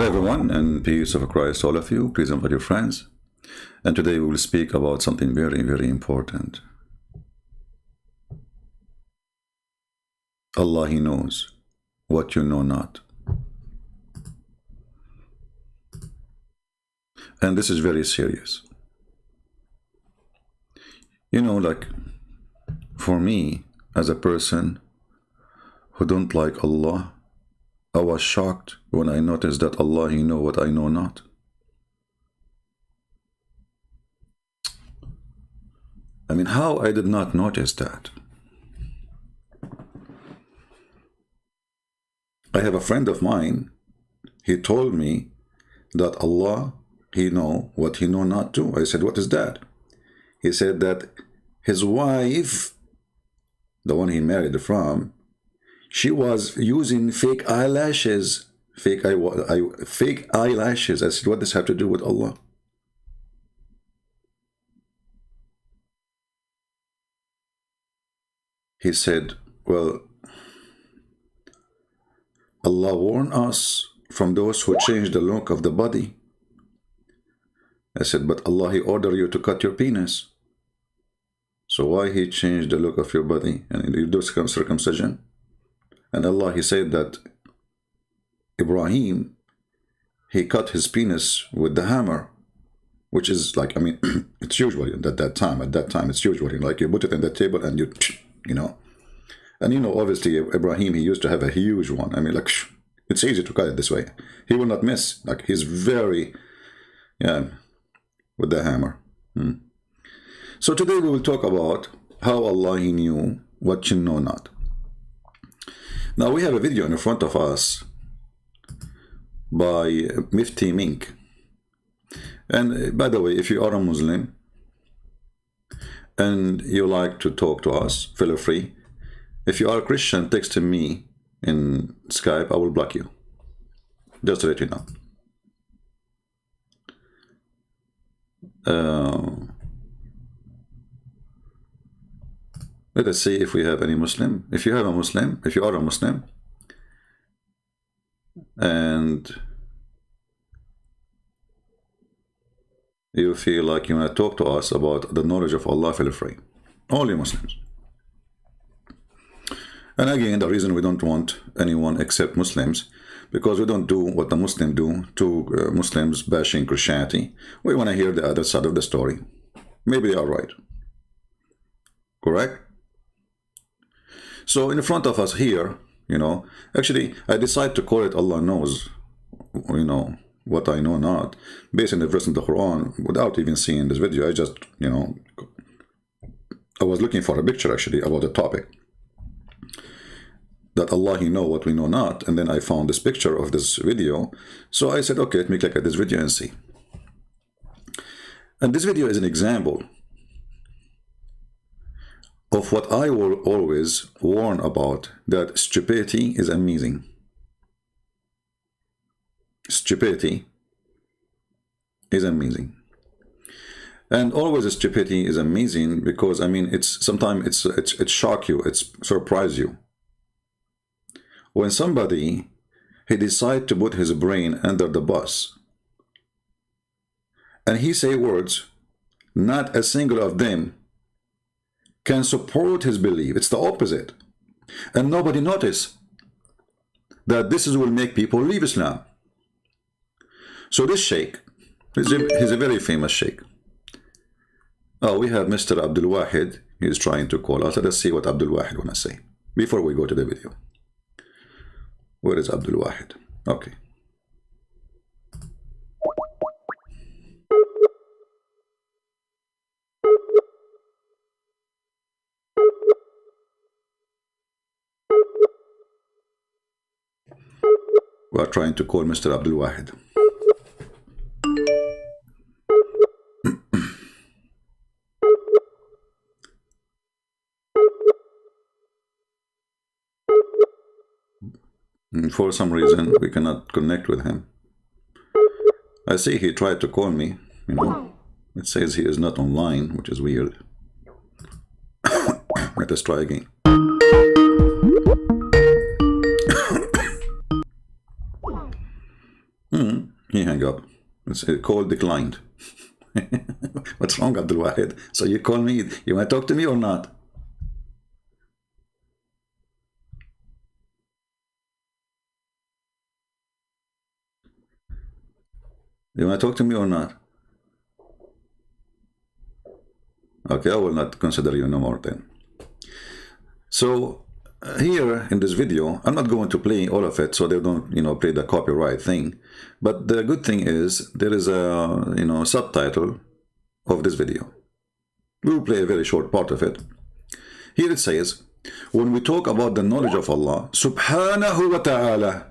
Hello everyone, and peace of Christ all of you. Please invite your friends. And today we will speak about something very, very important. Allah, He knows what you know not. And this is very serious. You know, like, for me, as a person who don't like Allah, I was shocked when I noticed that Allah, He know what I know not. I mean, how I did not notice that? I have a friend of mine, he told me that Allah, He know what He know not too. I said, what is that? He said that his wife, the one he married from, she was using fake eyelashes. Fake eyelashes. I said, what does this have to do with Allah? He said, well, Allah warned us from those who change the look of the body. I said, but Allah, He ordered you to cut your penis. So why He changed the look of your body? And you do circumcision? And Allah, He said that Ibrahim, he cut his penis with the hammer, which is like, I mean, it's usually at that time, it's usually like you put it in the table and you know. And you know, obviously, Ibrahim, he used to have a huge one. I mean, like, it's easy to cut it this way. He will not miss. Like, he's very, yeah, with the hammer. So today we will talk about how Allah, He knew what you know not. Now we have a video in front of us by Mifti Mink. And by the way, if you are a Muslim and you like to talk to us, feel free. If you are a Christian, text me in Skype, I will block you. Just to let you know. Let us see if we have any Muslim. If you are a Muslim, and you feel like you want to talk to us about the knowledge of Allah, feel free. Only Muslims. And again, the reason we don't want anyone except Muslims, because we don't do what the Muslims do to Muslims bashing Christianity. We want to hear the other side of the story. Maybe they are right. Correct? So in front of us here, you know, actually I decided to call it Allah knows, you know, what I know not, based on the verse in the Quran, without even seeing this video. I just, you know, I was looking for a picture actually about the topic. That Allah, He know what we know not, and then I found this picture of this video. So I said, okay, let me click at this video and see. And this video is an example of what I will always warn about, that stupidity is amazing. Stupidity is amazing. And always stupidity is amazing because, I mean, it's sometimes it shock you, it's surprise you. When somebody, he decide to put his brain under the bus, and he say words, not a single of them can support his belief. It's the opposite. And nobody notice that this will make people leave Islam. So this sheikh, he's a very famous sheikh. Oh, we have Mr. Abdul Wahid. He's trying to call us. Let's see what Abdul Wahid want to say before we go to the video. Where is Abdul Wahid? Okay. We are trying to call Mr. Abdul Wahid. For some reason, we cannot connect with him. I see he tried to call me, you know. It says he is not online, which is weird. Let us try again. hang up. It's a call declined. What's wrong, Abdul Wahid? So you call me, you want to talk to me or not? You want to talk to me or not? Okay, I will not consider you no more then. So here in this video, I'm not going to play all of it so they don't, play the copyright thing. But the good thing is there is a, subtitle of this video. We will play a very short part of it. Here it says, when we talk about the knowledge of Allah, subhanahu wa ta'ala.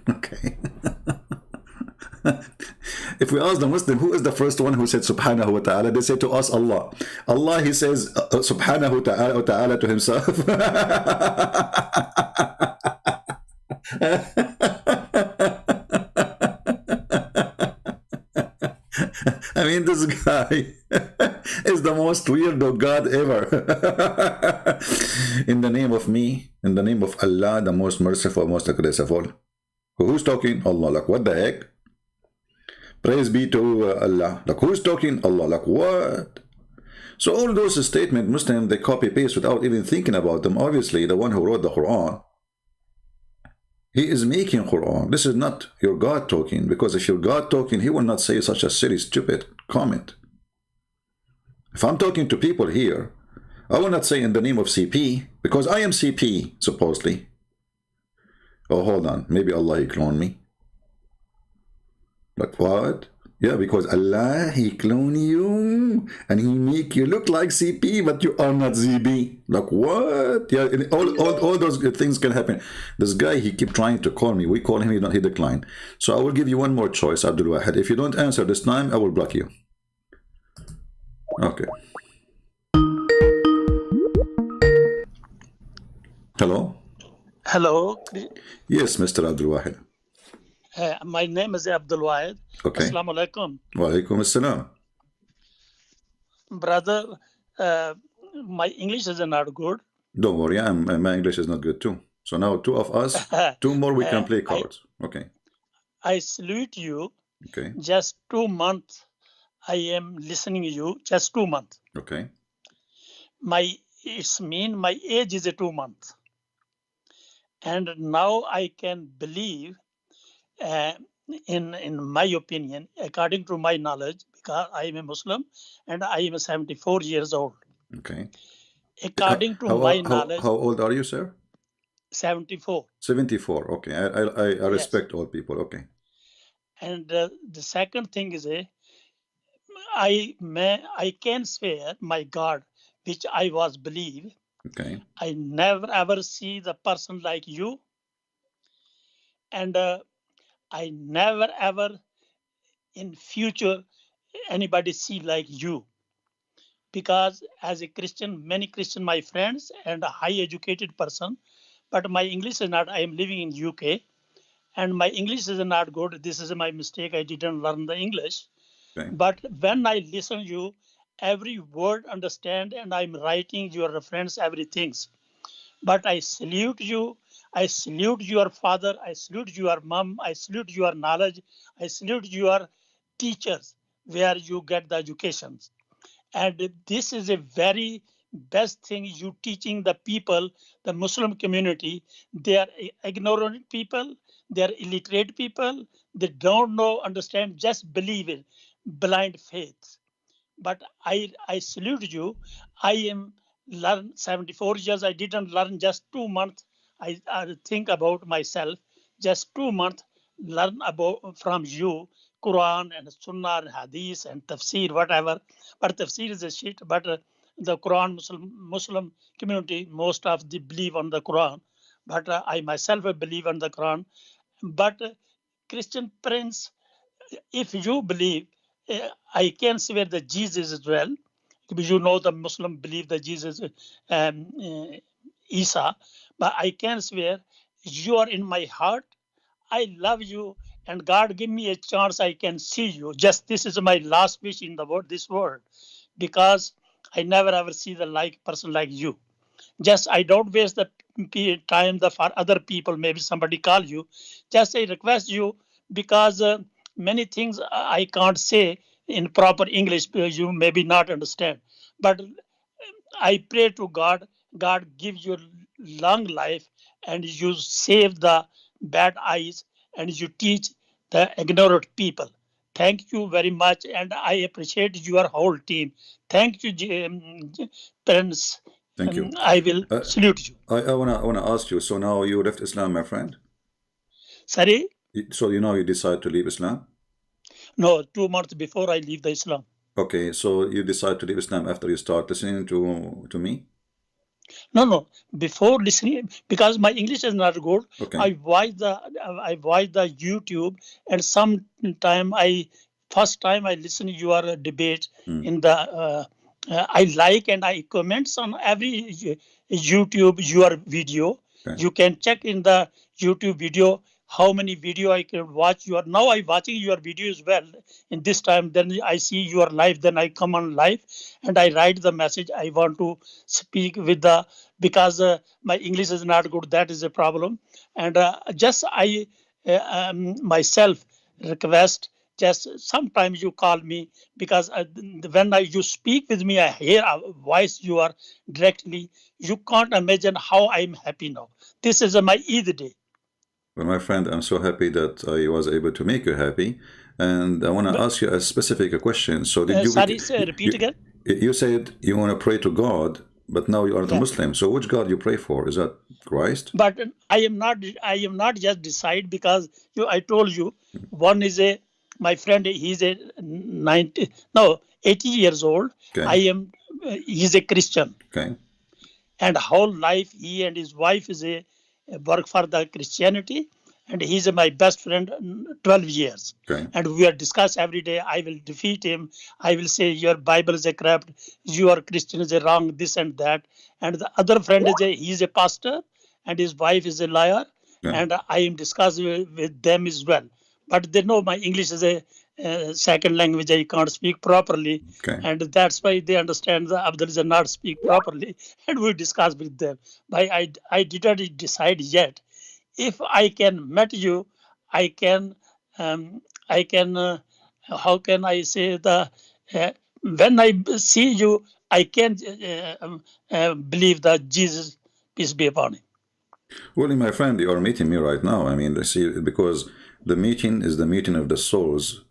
Okay. If we ask the Muslim, who is the first one who said subhanahu wa ta'ala, they say to us Allah. Allah, he says subhanahu wa ta'ala to himself. I mean, this guy is the most weirdo God ever. In the name of me, in the name of Allah, the most merciful, most aggressive. Who's talking? Allah. Like, what the heck? Praise be to Allah. Like, who's talking? Allah. Like, what? So all those statements, Muslim, they copy paste without even thinking about them. Obviously, the one who wrote the Quran, he is making Quran. This is not your God talking, because if your God talking, he will not say such a silly, stupid comment. If I'm talking to people here, I will not say in the name of CP, because I am CP, supposedly. Oh, hold on. Maybe Allah, he cloned me. Like what? Yeah, because Allah, he clone you and he make you look like CP, but you are not ZB. Like what? Yeah, all those things can happen. This guy, he keep trying to call me. We call him, he declined. So I will give you one more choice, Abdul Wahid. If you don't answer this time, I will block you. Okay. Hello? Hello. Yes, Mr. Abdul Wahid. My name is Abdul Wahid. Okay. Assalamu alaikum. Wa alaikum assalam. Brother, my English is not good. Don't worry, my English is not good too. So now two of us, two more, we can play cards. Okay. I salute you. Okay. Just 2 months I am listening to you. Just 2 months. Okay. It's mean my age is 2 months. And now I can believe, in my opinion, according to my knowledge, because I am a Muslim and I am 74 years old. Okay. According to my knowledge. How old are you, sir? 74. 74. Okay. I respect all people. Okay. And the second thing is, I can swear my God, which I was believe. Okay. I never ever see the person like you, and I never ever in future anybody see like you, because as a Christian, many Christian my friends and a high educated person, but my English is not. I am living in UK, and my English is not good. This is my mistake. I didn't learn the English. Okay. But when I listen you, every word understand, and I'm writing your reference, everything. But I salute you. I salute your father. I salute your mom. I salute your knowledge. I salute your teachers, where you get the education. And this is a very best thing you teaching the people, the Muslim community. They are ignorant people. They are illiterate people. They don't know, understand, just believe it, blind faith. But I salute you. I am learn 74 years. I didn't learn just 2 months. I think about myself. Just 2 months learn about from you, Quran and Sunnah and Hadith and Tafsir, whatever. But Tafsir is a shit. But the Quran, Muslim community, most of the believe on the Quran. But I myself believe on the Quran. But Christian Prince, if you believe, I can swear that Jesus as well, because you know the Muslim believe that Jesus, Isa, but I can swear you are in my heart. I love you, and God give me a chance I can see you. Just this is my last wish in the world, this world, because I never ever see the like person like you. Just I don't waste the time for other people, maybe somebody call you, just I request you, because many things I can't say in proper English, you maybe not understand. But I pray to God, God give you long life, and you save the bad eyes, and you teach the ignorant people. Thank you very much, and I appreciate your whole team. Thank you, Prince. Thank you. I will salute you. I wanna ask you. So now you left Islam, my friend. Sorry? So you decide to leave Islam. No, 2 months before I leave the Islam. Okay, so you decide to leave Islam after you start listening to me? No. Before listening, because my English is not good. Okay. I watch the YouTube, and first time I listen your debate in the. I like and I comments on every YouTube your video. Okay. You can check in the YouTube video how many video I can watch. Now I watching your video as well. In this time, then I see your live. Then I come on live and I write the message. I want to speak with the, because my English is not good. That is a problem. And just I myself request. Just sometimes you call me, because when you speak with me, I hear a voice you are directly. You can't imagine how I'm happy now. This is my Eid day. Well, my friend, I'm so happy that I was able to make you happy. And I want to ask you a specific question. So did you... Sorry, repeat again. You said you want to pray to God, but now you aren't a Muslim. So which God you pray for? Is that Christ? But I am not just decide, because I told you, one is my friend, he's 80 years old. Okay. He's a Christian. Okay. And whole life, he and his wife is work for the Christianity, and he's my best friend 12 years. Okay. And we are discuss every day. I will defeat him. I will say your Bible is a corrupt, your Christian is a wrong, this and that. And the other friend is he's a pastor, and his wife is a liar. Yeah. And I am discussing with them as well. But they know my English is a second language. I can't speak properly. Okay. And that's why they understand that Abdul does not speak properly. And we discuss with them. But I didn't decide yet. If I can meet you, I can, how can I say, when I see you, I can believe that Jesus, peace be upon him. Well, my friend, you are meeting me right now. I mean, see, because the meeting is the meeting of the souls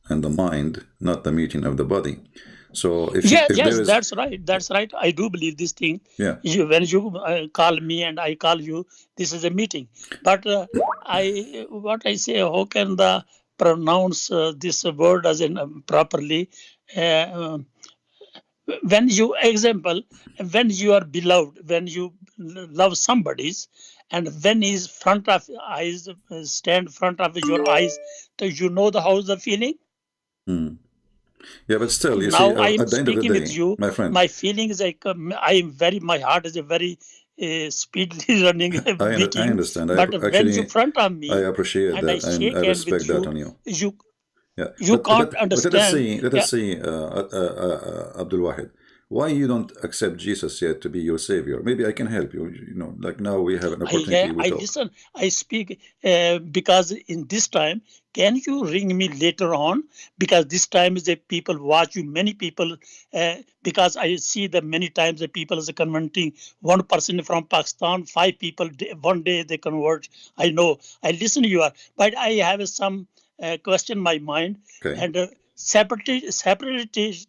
and the mind, not the meeting of the body. So if that's right. That's right. I do believe this thing. Yeah. When you call me and I call you, this is a meeting. But what I say, how can the pronounce this word as in properly? When you when you are beloved, when you love somebody's, and when his front of eyes stand front of your eyes, so you know how's the feeling. Yeah, but still, you now see, I am at the end of the speaking day, with you, my friend, my feeling is like my heart is a very speedily running beating. I understand. But when you front of me, I appreciate and that, I and I respect that on you. You can't understand. Let us see, Abdul Wahid, why you don't accept Jesus yet to be your savior? Maybe I can help you. You know, like now we have an opportunity. I listen. I speak because in this time, can you ring me later on? Because this time is the people watch you. Many people, because I see that many times the people is converting. One person from Pakistan, 5 people one day they convert. I know. I listen to you, but I have some question in my mind. Okay. And separate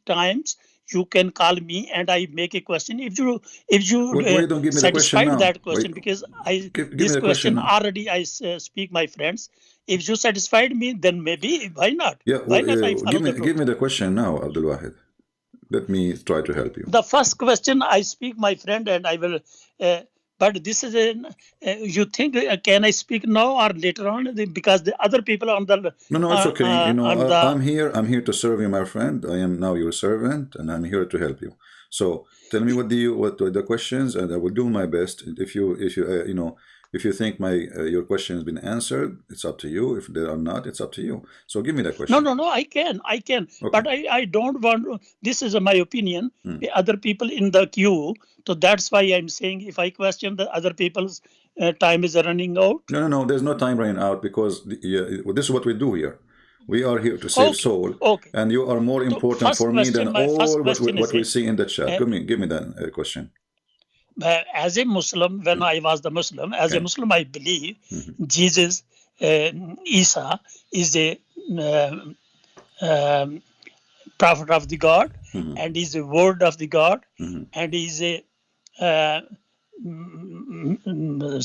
times. You can call me and I make a question. If you why don't give me satisfied that question, wait, because this question already I speak my friends. If you satisfied me, then maybe why not? Yeah, why not? Give me the question now, Abdul Wahid. Let me try to help you. The first question I speak my friend and I will. But this is you think can I speak now or later on? Because the other people on the no, it's okay. You know, I'm here to serve you, my friend. I am now your servant, and I'm here to help you. So tell me what the questions, and I will do my best. If you If you think your question has been answered, it's up to you. If they are not, it's up to you. So give me that question. No, I can. Okay. But I don't want, this is my opinion, the other people in the queue. So that's why I'm saying if I question the other people's time is running out. No, there's no time running out, because this is what we do here. We are here to save soul, and you are more important for me than all what we see in the chat. Give me that question. As a Muslim, when I was the Muslim, as a Muslim, I believe Jesus, Isa, is a prophet of the God, and is a word of the God, and is a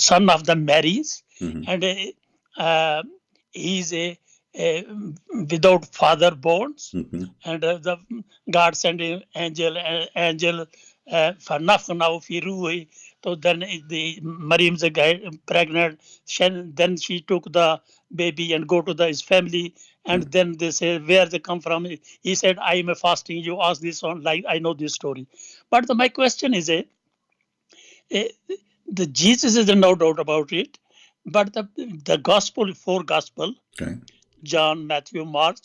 son of the Marys, and is a without father borns, and the God sent an angel. So then the Mariam's pregnant, then she took the baby and go to his family, and then they say where they come from. He said, I am fasting. You ask this on, like, I know this story. But my question is, the Jesus is no doubt about it, but the gospel, four gospel, John, Matthew, Mark,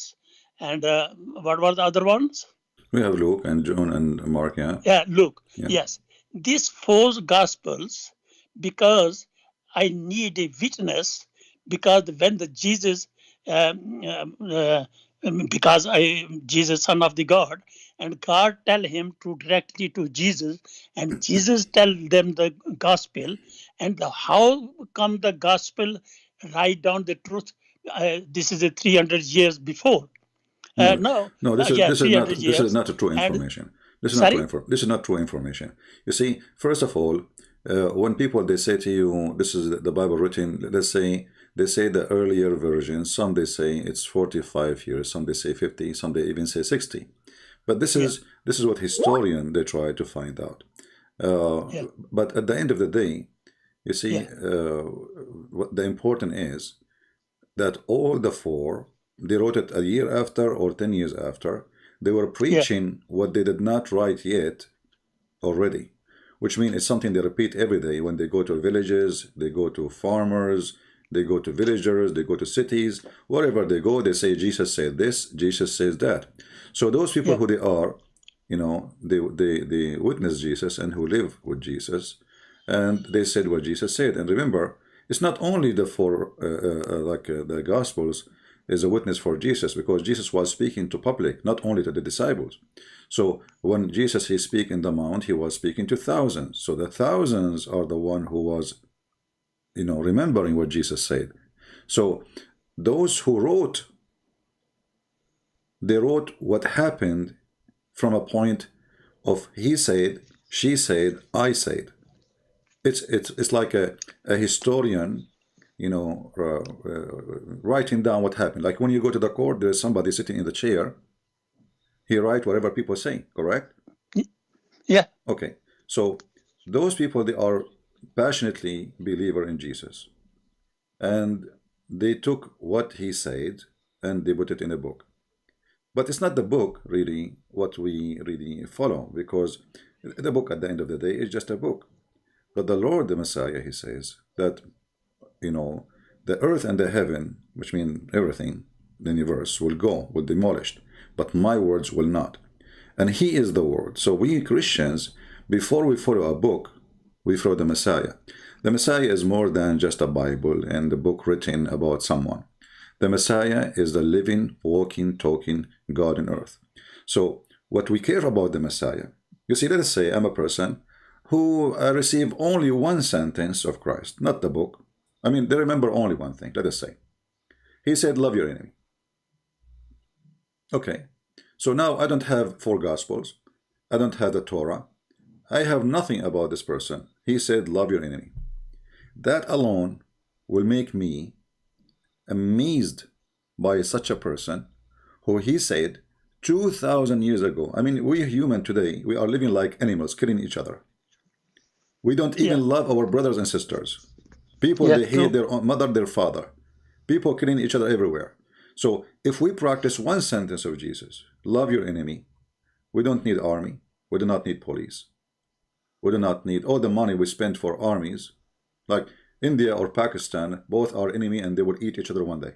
and what were the other ones? We have Luke and John and Mark, Yeah, Luke. Yeah. Yes. These four gospels, because I need a witness, because when the Jesus, because Jesus, son of the God, and God tell him to directly to Jesus, and Jesus tell them the gospel, and how come the gospel write down the truth? This is 300 years before. No, this is not a true information. This is not true information. You see, first of all, when people they say to you, this is the Bible written, let's say they say the earlier version. Some they say it's 45 years. Some they say 50. Some they even say 60. But this is what historians they try to find out. But at the end of the day, you see, what the important is that all the four, they wrote it a year after or 10 years after. They were preaching what they did not write yet already, which means it's something they repeat every day when they go to villages, they go to farmers, they go to villagers, they go to cities, wherever they go, they say Jesus said this, Jesus says that. So those people who they are, you know, they witness Jesus and who live with Jesus, and they said what Jesus said. And remember, it's not only the four, the Gospels is a witness for Jesus, because Jesus was speaking to public, not only to the disciples. So when Jesus he speak in the mount, he was speaking to thousands. So the thousands are the one who was, you know, remembering what Jesus said. So those who wrote, they wrote what happened from a point of he said, she said, I said. It's like a historian, you know, writing down what happened. Like when you go to the court, there's somebody sitting in the chair. He write whatever people say, correct? Yeah. Okay. So those people, they are passionately believer in Jesus. And they took what he said and they put it in a book. But it's not the book really what we really follow, because the book at the end of the day is just a book. But the Lord, the Messiah, he says that, you know, the earth and the heaven, which mean everything, the universe, will go, will demolished, but my words will not. And he is the word. So we Christians, before we follow a book, we follow the Messiah. The Messiah is more than just a Bible and a book written about someone. The Messiah is the living, walking, talking God on earth. So what we care about the Messiah, you see, let us say I'm a person who receive only one sentence of Christ, not the book. I mean, they remember only one thing, let us say. He said, love your enemy. Okay, so now I don't have four Gospels. I don't have the Torah. I have nothing about this person. He said, love your enemy. That alone will make me amazed by such a person who he said 2,000 years ago. I mean, we human today, we are living like animals, killing each other. We don't even love our brothers and sisters. People, they hate their own mother, their father. People killing each other everywhere. So if we practice one sentence of Jesus, love your enemy, we don't need army. We do not need police. We do not need all the money we spend for armies. Like India or Pakistan, both are enemy and they will eat each other one day.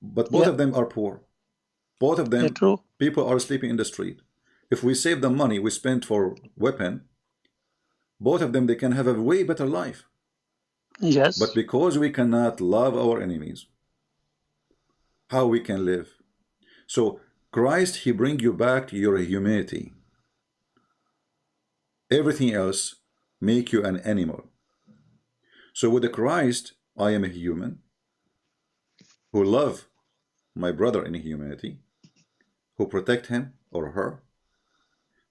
But both Yeah, of them are poor. Both of yeah, them, true. people are sleeping in the street. If we save the money we spend for weapon, both of them, they can have a way better life. But Yes. because we cannot love our enemies, how we can live? So Christ, he bring you back to your humanity. Everything else make you an animal. So with the Christ, I am a human who love my brother in humanity, who protect him or her,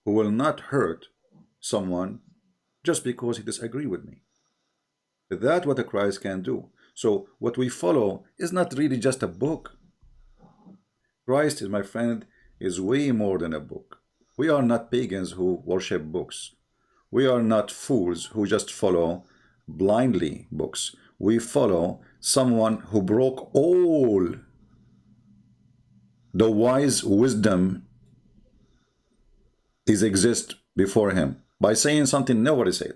who will not hurt someone just because he disagree with me. That's what the Christ can do. So what we follow is not really just a book. Christ, is my friend, is way more than a book. We are not pagans who worship books. We are not fools who just follow blindly books. We follow someone who broke all the wise wisdom is exist before him by saying something nobody said.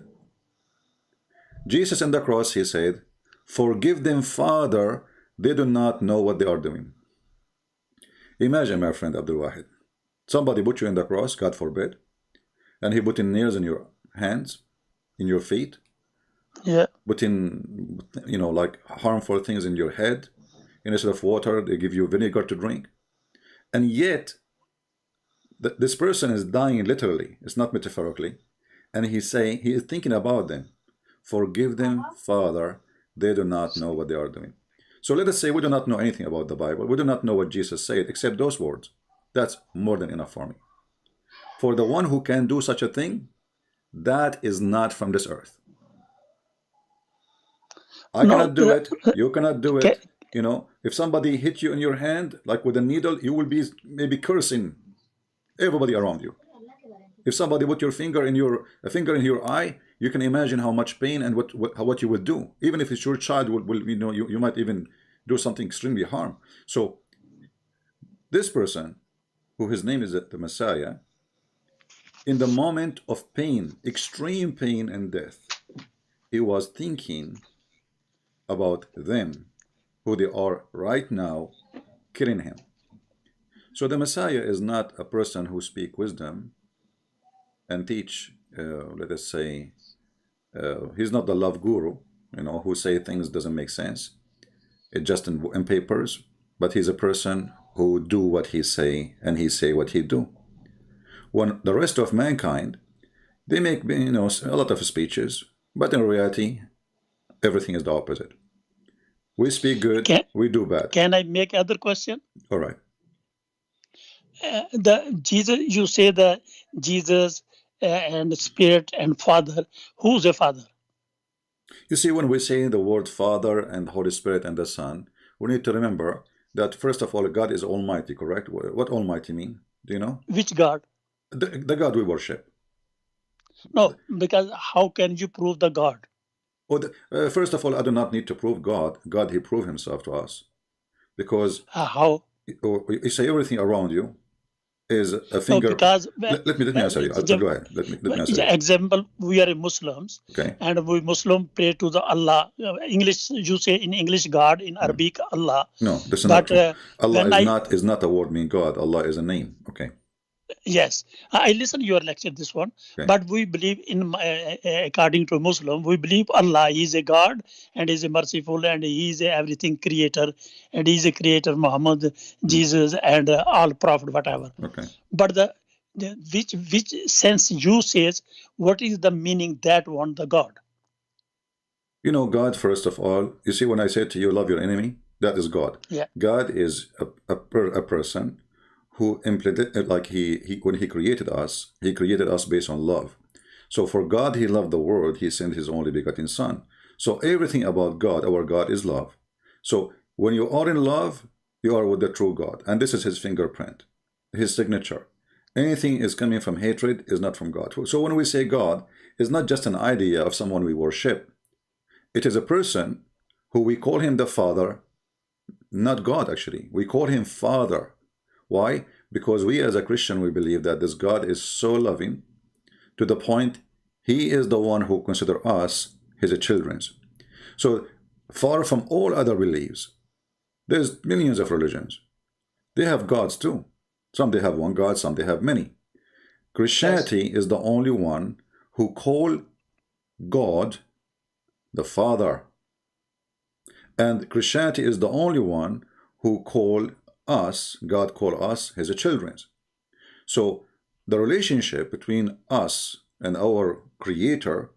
Jesus on the cross, he said, "Forgive them, Father, they do not know what they are doing." Imagine, my friend Abdul Wahid, somebody put you in the cross, God forbid, and he put in nails in your hands, in your feet, Yeah. put in, like harmful things in your head. Instead of water, they give you vinegar to drink. And yet, this person is dying literally, it's not metaphorically. And he's saying, he is thinking about them. Forgive them, Father, they do not know what they are doing. So let us say we do not know anything about the Bible. We do not know what Jesus said except those words. That's more than enough for me. For the one who can do such a thing, that is not from this earth. I No. cannot do it. You cannot do Ca- it. If somebody hit you in your hand, like with a needle, you will be maybe cursing everybody around you. If somebody put a finger in your eye, you can imagine how much pain and what you would do. Even if it's your child, you might even do something extremely harm. So this person, who his name is the Messiah, in the moment of pain, extreme pain and death, he was thinking about them, who they are right now, killing him. So the Messiah is not a person who speak wisdom and teach, let us say, he's not the love guru, who say things doesn't make sense. It's just in papers, but he's a person who do what he say and he say what he do. When the rest of mankind, they make a lot of speeches, but in reality, everything is the opposite. We speak good, Can, we do bad. can I make other question? All right. The Jesus, you say the Jesus and Spirit and Father. Who's the Father? You see, when we say the word Father and Holy Spirit and the Son, we need to remember that first of all, God is Almighty, correct? What Almighty mean? Do you know? Which God? The God we worship. No, because how can you prove the God? First of all, I do not need to prove God. God, he proved himself to us. Because How? you say everything around you is a No, finger. because Let me answer you. Go ahead. Let me answer you. example, we are Muslims, Okay. and we Muslim pray to the Allah. English, you say in English God, in Arabic Allah. No, this is not But true. Allah when is not a word mean God. Allah is a name. Okay. yes, I listen your lecture this one, Okay. but we believe in according to Muslim, we believe Allah is a God and is a merciful and he is a everything creator and he is a creator Muhammad, Jesus and all prophet whatever. Okay. But the which sense you says what is the meaning that one the God? God, first of all, you see, when I said to you, love your enemy, that is God. Yeah. God is a person who implemented, like when he created us based on love. So for God, he loved the world, he sent his only begotten Son. So everything about God, our God, is love. So when you are in love, you are with the true God. And this is his fingerprint, his signature. Anything is coming from hatred is not from God. So when we say God, it's not just an idea of someone we worship. It is a person who we call him the Father, not God actually. We call him Father. Why? Because we as a Christian, we believe that this God is so loving to the point he is the one who considers us his children. So far from all other beliefs, there's millions of religions. They have gods too. Some they have one God, some they have many. Christianity is the only one who call God the Father. And Christianity is the only one who call us, God call us his children. So the relationship between us and our Creator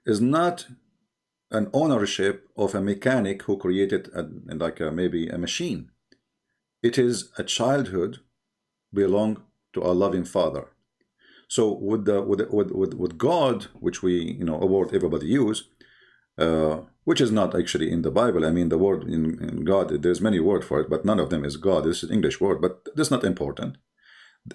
is not an ownership of a mechanic who created maybe a machine. It is a childhood belong to a loving Father. So with God, which we a word everybody use, which is not actually in the Bible. I mean, the word in God, there's many words for it, but none of them is God. This is an English word, but that's not important.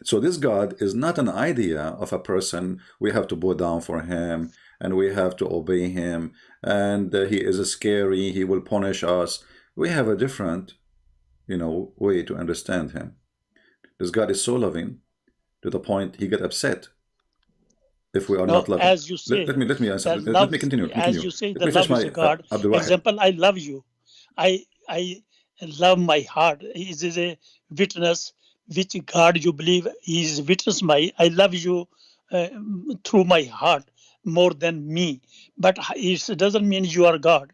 So this God is not an idea of a person we have to bow down for him and we have to obey him, and he is scary, he will punish us. We have a different way to understand him. This God is so loving to the point he get upset if we are not loving. As you say, let me answer. that Let love, me continue. as you say, Let the me finish love is my a God. Abdul Wahid. Example, I love you. I love my heart. He is a witness which God you believe. He is witness my. I love you through my heart more than me. But it doesn't mean you are God.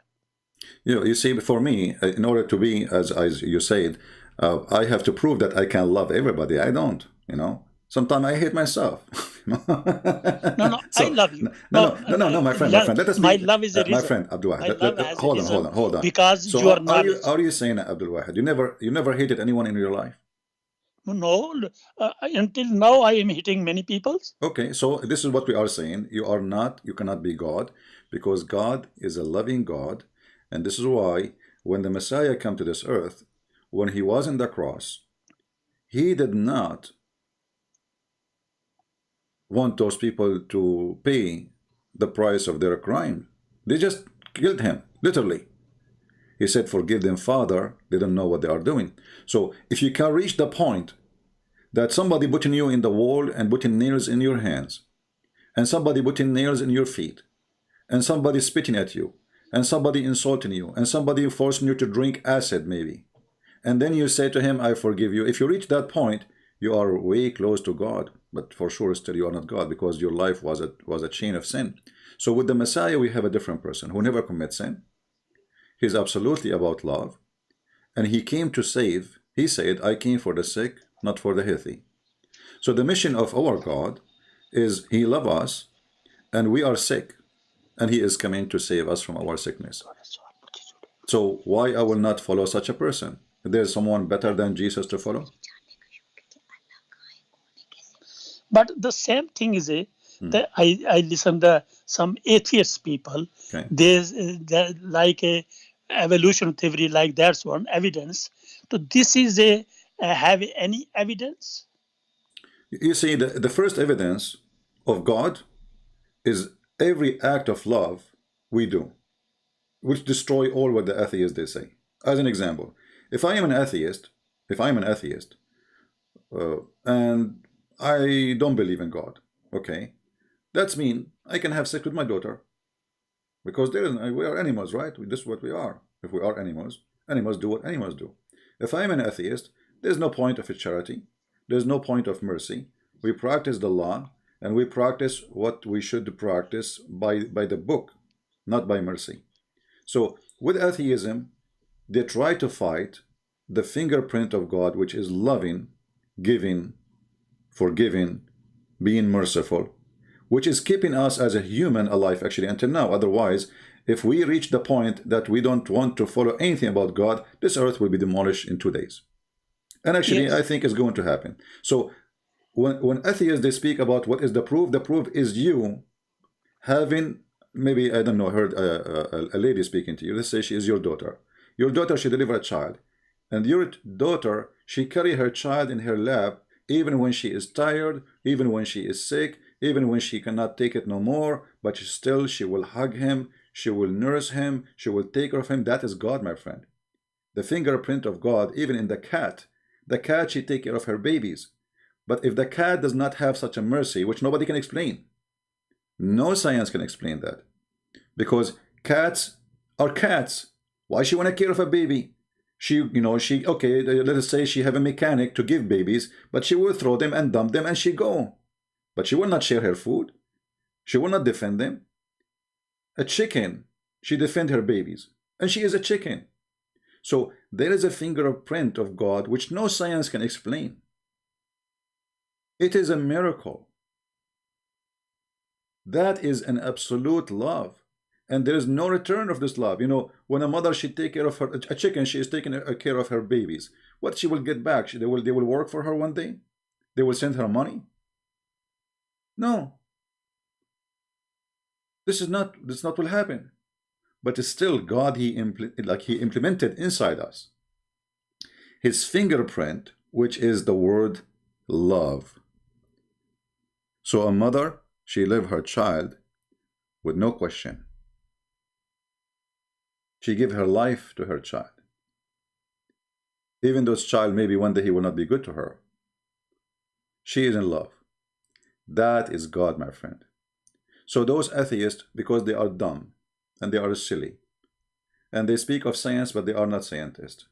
You see, for me, in order to be, as you said, I have to prove that I can love everybody. I don't, Sometimes I hate myself. No, So, I love you. No, my friend. Let us my be, love is a reason. my friend Abdul My Wahid. love has a Hold reason on. because So you are knowledge. are you saying, Abdul Wahid, you never hated anyone in your life? No, until now I am hitting many people. Okay, so this is what we are saying. You cannot be God, because God is a loving God, and this is why when the Messiah came to this earth, when he was in the cross, he did not want those people to pay the price of their crime. They just killed him, literally. He said, forgive them, Father, they don't know what they are doing. So if you can reach the point that somebody putting you in the wall and putting nails in your hands, and somebody putting nails in your feet, and somebody spitting at you, and somebody insulting you, and somebody forcing you to drink acid maybe, and then you say to him, I forgive you. If you reach that point, you are way close to God, but for sure still you are not God, because your life was a chain of sin. So with the Messiah, we have a different person who never commits sin. He's absolutely about love, and he came to save. He said, I came for the sick, not for the healthy. So the mission of our God is he loves us, and we are sick, and he is coming to save us from our sickness. So why I will not follow such a person? There's someone better than Jesus to follow? But the same thing is that I listen to some atheist people. Okay. There's like a evolution theory, like that's one evidence. So this is have any evidence? You see, the first evidence of God is every act of love we do, which destroy all what the atheists they say. As an example, if I am an atheist, and I don't believe in God, okay, that's mean I can have sex with my daughter, because we are animals, right? This is what we are. If we are animals, animals do what animals do. If I am an atheist, there's no point of charity, there's no point of mercy. We practice the law, and we practice what we should practice by the book, not by mercy. So with atheism, they try to fight the fingerprint of God, which is loving, giving, forgiving, being merciful, which is keeping us as a human alive actually until now. Otherwise, if we reach the point that we don't want to follow anything about God, this earth will be demolished in 2 days. And actually, yes, I think it's going to happen. So when atheists, they speak about what is the proof is you having, maybe, I don't know, heard a lady speaking to you. Let's say she is your daughter. Your daughter, she delivered a child. And your daughter, she carry her child in her lap, even when she is tired, even when she is sick, even when she cannot take it no more, but still she will hug him, she will nurse him, she will take care of him. That is God, my friend. The fingerprint of God, even in the cat, she take care of her babies. But if the cat does not have such a mercy, which nobody can explain, no science can explain that, because cats Or cats. Why she want to care of a baby? She, okay, let us say she have a mechanic to give babies, but she will throw them and dump them and she go. But she will not share her food. She will not defend them. A chicken, she defend her babies. And she is a chicken. So there is a fingerprint of God which no science can explain. It is a miracle. That is an absolute love. And there is no return of this love. When a mother, she take care of a chicken, she is taking care of her babies. What she will get back? They will work for her one day? They will send her money? No. This is not what will happen. But still, God, he implemented inside us his fingerprint, which is the word love. So a mother, she love her child with no question. She give her life to her child. Even though this child, maybe one day he will not be good to her. She is in love. That is God, my friend. So those atheists, because they are dumb and they are silly, and they speak of science, but they are not scientists,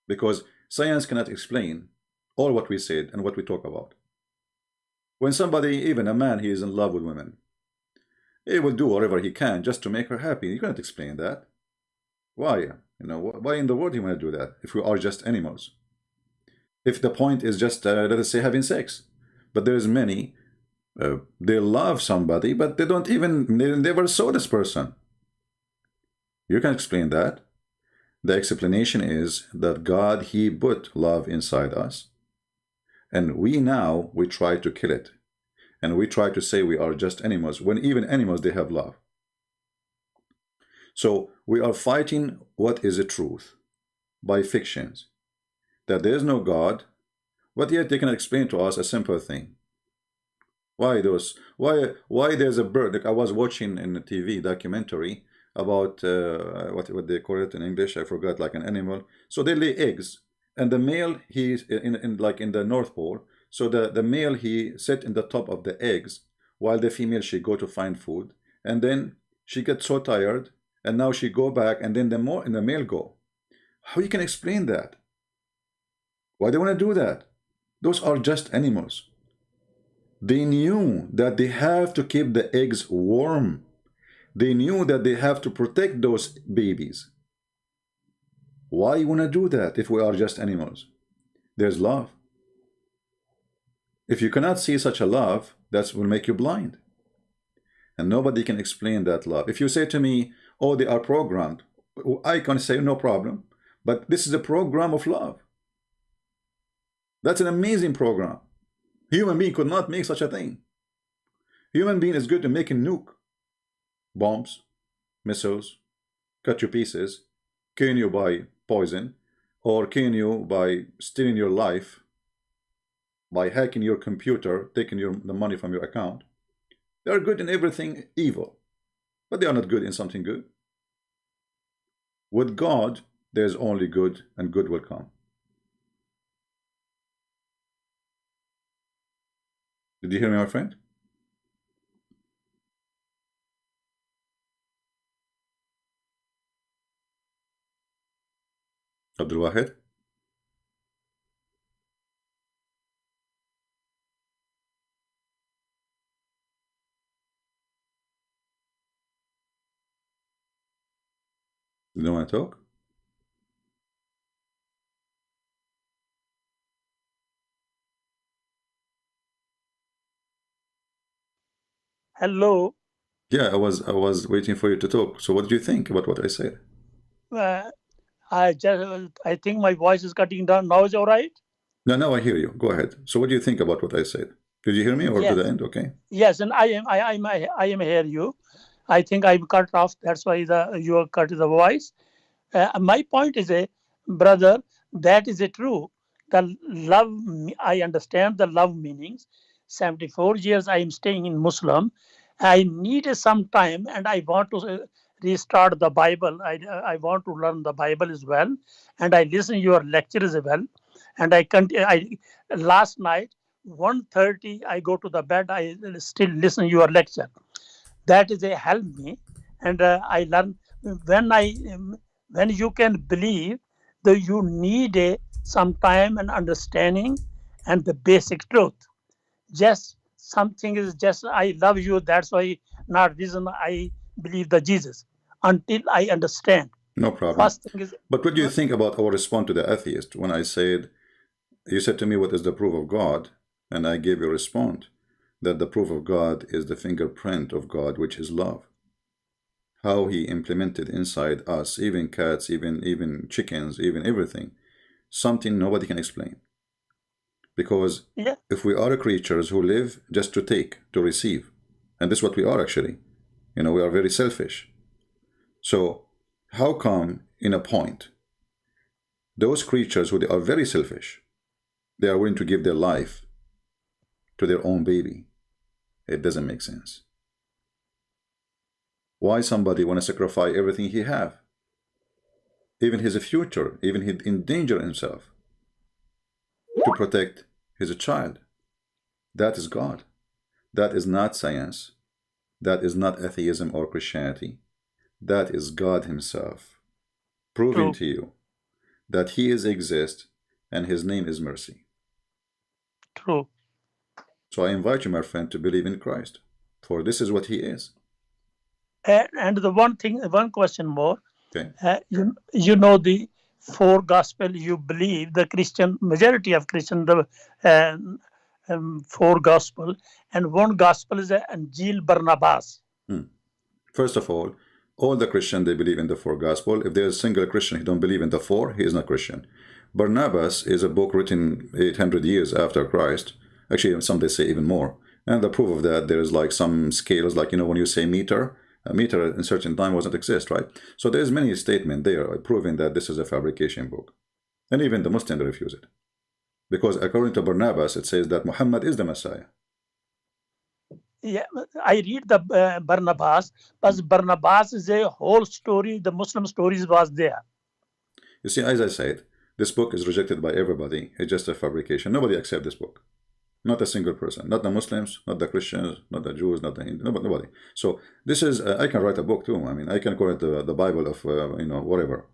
because science cannot explain all what we said and what we talk about. When somebody, even a man, he is in love with women, he will do whatever he can just to make her happy. You cannot explain that. Why? Why in the world you want to do that if we are just animals? If the point is just, let us say, having sex. But there's many, they love somebody, but they don't even, they never saw this person. You can explain that. The explanation is that God, he put love inside us. And we try to kill it. And we try to say we are just animals, when even animals, they have love. So we are fighting what is the truth by fictions, that there is no God, but yet they can explain to us a simple thing. Why there's a bird? Like I was watching in the TV documentary about what they call it in English, I forgot, like an animal. So they lay eggs, and the male, he's in the North Pole. So the male, he sit in the top of the eggs, while the female, she go to find food, and then she gets so tired, and now she go back, and then the male go. How you can explain that? Why they want to do that? Those are just animals. They knew that they have to keep the eggs warm. They knew that they have to protect those babies. Why you want to do that if we are just animals? There's love. If you cannot see such a love, that will make you blind. And nobody can explain that love. If you say to me, oh, they are programmed, I can say no problem. But this is a program of love. That's an amazing program. Human being could not make such a thing. Human being is good at making nuke, bombs, missiles, cut you pieces, killing you by poison, or killing you by stealing your life, by hacking your computer, taking the money from your account. They are good in everything evil, but they are not good in something good. With God, there's only good, and good will come. Did you hear me, my friend? Abdul Wahid? You don't want to talk? Hello. Yeah, I was waiting for you to talk. So what did you think about what I said? I think my voice is cutting down. Now is all right? No, now I hear you. Go ahead. So what do you think about what I said? Did you hear me or Yes. to the end? Okay. Yes, and I am hear you. I think I'm cut off. That's why you are cut the voice. My point is, brother, that is true. The love, I understand the love meanings. 74 years I am staying in Muslim. I need some time, and I want to restart the Bible. I want to learn the Bible as well, and I listen your lecture as well. And last night 1:30 I go to the bed. I still listen your lecture. That is a help me, and I learn when I when you can believe that you need some time and understanding and the basic truth. Just something is just I love you, that's why not reason I believe the Jesus until I understand. No problem. First thing is But what do you think about our response to the atheist when I said, you said to me, what is the proof of God? And I gave you a response that the proof of God is the fingerprint of God, which is love. How he implemented inside us, even cats, even chickens, even everything, something nobody can explain. Because yeah, if we are creatures who live just to take, to receive, and this is what we are actually, we are very selfish. So how come in a point, those creatures who they are very selfish, they are willing to give their life to their own baby? It doesn't make sense. Why somebody want to sacrifice everything he have, even his future, even he endanger himself to protect his child? That is God. That is not science. That is not atheism or Christianity. That is God himself proving true, to you that he exists and his name is mercy. true. So I invite you, my friend, to believe in Christ, for this is what he is. And the one question more. Okay. You know the four gospel. You believe the Christian majority of Christian the four gospel, and one gospel is Angel Barnabas. First of all the Christian, they believe in the four gospel. If there's a single Christian who don't believe in the four, he is not Christian. Barnabas is a book written 800 years after Christ. Actually, some they say even more. And the proof of that, there is like some scales, like, when you say meter, a meter in certain time wasn't exist, right? So there's many statements there proving that this is a fabrication book. And even the Muslims refuse it. Because according to Barnabas, it says that Muhammad is the Messiah. Yeah, I read the Barnabas, but Barnabas is a whole story. The Muslim stories was there. You see, as I said, this book is rejected by everybody. It's just a fabrication. Nobody accepts this book. Not a single person. Not the Muslims, not the Christians, not the Jews, not the Hindus, nobody. So this is, I can write a book too. I mean, I can call it the Bible of, whatever,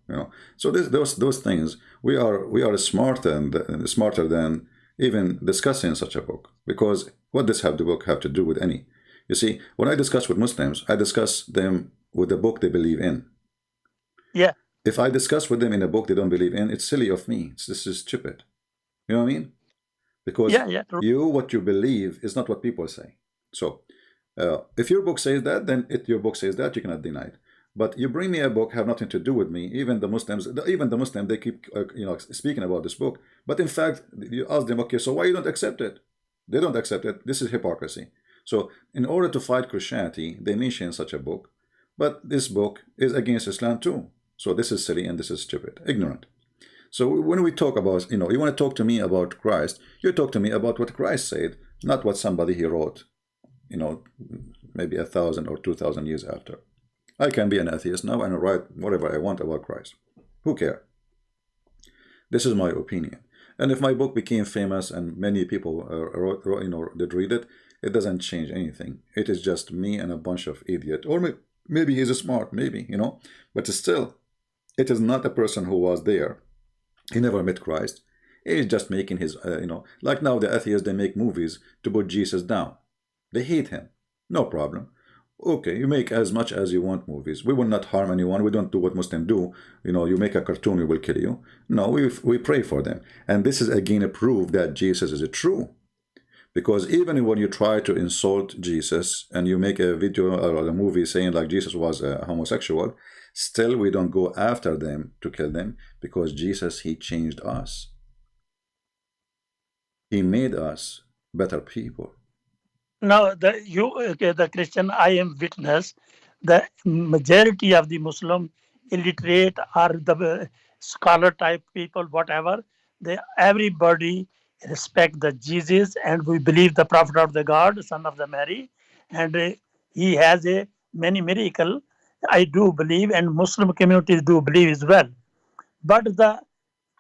So those things, we are smarter than even discussing such a book. Because what does the book have to do with any? You see, when I discuss with Muslims, I discuss them with the book they believe in. Yeah. If I discuss with them in a book they don't believe in, it's silly of me. This is stupid. You know what I mean? Because what you believe is not what people say. So if your book says that, then your book says that, you cannot deny it. But you bring me a book have nothing to do with me. Even the Muslims, they keep speaking about this book. But in fact, you ask them, okay, so why you don't accept it? They don't accept it. This is hypocrisy. So in order to fight Christianity, they mention such a book. But this book is against Islam too. So this is silly and this is stupid, ignorant. So when we talk about, you want to talk to me about Christ, you talk to me about what Christ said, not what somebody he wrote, maybe 1,000 or 2,000 years after. I can be an atheist now and write whatever I want about Christ. Who cares? This is my opinion. And if my book became famous and many people did read it, it doesn't change anything. It is just me and a bunch of idiots. Or maybe he's smart, maybe, But still, it is not a person who was there. He never met Christ. He's just making his, like now the atheists, they make movies to put Jesus down. They hate him. No problem. Okay, you make as much as you want movies. We will not harm anyone. We don't do what Muslims do. You make a cartoon, we will kill you. No, we pray for them. And this is again a proof that Jesus is true. Because even when you try to insult Jesus and you make a video or a movie saying like Jesus was a homosexual, still we don't go after them to kill them, because Jesus, he changed us. He made us better people. Now, the Christian, I am witness, the majority of the Muslim illiterate or the scholar type people, whatever, everybody respect the Jesus, and we believe the prophet of the God, son of the Mary, and he has a many miracle. I do believe, and Muslim communities do believe as well. But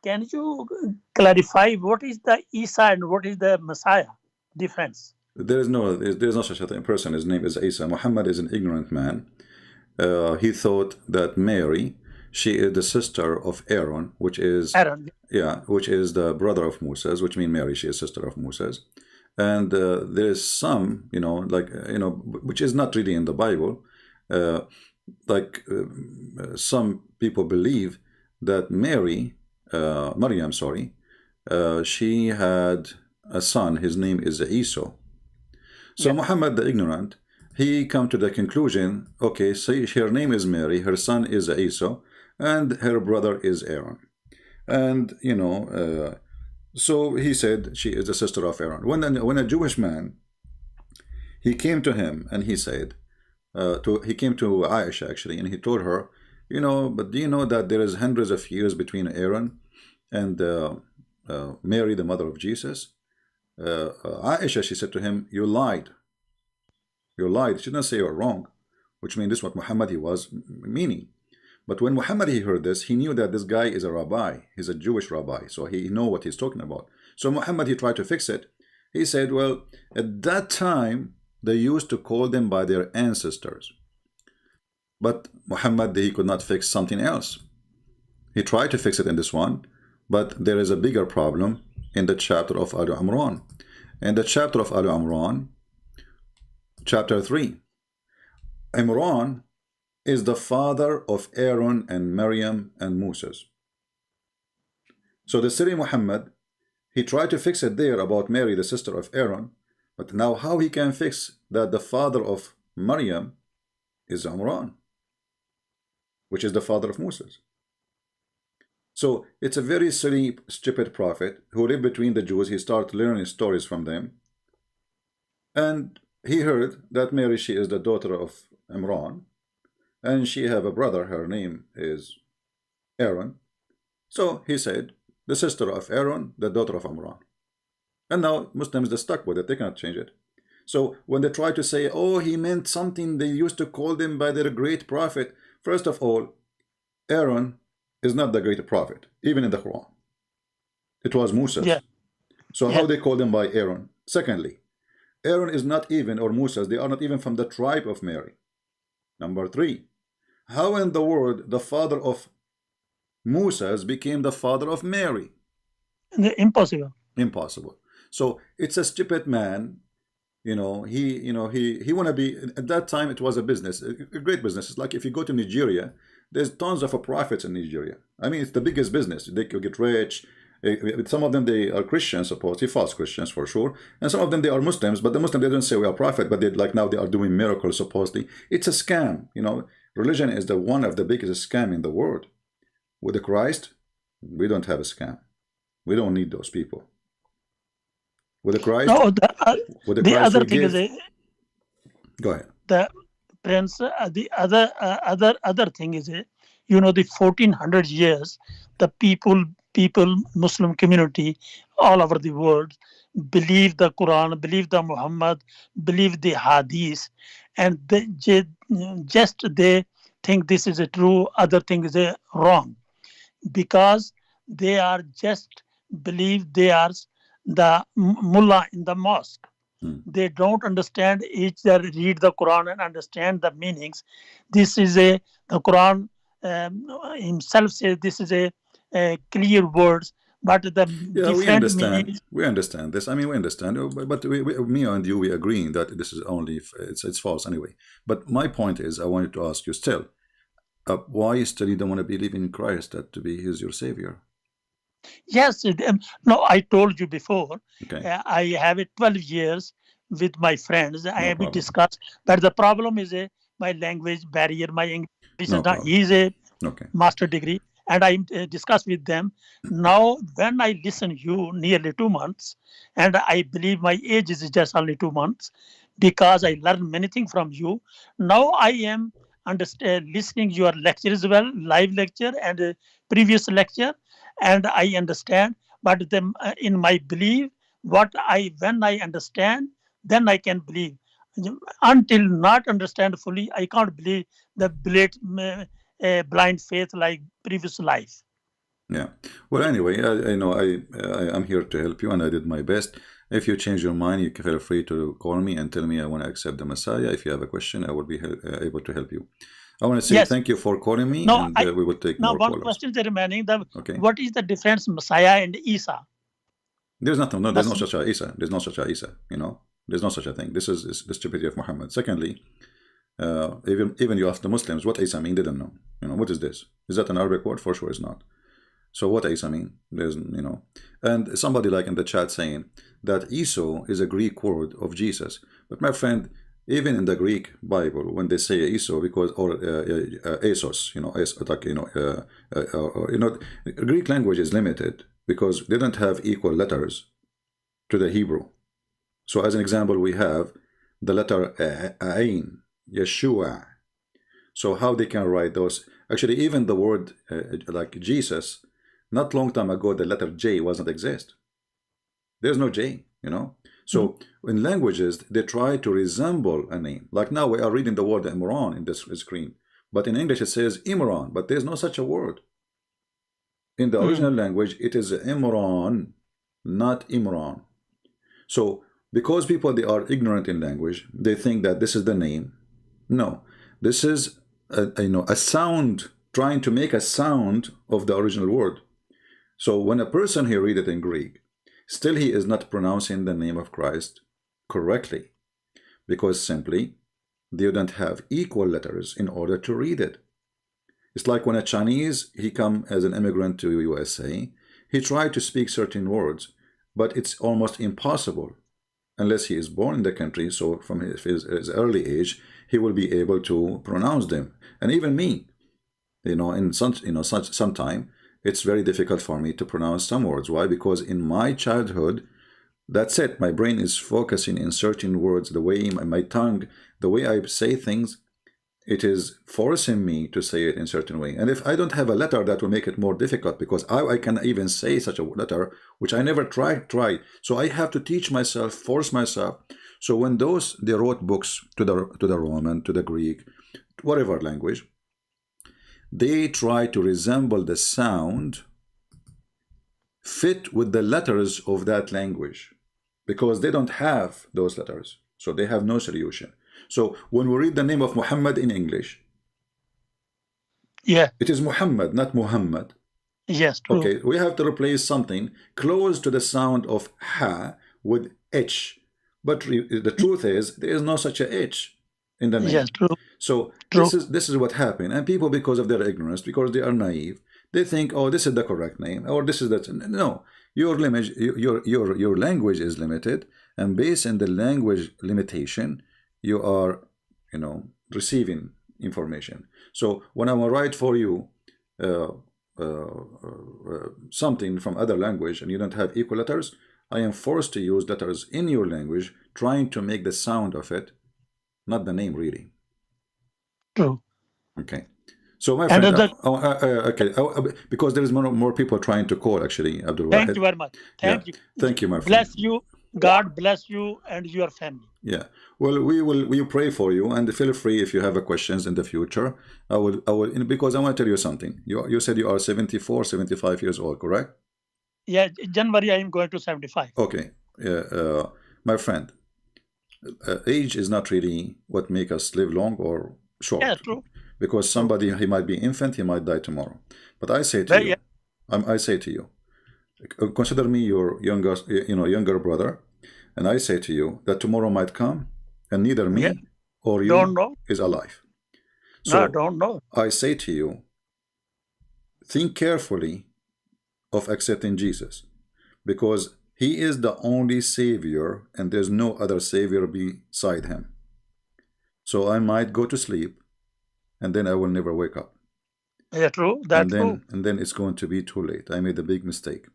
can you clarify what is the Isa and what is the Messiah difference? There's no such a person. His name is Isa. Muhammad is an ignorant man. he thought that Mary, she is the sister of Aaron, which is, Aaron. yeah, which is the brother of Moses, which means Mary, she is sister of Moses. And there is some, which is not really in the Bible. Some people believe that Maryam, sorry, she had a son. His name is Esau. So Muhammad the ignorant, he come to the conclusion, okay, so her name is Mary, her son is Esau, and her brother is Aaron. And, so he said she is the sister of Aaron. When a Jewish man, he came to him and he said, he came to Aisha actually, and he told her, but do you know that there is hundreds of years between Aaron and Mary, the mother of Jesus? Aisha, she said to him, you lied. You lied. She didn't say you're wrong, which means this is what Muhammad he was meaning. But when Muhammad he heard this, he knew that this guy is a rabbi. He's a Jewish rabbi, so he know what he's talking about. So Muhammad he tried to fix it. He said, well, at that time they used to call them by their ancestors. But Muhammad he could not fix something else. He tried to fix it in this one, but there is a bigger problem in the chapter of Al Imran. In the chapter of Al Imran, chapter 3, Imran is the father of Aaron and Maryam and Moses. So the Syrian Muhammad, he tried to fix it there about Mary, the sister of Aaron, but now how he can fix that the father of Maryam is Imran, which is the father of Moses. So it's a very silly, stupid prophet who lived between the Jews. He started learning stories from them. And he heard that Mary, she is the daughter of Imran. And she have a brother, her name is Aaron. So he said, the sister of Aaron, the daughter of Imran. And now Muslims, they're stuck with it. They cannot change it. So when they try to say, oh, he meant something, they used to call them by their great prophet. First of all, Aaron is not the great prophet, even in the Quran. It was Moses. Yeah. So how they call them by Aaron? Secondly, Aaron is not even, or Moses, they are not even from the tribe of Mary. Number 3, how in the world the father of Moses became the father of Mary? Impossible. Impossible. So it's a stupid man. He want to be, at that time it was a business, a great business. It's like if you go to Nigeria, there's tons of prophets in Nigeria. I mean, it's the biggest business. They could get rich. Some of them, they are Christians, supposedly, false Christians for sure. And some of them, they are Muslims, but the Muslims, they don't say we are prophet, but they, like now they are doing miracles, supposedly. It's a scam. Religion is one of the biggest scam in the world. With the Christ, we don't have a scam. We don't need those people. With the Christ, no, with the the Christ other thing is go ahead. the Prince. The other thing is the 1400 years, the people, Muslim community all over the world believe the Quran, believe the Muhammad, believe the Hadith, and they think this is a true, other thing is a wrong, because they are just believe they are the mullah in the mosque. They don't understand each other, read the Quran and understand the meanings. This is the Quran himself says this is a clear words, but the different meanings. We understand this. I mean, we understand, but me and you, we agreeing that this is only it's false anyway. But my point is, I wanted to ask you still, why still you don't want to believe in Christ that to be He's your Savior? Yes, no, I told you before. Okay. I have 12 years with my friends. I have problem. discussed, but the problem is my language barrier. My English is not problem. easy. Okay. Master degree, and I discussed with them. Now, when I listen you nearly 2 months, and I believe my age is just only 2 months, because I learned many things from you. Now I am listening your lecture as well, live lecture and previous lecture, and I understand. But in my belief, when I understand, then I can believe. Until not understand fully, I can't believe the blind faith like previous life. Yeah. Well, anyway, I'm here to help you, and I did my best. If you change your mind, you can feel free to call me and tell me I want to accept the Messiah. If you have a question, I will be able to help you. I want to say Yes. thank you for calling me, No, and we will take now more one callers. question is remaining. Okay. What is the difference Messiah and Isa? There's nothing. No, there's no That's- such a Isa. There's no such a Isa. You know, there's no such a thing. This is the stupidity of Muhammad. Secondly, even you ask the Muslims what Isa mean, they don't know. You know, what is this? Is that an Arabic word? For sure, it's not. So what Isa mean? There's, you know, and somebody like in the chat saying that Esau is a Greek word of Jesus. But my friend, even in the Greek Bible, when they say Esau, because or Esos, you know, Greek language is limited because they don't have equal letters to the Hebrew. So as an example, we have the letter Ain, Yeshua. So how they can write those? Actually, even the word like Jesus, not long time ago, the letter J wasn't exist. There's no J, you know. So in languages, they try to resemble a name. Like now we are reading the word Imran in this screen, but in English it says Imran, but there's no such a word. In the original language, it is Imran, not Imran. So because people, they are ignorant in language, they think that this is the name. No, this is a sound, trying to make a sound of the original word. So when a person here read it in Greek, still he is not pronouncing the name of Christ correctly, because simply they don't have equal letters in order to read it. It's like when a Chinese, he come as an immigrant to USA, he tried to speak certain words, but it's almost impossible unless he is born in the country. So from his early age, he will be able to pronounce them. And even me, you know, in some time, it's very difficult for me to pronounce some words. Why? Because in my childhood, that's it. My brain is focusing in certain words, the way my tongue, the way I say things, it is forcing me to say it in a certain way. And if I don't have a letter, that will make it more difficult, because I can even say such a letter, which I never tried. So I have to teach myself, force myself. So when they wrote books to the Roman, to the Greek, whatever language, they try to resemble the sound fit with the letters of that language, because they don't have those letters. So they have no solution. So when we read the name of Muhammad in English, it is Muhammad, not Muhammad. Yes, true. Okay, we have to replace something close to the sound of ha with h. But the truth is, there is no such a h in the name. Yes, true. So True. this is what happened. And people, because of their ignorance, because they are naive, they think, oh, this is the correct name, or this is that. No, your language is limited, and based on the language limitation, you are, you know, receiving information. So when I will write for you something from other language and you don't have equal letters, I am forced to use letters in your language, trying to make the sound of it, not the name really. True. Okay. So my friend, because there is more people trying to call, actually, Abdul Wahid. Thank you very much. Thank you. Thank you, my friend. Bless you. God bless you and your family. Yeah. Well, we pray for you, and feel free if you have questions in the future. I will, because I want to tell you something. You said you are 74, 75 years old, correct? Yeah, January I am going to 75. Okay. My friend, age is not really what makes us live long or short. Yeah, true. Because somebody, he might be infant, he might die tomorrow. But I say to you, I say to you, consider me your younger brother, and I say to you that tomorrow might come, and neither me or you is alive. So I don't know. I say to you, think carefully of accepting Jesus, because he is the only savior, and there's no other savior beside him. So I might go to sleep, and then I will never wake up. Yeah, true. That's true. And then it's going to be too late. I made a big mistake.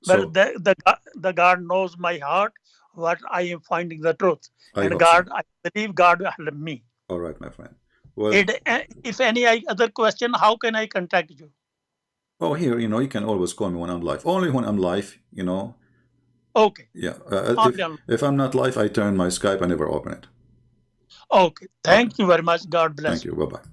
But the God knows my heart, what I am finding the truth. I believe God will help me. All right, my friend. Well, if any other question, how can I contact you? Oh, here, you can always call me when I'm live. Only when I'm live, Okay. Yeah. If I'm not live, I turn my Skype. I never open it. Okay. Thank you very much. God bless. Thank you. Bye-bye.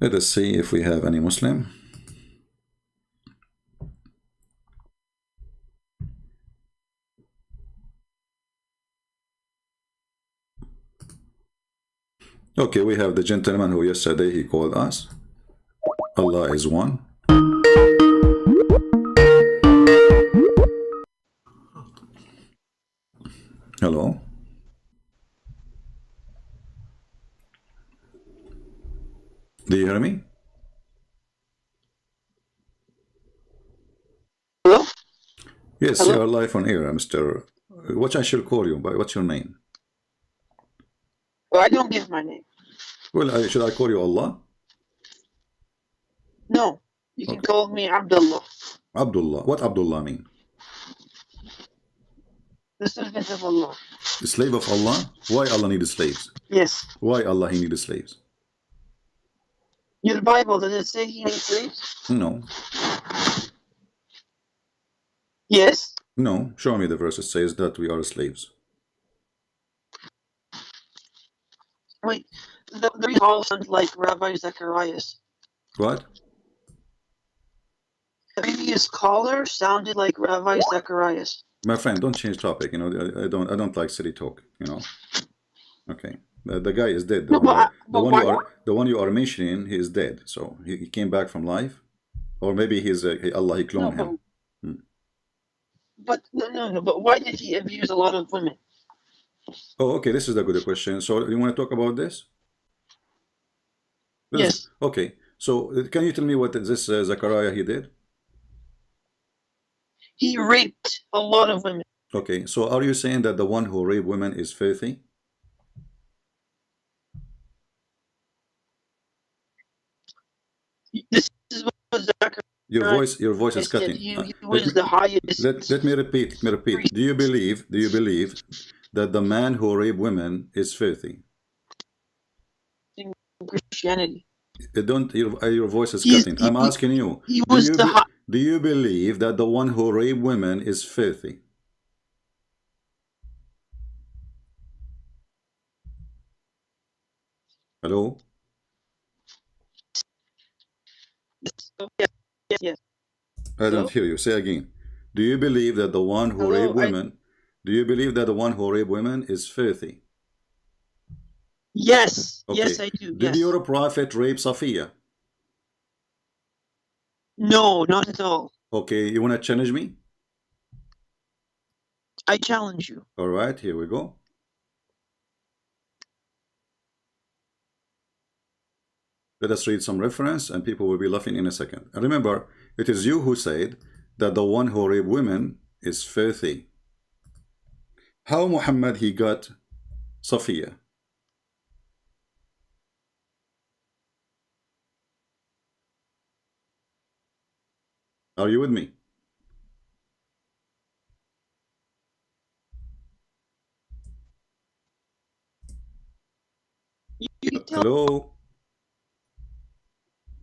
Let us see if we have any Muslim. Okay, we have the gentleman who yesterday he called us. Allah is one. Hello. Do you hear me? Hello? Yes, Hello? you are live on air, Mr. What I shall call you by? What's your name? Well, I don't give my name. Well, should I call you Allah? No, you can Okay. call me Abdullah, Abdullah. What Abdullah mean? the servant of Allah. The slave of Allah? Why Allah needs slaves? Yes. Why Allah he needs slaves? Your Bible, does it say he needs slaves? No. Yes. No. Show me the verse that says that we are slaves. Wait, the all sounds like Rabbi Zacharias. What? The previous caller sounded like Rabbi Zacharias. My friend, don't change topic. You know, I don't like silly talk. You know. Okay. The guy is dead. The one you are mentioning, he is dead. So he came back from life, or maybe he's Allah. He cloned him. But no. But why did he abuse a lot of women? Oh, okay. This is a good question. So you want to talk about this? Yes. Okay. So can you tell me what this Zachariah he did? He raped a lot of women. Okay. So are you saying that the one who raped women is filthy? This is what Zacharias Your voice is said. cutting. He was the highest. Let me repeat. Do you believe that the man who raped women is filthy? In Christianity. Your voice is cutting. I'm asking you. He was Do you believe that the one who raped women is filthy? Hello? Yes. I don't hear you. Say again. Do you believe that the one who raped women? Do you believe that the one who raped women is filthy? Yes. Okay. Yes, I do. Did your prophet rape Safiya? No, not at all. Okay, you want to challenge me? I challenge you. All right, here we go. Let us read some reference and people will be laughing in a second. And remember, it is you who said that the one who raped women is filthy. How Muhammad he got Safiya? Are you with me? Hello?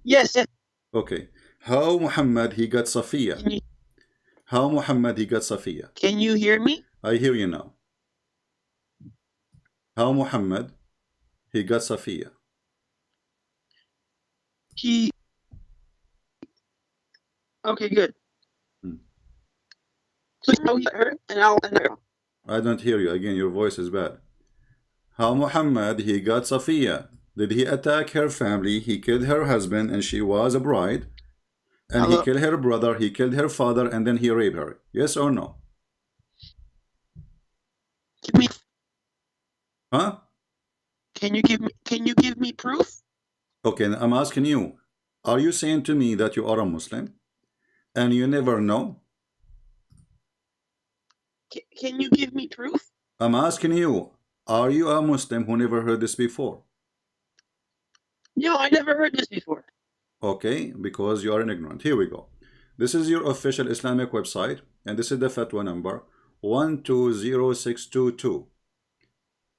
Yes. Okay. How Muhammad he got Safiya? How Muhammad he got Safiya? Can you hear me? I hear you now. How Muhammad he got Safiya? Okay, good. So now her and I'll. I don't hear you. Again, your voice is bad. How Muhammad he got Safiya? Did he attack her family? He killed her husband and she was a bride. And he killed her brother, he killed her father, and then he raped her. Yes or no? Huh? Can you give me proof? Okay, I'm asking you. Are you saying to me that you are a Muslim and you never know? Can you give me proof? I'm asking you. Are you a Muslim who never heard this before? No, I never heard this before. Okay, because you are an ignorant. Here we go. This is your official Islamic website, and this is the fatwa number 120622.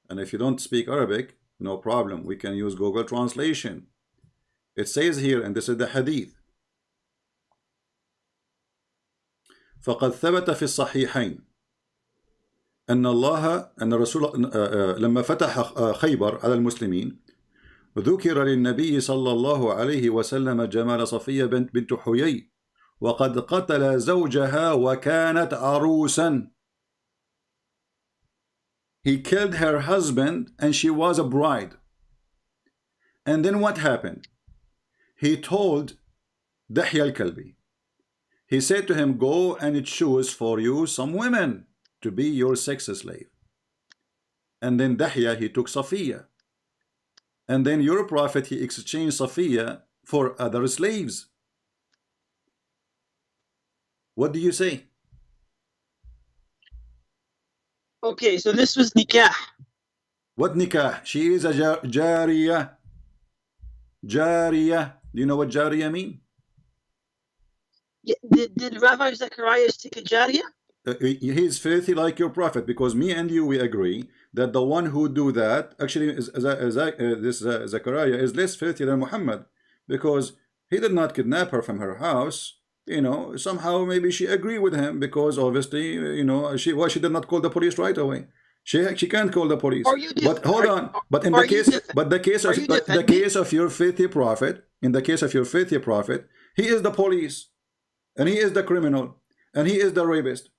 And if you don't speak Arabic, no problem. We can use Google Translation. It says here, and this is the hadith. فقد ثبت في الصحيحين أن الرسول لما فتح خيبر على المسلمين ذكر للنبي صلى الله عليه وسلم جمال صفية بنت حيي وقد قتل زوجها وكانت عروسا. He killed her husband and she was a bride. And then what happened? He told Dahya al-Kalbi, he said to him, go and choose for you some women to be your sex slave. And then Dahya, he took Safiya. And then your prophet, he exchanged Safiya for other slaves. What do you say? Okay, so this was nikah. What nikah? She is a jariyah. Jariyah. Do you know what jariyah mean? Yeah, did Rabbi Zacharias take a jariyah? He is filthy like your prophet, because me and you, we agree that the one who do that actually is this Zachariah is less filthy than Muhammad, because he did not kidnap her from her house. You know, somehow maybe she agreed with him, because obviously, you know, she did not call the police right away. She can't call the police. But hold on. But in the case of your filthy prophet, in the case of your filthy prophet, he is the police, and he is the criminal, and he is the rapist.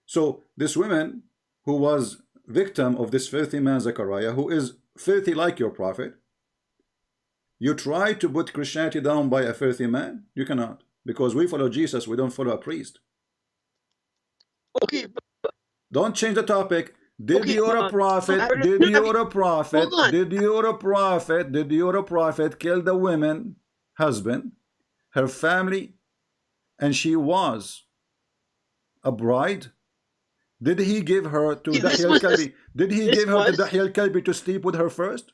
So this woman who was victim of this filthy man Zechariah, who is filthy like your prophet, you try to put Christianity down by a filthy man? You cannot, because we follow Jesus, we don't follow a priest. Okay. Don't change the topic. Did your prophet kill the women, husband, her family, and she was a bride? Did he give her to Dahya al-Kalbi? Did he give her to Dahya al-Kalbi to sleep with her first?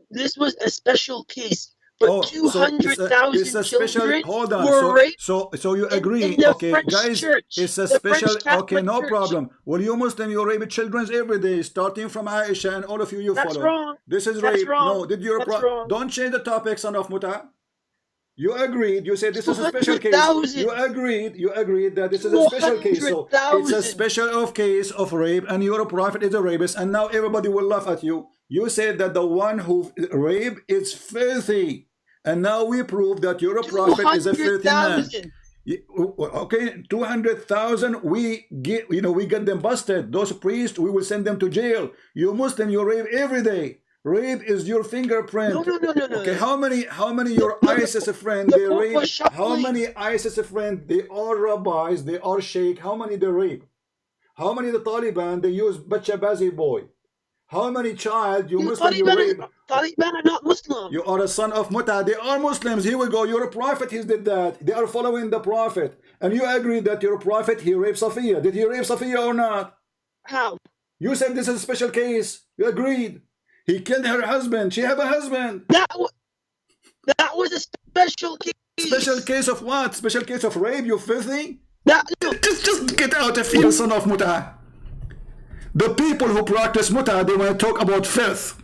This was a special case. But 200,000 children hold on. were raped. So you agree? In the Okay, French guys, church, it's a special. Okay, no church. problem. Well, you Muslim, you rape children every day, starting from Aisha, and all of you That's follow. Wrong. This is That's rape. Wrong. No, did you? Don't change the topic, son of Muta. You agreed. You said this is a special case. You agreed that this is a special case. So it's a special case of rape, and your prophet is a rapist, and now everybody will laugh at you. You said that the one who raped is filthy, and now we prove that your prophet is a filthy man. Okay, 200,000. We get, we get them busted. Those priests, we will send them to jail. You Muslim, you rape every day. Rape is your fingerprint. No. Okay, how many your ISIS friends they rape? How many ISIS friends? They are rabbis, they are sheikh. How many they rape? How many the Taliban they use bachabazi boy? How many child you Muslim you rape? Taliban are not Muslim. You are a son of Muta. They are Muslims. Here we go. Your prophet he did that. They are following the prophet, and you agree that your prophet he raped Safiya. Did he rape Safiya or not? How? You said this is a special case. You agreed. He killed her husband. She have a husband. That was a special case. Special case of what? Special case of rape, you filthy? Just get out of here, son of Muta. The people who practice Muta, they want to talk about filth.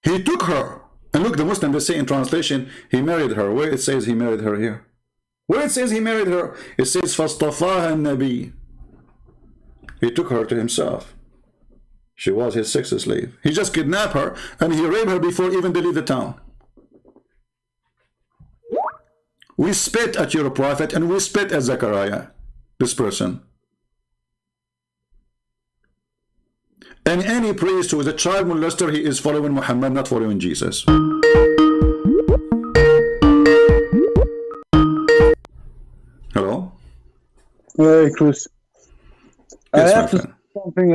He took her. And look, the Muslim, they say in translation, he married her. Where it says he married her here? Where it says he married her, it says, فَاصْطَفَاهَا النَّبِيُّ. He took her to himself. She was his sex slave. He just kidnapped her, and he raped her before even they leave the town. We spit at your prophet, and we spit at Zechariah, this person. And any priest who is a child molester, he is following Muhammad, not following Jesus. Hello? Hey, Chris. Yes, I have to say something.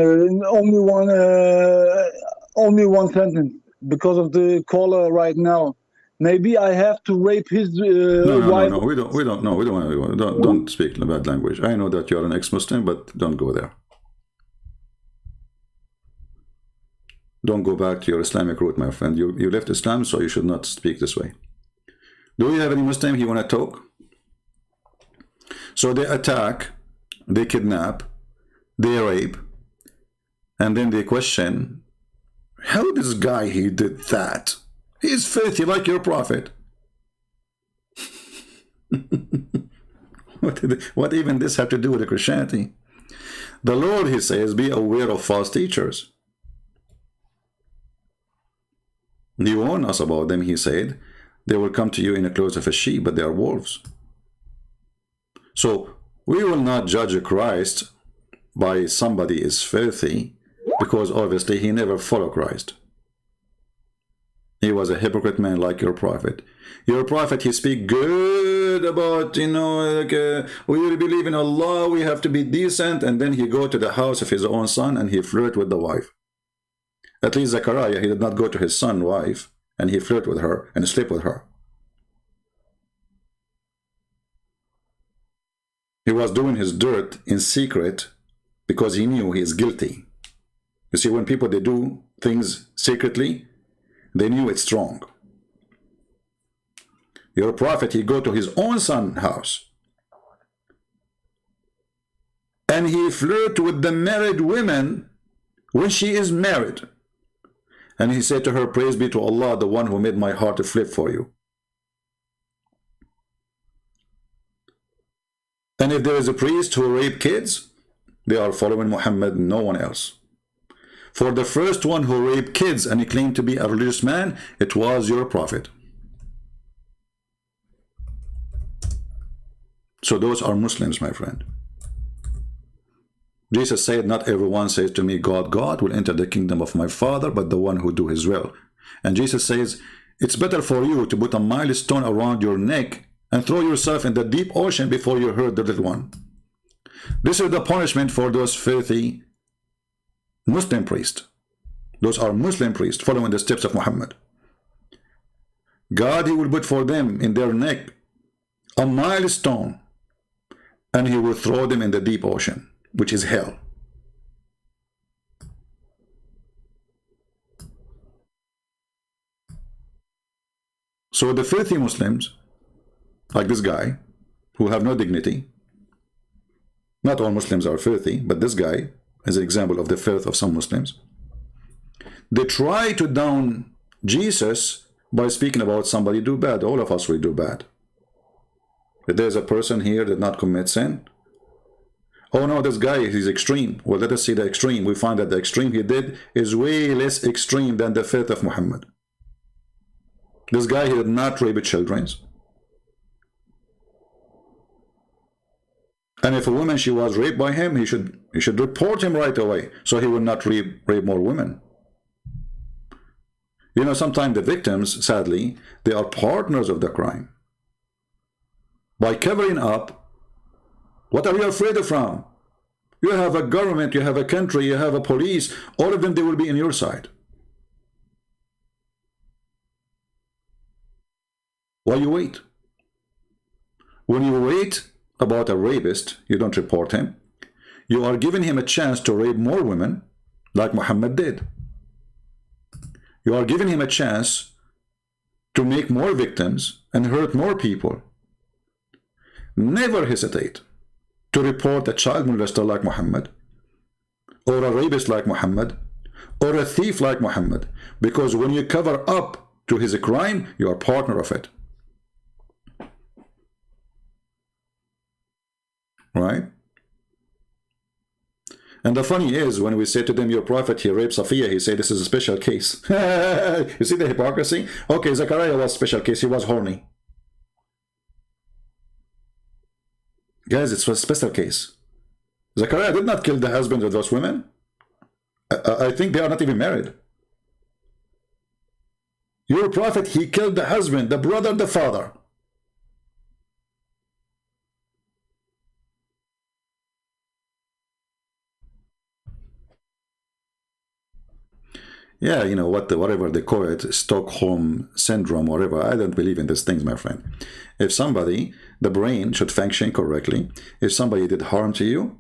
Only one sentence because of the caller right now. Maybe I have to rape his wife. No. We don't speak bad language. I know that you're an ex-Muslim, but don't go there. Don't go back to your Islamic root, my friend. You left Islam, so you should not speak this way. Do we have any Muslim here want to talk? So they attack, they kidnap, they rape, and then they question, how this guy, he did that? He's filthy like your prophet. What even this have to do with the Christianity? The Lord, he says, be aware of false teachers. He warned us about them, he said, They will come to you in the clothes of a sheep, but they are wolves. So we will not judge Christ by somebody is filthy, because obviously he never followed Christ. He was a hypocrite man like your prophet. Your prophet, he speak good about, you know, like, we believe in Allah, we have to be decent, and then he go to the house of his own son and he flirt with the wife. At least Zechariah, he did not go to his son's wife and he flirt with her and sleep with her. He was doing his dirt in secret because he knew he is guilty. You see, when people, they do things secretly, they knew it's wrong. Your prophet, he go to his own son's house and he flirt with the married women when she is married. And he said to her, praise be to Allah, the one who made my heart to flip for you. And if there is a priest who rape kids, they are following Muhammad, no one else. For the first one who raped kids and he claimed to be a religious man, it was your prophet. So those are Muslims, my friend. Jesus said, not everyone says to me, God, God will enter the kingdom of my Father, but the one who do his will. And Jesus says, it's better for you to put a milestone around your neck and throw yourself in the deep ocean before you hurt the little one. This is the punishment for those filthy Muslim priests. Those are Muslim priests following the steps of Muhammad. God, he will put for them in their neck a milestone, and he will throw them in the deep ocean, which is hell. So the filthy Muslims, like this guy, who have no dignity, not all Muslims are filthy, but this guy is an example of the filth of some Muslims. They try to down Jesus by speaking about somebody do bad. All of us will do bad. If there's a person here that not commit sin, oh no, this guy is extreme. Well, let us see the extreme. We find that the extreme he did is way less extreme than the filth of Muhammad. This guy, he did not rape children. And if a woman, she was raped by him, he should report him right away, so he will not rape more women. You know, sometimes the victims, sadly, they are partners of the crime. By covering up, what are you afraid of from? You have a government, you have a country, you have a police, all of them, they will be on your side. Why you wait? When you wait about a rapist, you don't report him. You are giving him a chance to rape more women, like Muhammad did. You are giving him a chance to make more victims and hurt more people. Never hesitate to report a child molester like Muhammad, or a rapist like Muhammad, or a thief like Muhammad, because when you cover up to his crime, you are partner of it. Right? And the funny is, when we say to them, your prophet, he raped Safiya, he said this is a special case. You see the hypocrisy? Okay, Zechariah was a special case, he was horny. Guys, it's a special case. Zechariah did not kill the husband of those women. I think they are not even married. Your prophet, he killed the husband, the brother, the father. Yeah, you know, whatever they call it, Stockholm syndrome, whatever. I don't believe in these things, my friend. If somebody, the brain should function correctly. If somebody did harm to you,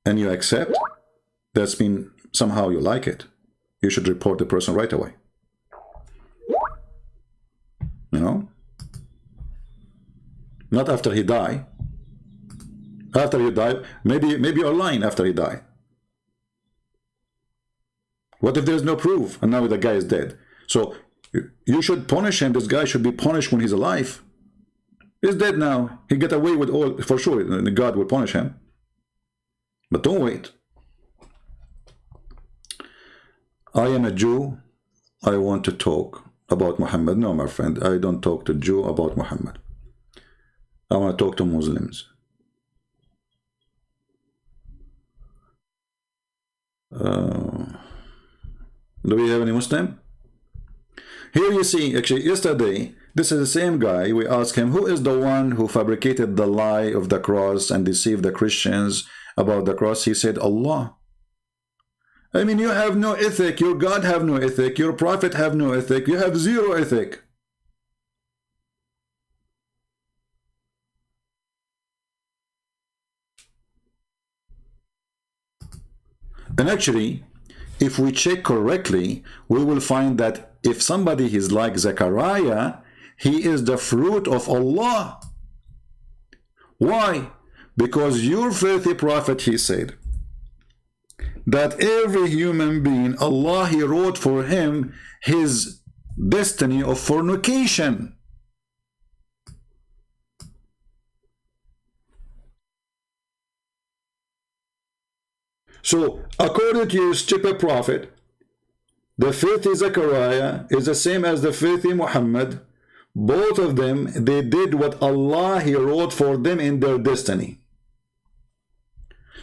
and you accept, that's mean somehow you like it. You should report the person right away. You know? Not after he die. After you die, maybe you're lying after he die. What if there's no proof and now the guy is dead? So you should punish him. This guy should be punished when he's alive. He's dead now. He get away with all, for sure. God will punish him. But don't wait. I am a Jew. I want to talk. about Muhammad. No, my friend, I don't talk to Jew about Muhammad. I want to talk to Muslims. Do we have any Muslim? Here you see, actually, yesterday, this is the same guy. We asked him, who is the one who fabricated the lie of the cross and deceived the Christians about the cross? He said, Allah. I mean, you have no ethic. Your God have no ethic. Your prophet have no ethic. You have zero ethic. And actually, if we check correctly, we will find that if somebody is like Zechariah, he is the fruit of Allah. Why? Because your filthy prophet, he said, that every human being, Allah, he wrote for him his destiny of fornication. So, according to your stupid prophet, the filthy Zechariah is the same as the filthy Muhammad. Both of them, they did what Allah, he wrote for them in their destiny.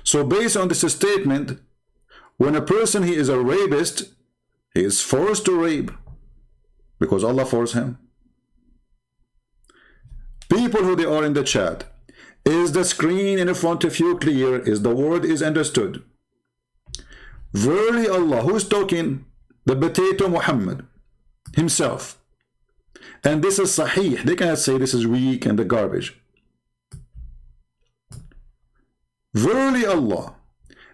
So based on this statement, when a person, he is a rapist, he is forced to rape because Allah forced him. People who they are in the chat, is the screen in front of you clear? Is the word is understood? Verily Allah, who's talking? The potato Muhammad himself. And this is sahih. They cannot say this is weak and the garbage. Verily Allah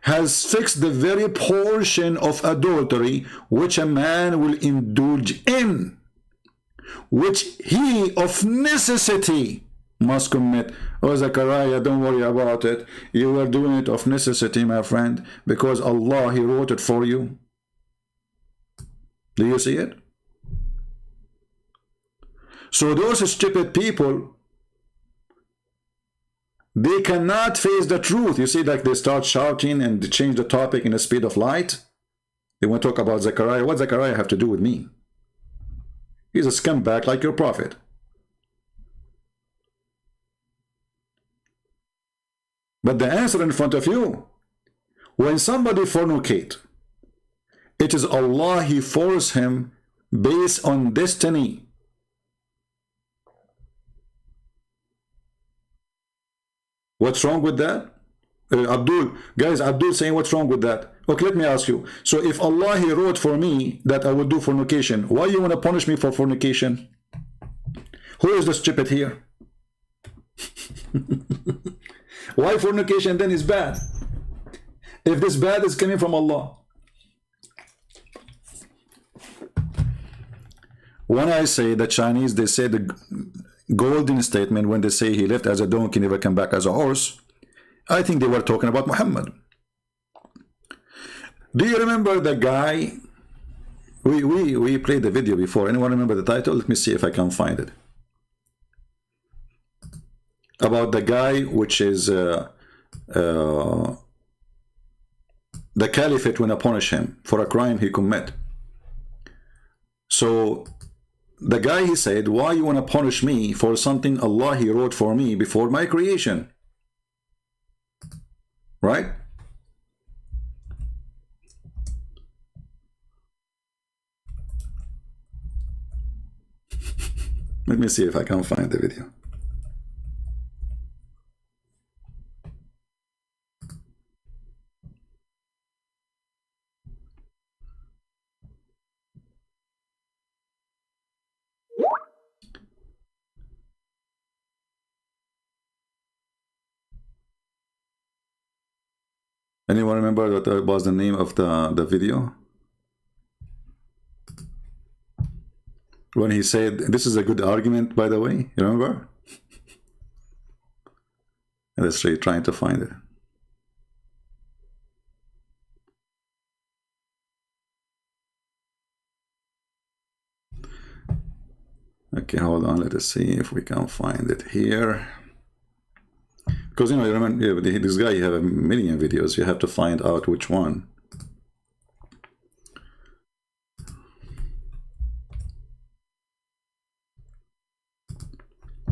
has fixed the very portion of adultery which a man will indulge in, which he of necessity must commit. Oh, Zechariah, don't worry about it. You are doing it of necessity, my friend, because Allah, he wrote it for you. Do you see it? So those stupid people, they cannot face the truth. You see, like they start shouting and they change the topic in the speed of light. They want to talk about Zechariah. What Zechariah have to do with me? He's a scumbag like your prophet. But the answer in front of you, when somebody fornicate, it is Allah, he forced him based on destiny. What's wrong with that? Abdul, guys, Abdul saying what's wrong with that? Okay, let me ask you. So if Allah, he wrote for me that I will do fornication, why you want to punish me for fornication? Who is the stupid here? Why fornication then is bad? If this bad is coming from Allah. When I say the Chinese, they say the golden statement when they say he left as a donkey, never come back as a horse, I think they were talking about Muhammad. Do you remember the guy? We played the video before. Anyone remember the title? Let me see if I can find it. About the guy which is the caliphate when I punish him for a crime he commit. So the guy, he said, why you want to punish me for something Allah, he wrote for me before my creation? Right? Let me see if I can find the video. Anyone remember what was the name of the video? When he said, this is a good argument, by the way, you remember? Let's try trying to find it. Okay, hold on, let us see if we can find it here. Because, you know, you remember, this guy, you have a million videos. You have to find out which one.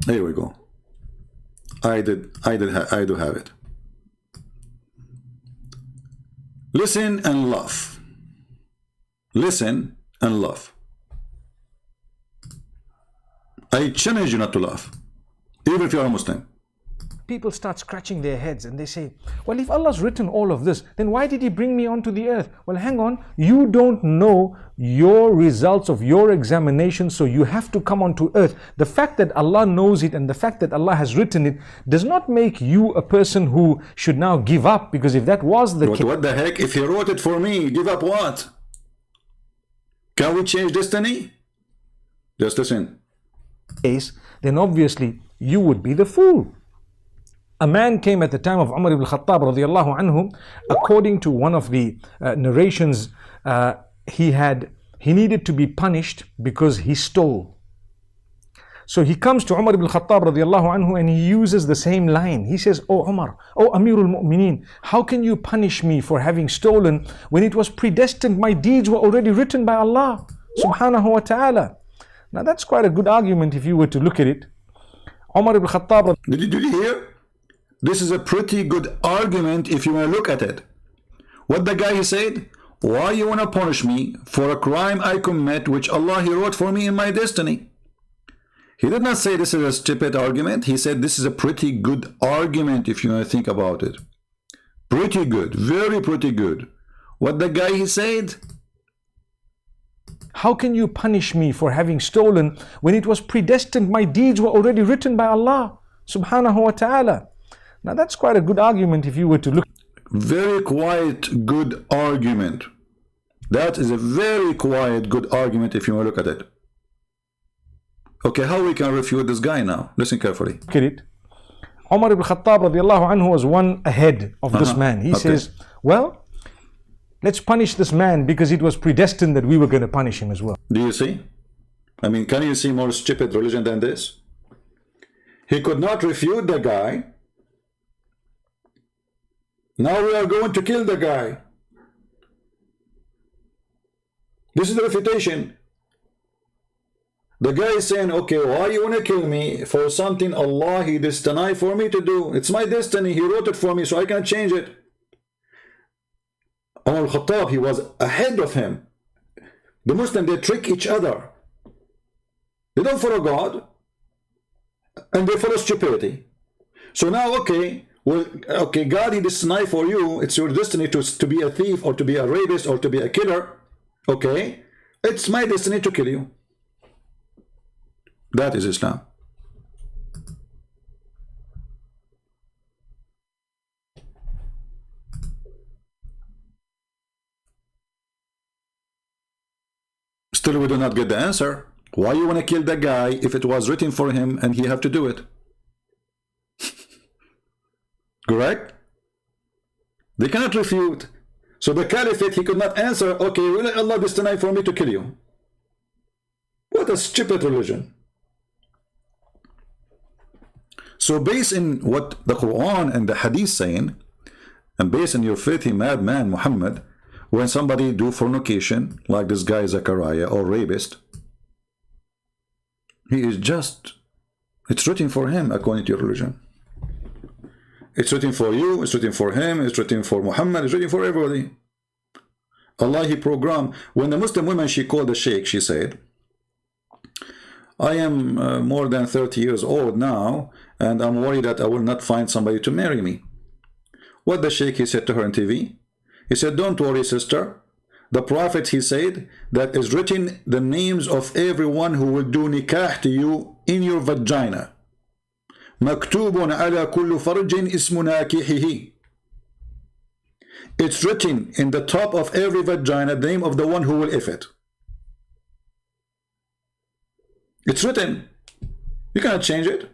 Here we go. I do have it. Listen and laugh. Listen and laugh. I challenge you not to laugh, even if you are a Muslim. People start scratching their heads and they say, well, if Allah's written all of this, then why did He bring me onto the earth? Well, hang on, you don't know your results of your examination, so you have to come onto earth. The fact that Allah knows it and the fact that Allah has written it does not make you a person who should now give up, because if that was the case... What the heck? If He wrote it for me, give up what? Can we change destiny? Just listen. Then obviously you would be the fool. A man came at the time of Umar ibn Khattab radiallahu anhu. According to one of the narrations, he needed to be punished because he stole. So he comes to Umar ibn Khattab radiallahu anhu and he uses the same line. He says, "Oh Umar, oh Amirul Mu'mineen, how can you punish me for having stolen when it was predestined? My deeds were already written by Allah subhanahu wa ta'ala." Now that's quite a good argument if you were to look at it. Umar ibn Khattab... Did you hear? This is a pretty good argument if you want to look at it. What the guy he said? Why you want to punish me for a crime I commit which Allah He wrote for me in my destiny? He did not say this is a stupid argument. He said this is a pretty good argument if you want to think about it. Pretty good, very pretty good. What the guy he said? How can you punish me for having stolen when it was predestined? My deeds were already written by Allah subhanahu wa ta'ala. Now that's quite a good argument if you were to look. Very quiet, good argument. That is a very quiet, good argument if you want to look at it. Okay, how we can refute this guy now? Listen carefully. Look at it. Umar ibn Khattab radiallahu anhu was one ahead of this man. He says, well, let's punish this man because it was predestined that we were going to punish him as well. Do you see? I mean, can you see more stupid religion than this? He could not refute the guy. Now we are going to kill the guy. This is the refutation. The guy is saying, okay, why you want to kill me for something Allah He destined for me to do? It's my destiny. He wrote it for me, so I can't change it. Umar al-Khattab, he was ahead of him. The Muslims, they trick each other. They don't follow God, and they follow stupidity. So now, okay, well, okay, God He destined for you. It's your destiny to be a thief or to be a rapist or to be a killer. Okay, it's my destiny to kill you. That is Islam. Still, we do not get the answer. Why you want to kill that guy if it was written for him and he have to do it? Correct? They cannot refute. So the caliphate, he could not answer, okay, will Allah destined for me to kill you? What a stupid religion. So based in what the Quran and the Hadith saying, and based on your filthy madman Muhammad, when somebody do fornication, like this guy Zachariah, or rapist, he is just, it's written for him according to your religion. It's written for you, it's written for him, it's written for Muhammad, it's written for everybody. Allah He programmed. When the Muslim woman, she called the sheikh, she said, I am more than 30 years old now, and I'm worried that I will not find somebody to marry me. What the sheikh, he said to her on TV? He said, don't worry, sister. The Prophet, he said, that is written the names of everyone who will do nikah to you in your vagina. Maktubun ala kullu farjin ismu nakihihi. It's written in the top of every vagina the name of the one who will if it. It's written. You cannot change it.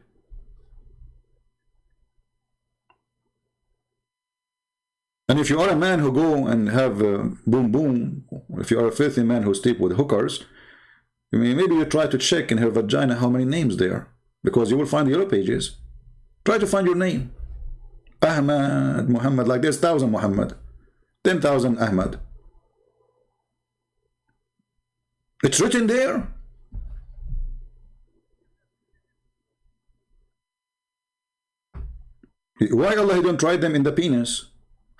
And if you are a man who go and have boom boom, if you are a filthy man who sleep with hookers, I mean, maybe you try to check in her vagina how many names there are, because you will find the yellow pages. Try to find your name. Ahmad, Muhammad, like there's 1,000 Muhammad, 10,000 Ahmad. It's written there. Why Allah he don't write them in the penis?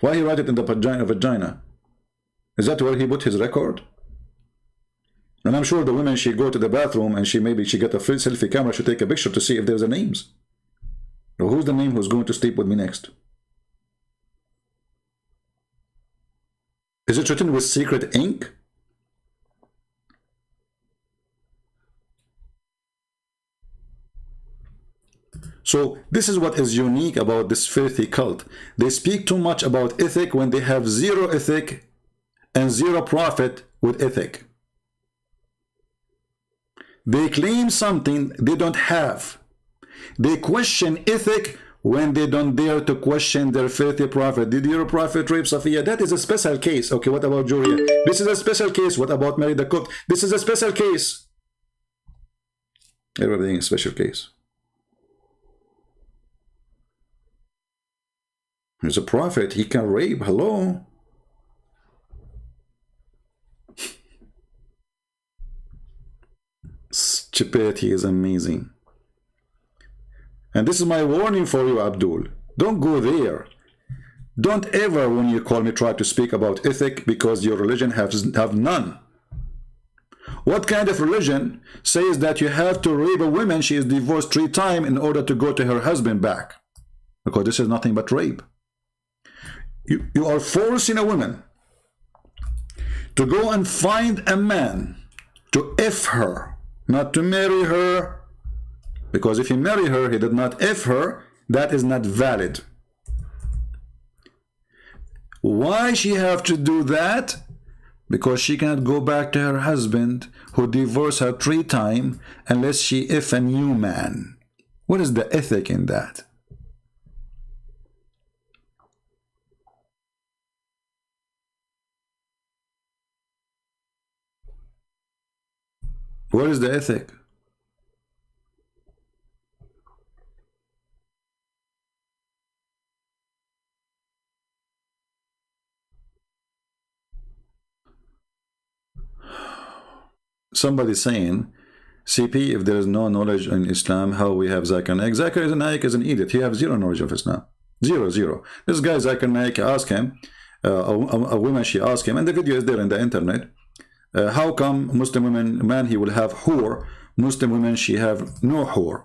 Why he write it in the vagina? Is that where he put his record? And I'm sure the women, she go to the bathroom and she get a free selfie camera, she take a picture to see if there's a names. Or who's the name who's going to sleep with me next? Is it written with secret ink? So this is what is unique about this filthy cult. They speak too much about ethic when they have zero ethic and zero profit with ethic. They claim something they don't have. They question ethic when they don't dare to question their filthy prophet. Did your prophet rape Safiya? That is a special case. Okay, what about Juria? This is a special case. What about Mary the Cook? This is a special case. Everything is a special case. He's a prophet. He can rape. Hello? Stupidity is amazing. And this is my warning for you, Abdul. Don't go there. Don't ever, when you call me, try to speak about ethic, because your religion have none. What kind of religion says that you have to rape a woman, she is divorced 3 times in order to go to her husband back? Because this is nothing but rape. You are forcing a woman to go and find a man to F her, not to marry her. Because if you marry her, he did not F her, that is not valid. Why she have to do that? Because she cannot go back to her husband who divorced her 3 times unless she F a new man. What is the ethic in that? What is the ethic? Somebody saying, CP, if there is no knowledge in Islam, how we have Zakir Naik? Zakir Naik is an idiot. He has zero knowledge of Islam. Zero. This guy, Zakir Naik, asked him, a woman, she asked him, and the video is there in the internet, how come Muslim women, man, he will have whore, Muslim women, she have no whore?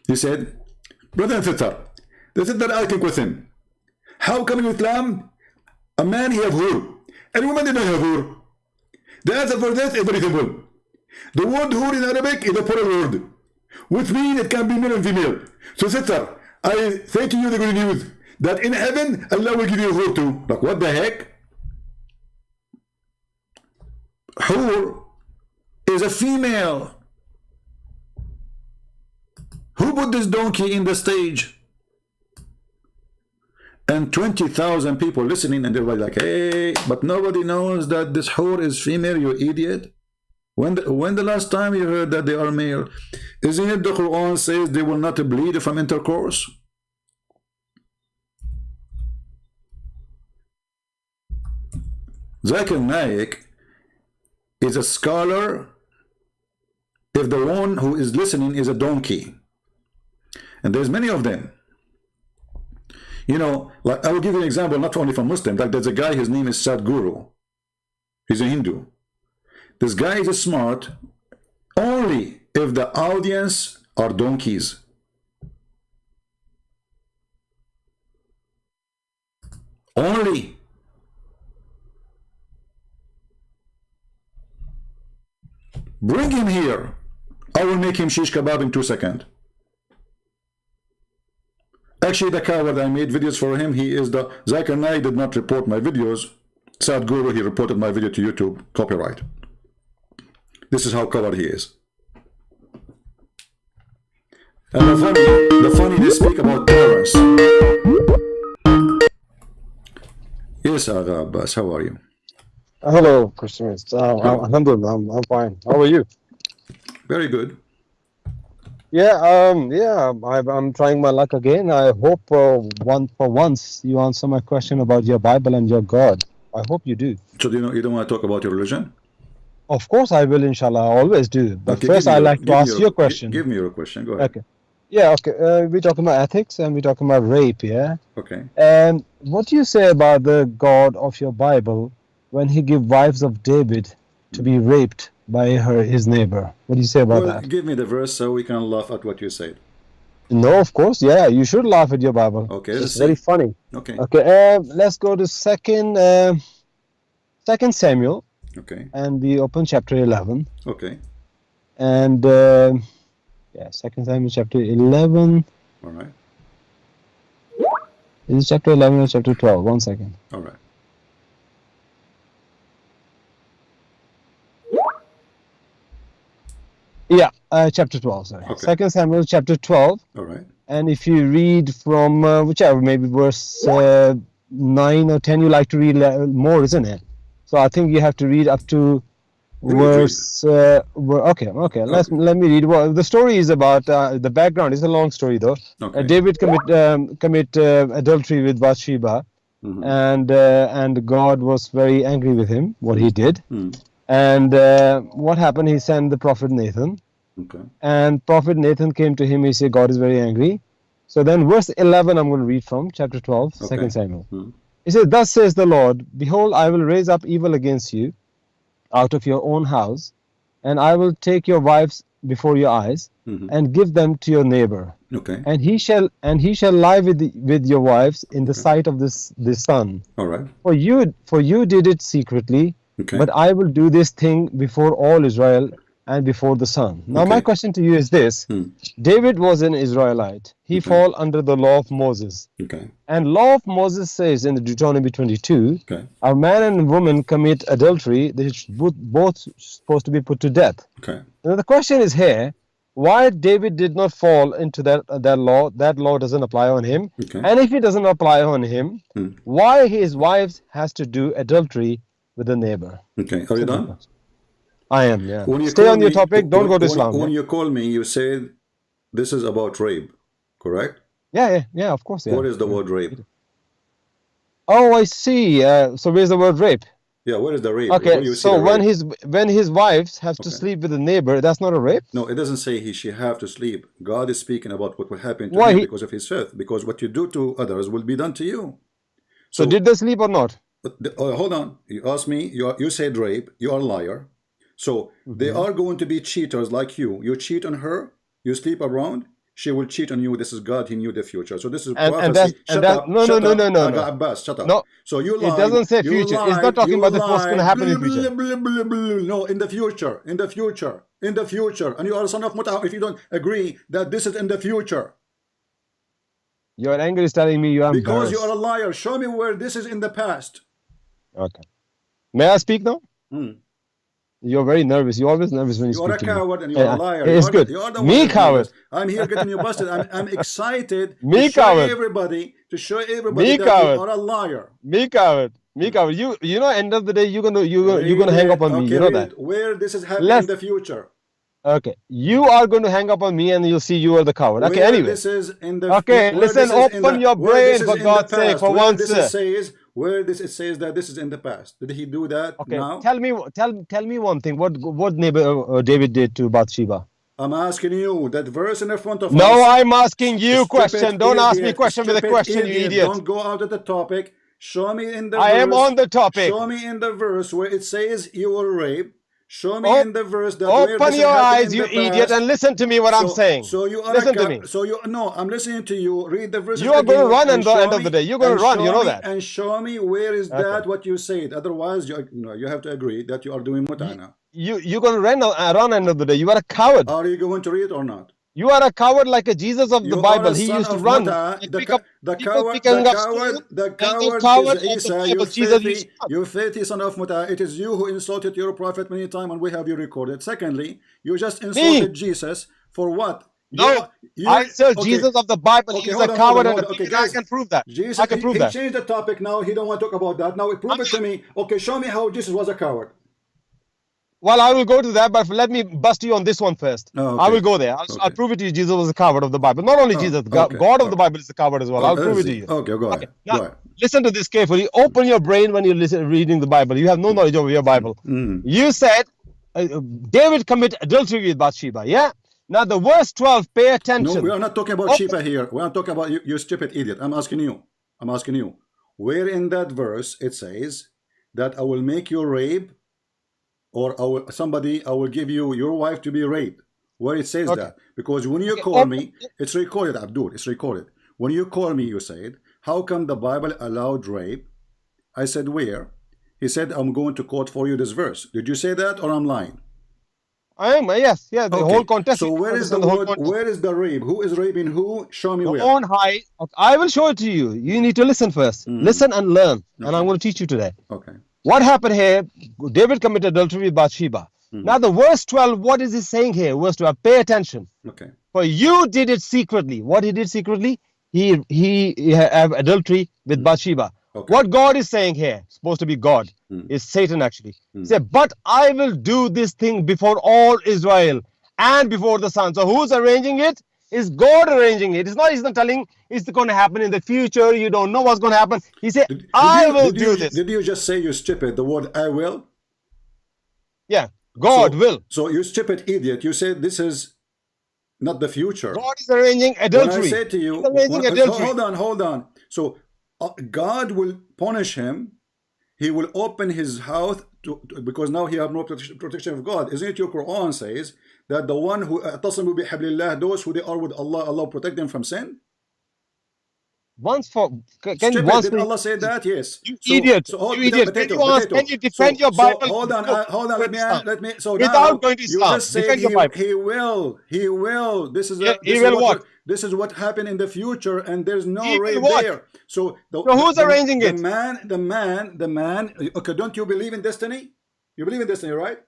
He said, brother and sister, the sister asking question, how come in Islam, a man, he have whore, and woman, they don't have whore? The answer for that is very simple. The word whore in Arabic is a plural word, which means it can be male and female. So sister, I say to you the good news, that in heaven, Allah will give you a whore too. Like, what the heck? Whore is a female. Who put this donkey in the stage? And 20,000 people listening, and everybody like, hey, but nobody knows that this whore is female, you idiot. When the last time you heard that they are male? Isn't it the Quran says they will not bleed from intercourse? Zakir Naik is a scholar if the one who is listening is a donkey. And there's many of them. You know, like I will give you an example, not only from Muslim, like there's a guy, his name is Sadhguru. He's a Hindu. This guy is smart only if the audience are donkeys. Only. Bring him here. I will make him shish kebab in 2 seconds. Actually, the coward, I made videos for him. He is the Zakir Naik did not report my videos. Sadhguru, he reported my video to YouTube. Copyright. This is how coward he is. And the funny they speak about parents. Yes, Agha Abbas, how are you? Hello, Christians. Alhamdulillah, I'm fine. How are you? Very good. Yeah, I'm trying my luck again. I hope for once you answer my question about your Bible and your God. I hope you do. So you don't want to talk about your religion? Of course I will, inshallah. I always do. But Okay, first I like to ask you a question. Give me your question. Go ahead. Okay. Yeah, okay. We're talking about ethics and we're talking about rape, yeah? Okay. And what do you say about the God of your Bible when he give wives of David to be raped by his neighbor? What do you say about Well, that? give me the verse so we can laugh at what you said. No, of course, yeah. You should laugh at your Bible. Okay, It's let's very see. funny. Okay. Okay, let's go to second Samuel, Okay. and we open chapter 11. Okay. And yeah, second Samuel chapter 11. All right. Is it chapter 11 or chapter 12? 1 second. All right. Yeah, chapter 12, sorry. Okay. Second Samuel chapter 12. All right. And if you read from whichever, maybe verse 9 or 10, you like to read more, isn't it? So I think you have to read up to verse. Okay. Let me read. Well, the story is about the background. It's a long story though. Okay. David commit adultery with Bathsheba, and God was very angry with him. What he did, and what happened? He sent the prophet Nathan. Okay. And prophet Nathan came to him. He said, God is very angry. So then verse 11, I'm going to read from chapter 12, Okay. 2 Samuel. He said, thus says the Lord, behold, I will raise up evil against you out of your own house, and I will take your wives before your eyes and give them to your neighbor. Okay. And he shall lie with your wives in the sight of this son. All right. For you did it secretly, Okay. but I will do this thing before all Israel and before the sun. Now my Okay. question to you is this. David was an Israelite. He fall under the law of Moses. Okay. And law of Moses says in the Deuteronomy 22, Okay. a man and woman commit adultery, they should both supposed to be put to death. Okay. Now the question is here, why David did not fall into that law? That law doesn't apply on him. Okay. And if it doesn't apply on him, why his wife has to do adultery with a neighbor? Okay. Are you done? I am, yeah. When you Stay call on your me- topic, don't go to when- Islam. When yeah? you call me, you said this is about rape, correct? Yeah, of course, yeah. What is the word rape? Oh, I see. So where's the word rape? Yeah, what is the rape? Where Okay, you see so the when rape? his wives have to Okay. sleep with a neighbor, that's not a rape? No, it doesn't say she have to sleep. God is speaking about what will happen to Why him he- because of his faith. Because what you do to others will be done to you. So did they sleep or not? Hold on. You asked me. You said rape. You are a liar. So they are going to be cheaters like you. You cheat on her. You sleep around. She will cheat on you. This is God. He knew the future. So this is And prophecy. that's- no. Abbas, shut up. No. So you It lied. doesn't say you future. It's not lied, talking you about what's going to lied, happen in future. No, in the future. In the future. In the future. And you are a son of Muta if you don't agree that this is in the future. Your anger is telling me you are Because you embarrassed. are a liar. Show me where this is in the past. Okay. May I speak now? You're very nervous. You're always nervous when you You are speak a to me. coward and you are a liar. It's good. You are the Me one that coward. nervous. I'm here getting you busted. I'm excited Me to show coward. everybody Me that coward. you are a liar. Me coward. You know, end of the day, you're gonna hang up on me. You know that. Where this is happening Let's- in the future. Okay. You are going to hang up on me, and you'll see you are the coward. Okay. Where Anyway. this is in the Okay, where listen, this is in open the- your where brain, this is for in God's the sake, past, for where once. this is says where this it says that this is in the past. Did he do that Okay. now? Tell me one thing. What neighbor David did to Bathsheba? I'm asking you that verse in the front of us. No, I'm asking you Stupid question. Don't ask me idiot, question with a stupid question, you idiot. Don't go out of the topic. Show me in the I verse. am on the topic. Show me in the verse where it says you were raped. Show me Op- in the verse that where Open this your happened eyes, in you the idiot, past. and listen to me what I'm saying. So you are Listen to me. So you no, I'm listening to you. Read the verse. You are going to run at the end of the day. You're going to run. You know that. And show me where is Okay. that what you said. Otherwise, you have to agree that you are doing mutana. You're going to run end of the day. You are a coward. Are you going to read or not? You are a coward like a Jesus of the You Bible. are a He son used to of run. Muta. Like The pick up coward, people the picking up coward, stones, the and coward coward is of the Isa. Bible Jesus used filthy, to you filthy son of Muta. It is you who insulted your prophet many times, and we have you recorded. Secondly, you just insulted Jesus for what? No, I said Jesus of the Bible. He's hold a on, coward hold and on. a Okay, thief. I guys. can prove that. Jesus, I can prove he that. changed the topic now. He don't want to talk about that. Now prove it to me. Okay, show me how Jesus was a coward. Well, I will go to that, but let me bust you on this one first. Oh, okay. I will go there. I'll prove it to you. Jesus was a coward of the Bible. Not only Jesus, okay. God of the Bible is a coward as well. I'll prove it to you. Okay, go ahead. Now, Go ahead. listen to this carefully. Open your brain when you're reading the Bible. You have no knowledge of your Bible. You said David committed adultery with Bathsheba, yeah? Now the verse 12, pay attention. No, we are not talking about Okay. Shiva here. We are talking about you stupid idiot. I'm asking you. Where in that verse it says that I will make you rape, or I will give you your wife to be raped? Where it says Okay. that? Because when you Okay, call me, it's recorded, Abdul. It's recorded. When you call me, you said, how come the Bible allowed rape? I said, where? He said, I'm going to quote for you this verse. Did you say that, or I'm lying? I am, yes, yeah, the whole context. So where is the whole word? context. Where is the rape? Who is raping who? Show me The where. on high. I will show it to you. You need to listen first. Listen and learn. And I'm going to teach you today. Okay. What happened here? David committed adultery with Bathsheba. Now the verse 12, what is it saying here? Verse 12, pay attention. Okay. For you did it secretly. What he did secretly? He have adultery with Bathsheba. Okay. What God is saying here, supposed to be God, is Satan actually. He said, but I will do this thing before all Israel and before the sun. So who's arranging it? Is God arranging it? He's not telling it's going to happen in the future. You don't know what's going to happen. He said, I will do this. Did you just say, you stupid, the word I will? Yeah, God will. So you stupid idiot, you said this is not the future. God is arranging adultery. When I say to you, hold on. So God will punish him. He will open his house because now he have no protection of God. Isn't it your Quran says that the one who those who they are with Allah, Allah protect them from sin? Once for Did Allah say that? Yes. You idiot. Can you defend your Bible? Hold on. Let me. So without now going to you Islam, just said defend your Bible. He will. This is this is what happened in the future, and there's no rape there. So who's arranging it? The man. Okay, don't you believe in destiny? You believe in destiny, right?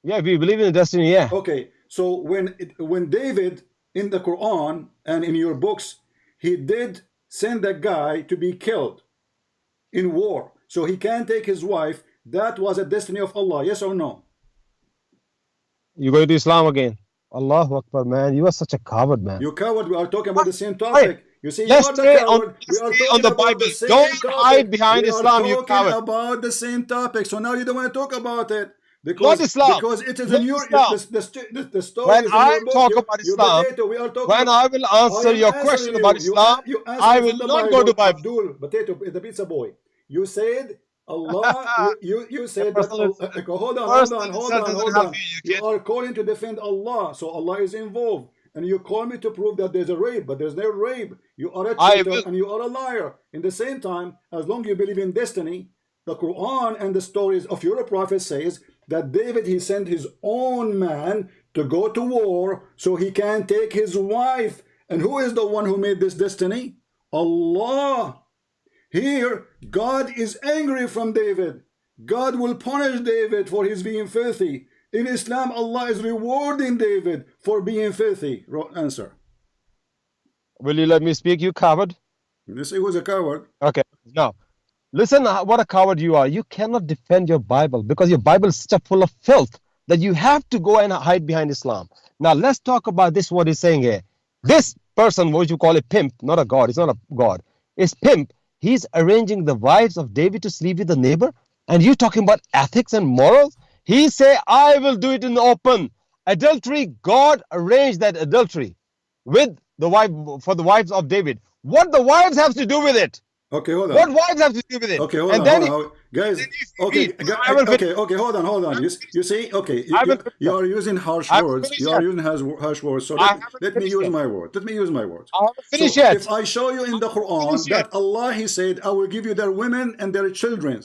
Yeah, we believe in destiny. Yeah. Okay. So when David in the Quran and in your books, he did send a guy to be killed in war, so he can't take his wife. That was a destiny of Allah, yes or no? You go to Islam again. Allahu Akbar, man. You are such a coward, man. You coward. We are talking about the same topic. You see, let's stay on the Bible. Don't hide behind Islam, you coward. We are talking about the same topic, so now you don't want to talk about it. Not Islam. Because it is in your the story. When I talk about Islam, when I will answer your question about Islam, I will not go to Bible. Abdul, Potato, the pizza boy. You said Allah. you said that. Hold on. You are calling to defend Allah, so Allah is involved, and you call me to prove that there's a rape, but there's no rape. You are a cheater and you are a liar. In the same time, as long as you believe in destiny, the Quran and the stories of your prophet says that David, he sent his own man to go to war so he can take his wife. And who is the one who made this destiny? Allah. Here, God is angry from David. God will punish David for his being filthy. In Islam, Allah is rewarding David for being filthy. Answer. Will you let me speak, you coward? You see who's a coward? Okay, now. Listen, what a coward you are. You cannot defend your Bible because your Bible is such full of filth that you have to go and hide behind Islam. Now, let's talk about this, what he's saying here. This person, what you call a pimp, not a God, it's not a God, is pimp. He's arranging the wives of David to sleep with the neighbor. And you talking about ethics and morals? He say, I will do it in the open. Adultery, God arranged that adultery with the wife for the wives of David. What the wives have to do with it? Okay, hold on. What wives have to do with it? Okay, hold on. Guys, okay, hold on. You see, okay, you are using harsh words. You are using harsh words. So let me use my word. Let me use my words. I haven't finished So yet. if I show you in the Quran that Allah, he said, I will give you their women and their children.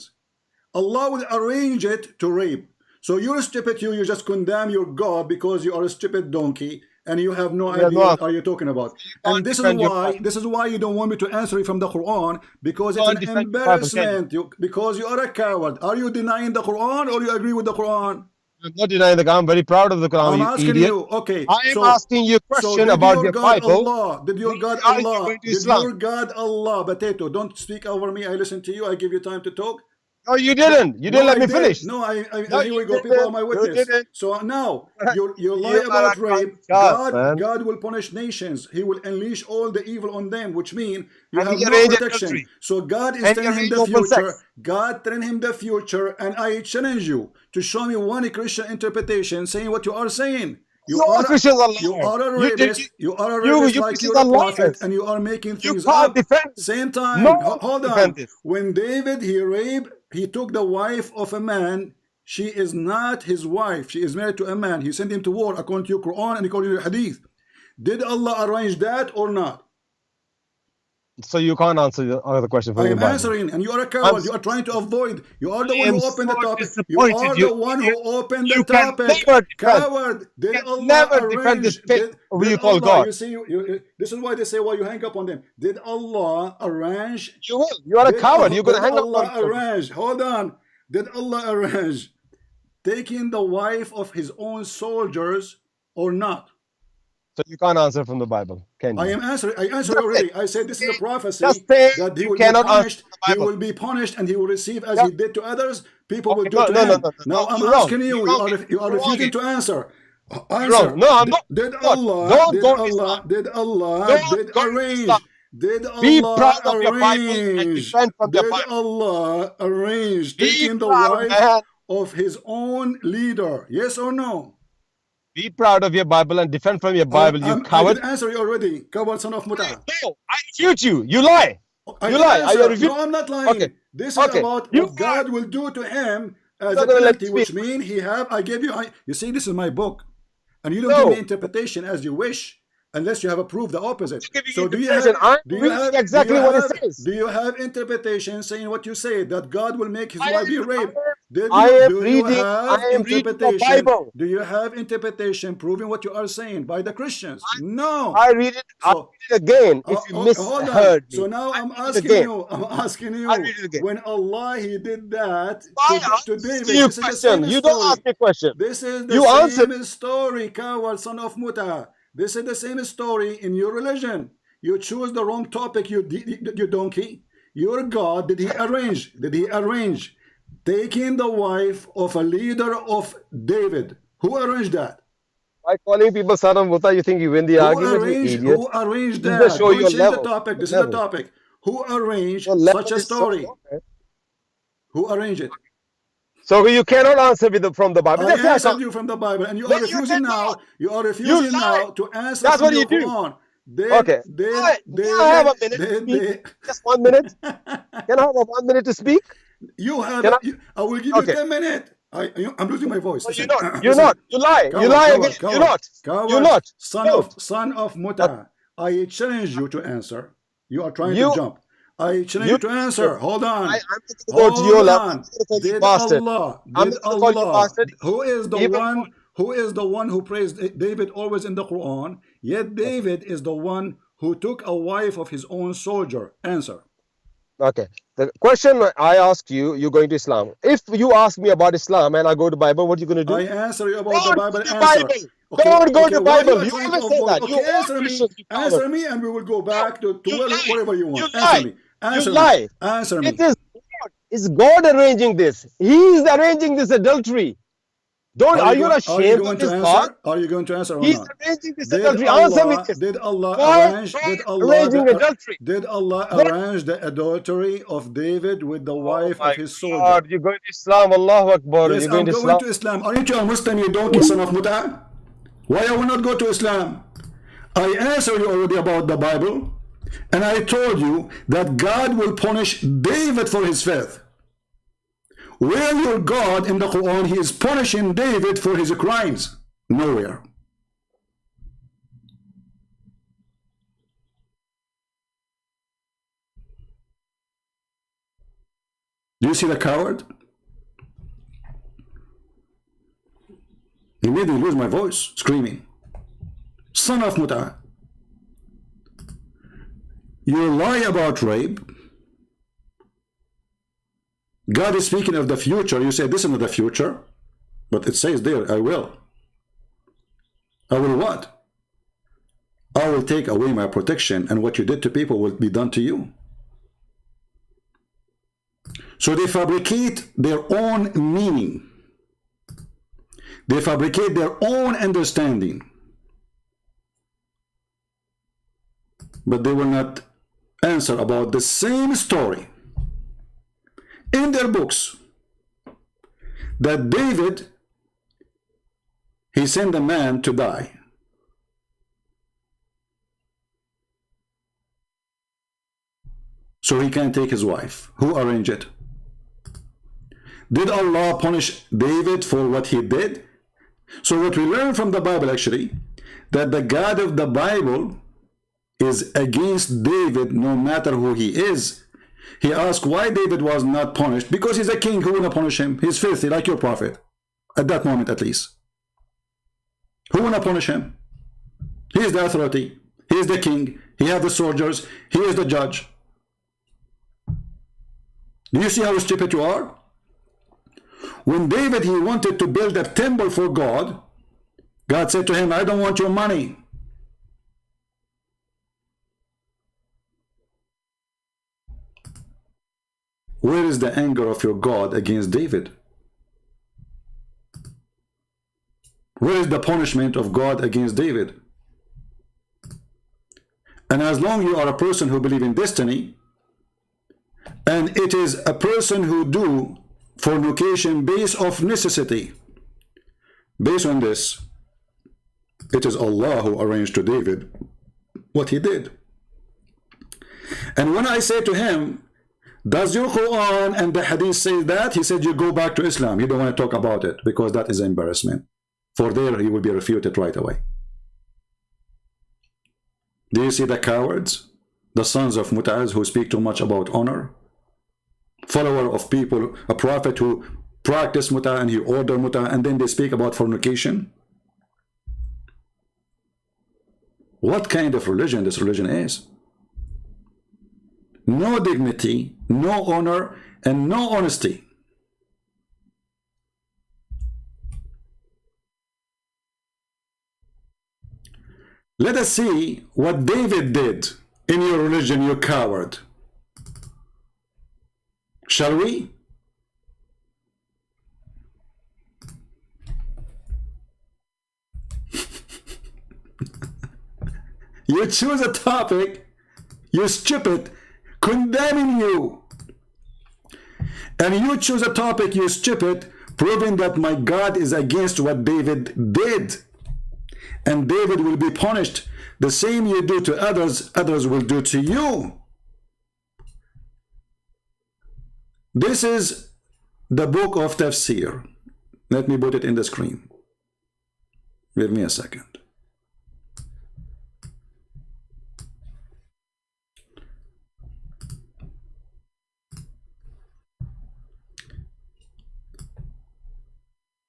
Allah will arrange it to rape. So you're stupid, you just condemn your God because you are a stupid donkey and you have no idea what are you talking about. And this is why you don't want me to answer you from the Quran, because it's an embarrassment. Because you are a coward. Are you denying the Quran or you agree with the Quran? I'm not denying the Quran. I'm very proud of the Quran. I'm asking you. Okay. I am asking you a question about your Bible. Did your God Allah? Did your God Allah? Potato, don't speak over me. I listen to you. I give you time to talk. No, you didn't. You didn't let me finish. No, here we go. People are my witness. So now you lie about rape. God will punish nations. He will unleash all the evil on them, which means you have no protection. So God is telling him the future. God telling him the future, and I challenge you to show me one Christian interpretation saying what you are saying. You all are Christians are you liars. are a You did- rapist. You are a rapist like Christians you're are a prophet, liars. and you are making You things can't up. defend it. Same time. No one Hold can defend on. this. When David he took the wife of a man. She is not his wife. She is married to a man. He sent him to war according to your Quran and according to your Hadith. Did Allah arrange that or not? So you can't answer the other question from I your am Bible. answering, and you are a I'm coward. You so are trying to avoid. You are the I one am who opened the so topic. You disappointed. are the one who opened the you can topic. never defend. Coward. Did can Allah never defend this arrange? faith Did you call Allah? God. You see, this is why they say why you hang up on them. Did Allah arrange? You will. You are a Did coward. You're going to did hang up Allah on arrange? Hold on. Did Allah arrange taking the wife of his own soldiers or not? So you can't answer from the Bible, can you? I am answering. I answered Just already. say- I said this is a prophecy Just say that he you will be cannot answer punished. from the He Bible. will be punished, and he will receive as Yeah. he did to others. People will Okay, do no, to no, him. no, no, no, Now I'm you're wrong. asking you. You're You wrong. are You're refusing wrong. to answer. You're Answer. wrong. No, I'm not. Did Not. Allah? Don't Did go to Allah? Islam. Did Allah? Don't Did go to arrange? Islam. Did Be Allah proud of your Bible and arrange? defend from your Did Bible. Allah arrange Be taking the proud, wife man. of his own leader? Yes or no? Be proud of your Bible and defend from your Bible, you I coward. did answer you already. Coward, son of Muta. No, I refute you. You lie. I You did lie. I answer. refute. No, I'm not lying. Okay. This is Okay. about You what God will do to him as You're a not gonna let penalty, me which speak. means he have. I gave you. You see, this is my book, and you don't No. give me interpretation as you wish, unless you have approved the opposite. Give you So do you have? interpretation. I'm Do you reading have exactly do you what it have, says. Do you have interpretation saying what you say that God will make his I wife am- be raped? Do I you, am do you reading. have I am reading the interpretation? Bible. Do you have interpretation proving what you are saying by the Christians? No. I read it. I So read it again. If you hold on. misheard me. So now I I'm read it asking again. you. I'm asking you. I read it again. When Allah he did that Why to ask David, you this is the question? same You don't story. ask me question. This is the You answer. same story, coward son of Muta. This is the same story in your religion. You choose the wrong topic, you donkey. Your God, did he arrange? Did he arrange taking the wife of a leader of David? Who arranged that? By calling people son of Muta, you think you win the argument, you idiot. Who arranged This that? just show Don't your change level. the topic. This is Level. the topic. Who arranged Your level such a is so story? low, man. Who arranged it? So you cannot answer from the Bible. I That's why I answered can't. you from the Bible, and you No, are you refusing did now. not. You are refusing lie. now to answer That's from what your you do. Quran. Okay. Can I have a minute to speak? Just 1 minute. Can I have a 1 minute to speak? You have. Can I? I will give Okay. you 10 minutes. I'm losing my voice. No, Listen. you're not. You're Listen. not. You lie. Coward, You lie coward, again. coward, You're not. Coward, You're not. son of Muta. I challenge you to answer. You are trying You- to jump. I challenge you to answer. Hold on. I'm going to go to your Hold level. on. I'm gonna call you Did bastard. Allah? I'm Did gonna call you Allah? bastard. Who is the Even one? Who is the one who praised David always in the Quran? Yet David is the one who took a wife of his own soldier. Answer. Okay. The question I ask you, you're going to Islam. If you ask me about Islam and I go to Bible, what are you going to do? I answer you about Don't the go Bible. to Answer. Bible. Don't go to why Bible. are You trying always to say avoid? that. Okay, You all answer me. Christians, you Answer coward. me, and we will go back to You whatever you want. You Answer lie. me. Answer You me. lie. Answer me. It is God. It's God arranging this. He is arranging this adultery. Are you not ashamed of this God? Are you going to answer or He's not? arranging this Did adultery. Answer me Allah, this. did Allah God arrange? is Did arranging adultery. Did Allah God- arrange the adultery of David with the wife Oh my of his soldier? God, you're going to Islam. Allahu Akbar. Yes, You're going I'm to going Islam. to Islam. Aren't you a Muslim, you donkey son of Muta? Why I will not go to Islam? I answered you already about the Bible, and I told you that God will punish David for his faith. Where your God in the Quran, he is punishing David for his crimes? Nowhere. Do you see the coward? He made me lose my voice, screaming. Son of Muta. You lie about rape. God is speaking of the future. You say this is not the future, but it says there, I will. I will what? I will take away my protection, and what you did to people will be done to you. So they fabricate their own meaning. They fabricate their own understanding. But they will not answer about the same story in their books, that David, he sent a man to die. So he can take his wife. Who arranged it? Did Allah punish David for what he did? So what we learn from the Bible actually, that the God of the Bible is against David no matter who he is. He asked why David was not punished. Because he's a king. Who will punish him? He's filthy like your prophet. At that moment at least. Who will punish him? He is the authority. He is the king. He has the soldiers. He is the judge. Do you see how stupid you are? When David, he wanted to build a temple for God, God said to him, I don't want your money. Where is the anger of your God against David? Where is the punishment of God against David? And as long as you are a person who believes in destiny, and it is a person who do fornication based of necessity, based on this, it is Allah who arranged to David what he did. And when I say to him, does your Quran and the Hadith say that? He said, you go back to Islam. He don't want to talk about it because that is embarrassment. For there he will be refuted right away. Do you see the cowards? The sons of Mutaz who speak too much about honor? Follower of people, a prophet who practice Mut'a and he order Mut'a, and then they speak about fornication? What kind of religion this religion is? No dignity, no honor, and no honesty. Let us see what David did in your religion, you coward. Shall we? You choose a topic, you stupid, condemning you. And you choose a topic, you stupid, proving that my God is against what David did. And David will be punished. The same you do to others, others will do to you. This is the book of Tafsir. Let me put it in the screen. Give me a second.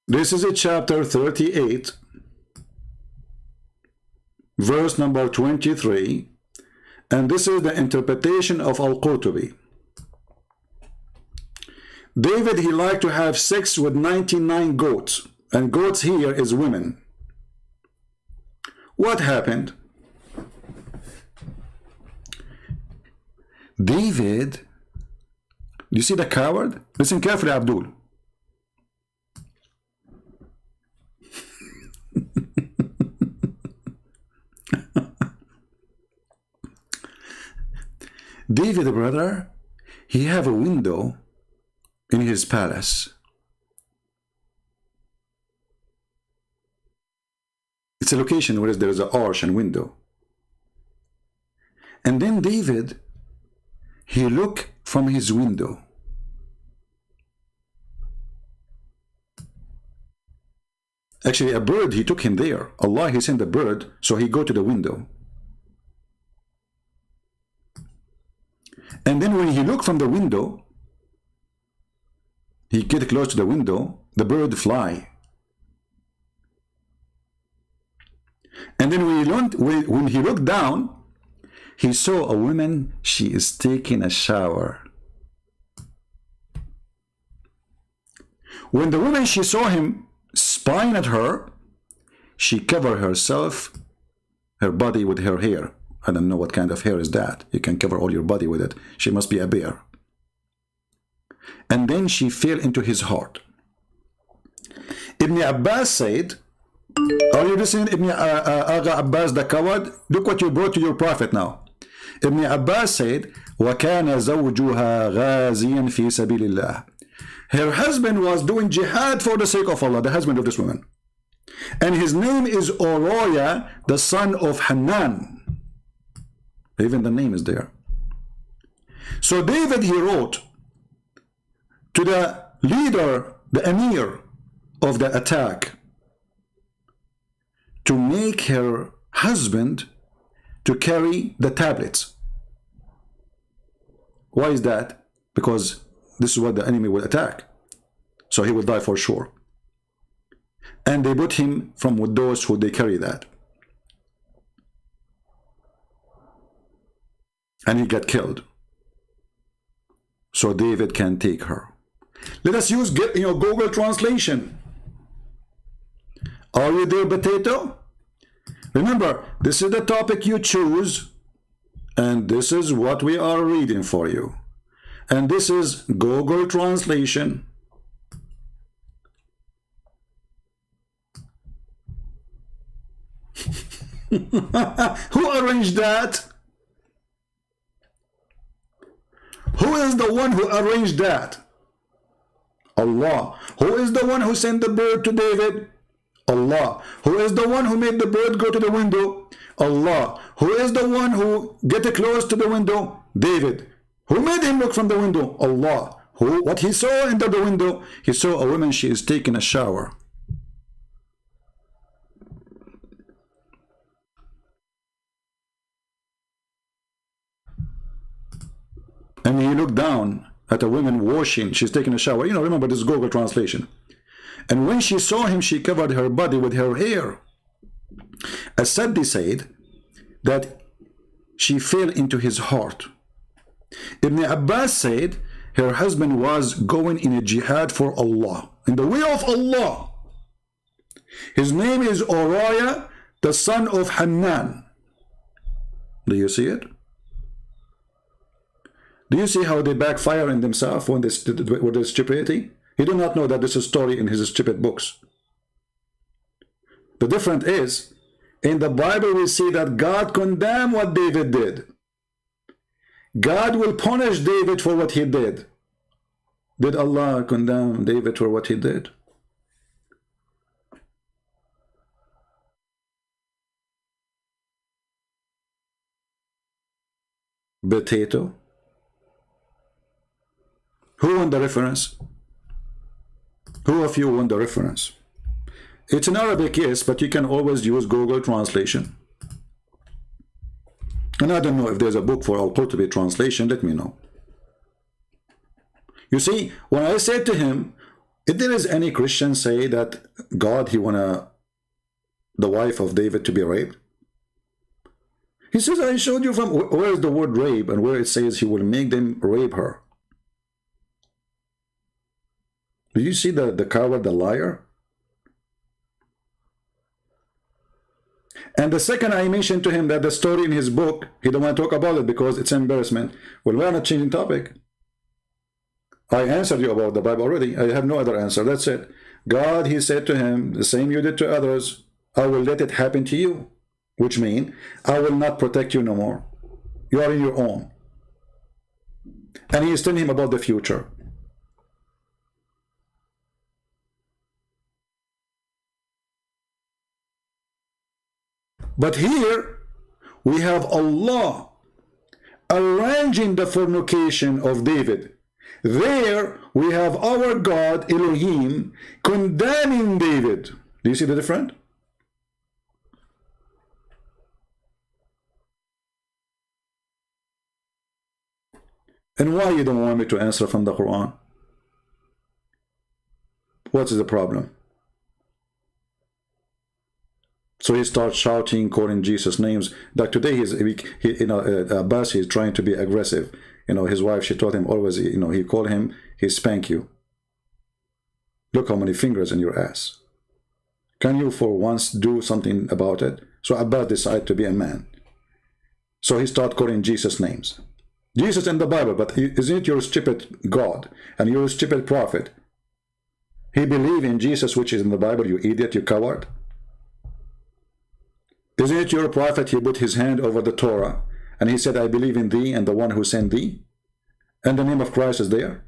This is a chapter 38, verse number 23, and this is the interpretation of Al-Qurtubi. David, he liked to have sex with 99 goats, and goats here is women. What happened? David, you see the coward? Listen carefully, Abdul. David, brother, he have a window in his palace. It's a location where there is an arch and window. And then David, he looked from his window. Actually, a bird, he took him there. Allah, he sent a bird, so he go to the window. And then when he looked from the window, he get close to the window, the bird fly. And then when he looked down, he saw a woman, she is taking a shower. When the woman, she saw him spying at her, she covered herself, her body with her hair. I don't know what kind of hair is that. You can cover all your body with it. She must be a bear. And then she fell into his heart. Ibn Abbas said, are you listening, Ibn Agha Abbas the coward? Look what you brought to your prophet now. Ibn Abbas said, وَكَانَ زَوْجُهَا غَازِيًا فِي سَبِيلِ اللَّهِ. Her husband was doing jihad for the sake of Allah, the husband of this woman. And his name is Uriah, the son of Hanan. Even the name is there. So David, he wrote to the leader, the emir of the attack, to make her husband to carry the tablets. Why is that? Because this is what the enemy will attack. So he will die for sure. And they put him from with those who they carry that. And he got killed. So David can take her. Let us use Google Translation. Are you there, potato? Remember, this is the topic you choose, and this is what we are reading for you. And this is Google Translation. Who arranged that? Who is the one who arranged that? Allah. Who is the one who sent the bird to David? Allah. Who is the one who made the bird go to the window? Allah. Who is the one who get close to the window? David. Who made him look from the window? Allah. What he saw under the window? He saw a woman, she is taking a shower. And he looked down at a woman washing, she's taking a shower. Remember this Google Translation. And when she saw him, she covered her body with her hair. As-Saddi said that she fell into his heart. Ibn Abbas said her husband was going in a jihad for Allah, in the way of Allah. His name is Uriah, the son of Hanan. Do you see it? Do you see how they backfire in themselves when with their stupidity? He did not know that this is a story in his stupid books. The difference is, in the Bible we see that God condemned what David did. God will punish David for what he did. Did Allah condemn David for what he did? Potato. Who won the reference? Who of you won the reference? It's in Arabic, yes, but you can always use Google Translation. And I don't know if there's a book for Al-Qurtubi translation, let me know. You see, when I said to him, if there is any Christian say that God, he wanted the wife of David to be raped, he says, I showed you from where is the word rape and where it says he will make them rape her. Do you see the coward, the liar? And the second I mentioned to him that the story in his book, he don't want to talk about it because it's embarrassment. Well, we are not changing topic. I answered you about the Bible already. I have no other answer. That's it. God, he said to him, the same you did to others, I will let it happen to you. Which means, I will not protect you no more. You are in your own. And he is telling him about the future. But here we have Allah arranging the fornication of David. There we have our God Elohim condemning David. Do you see the difference? And why you don't want me to answer from the Quran? What is the problem? So he starts shouting, calling Jesus names. Like today, Abbas is trying to be aggressive. His wife, she told him always, he called him, he spank you. Look how many fingers in your ass. Can you for once do something about it? So Abbas decided to be a man. So he started calling Jesus names. Jesus in the Bible, but isn't it your stupid God and your stupid prophet? He believed in Jesus, which is in the Bible, you idiot, you coward. Isn't it your prophet? He put his hand over the Torah and he said, I believe in thee and the one who sent thee. And the name of Christ is there.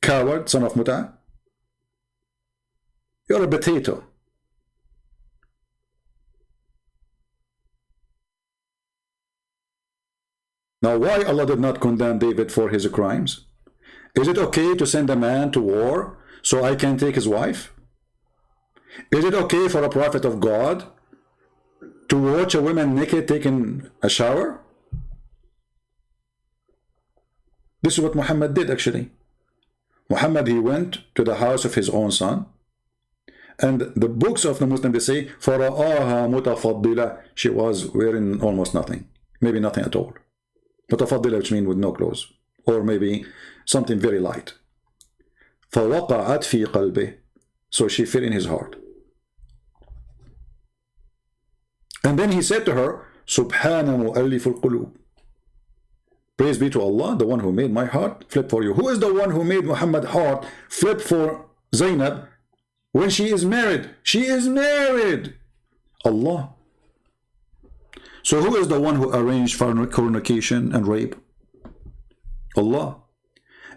Coward, son of Muta. You're a potato. Now, why Allah did not condemn David for his crimes? Is it okay to send a man to war so I can take his wife? Is it okay for a prophet of God to watch a woman naked taking a shower? This is what Muhammad did actually. Muhammad, he went to the house of his own son, and the books of the Muslim, they say, فَرَآهَا مُتَفَضِّلَةً, she was wearing almost nothing, maybe nothing at all. متفضلة, which means with no clothes, or maybe something very light. فَوَقَعَتْ فِي قَلْبِهِ, so she fell in his heart. And then he said to her, سُبْحَانَ مُؤَلِّفُ الْقُلُوبِ, praise be to Allah, the one who made my heart flip for you. Who is the one who made Muhammad's heart flip for Zainab when she is married? She is married. Allah. So who is the one who arranged fornication and rape? Allah.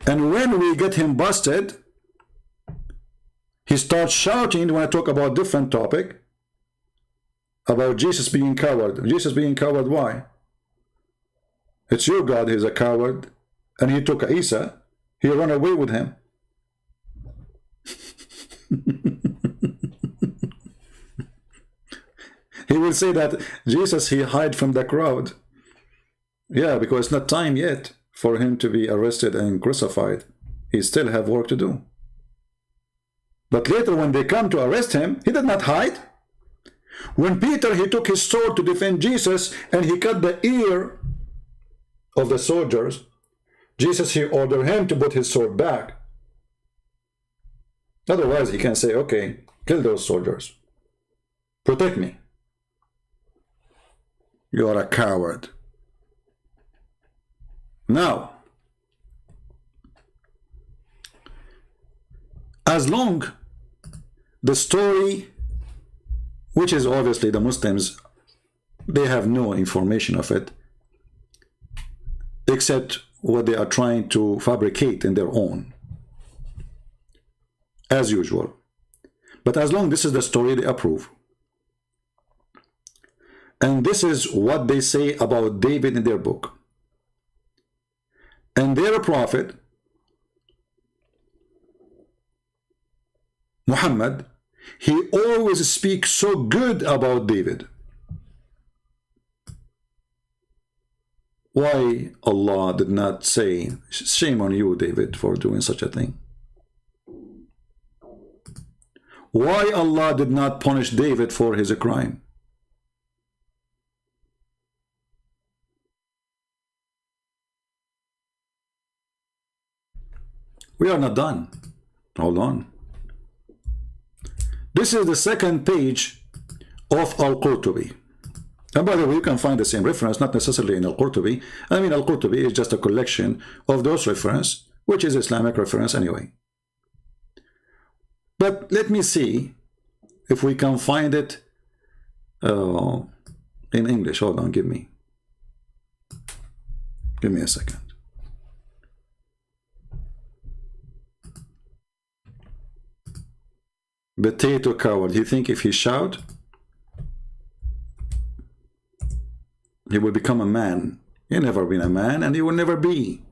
And when we get him busted, he starts shouting when I talk about different topic about Jesus being coward. Jesus being coward, why? It's your God, he's a coward, and he took Isa, he ran away with him. He will say that Jesus, he hid from the crowd. Yeah, because it's not time yet for him to be arrested and crucified. He still have work to do. But later when they come to arrest him, he did not hide. When Peter, he took his sword to defend Jesus and he cut the ear of the soldiers, Jesus, he ordered him to put his sword back. Otherwise he can say, okay, kill those soldiers, protect me. You are a coward. Now, as long the story, which is obviously the Muslims, they have no information of it except what they are trying to fabricate in their own, as usual. But as long this is the story, they approve. And this is what they say about David in their book. And their prophet, Muhammad, he always speaks so good about David. Why Allah did not say, shame on you, David, for doing such a thing? Why Allah did not punish David for his crime? We are not done. Hold on. This is the second page of Al-Qurtubi. And by the way, you can find the same reference, not necessarily in Al-Qurtubi. I mean, Al-Qurtubi is just a collection of those references, which is Islamic reference anyway. But let me see if we can find it in English. Hold on, give me a second. Potato coward. You think if he shout, he will become a man? He never been a man, and he will never be.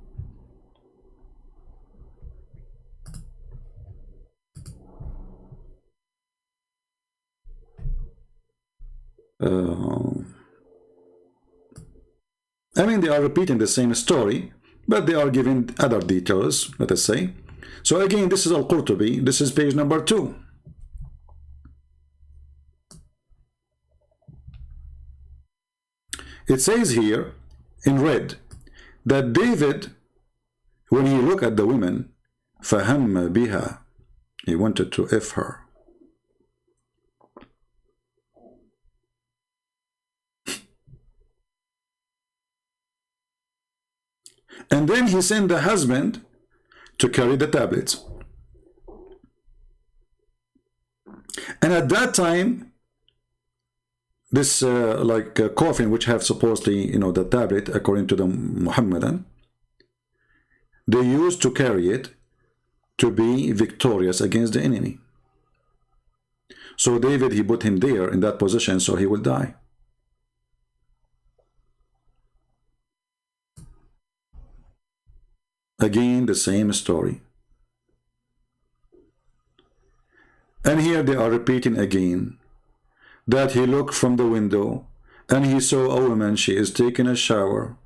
I mean, they are repeating the same story, but they are giving other details, let us say. So again, this is Al-Qurtubi. This is page number 2. It says here in red that David, when he looked at the woman, فَهَمَّ بِهَا, he wanted to F her. And then he sent the husband to carry the tablets. And at that time, this coffin, which have supposedly, the tablet, according to the Muhammadan, they used to carry it to be victorious against the enemy. So David, he put him there in that position so he will die. Again, the same story. And here they are repeating again that he looked from the window and he saw a woman, she is taking a shower,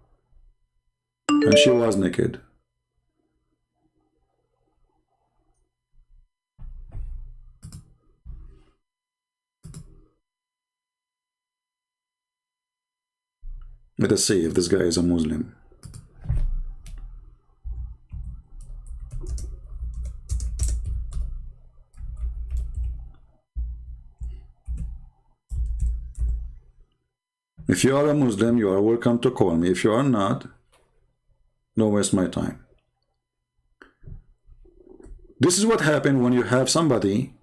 and she was naked. Let us see if this guy is a Muslim. If you are a Muslim, you are welcome to call me. If you are not, don't waste my time. This is what happened when you have somebody,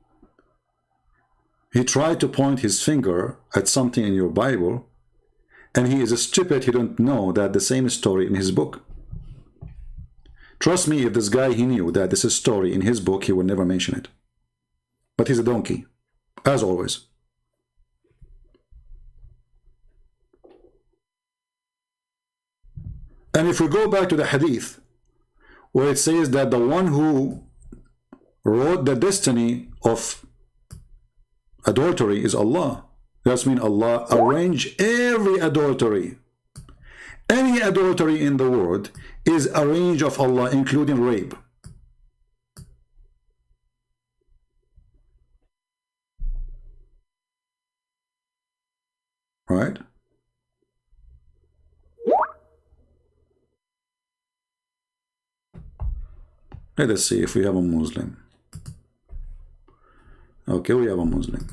he tried to point his finger at something in your Bible, and he is stupid, he don't know that the same story in his book. Trust me, if this guy, he knew that this is story in his book, he would never mention it. But he's a donkey, as always. And if we go back to the hadith, where it says that the one who wrote the destiny of adultery is Allah. That means Allah arranged every adultery. Any adultery in the world is arranged of Allah, including rape. Right? Let us see if we have a Muslim. Okay, we have a Muslim.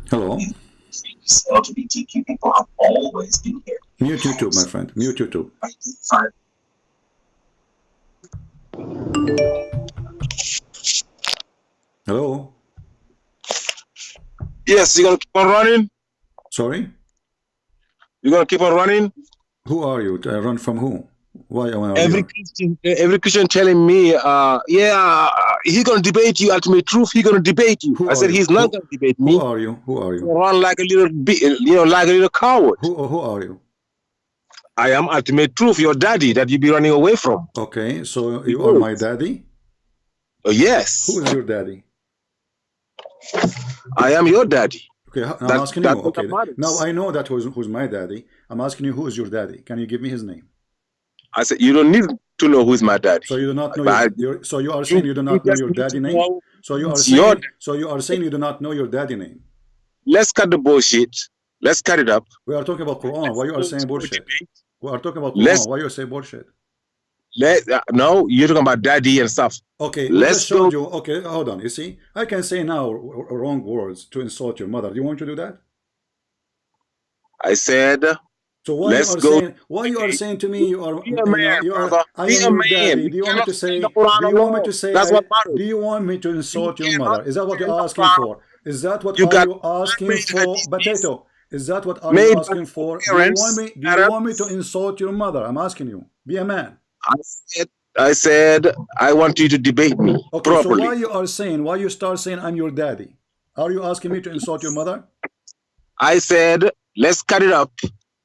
Hello. LGBTQ people have always been here. Mute YouTube, my friend. Mute YouTube. Hello. Yes, you're gonna keep on running? Sorry? You're gonna keep on running? Who are you? Run from who? Why am I Every Christian telling me, he's gonna debate you, ultimate truth, he's gonna debate you. I said he's not gonna debate me. Who are you? Who are you? Run like a little like a little coward. Who are you? I am ultimate truth, your daddy that you be running away from. Okay, so you are my daddy? Yes. Who is your daddy? I am your daddy. Okay, I'm asking you. Okay, now I know that who's my daddy. I'm asking you, who is your daddy? Can you give me his name? I said you don't need to know who's my daddy. So you do not know so you are saying you do not know your daddy name? So you are saying you do not know your daddy name? Let's cut the bullshit. Let's cut it up. We are talking about Quran. Why you are saying bullshit? We are talking about Quran. Why you say bullshit? No, you're talking about daddy and stuff. Okay, let's show you. Okay, hold on. You see, I can say now wrong words to insult your mother. Do you want to do that? I said. So why you are saying to me you are I am your daddy? Do you want me to say? Do you want me to say? That's what matters. Do you want me to insult your mother? Is that what you're asking for? Is that what you asking for? Potato. Is that what are you asking for? Do you want me to insult your mother? I'm asking you. Be a man. I said I want you to debate me properly. So why you start saying I'm your daddy? Are you asking me to insult your mother? I said let's cut it up.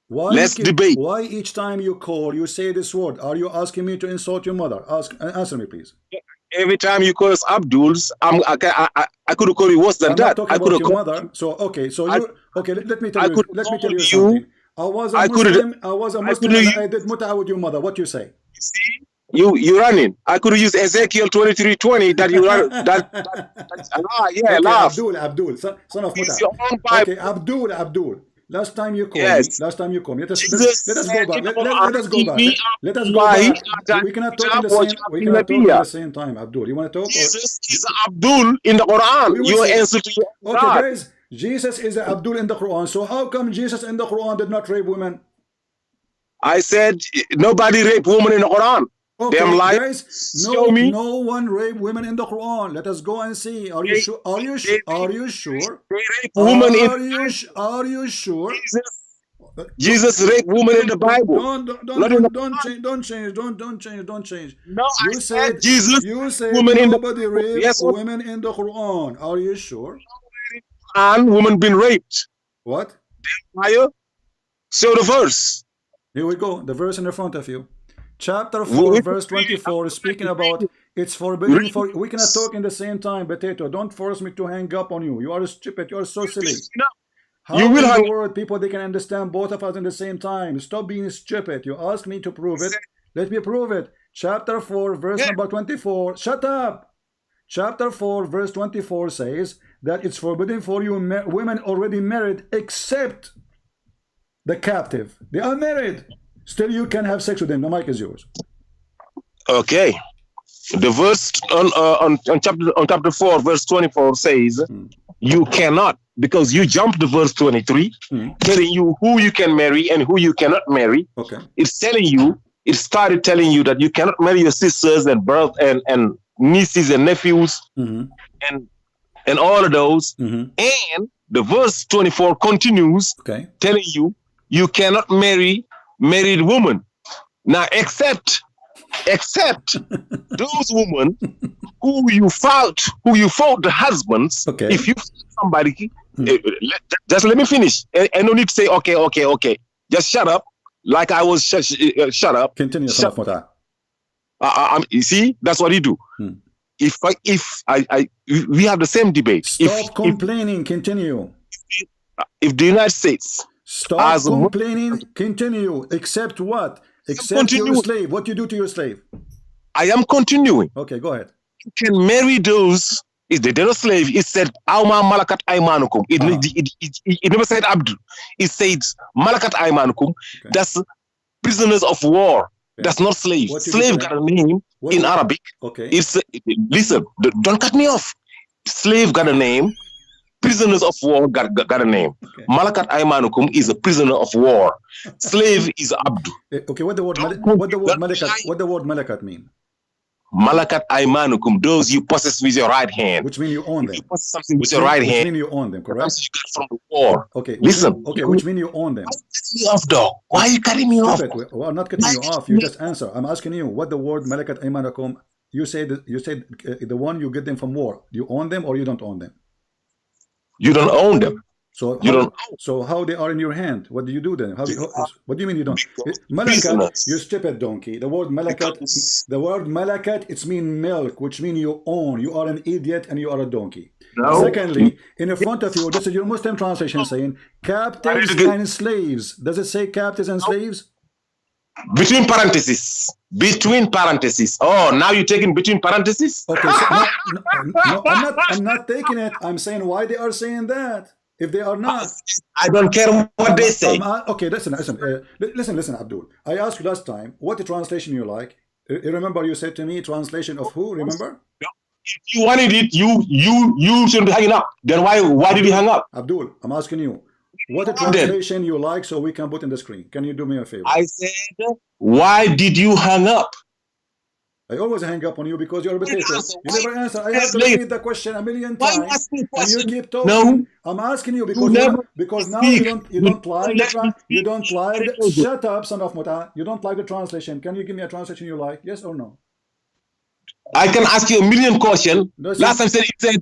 Let's debate. Why each time you call you say this word? Are you asking me to insult your mother? Answer me, please. Every time you call us Abduls, I could have called you worse than that. I could have your mother. So let me tell you something. I was a Muslim and I did mut'a with your mother. What you say? See? You running. I could have used Ezekiel 23:20 that you run laugh. Abdul, son of Muta. Okay, Abdul. Last time you called me. Let us go back. Let us go back. We cannot talk at the same time, Abdul. You want to talk? Jesus is Abdul in the Quran. You answer to your God. Okay, guys. Jesus is Abdul in the Quran. So how come Jesus in the Quran did not rape women? I said nobody raped women in the Quran. Okay, Damn lies. Guys, no one raped women in the Quran. Let us go and see. Are you sure? Are you sure? Women are you sure? Jesus raped women in the Bible. Don't change. No, You said Jesus women in the nobody raped Yes, women in the Quran. Are you sure? and women been raped. What? Fire. Show the verse. Here we go. The verse in the front of you. Chapter 4, verse 24 is speaking about it's forbidden for... We cannot talk in the same time, Potato. Don't force me to hang up on you. You are stupid. You are so silly. How You will in hang the world people they can understand both of us in the same time? Stop being stupid. You ask me to prove it. Let me prove it. Chapter 4, verse number 24. Shut up. Chapter 4, verse 24 says that it's forbidden for you women already married except the captive. They are married. Still you can have sex with them. The mic is yours. Okay. The verse on chapter 4, verse 24 says you cannot, because you jumped the verse 23, telling you who you can marry and who you cannot marry. Okay. It's telling you, it started telling you that you cannot marry your sisters and and nieces and nephews and all of those. And the verse 24 continues telling you you cannot marry married women. Now, except those women who you fought the husbands. If you somebody, just let me finish. And no need to say okay. Just shut up. Like I was shut up. Continue. You see, that's what you do. If we have the same debate. Stop complaining. Continue. If the United States stop complaining. Continue. Except what? Except your slave. What you do to your slave? I am continuing. Okay, go ahead. You can marry those. If they're not slave, it said Auma Malakat Aymanukum. It never said Abdul. It said Malakat Aymanukum. That's prisoners of war. That's not slave. Slave got a name in Arabic. It's listen, don't cut me off. Slave got a name. Prisoners of war got a name. Malakat Aymanukum is a prisoner of war. Slave is Abdu. Okay, what the word Malakat mean? Malakat Aymanukum, those you possess with your right hand. Which mean you own them. You possess something with your right hand. Which mean you own them, correct? You got from the war. Okay. Listen. Which mean you own them. Why are you cutting me off? Well, I'm not cutting you off. You just answer. I'm asking you what the word Malakat Aymanukum. You said the one you get them from war. Do you own them or you don't own them? You don't own them. So how they are in your hand? What do you do then? What do you mean you don't? Malakat, you stupid donkey. The word malakat, it's mean milk, which mean you own. You are an idiot and you are a donkey. No. Secondly, in the front of you, this is your Muslim translation saying captives and slaves. Does it say captives and slaves? Between parentheses. Between parentheses. Oh, now you're taking between parentheses? Okay, so no, I'm not taking it. I'm saying why they are saying that. If they are not, I don't care what they say. Okay, listen, Abdul. I asked you last time what the translation you like. You remember you said to me translation of who? Remember? If you wanted it, you shouldn't be hanging up. Then why did you hang up? Abdul, I'm asking you what the translation you like so we can put in the screen. Can you do me a favor? I said, why did you hang up? I always hang up on you because you're a potato. You never answer. I have to repeat the question a million times, and you keep talking. No. I'm asking you because now you don't like the shut up, son of Muta. You don't like the translation. Can you give me a translation you like? Yes or no? I can ask you a million questions. Last time it said.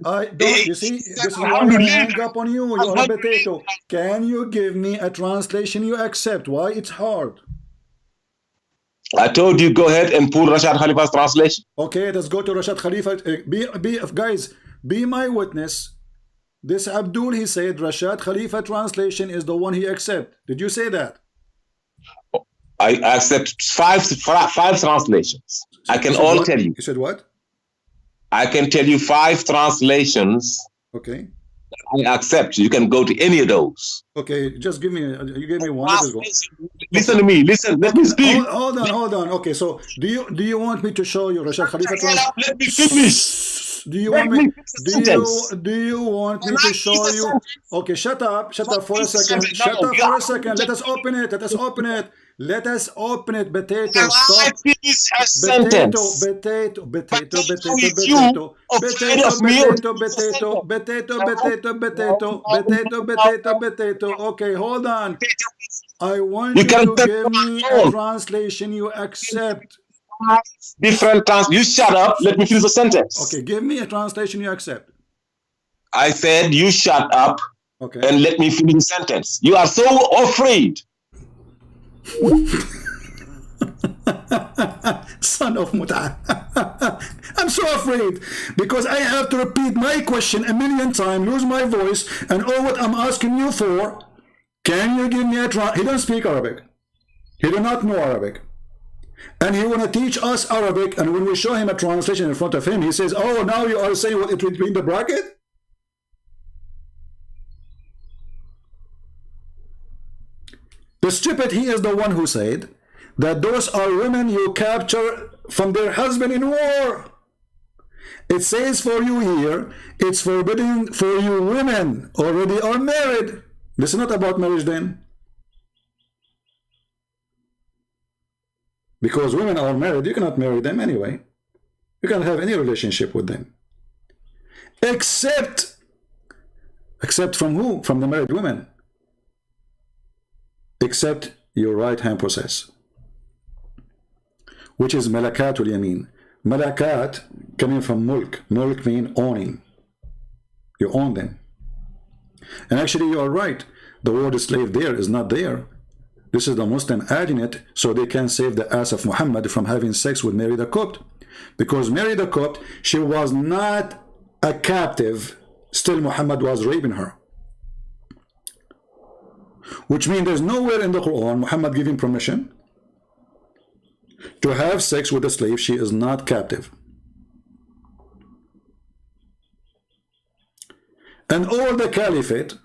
You see, this is why I hang up on you. You're a potato. Can you give me a translation you accept? Why it's hard? I told you go ahead and pull Rashad Khalifa's translation. Okay, let's go to Rashad Khalifa. Guys, be my witness. This Abdul, he said Rashad Khalifa translation is the one he accept. Did you say that? I accept five translations. I can all tell you. You said what? I can tell you 5 translations. Okay. I accept. You can go to any of those. Okay, just give me. You gave me one. Listen to me. Listen. Let me speak. Hold on. Okay, so do you want me to show you Rashad Khalifa translation? Let me finish. Do you want me? Do you want me to show you? Okay, shut up for a second. Shut up for a second. Let us open it. Let us open it. Potato. Stop. Potato. Okay, hold on. I want You you can to take give me a all translation you accept. different trans. You shut up. Let me finish the sentence. Okay, give me a translation you accept. I said you shut up Okay. and let me finish the sentence. You are so afraid. Son of Muta. I'm so afraid because I have to repeat my question a million times, lose my voice, and all what I'm asking you for. Can you give me a He don't speak Arabic. He do not know Arabic. And he want to teach us Arabic, and when we show him a translation in front of him, he says, oh, now you are saying what it would be in the bracket? The stupid, he is the one who said that those are women you capture from their husband in war. It says for you here, it's forbidden for you women already are married. This is not about marriage then. Because women are married, you cannot marry them anyway. You cannot have any relationship with them. Except from who? From the married women. Except your right hand process, which is malakatul yamin. Malakat coming from mulk. Mulk means owning. You own them. And actually you are right. The word slave there is not there. This is the Muslim adding it so they can save the ass of Muhammad from having sex with Mary the Copt. Because Mary the Copt, she was not a captive. Still Muhammad was raping her. Which means there's nowhere in the Quran Muhammad giving permission to have sex with a slave. She is not captive. And all the caliphate,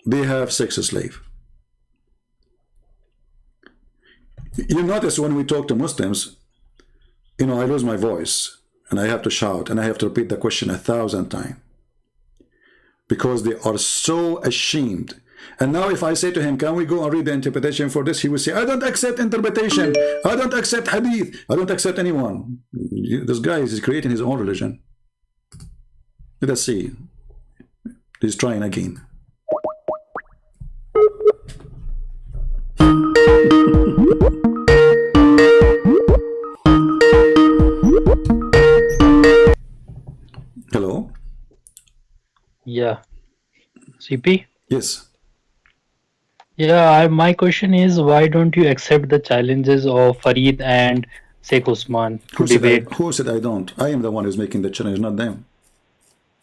they have sex slave. You notice when we talk to Muslims, you know, I lose my voice and I have to shout and I have to repeat the question 1,000 times because they are so ashamed. And now if I say to him, can we go and read the interpretation for this? He will say, I don't accept interpretation. I don't accept hadith. I don't accept anyone. This guy is creating his own religion. Let us see. He's trying again. Hello? Yeah. CP? Yes. Yeah, my question is, why don't you accept the challenges of Farid and Sheikh Usman to debate? Who said I don't? I am the one who's making the challenge, not them.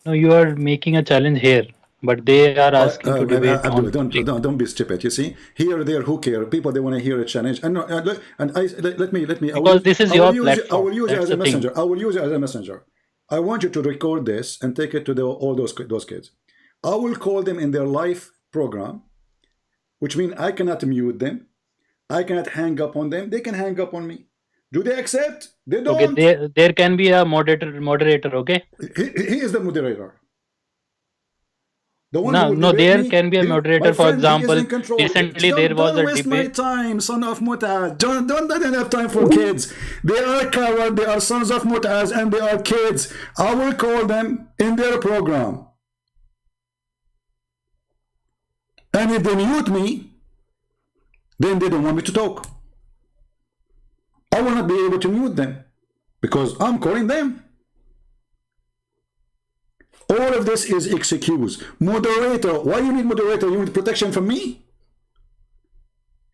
No, you are making a challenge here, but they are asking to debate on Abdullah, don't be stupid. You see, here, there, who care? People, they want to hear a challenge. And no, let me. Because this is your platform. I will use it as a messenger. Thing. I will use it as a messenger. I want you to record this and take it to all those kids. I will call them in their live program, which means I cannot mute them. I cannot hang up on them. They can hang up on me. Do they accept? They don't. Okay, there can be a moderator. Okay. He is the moderator. The one no, there can be a moderator. For example, recently there was a waste debate. My time, son of Mutaz. Don't have time for kids. They are coward. They are sons of Mutaz, and they are kids. I will call them in their program. And if they mute me, then they don't want me to talk. I will not be able to mute them because I'm calling them. All of this is excuse. Moderator, why you need moderator? You need protection from me?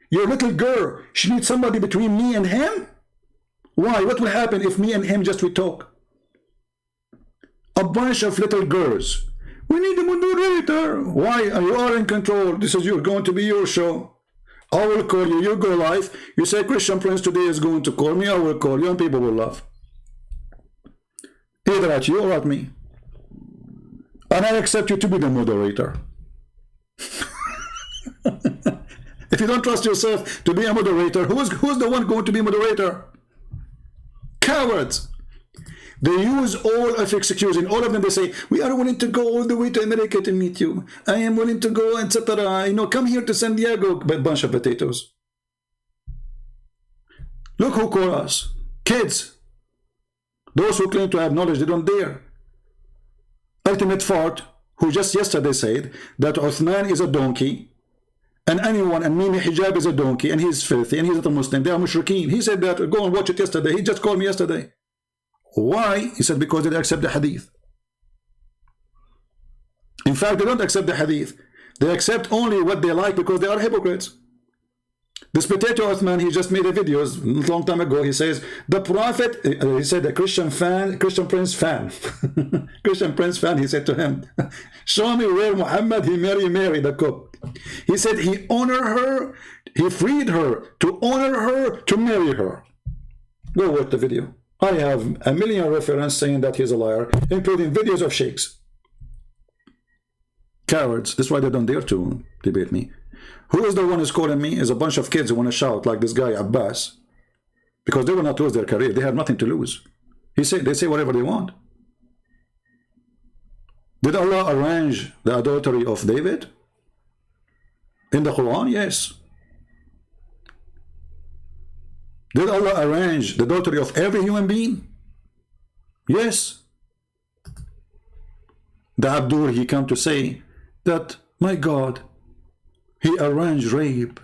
Your little girl, she needs somebody between me and him? Why? What will happen if me and him just we talk? A bunch of little girls. We need a moderator. Why? You are in control. This is going to be your show. I will call you. You go live. You say Christian Prince today is going to call me. I will call you and people will laugh. Either at you or at me. And I accept you to be the moderator. If you don't trust yourself to be a moderator, who's the one going to be moderator? Cowards. They use all of excusing. All of them, they say, we are willing to go all the way to America to meet you. I am willing to go, etc. You know, come here to San Diego. A bunch of potatoes. Look who call us. Kids. Those who claim to have knowledge, they don't dare. Ultimate fart, who just yesterday said that Uthman is a donkey And anyone, and Mimi Hijab is a donkey, and he's filthy, and he's not a Muslim. They are mushrikeen. He said that. Go and watch it yesterday. He just called me yesterday. Why? He said because they don't accept the hadith. In fact, they don't accept the hadith. They accept only what they like because they are hypocrites. This potato Uthman, he just made a video a long time ago. He says the Prophet, he said a Christian Prince fan, Christian Prince fan. He said to him, show me where Muhammad he married Mary the cook. He said he honored her, he freed her to honor her, to marry her. Go watch the video. I have a million references saying that he's a liar, including videos of sheikhs. Cowards. That's why they don't dare to debate me. Who is the one who's calling me? Is a bunch of kids who want to shout like this guy Abbas, because they will not lose their career. They have nothing to lose. They say whatever they want. Did Allah arrange the adultery of David in the Quran? Yes. Did Allah arrange the adultery of every human being? Yes. The Abdur, he come to say that, my God, he arranged rape,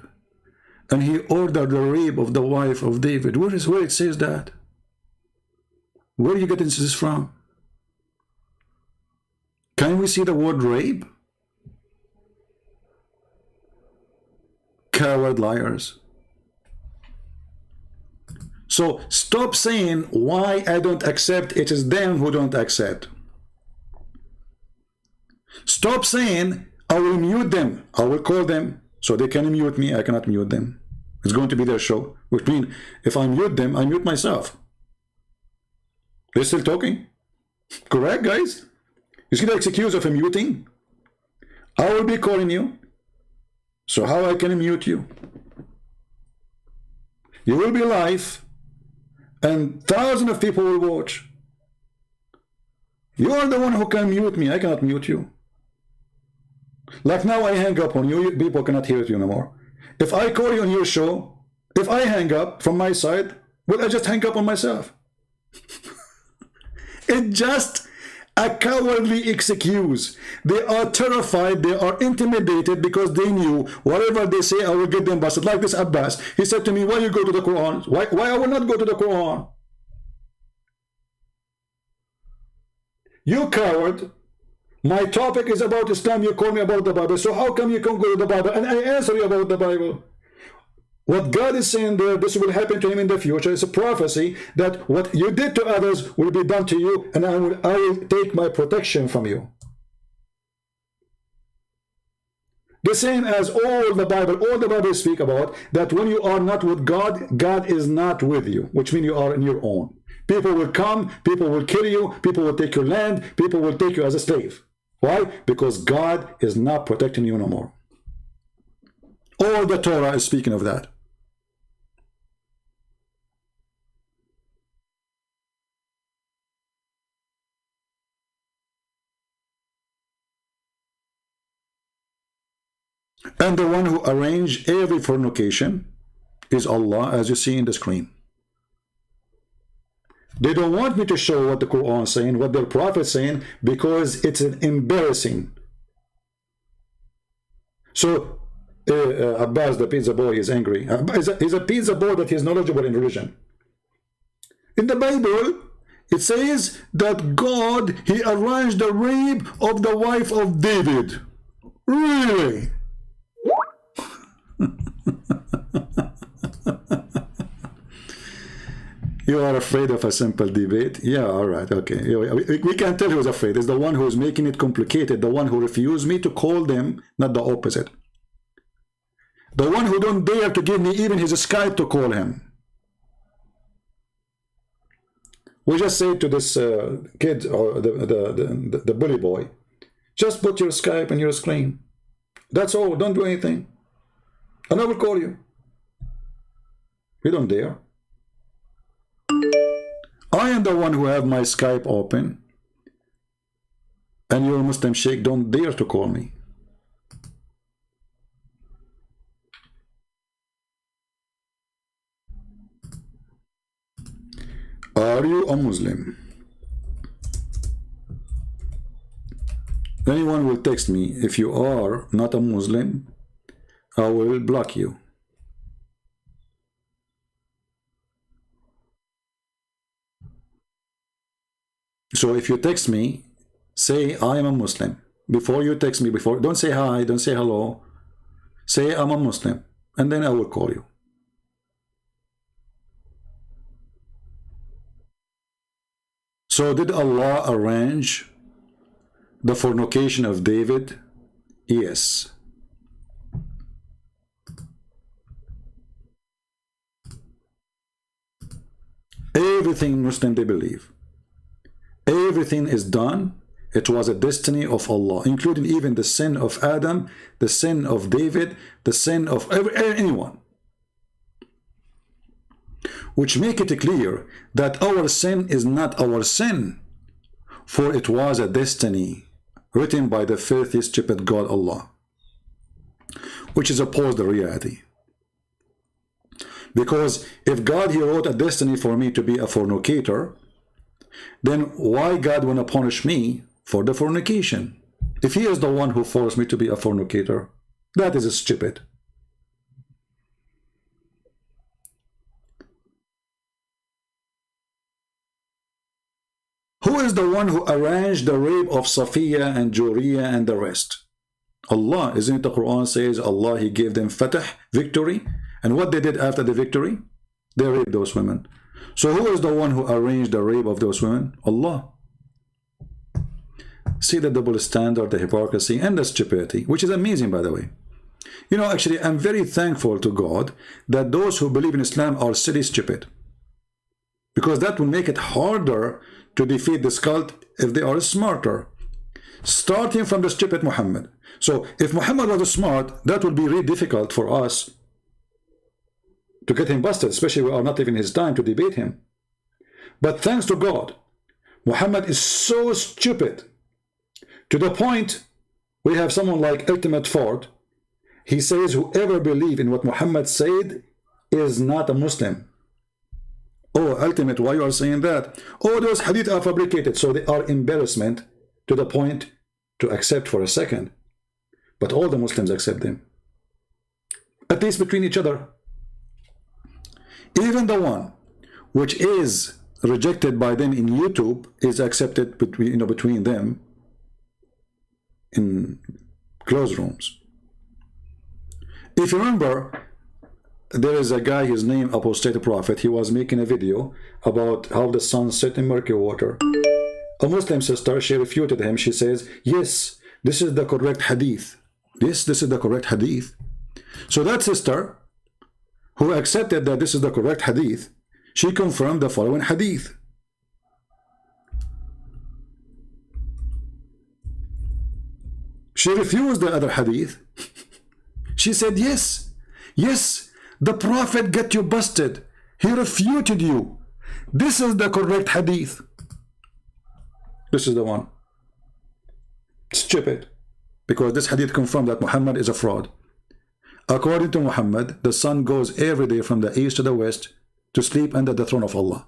and he ordered the rape of the wife of David. Where it says that? Where are you getting this from? Can we see the word rape? Coward liars. So stop saying why I don't accept. It is them who don't accept. Stop saying I will mute them. I will call them so they can mute me. I cannot mute them. It's going to be their show. Which means if I mute them, I mute myself. They're still talking. Correct, guys? You see the excuse of a muting? I will be calling you. So how I can mute you? You will be live and thousands of people will watch. You are the one who can mute me. I cannot mute you. Like now I hang up on you, people cannot hear you no more. If I call you on your show, if I hang up from my side, will I just hang up on myself? It's just a cowardly excuse. They are terrified, they are intimidated because they knew whatever they say, I will get them busted. Like this Abbas, he said to me, why you go to the Quran? Why I will not go to the Quran? You coward. My topic is about Islam, you call me about the Bible, so how come you can't go to the Bible? And I answer you about the Bible. What God is saying there, this will happen to him in the future. It's a prophecy that what you did to others will be done to you, and I will take my protection from you. The same as all the Bible speak about, that when you are not with God, God is not with you, which means you are on your own. People will come, people will kill you, people will take your land, people will take you as a slave. Why? Because God is not protecting you no more. All the Torah is speaking of that. And the one who arranged every fornication is Allah, as you see in the screen. They don't want me to show what the Quran is saying, what their prophet is saying, because it's embarrassing. So Abbas, the pizza boy, is angry. He's a pizza boy that is knowledgeable in religion. In the Bible, it says that God, he arranged the rape of the wife of David. Really? You are afraid of a simple debate? Yeah, all right, okay. We can tell who's afraid. It's the one who is making it complicated, the one who refused me to call them, not the opposite. The one who don't dare to give me even his Skype to call him. We just say to this kid, or the bully boy, just put your Skype in your screen. That's all, don't do anything. And I will call you. You don't dare. I am the one who have my Skype open, and your Muslim sheikh don't dare to call me. Are you a Muslim? Anyone will text me. If you are not a Muslim, I will block you. So if you text me, say I am a Muslim. Before you text me, don't say hi, don't say hello. Say I'm a Muslim, and then I will call you. So did Allah arrange the fornication of David? Yes. Everything Muslim they believe. Everything is done. It was a destiny of Allah, including even the sin of Adam, the sin of David, the sin of anyone. Which make it clear that our sin is not our sin, for it was a destiny written by the filthy, stupid God Allah, which is opposed to reality. Because if God, he wrote a destiny for me to be a fornicator, then why God wanna punish me for the fornication? If he is the one who forced me to be a fornicator, that is stupid. Who is the one who arranged the rape of Safiya and Juriya and the rest? Allah. Isn't it the Quran says Allah, he gave them fatah, victory, and what they did after the victory? They raped those women. So who is the one who arranged the rape of those women? Allah. See the double standard, the hypocrisy, and the stupidity, which is amazing, by the way. You know, actually, I'm very thankful to God that those who believe in Islam are silly stupid, because that will make it harder to defeat this cult if they are smarter, starting from the stupid Muhammad. So if Muhammad was smart, that would be really difficult for us to get him busted, especially we are not even his time to debate him. But thanks to God, Muhammad is so stupid, to the point we have someone like Ultimate Ford. He says whoever believes in what Muhammad said is not a Muslim. Oh, Ultimate, why you are saying that? Oh, those hadith are fabricated, so they are embarrassment to the point to accept for a second. But all the Muslims accept them, at least between each other. Even the one which is rejected by them in YouTube is accepted between, between them in closed rooms. If you remember, there is a guy, his name Apostate Prophet. He was making a video about how the sun set in murky water. A Muslim sister, she refuted him. She says, yes, this is the correct hadith. Yes, this is the correct hadith. So that sister, who accepted that this is the correct hadith, she confirmed the following hadith. She refused the other hadith. She said, yes, yes, the Prophet got you busted. He refuted you. This is the correct hadith. This is the one. Stupid. Because this hadith confirmed that Muhammad is a fraud. According to Muhammad, the sun goes every day from the east to the west to sleep under the throne of Allah.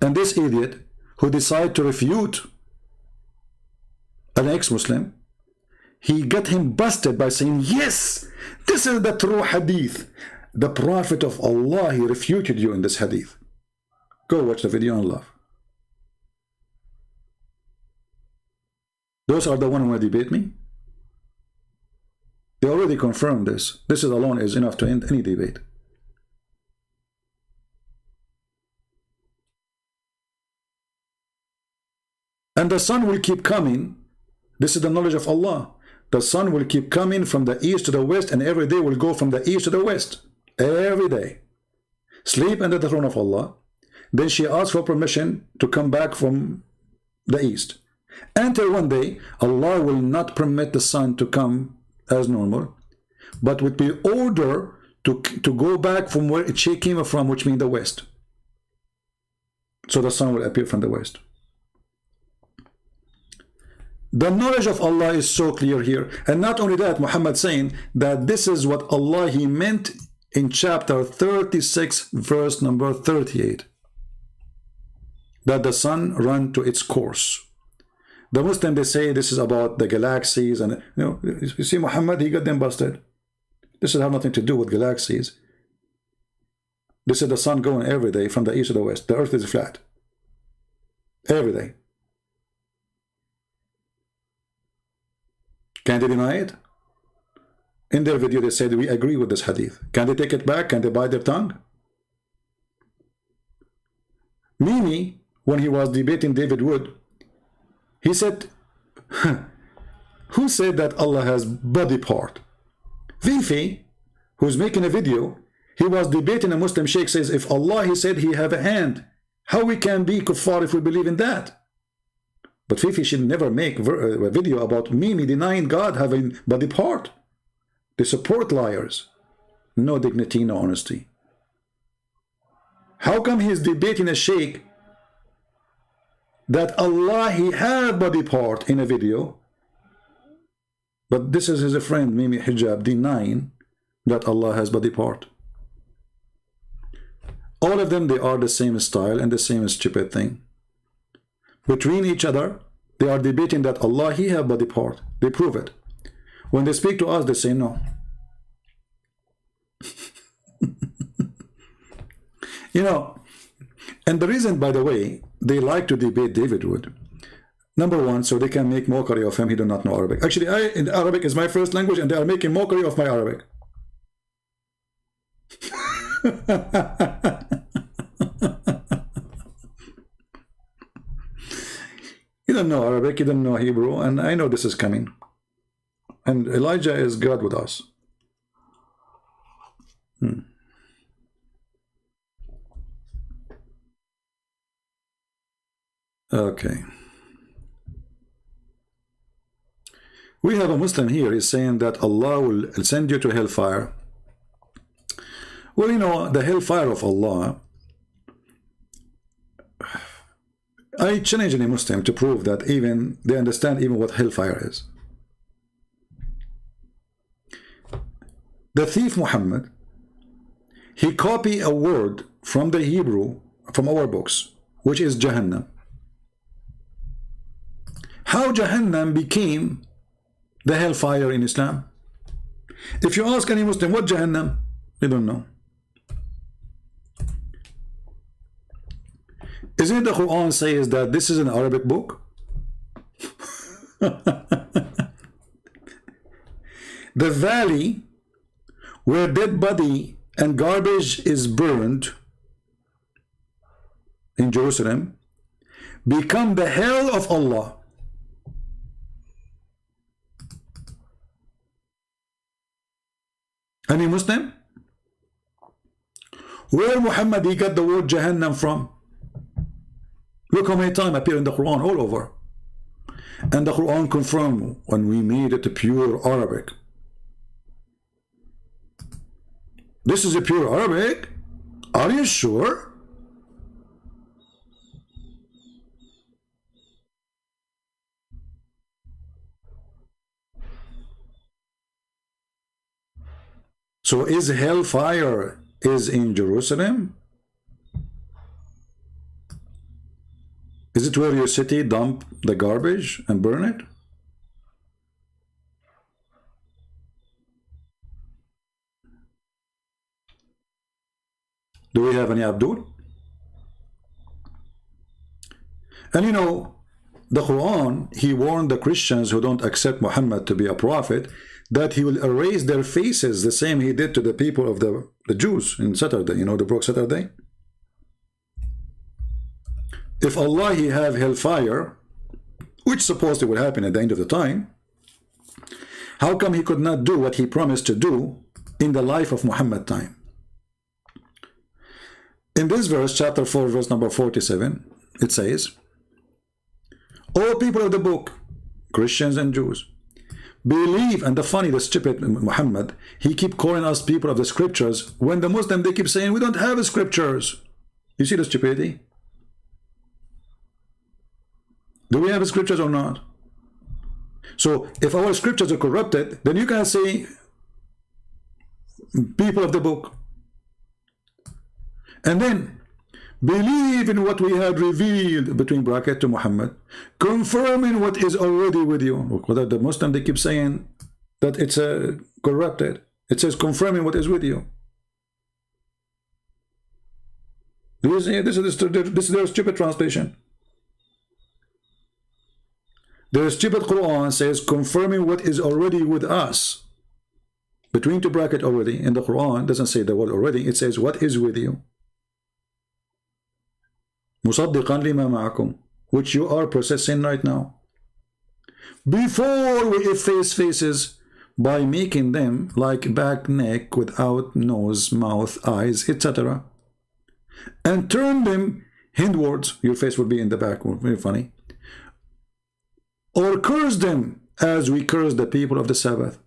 And this idiot who decided to refute an ex-Muslim, he got him busted by saying, yes, this is the true hadith. The Prophet of Allah, he refuted you in this hadith. Go watch the video and laugh. Those are the ones who want to debate me. They already confirmed this. This is alone is enough to end any debate. And the sun will keep coming. This is the knowledge of Allah. The sun will keep coming from the east to the west, and every day will go from the east to the west. Every day. Sleep under the throne of Allah. Then she asked for permission to come back from the east. Until one day, Allah will not permit the sun to come as normal, but would be order to go back from where it came from, which means the west. So the sun will appear from the west. The knowledge of Allah is so clear here. And not only that, Muhammad saying that this is what Allah he meant in chapter 36 verse number 38, that the sun run to its course. The Muslim, they say this is about the galaxies, and you see Muhammad, he got them busted. This has nothing to do with galaxies. This is the sun going every day from the east to the west. The earth is flat. Every day. Can they deny it? In their video, they said, we agree with this hadith. Can they take it back? Can they bite their tongue? Mimi, when he was debating David Wood, he said, who said that Allah has body part? Fifi, who's making a video, he was debating a Muslim sheikh, says, if Allah, he said he have a hand, how we can be kuffar if we believe in that? But Fifi should never make a video about Mimi denying God having body part. They support liars. No dignity, no honesty. How come he's debating a sheikh that Allah, he have body part in a video, but this is his friend Mimi Hijab denying that Allah has body part? All of them, they are the same style and the same stupid thing. Between each other, they are debating that Allah, he have body part. They prove it. When they speak to us, they say no. And the reason, by the way, they like to debate David Wood, number one, so they can make mockery of him. He do not know Arabic. Actually, Arabic is my first language, and they are making mockery of my Arabic. You don't know Arabic, you don't know Hebrew, and I know this is coming. And Elijah is God with us. Okay. We have a Muslim here is saying that Allah will send you to hellfire. Well, the hellfire of Allah, I challenge any Muslim to prove that even they understand even what hellfire is. The thief Muhammad, he copied a word from the Hebrew, from our books, which is Jahannam. How Jahannam became the hellfire in Islam? If you ask any Muslim what Jahannam, they don't know. Isn't it the Quran says that this is an Arabic book? The valley where dead body and garbage is burned in Jerusalem become the hell of Allah. Any Muslim? Where Muhammad he got the word Jahannam from? Look how many times appear in the Quran all over. And the Quran confirmed when we made it pure Arabic. This is a pure Arabic? Are you sure? So is hellfire is in Jerusalem? Is it where your city dump the garbage and burn it? Do we have any Abdul? And the Quran, he warned the Christians who don't accept Muhammad to be a prophet that he will erase their faces the same he did to the people of the Jews in Saturday, the broke Saturday. If Allah he have hellfire, which supposedly will happen at the end of the time, how come he could not do what he promised to do in the life of Muhammad time? In this verse, chapter 4, verse number 47, it says, "O people of the book, Christians and Jews, believe," and the stupid Muhammad, he keep calling us people of the scriptures, when the Muslim, they keep saying, we don't have scriptures. You see the stupidity? Do we have scriptures or not? So if our scriptures are corrupted, then you can say people of the book. And then Believe in what we had revealed, between bracket, to Muhammad, confirming what is already with you. The Muslim, they keep saying that it's corrupted. It says confirming what is with you. Do you see? This is their stupid translation. Their stupid Quran says confirming what is already with us. Between two bracket, already in the Quran doesn't say the word already. It says what is with you. مصدقا لما معكم, which you are processing right now. Before we efface faces by making them like back, neck, without nose, mouth, eyes, etc., and turn them hindwards, your face will be in the back, very funny, or curse them as we curse the people of the Sabbath.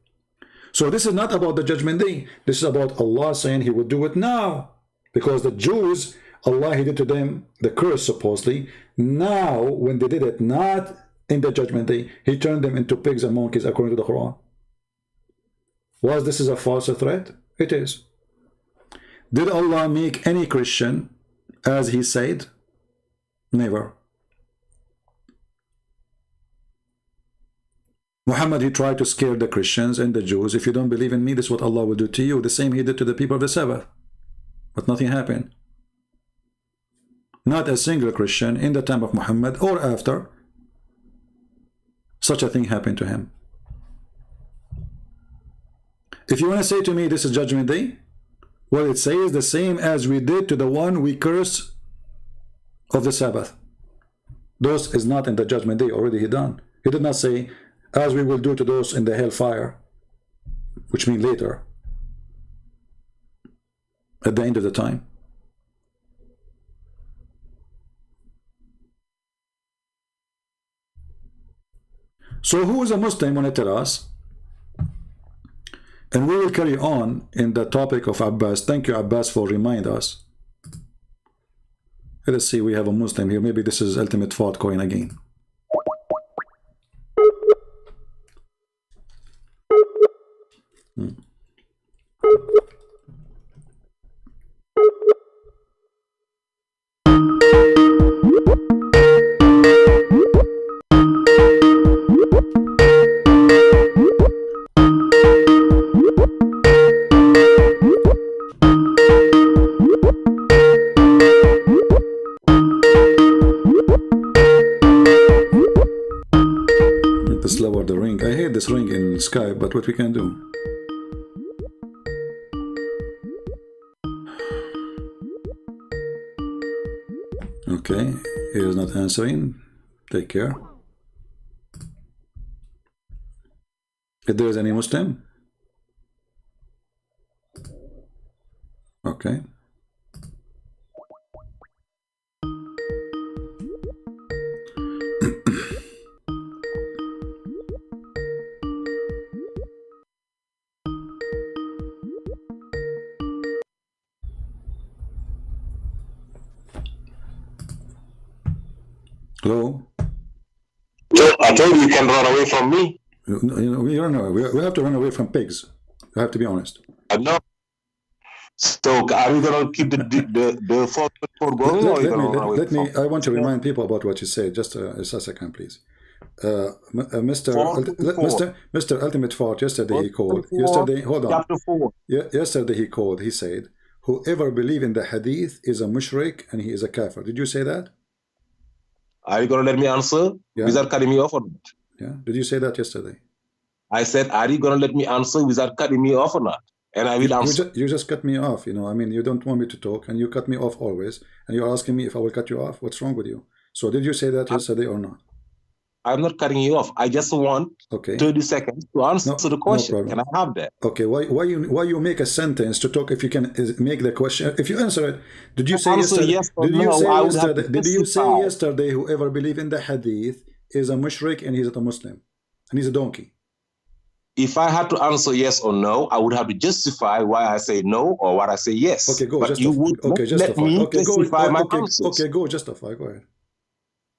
So this is not about the judgment day. This is about Allah saying he would do it now, because the Jews, Allah, he did to them the curse supposedly. Now when they did it, not in the judgment day, he turned them into pigs and monkeys according to the Quran. Was this is a false threat? It is. Did Allah make any Christian as he said? Never. Muhammad, he tried to scare the Christians and the Jews. If you don't believe in me, this is what Allah will do to you. The same he did to the people of the Sabbath. But nothing happened. Not a single Christian in the time of Muhammad or after, such a thing happened to him. If you want to say to me this is judgment day, well, it says the same as we did to the one we curse of the Sabbath. Those is not in the judgment day, already he done. He did not say as we will do to those in the hellfire, which means later, at the end of the time. So who is a Muslim when it tell us? And we will carry on in the topic of Abbas. Thank you, Abbas, for reminding us. Let us see, we have a Muslim here. Maybe this is Ultimate Fault coin again. This ring in Skype, but what we can do? Okay, he is not answering. Take care. If there is any Muslim, okay. Hello? I told you can run away from me. We run away. We have to run away from pigs. I have to be honest. No. So are we going to keep the four going, or are you going to run away from? I want to remind people about what you said. Just a second, please. Mr. Ultimate Fault, yesterday he called. Yesterday, hold on. Chapter 4. Yesterday he called. He said, whoever believes in the hadith is a mushrik and he is a kafir. Did you say that? Are you going to let me answer without cutting me off or not? Yeah. Did you say that yesterday? I said, are you going to let me answer without cutting me off or not? And I will answer. You just cut me off, you know. I mean, you don't want me to talk and you cut me off always. And you're asking me if I will cut you off. What's wrong with you? So did you say that yesterday or not? I'm not cutting you off. I just want 30 seconds to answer the question. Can I have that? Okay. Why you make a sentence to talk if you can make the question? If you answer it, did you say yesterday? Yes or no, did you say yesterday whoever believes in the hadith is a mushrik and he's not a Muslim and he's a donkey? If I had to answer yes or no, I would have to justify why I say no or why I say yes. Okay, go. But you would justify. my answers. Okay, go. Justify. Go ahead.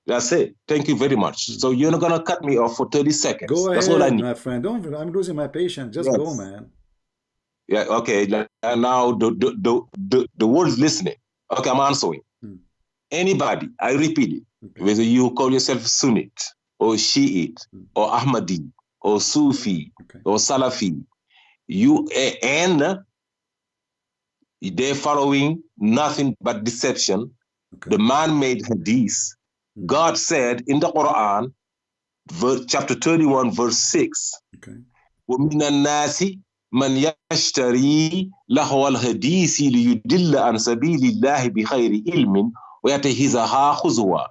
That's it. Thank you very much. So you're not gonna cut me off for 30 seconds. Go ahead, that's all I need. my friend. I'm losing my patience. Just go, man. Yeah. Okay. And now the world is listening. Okay, I'm answering. anybody, I repeat it, whether you call yourself Sunnite or Shiite or Ahmadi or Sufi or Salafi, and they're following nothing but deception, the man-made hadith. God said in the Quran, chapter 31, verse 6, وَمِنَ النَّاسِ مَنْ يَشْتَرِي لَهْوَ الْحَدِيثِ لِيُدِلَّ عَنْ سَبِيلِ اللَّهِ بِغَيْرِ عِلْمٍ وَيَتَخِذَهَا هُزُوًا.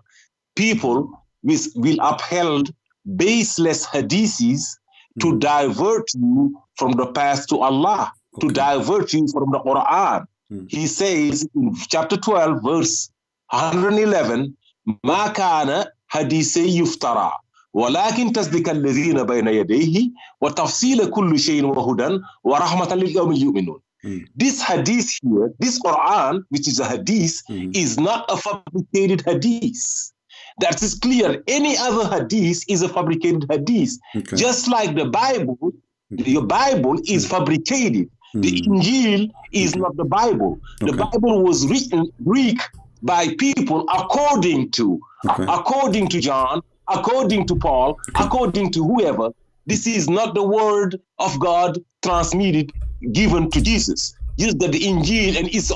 People will uphold baseless hadiths to divert you from the path to Allah, to divert you from the Quran. He says in chapter 12, verse 111, مَا كَانَ حَدِيثًا يُفْتَرَى ولكن تصدق الذين بين يديه وتفصيل كل شيء وهدى ورحمة للقوم يؤمنون. This hadith here, this Quran, which is a hadith, is not a fabricated hadith. That is clear. Any other hadith is a fabricated hadith. Just like the Bible, your Bible is fabricated. The Injil is not the Bible. The Bible was written Greek by people according to John, according to Paul, according to whoever. This is not the word of God transmitted, given to Jesus. Just that the Injil and it's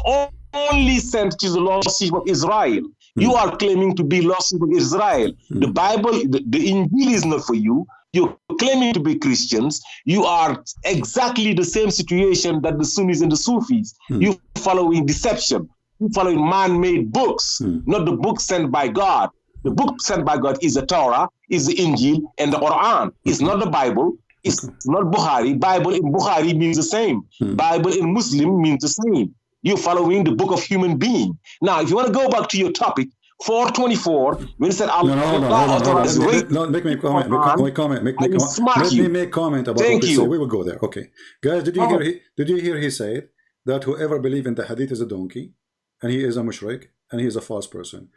only sent to the lost sheep of Israel. You are claiming to be lost sheep of Israel. The Bible, the Injil is not for you. You're claiming to be Christians. You are exactly the same situation that the Sunnis and the Sufis. You're following deception. You're following man-made books, not the books sent by God. The book sent by God is the Torah, is the Injil, and the Quran. It's not the Bible. It's not Bukhari. Bible in Bukhari means the same. Bible in Muslim means the same. You're following the book of human being. Now, if you want to go back to your topic, 424, when it said Allah authorized rape. No, make me comment. Let me make comment about what he said. We will go there. Okay. Guys, did you hear he said that whoever believes in the hadith is a donkey, and he is a mushrik, and he is a false person?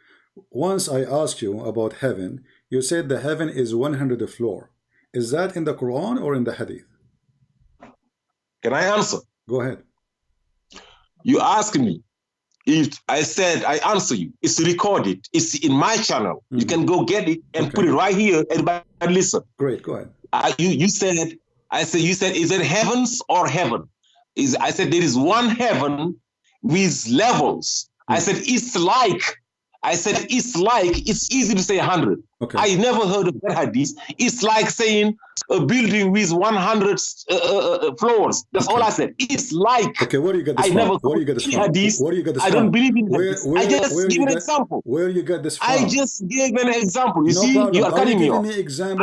Once I asked you about heaven, you said the heaven is 100 floor. Is that in the Quran or in the hadith? Can I answer? Go ahead. You asked me. If I said I answer you, it's recorded. It's in my channel. You can go get it and put it right here and listen. Great, go ahead. You said, is it heavens or heaven? I said there is one heaven with levels. I said it's easy to say 100. I never heard of that hadith. It's like saying a building with 100 floors. That's all I said. It's like. Okay, where do you get this from? Where do you get this from? Hadith. Where do you get this I from? don't believe in hadith. I just give an example. Where you get this from? I just gave an example. You see, you are cutting me off. I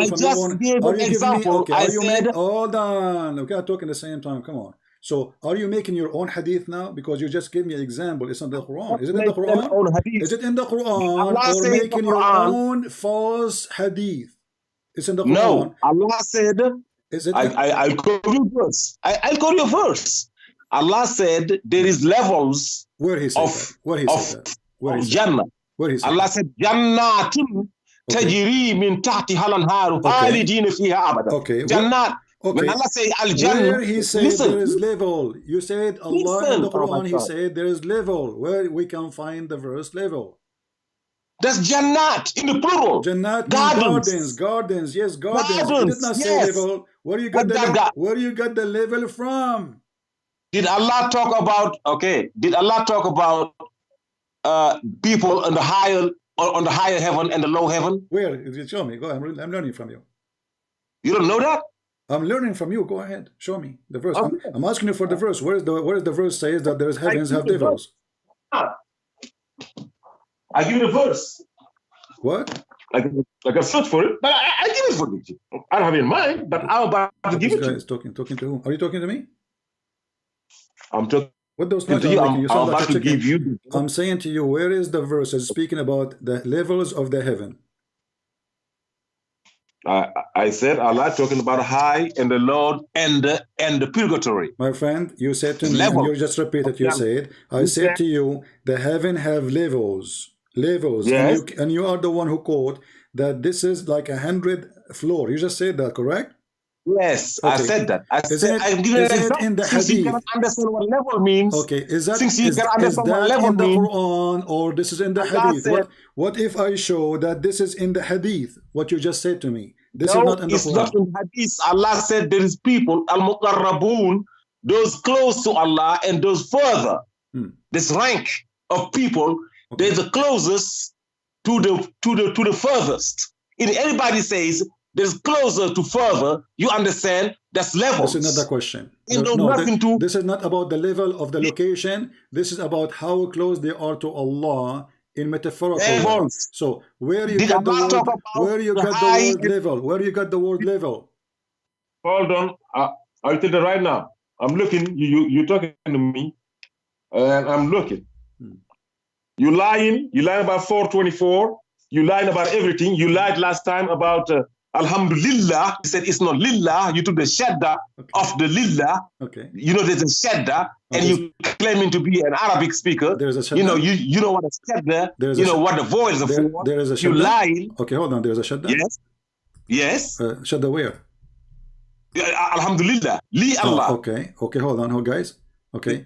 just gave an example. I said. Hold on. Okay, I'm talking at the same time. Come on. So, are you making your own hadith now? Because you just gave me an example. It's in the Quran. Is it in the Quran? Is it in the Quran? Or making your own false hadith? It's in the Quran. No, Allah said. Is it? I'll call you verse. I'll call you a verse. Allah said there is levels. Where he said that? Where he said that? Where he said Jannah. Where he said Allah said Jannatun tajri min tahtiha al-anharu khalidina fiha abada. Okay. Jannat. Okay. When Allah say Al-Jannah, where he said there is level. You said Allah in the Quran, he said there is level. Where we can find the verse level. That's Jannat in the plural. Jannat gardens. Yes, gardens. He did not say level. Where you got the level from? Did Allah talk about Did Allah talk about people on the higher heaven and the low heaven? Where? Show me. Go ahead. I'm learning from you. You don't know that? I'm learning from you. Go ahead. Show me the verse. Okay. I'm asking you for the verse. Where is the verse says that there is heavens have devils? I give you the verse. What? I can search for it, but I give it for you. I don't have it in mind, but I'm about to give it to you. This guy is talking to who? Are you talking to me? I'm talking what those to you. I'm about to give you. I'm saying to you, where is the verse that's speaking about the levels of the heaven? I said Allah talking about high and the low and the purgatory. My friend, you said to me, and you just repeated. You said, I said to you, the heaven have levels. Yes. And you are the one who quote that this is like 100 floor. You just said that, correct? Yes, I Okay. said that. I Isn't said it- I'm giving an isn't it example. in the Since you hadith? cannot understand what level means. Okay, is that Since you is, can is understand what that level in the means. Quran or this is in the Allah hadith? said- What if I show that this is in the hadith? What you just said to me. This No, is not in the it's Quran. not in hadith. Allah said there is people, al-muqarrabun, those close to Allah and those further. This rank of people, they're the closest to the furthest. If anybody says there's closer to further, you understand that's levels. This is not the question. And nothing to This is not about the level of the location. This is about how close they are to Allah in metaphorical way. levels. So where you Did got the Allah word, talk about where you the got the high word level, where you got the word level. Hold on. I'll tell you right now. I'm looking. You're talking to me, and I'm looking. You lying about 424. You lying about everything. You lied last time about Alhamdulillah. You said it's not Lillah. You took the shadda of the Lillah. Okay. You know there's a shadda, and you claiming to be an Arabic speaker. There's a shadda. You know you know what a shadda. There's You a know shadda. what the vowels are for. There is a You shadda. lying. Okay, hold on. There's a shadda. Yes. Yes. Shadda where? Alhamdulillah. Li Allah. Okay. Okay. Hold on, guys. Okay.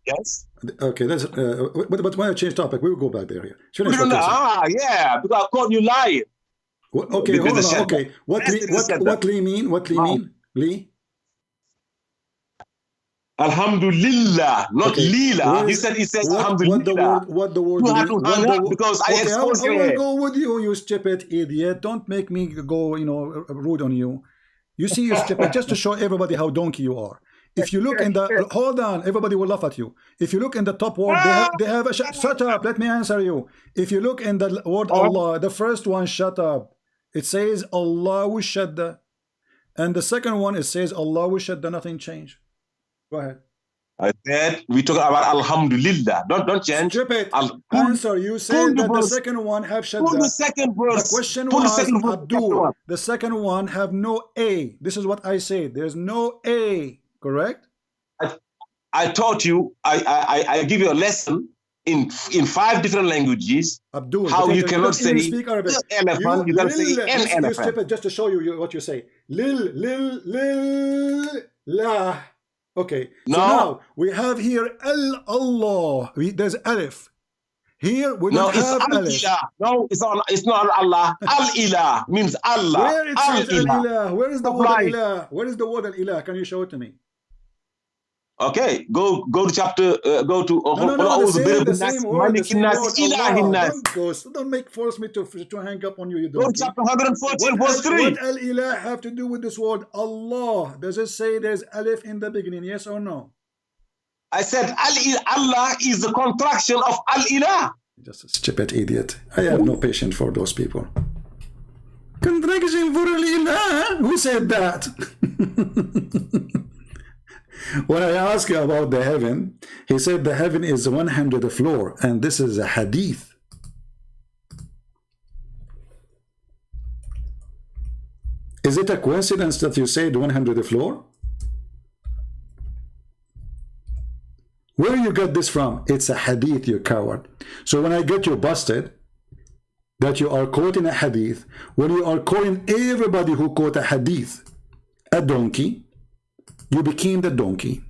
Yes. Okay. Let's. But when I change topic, we will go back there. Here. Finish what you're saying. Yeah, because I caught you lying. Okay. Hold on. Okay. What Lee mean? What Lee mean? Lee. Alhamdulillah, not Lila. He said Alhamdulillah. What the word? Because I exposed your I will head. go with you, you stupid idiot. Don't make me go, rude on you. You see, you stupid. Just to show everybody how donkey you are. If you look in the hold on, everybody will laugh at you. If you look in the top word, they have a shut up. Let me answer you. If you look in the word Allah, the first one, shut up. It says Allahu shadda, and the second one it says Allahu shadda. Nothing changed. Go ahead. I said we talk about Alhamdulillah. Don't change. Stupid. Answer. You said that the second one have shadda. The second verse. The question was Abdul. The second one have no A. This is what I said. There's no A. Correct? I taught you. I give you a lesson in 5 different languages. Abdul, how you cannot say speak Arabic. Elephant. You gotta say an elephant. You stupid. Just to show you what you say. Lil la. Okay. No. So now we have here Allah. There's alif. Here we don't have alif. No, it's not Allah. Al-Ilah means Allah. Where it says Al-Ilah? Where is the word Al-Ilah? Where is the word Al-Ilah? Can you show it to me? Okay, go to chapter. Go to. The same word. Don't force me to hang up on you. Go to chapter 114, verse 3. What Al-Ilah have to do with this word Allah? Does it say there's alif in the beginning? Yes or no? I said Allah is the contraction of Al-Ilah. Just a stupid idiot. I have no patience for those people. Contraction for Al-Ilah? Who said that? When I asked you about the heaven, he said the heaven is 100 floor, and this is a hadith. Is it a coincidence that you said 100 floor? Where you got this from? It's a hadith, you coward. So when I get you busted, that you are quoting a hadith, when you are calling everybody who quote a hadith a donkey, you became the donkey.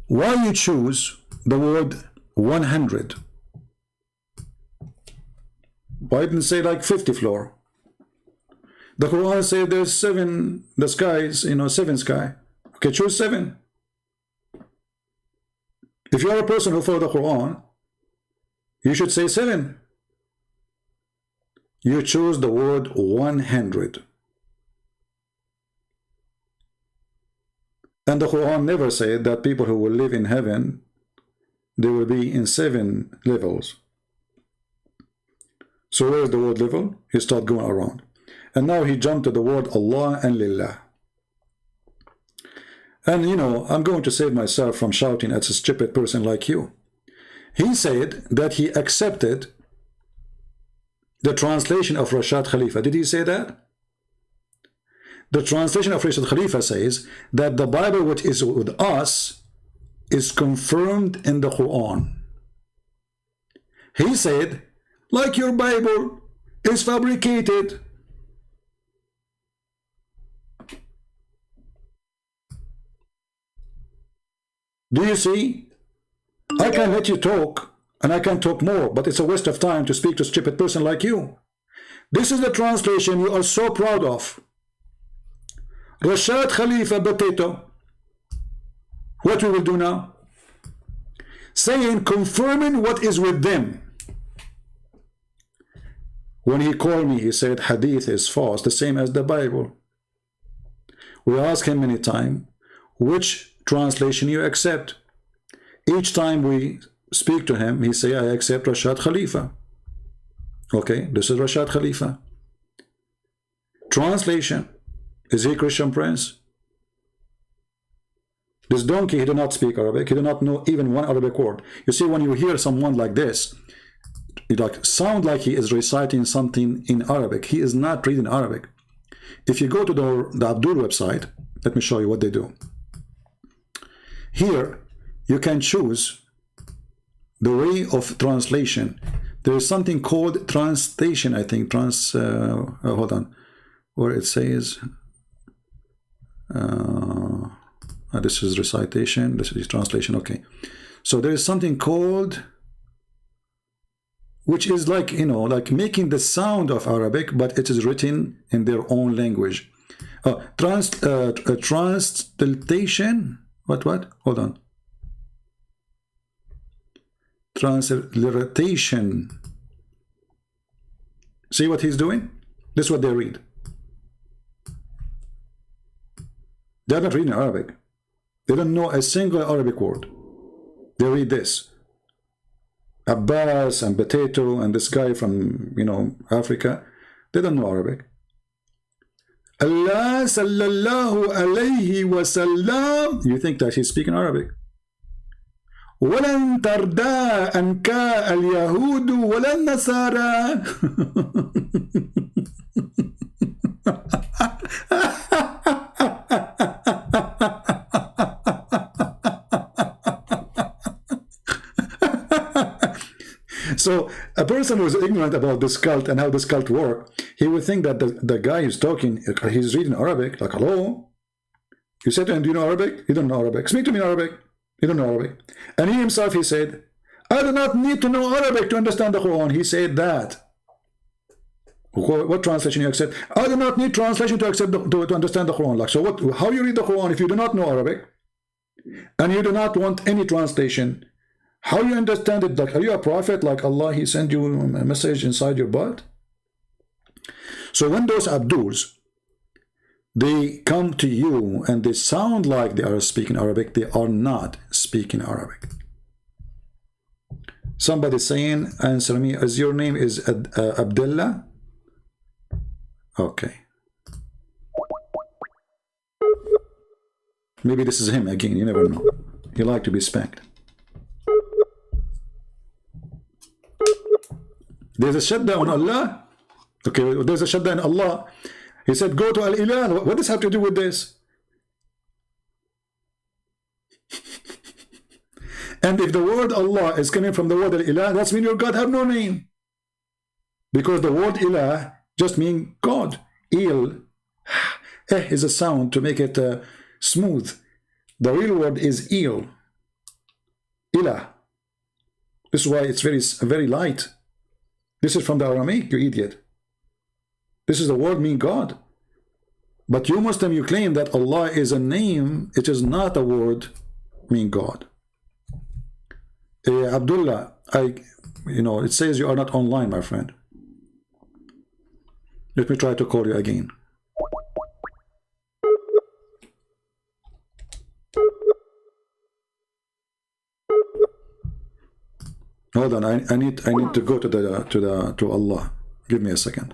Why you choose the word 100? Why didn't say like 50 floor? The Quran says there's 7, the skies, 7 sky. Okay, choose 7. If you are a person who follows the Quran, you should say 7. You choose the word 100. And the Quran never said that people who will live in heaven, they will be in 7 levels. So where is the word level? He started going around. And now he jumped to the word Allah and Lillah. And I'm going to save myself from shouting at a stupid person like you. He said that he accepted the translation of Rashad Khalifa. Did he say that? The translation of Rashad Khalifa says that the Bible which is with us is confirmed in the Quran. He said, like your Bible is fabricated. Do you see? I can let you talk, and I can talk more, but it's a waste of time to speak to a stupid person like you. This is the translation you are so proud of. Rashad Khalifa Potato. What we will do now? Saying, confirming what is with them. When he called me, he said, Hadith is false, the same as the Bible. We ask him many times, which translation you accept? Each time we speak to him, he say, I accept Rashad Khalifa. Okay, this is Rashad Khalifa. Translation, is he Christian Prince? This donkey, he did not speak Arabic. He did not know even one Arabic word. You see, when you hear someone like this, it like sound like he is reciting something in Arabic. He is not reading Arabic. If you go to the Abdul website, let me show you what they do. Here, you can choose the way of translation. There is something called translation, I think. Hold on, where it says, this is recitation, this is translation. Okay, so there is something called, which is like, you know, like making the sound of Arabic, but it is written in their own language. Translation. What? Hold on. Transliteration. See what he's doing? This is what they read. They're not reading Arabic. They don't know a single Arabic word. They read this. Abbas and Potato and this guy from, you know, Africa. They don't know Arabic. Allah sallallahu alayhi wa sallam. You think that he's speaking Arabic. وَلَن تَرْضَىٰ عَنْكَ الْيَهُودُ وَلَا النَّصَارَىٰ. So a person who is ignorant about this cult and how this cult works, he would think that the guy who's talking, he's reading Arabic, like, hello? You said to him, do you know Arabic? You don't know Arabic. Speak to me in Arabic. You don't know Arabic. And he himself, he said, I do not need to know Arabic to understand the Quran. He said that. What translation you accept? I do not need translation to accept to understand the Quran. Like, so what? How you read the Quran if you do not know Arabic? And you do not want any translation? How you understand it? Like, are you a prophet? Like Allah, he sent you a message inside your butt? So when those Abduls, they come to you and they sound like they are speaking Arabic, they are not speaking Arabic. Somebody saying, answer me, as your name is Abdullah? Okay. Maybe this is him again, you never know. He like to be spanked. There's a shadda on Allah. Okay, there's a shadda on Allah. He said, go to Al-Ilah. What does have to do with this? And if the word Allah is coming from the word Al-Ilah, that's mean your God have no name. Because the word Ilah just means God. Il is a sound to make it smooth. The real word is Il. Ilah. This is why it's very light. This is from the Aramaic, you idiot. This is the word mean God. But you Muslim, you claim that Allah is a name. It is not a word mean God. Abdullah, it says you are not online, my friend. Let me try to call you again. Hold on, I need to go to Allah. Give me a second.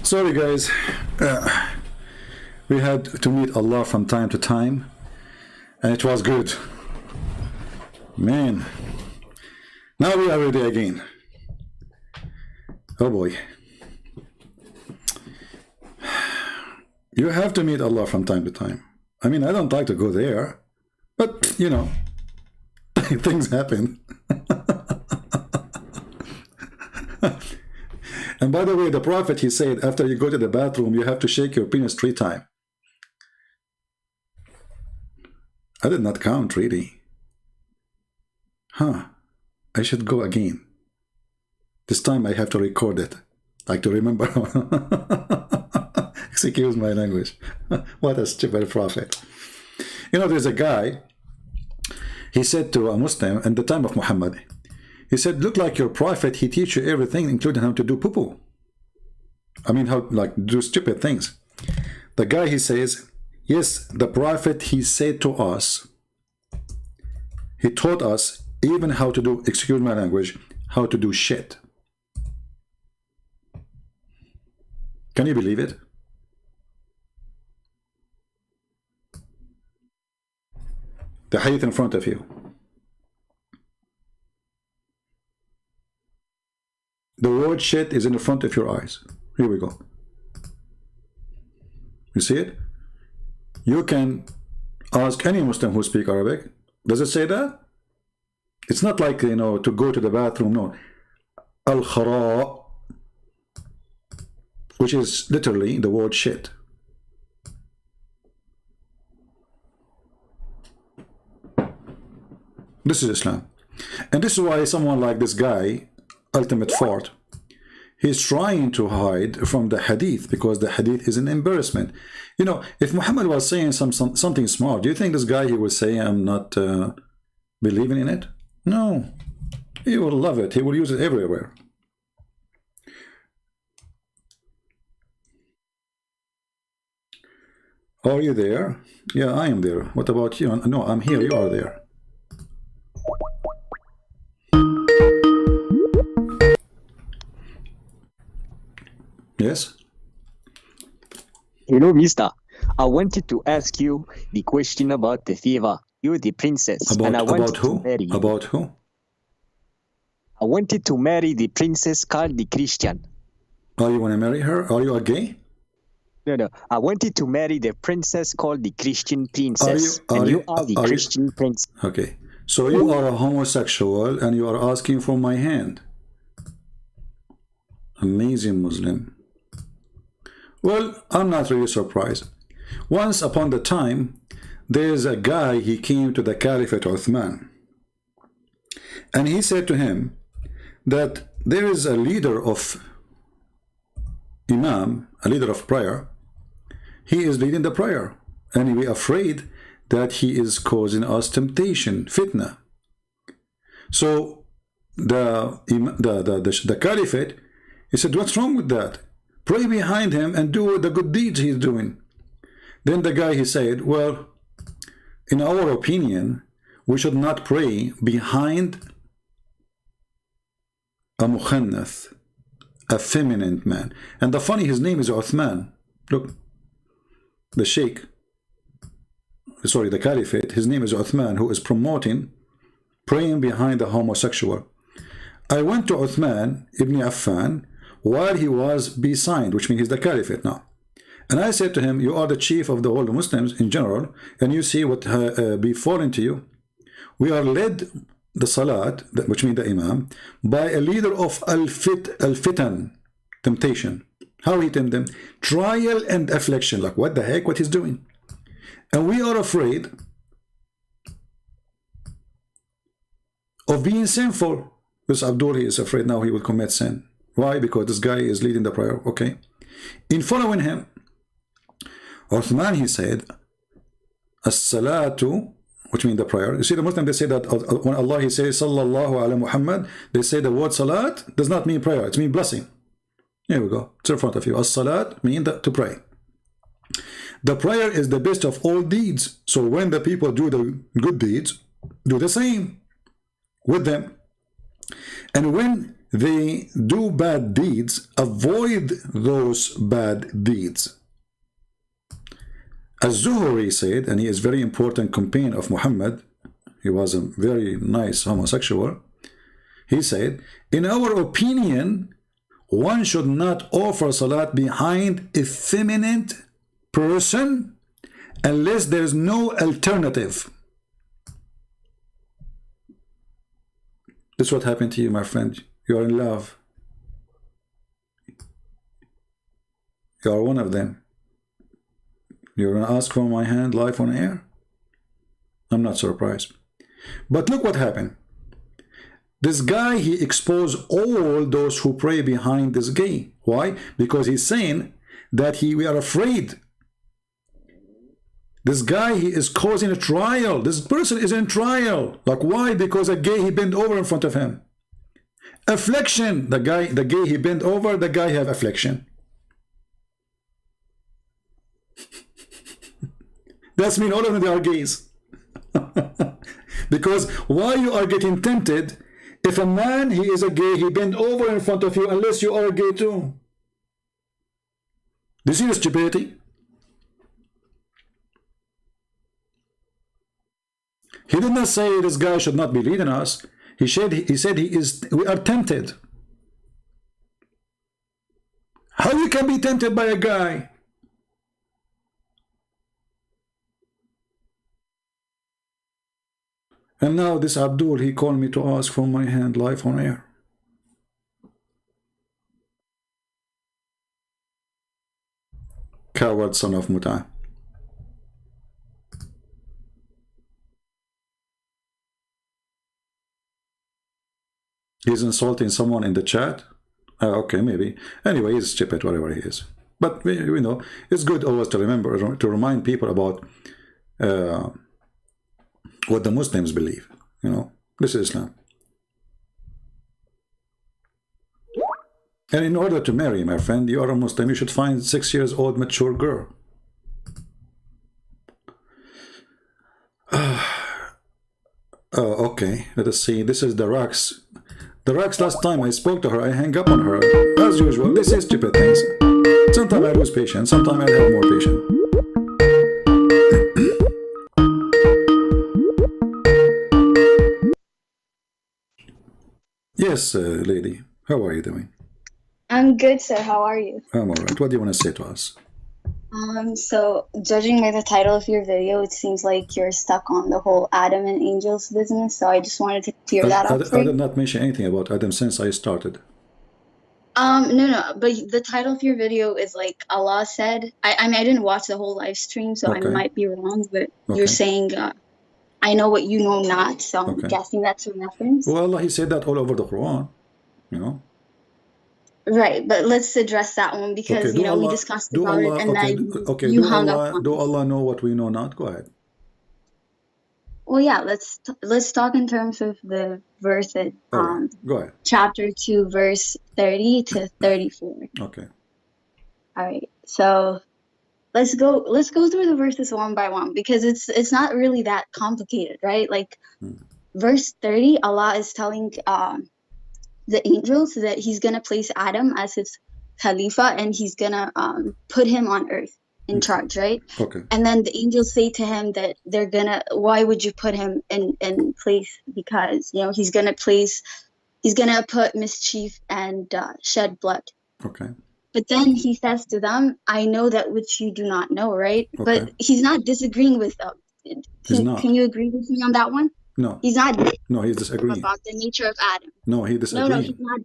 Sorry guys, we had to meet Allah from time to time, and it was good. Man, now we are ready again. Oh boy. You have to meet Allah from time to time. I mean, I don't like to go there, but you know, things happen. And by the way, the Prophet, he said, after you go to the bathroom, you have to shake your penis 3 times. I did not count, really. Huh. I should go again. This time I have to record it. Like to remember. Excuse my language. What a stupid Prophet. You know, there's a guy, he said to a Muslim in the time of Muhammad, he said, look like your Prophet, he teach you everything, including how to do poo-poo. I mean, how, like, do stupid things. The guy, he says, yes, the Prophet, he said to us, he taught us even how to do, excuse my language, how to do shit. Can you believe it? The hadith in front of you. The word shit is in the front of your eyes. Here we go. You see it? You can ask any Muslim who speaks Arabic. Does it say that? It's not like, you know, to go to the bathroom. No. Al-khara, which is literally the word shit. This is Islam. And this is why someone like this guy, Ultimate Fart, he's trying to hide from the hadith, because the hadith is an embarrassment. You know, if Muhammad was saying something smart, do you think this guy, he would say, I'm not believing in it? No. He will love it. He will use it everywhere. Are you there? Yeah, I am there. What about you? No, I'm here. You are there. Yes? Hello, mister. I wanted to ask you the question about the fever. You're the princess. And I wanted to marry you. About who? I wanted to marry the princess called the Christian. Oh, you want to marry her? Are you a gay? No. I wanted to marry the princess called the Christian princess. And you are the Christian prince. Okay. So you are a homosexual and you are asking for my hand. Amazing Muslim. Well, I'm not really surprised. Once upon the time, there's a guy, he came to the Caliphate Uthman. And he said to him that there is a leader of Imam, a leader of prayer. He is leading the prayer. And we are afraid that he is causing us temptation, fitna. So the Caliphate, he said, what's wrong with that? Pray behind him and do the good deeds he's doing. Then the guy, he said, well, in our opinion, we should not pray behind a mukhannath, a feminine man. And the funny, his name is Uthman. Look, the Sheikh, sorry, the Caliphate, his name is Uthman, who is promoting praying behind a homosexual. I went to Uthman ibn Affan while he was besigned, which means he's the Caliphate now. And I said to him, you are the chief of the whole Muslims in general, and you see what befallen to you. We are led the Salat, which means the Imam, by a leader of al-fitan, temptation. How he tempted them? Trial and affliction. Like, what the heck, what he's doing? And we are afraid of being sinful. This Abdul, he is afraid now he will commit sin. Why? Because this guy is leading the prayer. Okay. In following him, Uthman, he said, as-salatu, which means the prayer. You see, the Muslim, they say that when Allah, he says, sallallahu ala Muhammad, they say the word salat does not mean prayer. It means blessing. Here we go. It's in front of you. As-salat means to pray. The prayer is the best of all deeds. So when the people do the good deeds, do the same with them. And when they do bad deeds, avoid those bad deeds. Az-Zuhri said, and he is very important companion of Muhammad, he was a very nice homosexual, he said, in our opinion, one should not offer salat behind a feminine person unless there is no alternative. This is what happened to you, my friend. You are in love. You are one of them. You're going to ask for my hand live on air? I'm not surprised. But look what happened. This guy, he exposed all those who pray behind this gay. Why? Because he's saying that we are afraid. This guy, he is causing a trial. This person is in trial. Like, why? Because a gay, he bent over in front of him. Affliction. The gay, he bent over, the guy have affliction. That's mean all of them, they are gays. Because why you are getting tempted if a man, he is a gay, he bent over in front of you unless you are a gay too. Do you see the stupidity? He did not say this guy should not be leading us. He said we are tempted. How you can be tempted by a guy? And now this Abdul, he called me to ask for my hand live on air. Coward son of Muta. He's insulting someone in the chat. Okay, maybe. Anyway, he's stupid, whatever he is. But we know it's good always to remember, to remind people about what the Muslims believe. You know, this is Islam. And in order to marry, my friend, you are a Muslim, you should find 6 years old mature girl. Okay, let us see. This is the Rocks. The Rocks, last time I spoke to her, I hang up on her. As usual, they say stupid things. Sometimes I lose patience, sometimes I have more patience. Yes, lady. How are you doing? I'm good, sir. How are you? I'm all right. What do you want to say to us? So judging by the title of your video, it seems like you're stuck on the whole Adam and angels business. So I just wanted to clear that up for I you. did not mention anything about Adam since I started. No, but the title of your video is like Allah said. I mean, I didn't watch the whole live stream, so I might be wrong, but you're saying, I know what you know not, so I'm guessing that's a reference. Well, Allah, he said that all over the Quran, you know. Right, but let's address that one because, you know, we discussed about it and then you hung up on it. Do Allah know what we know not? Go ahead. Well, yeah, let's talk in terms of the verse that, go ahead. chapter 2, verse 30 to 34. Okay. All right, so let's go through the verses one by one because it's not really that complicated, right? Like verse 30, Allah is telling the angels that he's gonna place Adam as his Khalifa and he's gonna put him on earth in charge, right? Okay. And then the angels say to him that they're gonna, why would you put him in place? Because, you know, he's gonna put mischief and shed blood. Okay. But then he says to them, I know that which you do not know, right? Okay. But he's not disagreeing with them. Can you agree with me on that one? No. He's not he's disagreeing about the nature of Adam. No, he disagreeing. No, he's not.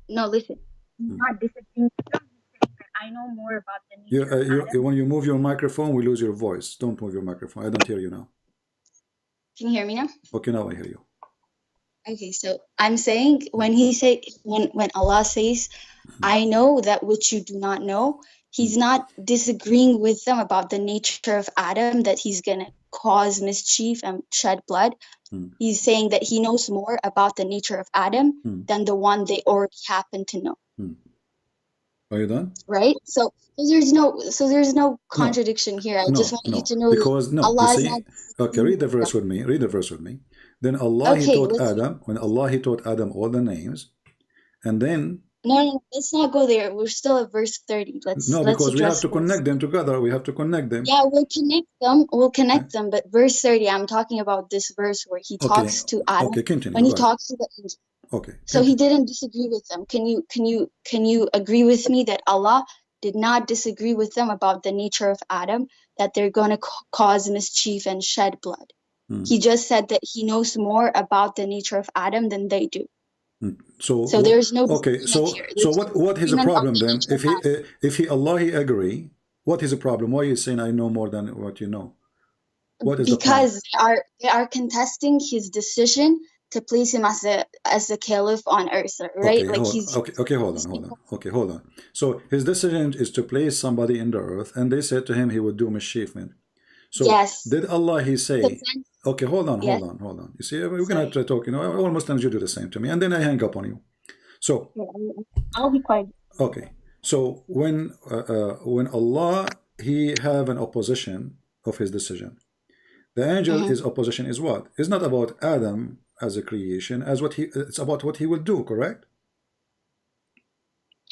No, listen. He's not disagreeing with them. He's saying that I know more about the nature of Adam. When you move your microphone, we lose your voice. Don't move your microphone. I don't hear you now. Can you hear me now? Okay, now I hear you. Okay, so I'm saying when Allah says, I know that which you do not know, he's not disagreeing with them about the nature of Adam, that he's going to cause mischief and shed blood. He's saying that he knows more about the nature of Adam than the one they already happen to know. Are you done? Right? So there's no contradiction here. I just want you to know because Allah is not. Okay, read the verse with me. Read the verse with me. Then Allah he taught Adam, when Allah he taught Adam all the names, and then No, let's not go there. We're still at verse 30. Because we have to connect them together. We have to connect them. Yeah, we'll connect them. We'll connect them. But verse 30, I'm talking about this verse where he talks to Adam. Okay, continue. When he talks to the angel. Okay. So he didn't disagree with them. Can you agree with me that Allah did not disagree with them about the nature of Adam, that they're going to cause mischief and shed blood? He just said that he knows more about the nature of Adam than they do. So there's no so what is the problem then? If Allah he agree, what is the problem? Why are you saying I know more than what you know? What is because they are contesting his decision to place him as the caliph on earth, right? Hold on. So his decision is to place somebody in the earth, and they said to him he would do mischief. So did Allah he say? Okay, hold on. You see, we're gonna try talking. All Muslims, you do the same to me, and then I hang up on you. So I'll be quiet. Okay, so when Allah he have an opposition of his decision, the angel his opposition is what? It's not about Adam as a creation, it's about what he will do. Correct?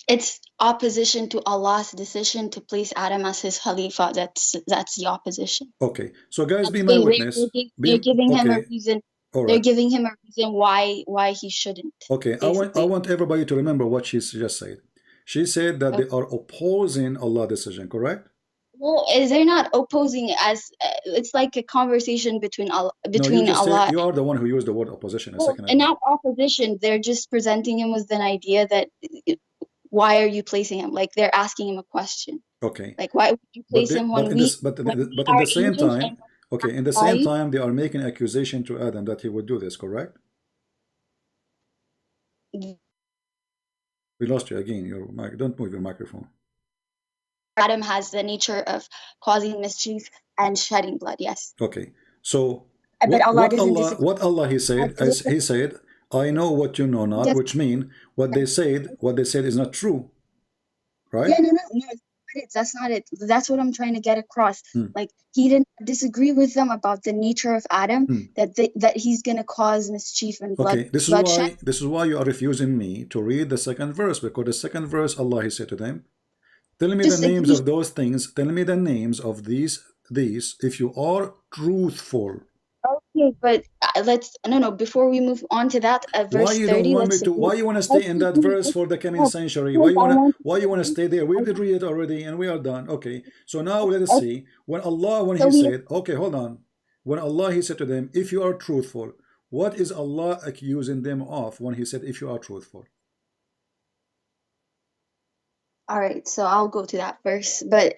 It's opposition to Allah's decision to place Adam as his Khalifa. That's the opposition. Okay, so guys, be my witness. They're giving him a reason. They're giving him a reason why he shouldn't. Okay, I want everybody to remember what she just said. She said that they are opposing Allah's decision. Correct? Well, they're not opposing as it's like a conversation between Allah. You are the one who used the word opposition a second ago. And not opposition. They're just presenting him with an idea that. Why are you placing him? Like they're asking him a question. Okay. Like why would you place him but in the same time, in the same time, they are making accusation to Adam that he would do this. Correct? We lost you again. Your mic. Don't move your microphone. Adam has the nature of causing mischief and shedding blood. Yes. Okay. So but what Allah he said is he said. I know what you know not, which mean what they said is not true, right? Yeah, no, that's not it. That's what I'm trying to get across. Like he didn't disagree with them about the nature of Adam, that he's gonna cause mischief and blood. Okay, this is why you are refusing me to read the second verse, because the second verse Allah he said to them, tell me the names of those things. Tell me the names of these. If you are truthful. Okay, but let's no. Before we move on to that, Why verse you don't 30. want me Let's to? Why you want to stay in that verse for the coming century? Why you want to stay there? We did read it already, and we are done. Okay, so now let us see when He said, okay, hold on. When Allah He said to them, if you are truthful, what is Allah accusing them of when He said, if you are truthful? All right, so I'll go to that verse, but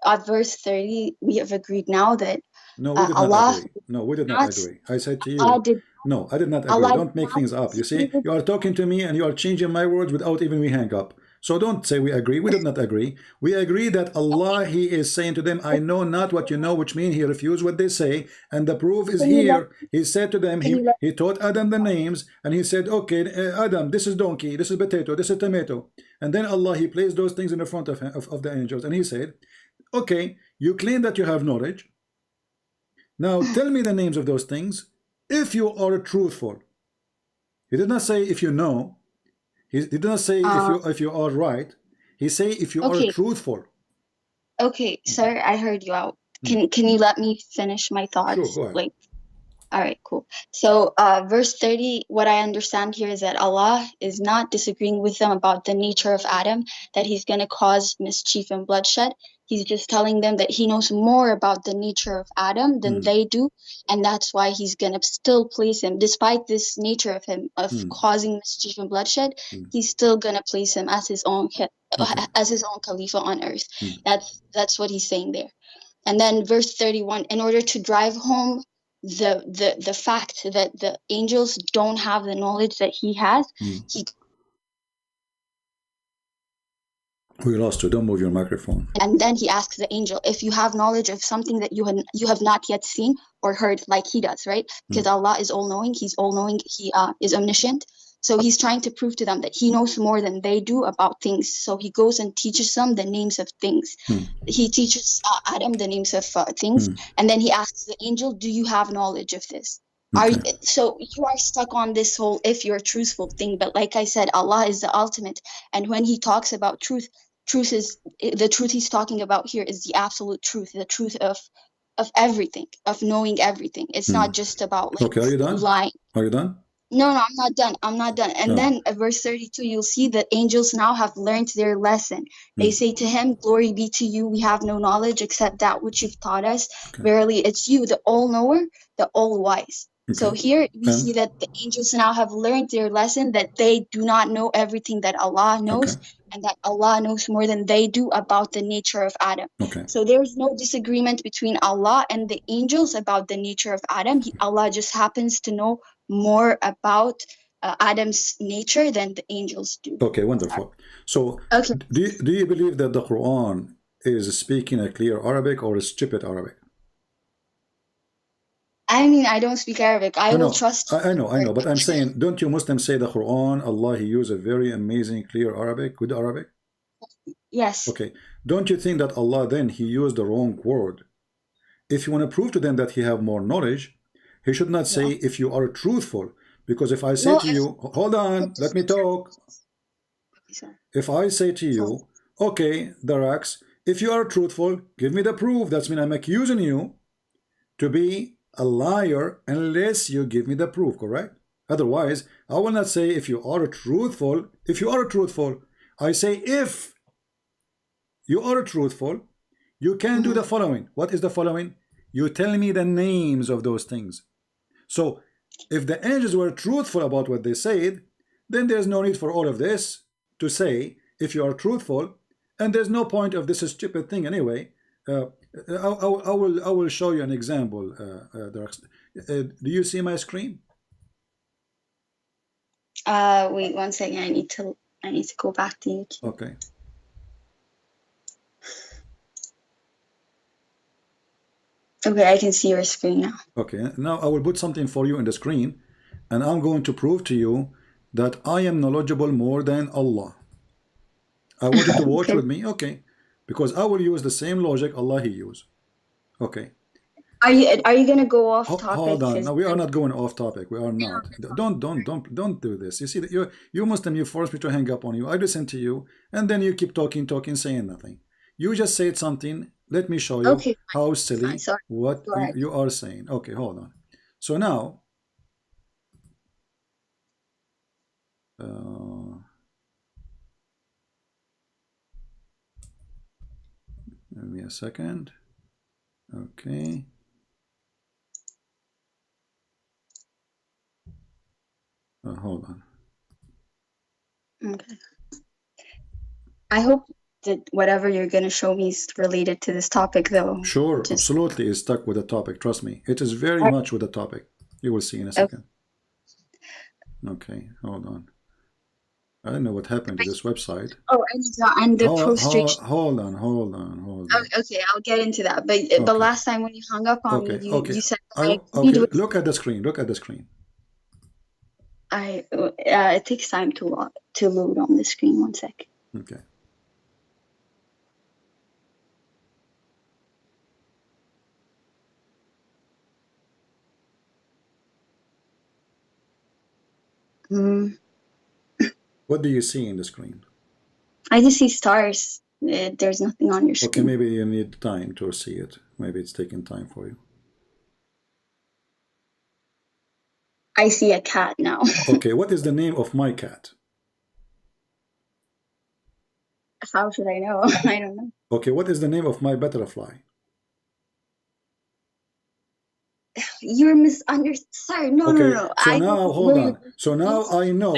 at verse 30, we have agreed now that no, we did not Allah agree. No, we did not agree. I said to you, Allah did no, I did not agree. Allah Don't did make not things up. You see, disagree with you are talking to me and you are changing my words without even we hang up. So don't say we agree. We did not agree. We agree that Allah, He is saying to them, I know not what you know, which means He refused what they say. And the proof is here. He said to them, he taught Adam the names, and He said, okay, Adam, this is donkey, this is potato, this is tomato. And then Allah, He placed those things in the front of the angels. And He said, okay, you claim that you have knowledge. Now tell me the names of those things if you are truthful. He did not say if you know. He did not say if you are right. He say if you are truthful. Okay, sir, I heard you out. Can you let me finish my thoughts? Sure, go ahead. All right, cool. So verse 30, what I understand here is that Allah is not disagreeing with them about the nature of Adam, that he's going to cause mischief and bloodshed. He's just telling them that he knows more about the nature of Adam than they do, and that's why he's going to still place him, despite this nature of him, of causing mischief and bloodshed, he's still going to place him as his own as his own Khalifa on earth. That's what he's saying there. And then verse 31, in order to drive home the fact that the angels don't have the knowledge that he has, We lost you. Don't move your microphone. And then he asks the angel, if you have knowledge of something that you have not yet seen or heard, like he does, right? Because Allah is all-knowing, he's all-knowing, he is omniscient. So he's trying to prove to them that he knows more than they do about things. So he goes and teaches them the names of things. He teaches Adam the names of things. And then he asks the angel, do you have knowledge of this? So you are stuck on this whole if you're truthful thing. But like I said, Allah is the ultimate. And when he talks about truth is the truth he's talking about here is the absolute truth, the truth of everything, of knowing everything. It's not just about like are you done? lying. Are you done? No, I'm not done. And then at verse 32, you'll see that angels now have learned their lesson. They say to him, glory be to you. We have no knowledge except that which you've taught us. Verily, it's you, the all-knower, the all-wise. So here we see that the angels now have learned their lesson, that they do not know everything that Allah knows, and that Allah knows more than they do about the nature of Adam. So there's no disagreement between Allah and the angels about the nature of Adam. Allah just happens to know more about Adam's nature than the angels do. Okay, wonderful. So do you believe that the Quran is speaking a clear Arabic or a stupid Arabic? I mean, I don't speak Arabic. I will trust you. I know, but I'm saying, don't you Muslims say the Quran, Allah, He used a very amazing, clear Arabic, good Arabic? Yes. Okay. Don't you think that Allah then, He used the wrong word? If you want to prove to them that He have more knowledge, He should not say, if you are truthful. Because if I say to you, hold on, let me talk. If I say to you, okay, Darax, if you are truthful, give me the proof. That's mean I'm accusing you to be a liar unless you give me the proof, correct? Otherwise, I will not say if you are truthful. If you are truthful, I say if you are truthful, you can do the following. What is the following? You tell me the names of those things. So if the angels were truthful about what they said, then there's no need for all of this to say if you are truthful, and there's no point of this stupid thing anyway. I will show you an example. Do you see my screen? Wait 1 second. I need to go back to YouTube. Okay. Okay, I can see your screen now. Okay, now I will put something for you in the screen, and I'm going to prove to you that I am knowledgeable more than Allah. I want you to watch with me, okay? Because I will use the same logic Allah He used. Okay. Are you gonna go off topic? Hold on. No, we are not going off topic. We are not. Don't do this. You see that you Muslim, you force me to hang up on you. I listen to you, and then you keep talking, saying nothing. You just said something. Let me show you how silly what you are saying. Okay, hold on. So now, give me a second. Okay. Hold on. Okay. I hope that whatever you're going to show me is related to this topic, though. Sure, absolutely is stuck with the topic. Trust me. It is very much with the topic. You will see in a second. Okay, hold on. I don't know what happened to this website. Oh, and the post-restriction. Hold on. Okay, I'll get into that. But last time when you hung up on me, you said look at the screen. Look at the screen. It takes time to load on the screen. 1 sec. Okay. What do you see in the screen? I just see stars. There's nothing on your screen. Okay, maybe you need time to see it. Maybe it's taking time for you. I see a cat now. Okay, what is the name of my cat? How should I know? I don't know. Okay, what is the name of my butterfly? You're misunderstanding. Sorry, no. So now, hold on. So now I know.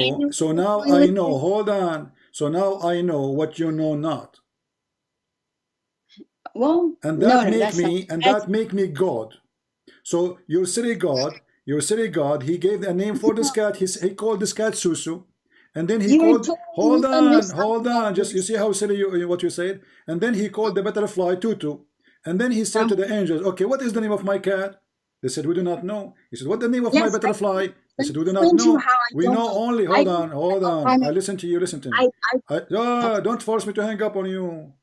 Hold on. So now I know what you know not. Well, and that make me God. So your silly God, he gave a name for this cat. He called this cat Susu. And then he called, hold on, just you see how silly what you said? And then he called the butterfly Tutu. And then he said to the angels, okay, what is the name of my cat? They said, we do not know. He said, what's the name of my butterfly? They said, we do not know. We know only, hold on. I listen to you, listen to me. Don't force me to hang up on you.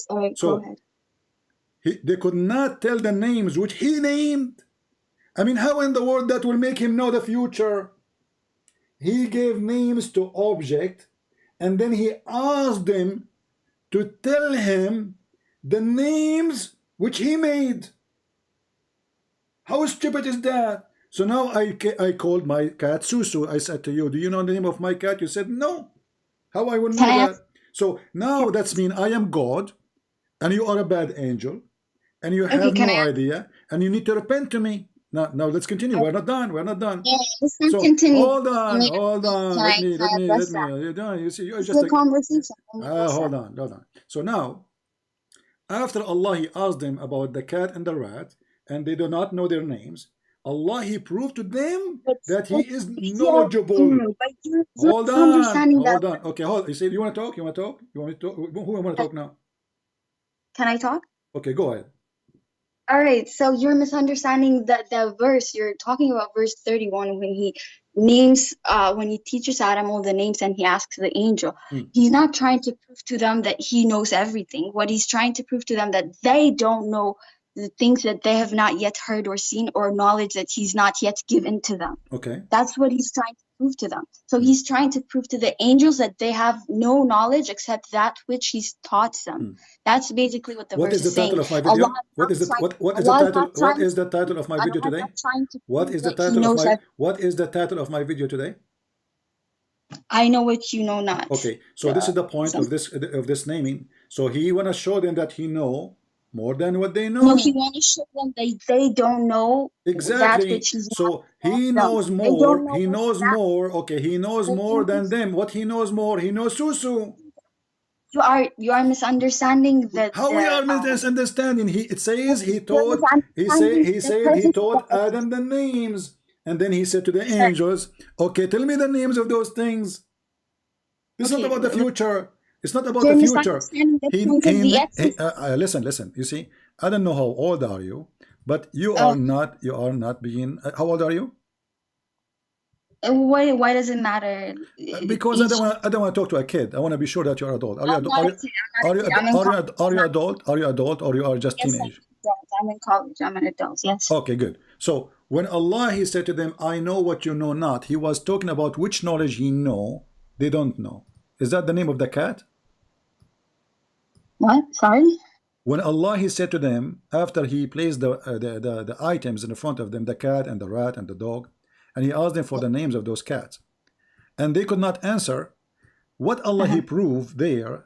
Go ahead. They could not tell the names which he named. I mean, how in the world that will make him know the future? He gave names to object, and then he asked them to tell him the names which he made. How stupid is that? So now I called my cat Susu. I said to you, do you know the name of my cat? You said no. How I would know that? So now that's mean I am God, and you are a bad angel, and you have no idea, and you need to repent to me. Now let's continue. We're not done. Yeah, so continue. Hold on. Let me. You see, you're just a conversation. Hold on. So now, after Allah, He asked them about the cat and the rat, and they do not know their names. Allah, He proved to them that He is knowledgeable. Hold on. Okay, hold. You say you want to talk? You want me to talk? Who want to talk now? Can I talk? Okay, go ahead. All right, so you're misunderstanding the verse. You're talking about verse 31 when he names, when he teaches Adam all the names and he asks the angel. He's not trying to prove to them that he knows everything. What he's trying to prove to them that they don't know the things that they have not yet heard or seen, or knowledge that he's not yet given to them. Okay. That's what he's trying to prove to them. So he's trying to prove to the angels that they have no knowledge except that which he's taught them. That's basically what the verse is saying. What is the title of my video? What is the title of my video today? What is the title of my video today? I know what you know not. Okay, so this is the point of this naming. So he wanna show them that he know more than what they know. No, he want to show them they don't know exactly. So he knows more. He knows more. Okay, he knows more than them. What he knows more? He knows Susu. You are misunderstanding that. How we are misunderstanding? It says he taught Adam the names, and then he said to the angels, "Okay, tell me the names of those things." This is not about the future. It's not about the future. Listen. You see, I don't know how old are you, but you are not being. How old are you? Why does it matter? Because I don't want to talk to a kid. I want to be sure that you're adult. Are you adult? Are you adult or you are just teenage? I'm in college. I'm an adult. Yes. Okay, good. So when Allah He said to them, "I know what you know not," He was talking about which knowledge He know they don't know. Is that the name of the cat? What? Sorry? When Allah He said to them after He placed the items in the front of them, the cat and the rat and the dog, and He asked them for the names of those cats, and they could not answer. What Allah He proved there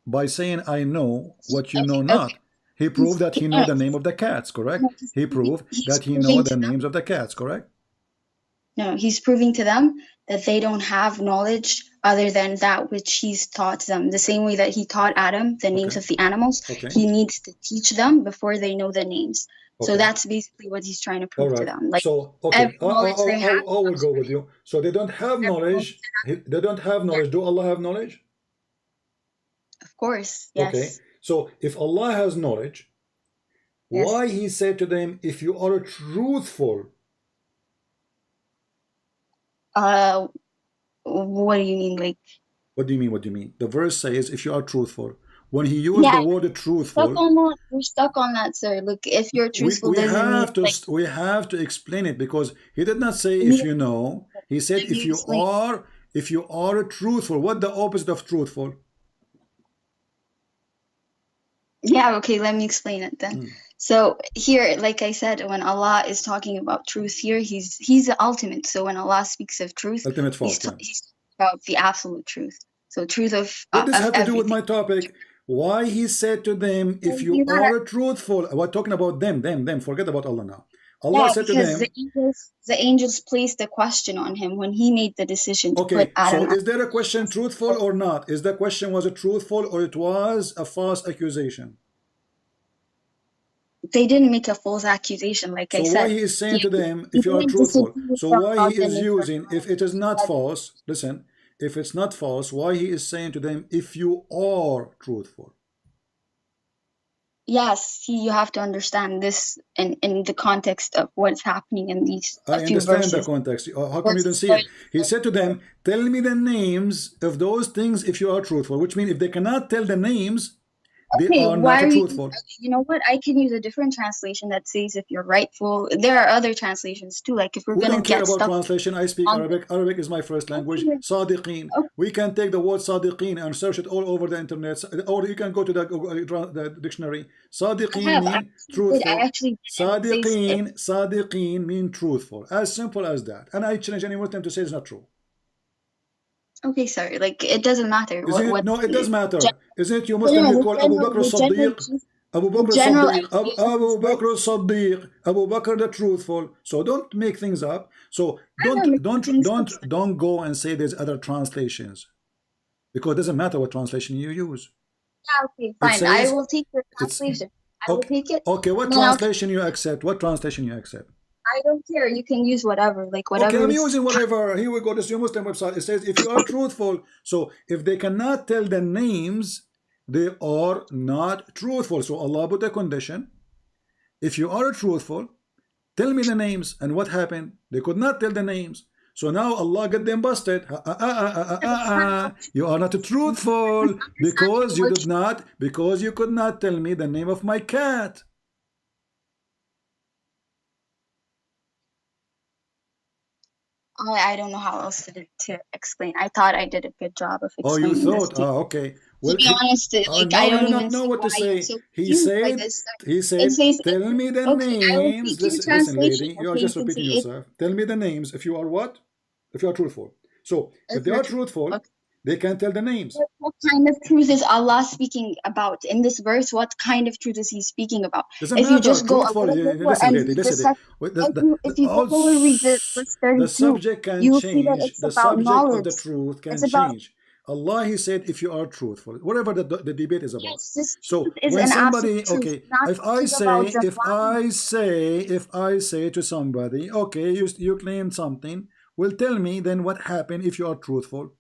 by saying, I know what you know not. He proved that He know the name of the cats, correct? He proved that He know the names of the cats, correct? No, He's proving to them that they don't have knowledge other than that which He's taught them. The same way that He taught Adam the names of the animals, He needs to teach them before they know the names. So that's basically what He's trying to prove to them. Like, so I will go with you. So they don't have knowledge. They don't have knowledge. Do Allah have knowledge? Of course, yes. Okay. So if Allah has knowledge, why He said to them, if you are truthful? What do you mean? Like, what do you mean? What do you mean? The verse says, if you are truthful. When He used the word truthful, we're stuck on that, sir. Look, if you're truthful, we have to explain it, because He did not say if you know. He said if you are truthful. What the opposite of truthful? Yeah, okay, let me explain it then. So here, like I said, when Allah is talking about truth here, He's the ultimate. So when Allah speaks of truth, He's talking about the absolute truth. So truth of what does have to do with my topic? Why He said to them, if you are truthful, we're talking about them, forget about Allah now. Allah said to them, the angels placed the question on Him when He made the decision to put Adam. So is there a question truthful or not? Is the question was it truthful or it was a false accusation? They didn't make a false accusation, like I said. So why He is saying to them, if you are truthful? So why He is using, if it is not false, listen, if it's not false, why He is saying to them, if you are truthful? Yes, you have to understand this in the context of what's happening in these I understand the context. How come you don't see it? He said to them, tell me the names of those things if you are truthful, which means if they cannot tell the names, they are not truthful. You know what? I can use a different translation that says if you're rightful. There are other translations too. Like if we're going to get about translation, I speak Arabic. Arabic is my first language. Sadiqeen. We can take the word Sadiqeen and search it all over the internet, or you can go to the dictionary. Sadiqeen mean truthful. Sadiqeen mean truthful. As simple as that. And I challenge any Muslim to say it's not true. Okay, sorry. Like it doesn't matter. No, it does matter. Isn't it you Muslim you call Abu Bakr Siddiq? Abu Bakr Siddiq. Abu Bakr Siddiq. Abu Bakr the truthful. So don't make things up. So don't go and say there's other translations, because it doesn't matter what translation you use. Yeah, okay, fine. I will take your translation. I will take it. Okay, what translation you accept? What translation you accept? I don't care. You can use whatever, like whatever. Okay, I'm using whatever. Here we go. This is your Muslim website. It says if you are truthful. So if they cannot tell the names, they are not truthful. So Allah put a condition. If you are truthful, tell me the names. And what happened? They could not tell the names. So now Allah got them busted. You are not truthful because you did not, because you could not tell me the name of my cat. I don't know how else to explain. I thought I did a good job of explaining. Oh, you thought? Okay. Well, to be honest, like, I don't even know what to say. He said, tell me the names. Listen, lady, you are just repeating yourself. Tell me the names if you are what? If you are truthful. So, if they are truthful, they can tell the names. What kind of truth is Allah speaking about in this verse? What kind of truth is He speaking about? If you just go the subject can change. The subject of the truth can change. Allah, He said, if you are truthful, whatever the debate is about. So when somebody, okay, if I say to somebody, okay, you claimed something, well, tell me then what happened if you are truthful.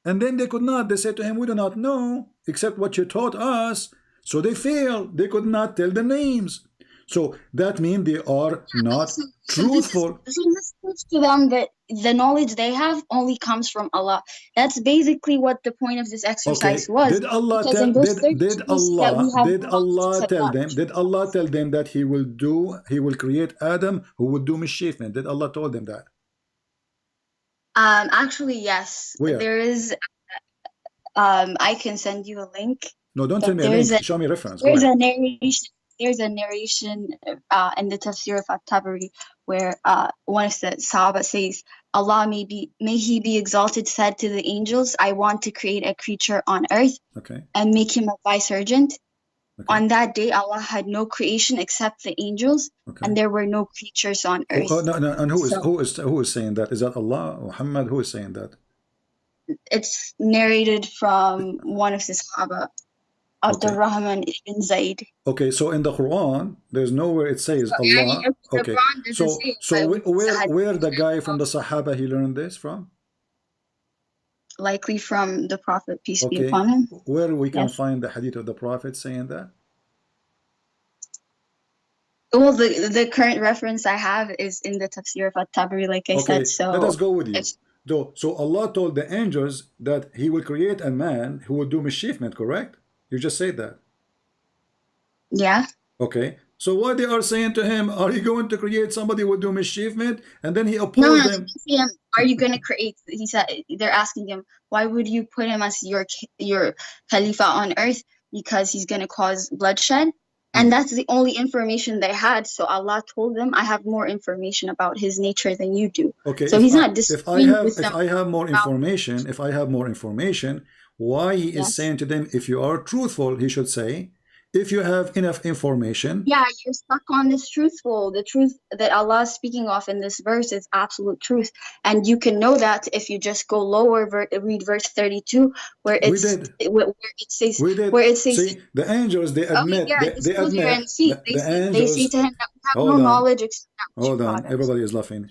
And then they could not. They said to him, we do not know except what you taught us. So they failed. They could not tell the names. So that means they are not truthful. This proves to them that the knowledge they have only comes from Allah. That's basically what the point of this exercise was. Did Allah tell them that He will create Adam who would do mischievement? Did Allah told them that? Actually, yes. Where? There is I can send you a link. No, don't tell me a There's link. a Show me a reference. Go there's ahead. a narration. There's a narration in the Tafsir of At-Tabari where one of the Sahaba says, Allah may he be exalted, said to the angels, I want to create a creature on earth Okay. and make him a vicegerent. Okay. On that day, Allah had no creation except the angels, Okay. and there were no creatures on earth. Oh, no, and who So is saying that? Is that Allah, Muhammad? Who is saying that? it's narrated from one of the Sahaba, Okay. Abdurrahman ibn Zayd. Okay, so in the Quran, there's nowhere it says So, Allah. the Okay, Quran doesn't so say it, so but where the guy from the Sahaba he learned this from? likely from the Prophet, peace be Okay, upon him. where we can Yes. find the hadith of the Prophet saying that? Well, the current reference I have is in the Tafsir of At-Tabari, like I Okay, said. So let us go with you. it's So Allah told the angels that He will create a man who will do mischievement. Correct? You just said that. yeah. Okay. So what they are saying to him? Are you going to create somebody who will do mischievement? And then he No, opposed them. him. Are you going to create? He said they're asking him, why would you put him as your Khalifa on earth? Because he's going to cause bloodshed. And that's the only information they had. So Allah told them, I have more information about his nature than you do. Okay. So he's not if disagreeing with them. if I have more information, why he is Yes. saying to them, if you are truthful, he should say, if you have enough information. Yeah, you're stuck on this truthful. The truth that Allah is speaking of in this verse is absolute truth. And you can know that if you just go lower, read verse 32, where We did. where it says, We did. where it says, See, the angels, they oh admit, yeah, they disclosure admit, and see, the they angels, say to him that we have no hold on, knowledge except that which hold you on, taught us. everybody is laughing.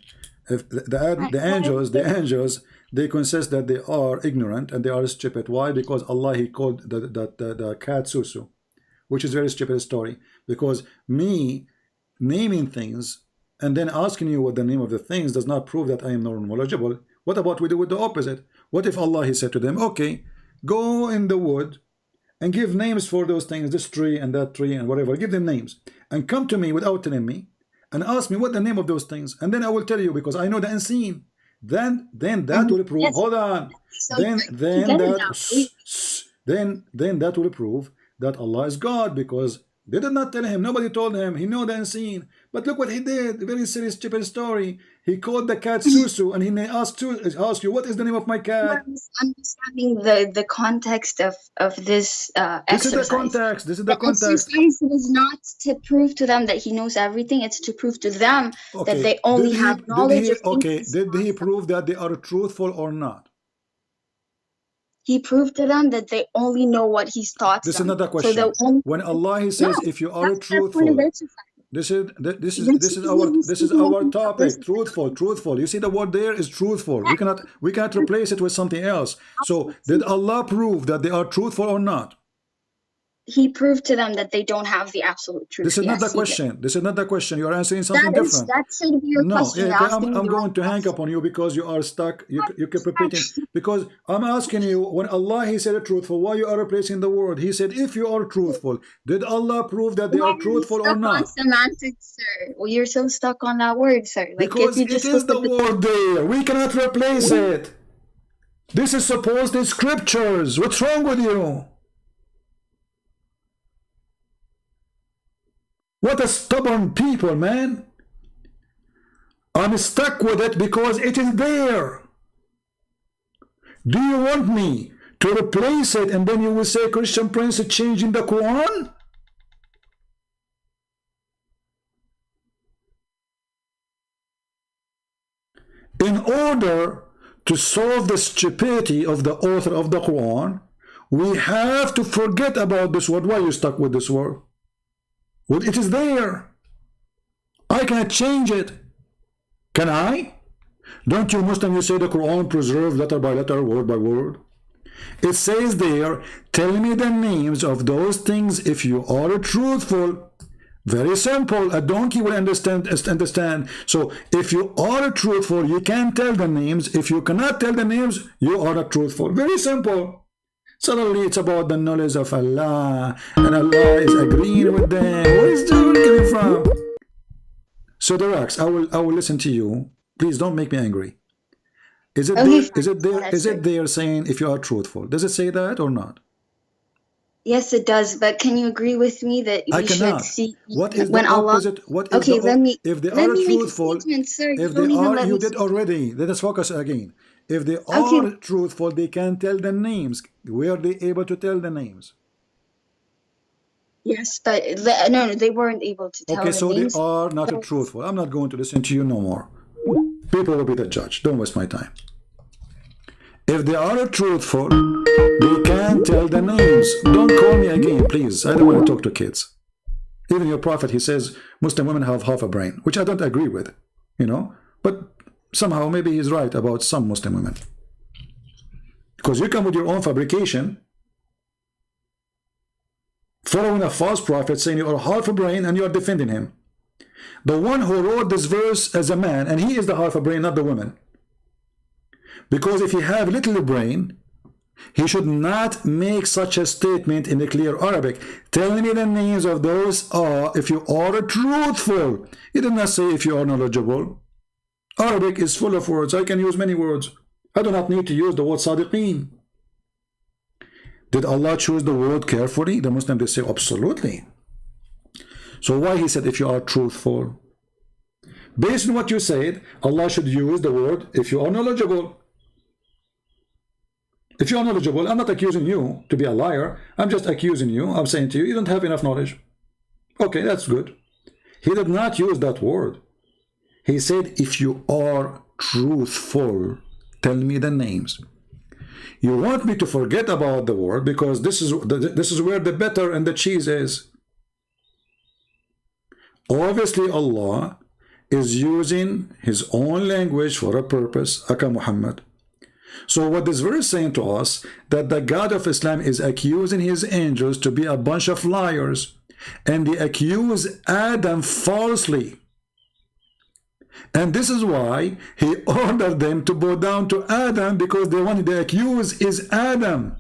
If Right, the angels, they confess that they are ignorant and they are stupid. Why? Because Allah, He called the cat Susu, which is a very stupid story. Because me naming things and then asking you what the name of the things does not prove that I am not knowledgeable. What about we do with the opposite? What if Allah, He said to them, okay, go in the wood and give names for those things, this tree and that tree and whatever, give them names, and come to me without telling me and ask me what the name of those things, and then I will tell you because I know the unseen. Then that will prove. Yes. Hold on. So Then get it now. that will prove that Allah is God, because they did not tell him. Nobody told him. He know the unseen. But look what he did. A very serious, stupid story. He called the cat Susu, and he may ask you, what is the name of my cat? You're misunderstanding the context of this This is the exercise. context. This is The the context. exercise is not to prove to them that he knows everything. It's to prove to them that they only have knowledge of things. Okay, did he prove that they are truthful or not? He proved to them that they only know what he's taught This is them. another So question. the only When Allah, He says, no, if you are that's the point of truthful, exercise. this is our topic. Truthful. You see the word there is truthful. We cannot replace it with something else. So did Allah prove that they are truthful or not? He proved to them that they don't have the absolute truth. This is not the question. This is not the question. You are answering something different. That should be your question. I'm going to hang up on you because you are stuck. You keep repeating. Because I'm asking you, when Allah, He said truthful, why you are replacing the word? He said, if you are truthful, did Allah prove that they are truthful or not? On semantics, sir. Well, you're so stuck on that word, sir. Like, Because if you just it is the word there. We cannot replace it. This is supposed in scriptures. What's wrong with you? What a stubborn people, man. I'm stuck with it because it is there. Do you want me to replace it and then you will say Christian Prince is changing the Quran? In order to solve the stupidity of the author of the Quran, we have to forget about this word. Why are you stuck with this word? Well, it is there. I cannot change it. Can I? Don't you Muslim, you say the Quran preserved letter by letter, word by word? It says there, tell me the names of those things if you are truthful. Very simple. A donkey will understand. So if you are truthful, you can tell the names. If you cannot tell the names, you are not truthful. Very simple. Suddenly it's about the knowledge of Allah, and Allah is agreeing with them. Where is that coming from? So the Rax, I will listen to you. Please don't make me angry. Is it there saying if you are truthful? Does it say that or not? Yes, it does. But can you agree with me that I we should cannot. see What is when the Allah? opposite? What is Okay, if they let are me make a truthful? statement, sir. You If don't they even are, let you me did speak. already. Let us focus again. If they Okay. are truthful, they can tell the names. Were they able to tell the names? Yes, but no, they weren't able to tell Okay, the so they names. are not truthful. I'm not going to listen to you no more. People will be the judge. Don't waste my time. If they are truthful, they can tell the names. Don't call me again, please. I don't want to talk to kids. Even your prophet, he says Muslim women have half a brain, which I don't agree with, you know. But somehow maybe he's right about some Muslim women. Because you come with your own fabrication, following a false prophet, saying you are half a brain and you are defending him. The one who wrote this verse as a man, and he is the half a brain, not the woman. Because if he have little brain, he should not make such a statement in the clear Arabic. Tell me the names of those if you are truthful. He did not say if you are knowledgeable. Arabic is full of words. I can use many words. I do not need to use the word sadiqeen. Did Allah choose the word carefully? The Muslims, they say absolutely. So why he said if you are truthful? Based on what you said, Allah should use the word if you are knowledgeable. If you are knowledgeable, I'm not accusing you to be a liar. I'm just accusing you. I'm saying to you, you don't have enough knowledge. Okay, that's good. He did not use that word. He said, if you are truthful, tell me the names. You want me to forget about the word because this is where the butter and the cheese is. Obviously, Allah is using his own language for a purpose, Aka Muhammad. So what this verse is saying to us, that the God of Islam is accusing his angels to be a bunch of liars, and they accuse Adam falsely. And this is why he ordered them to bow down to Adam, because they wanted to accuse is Adam.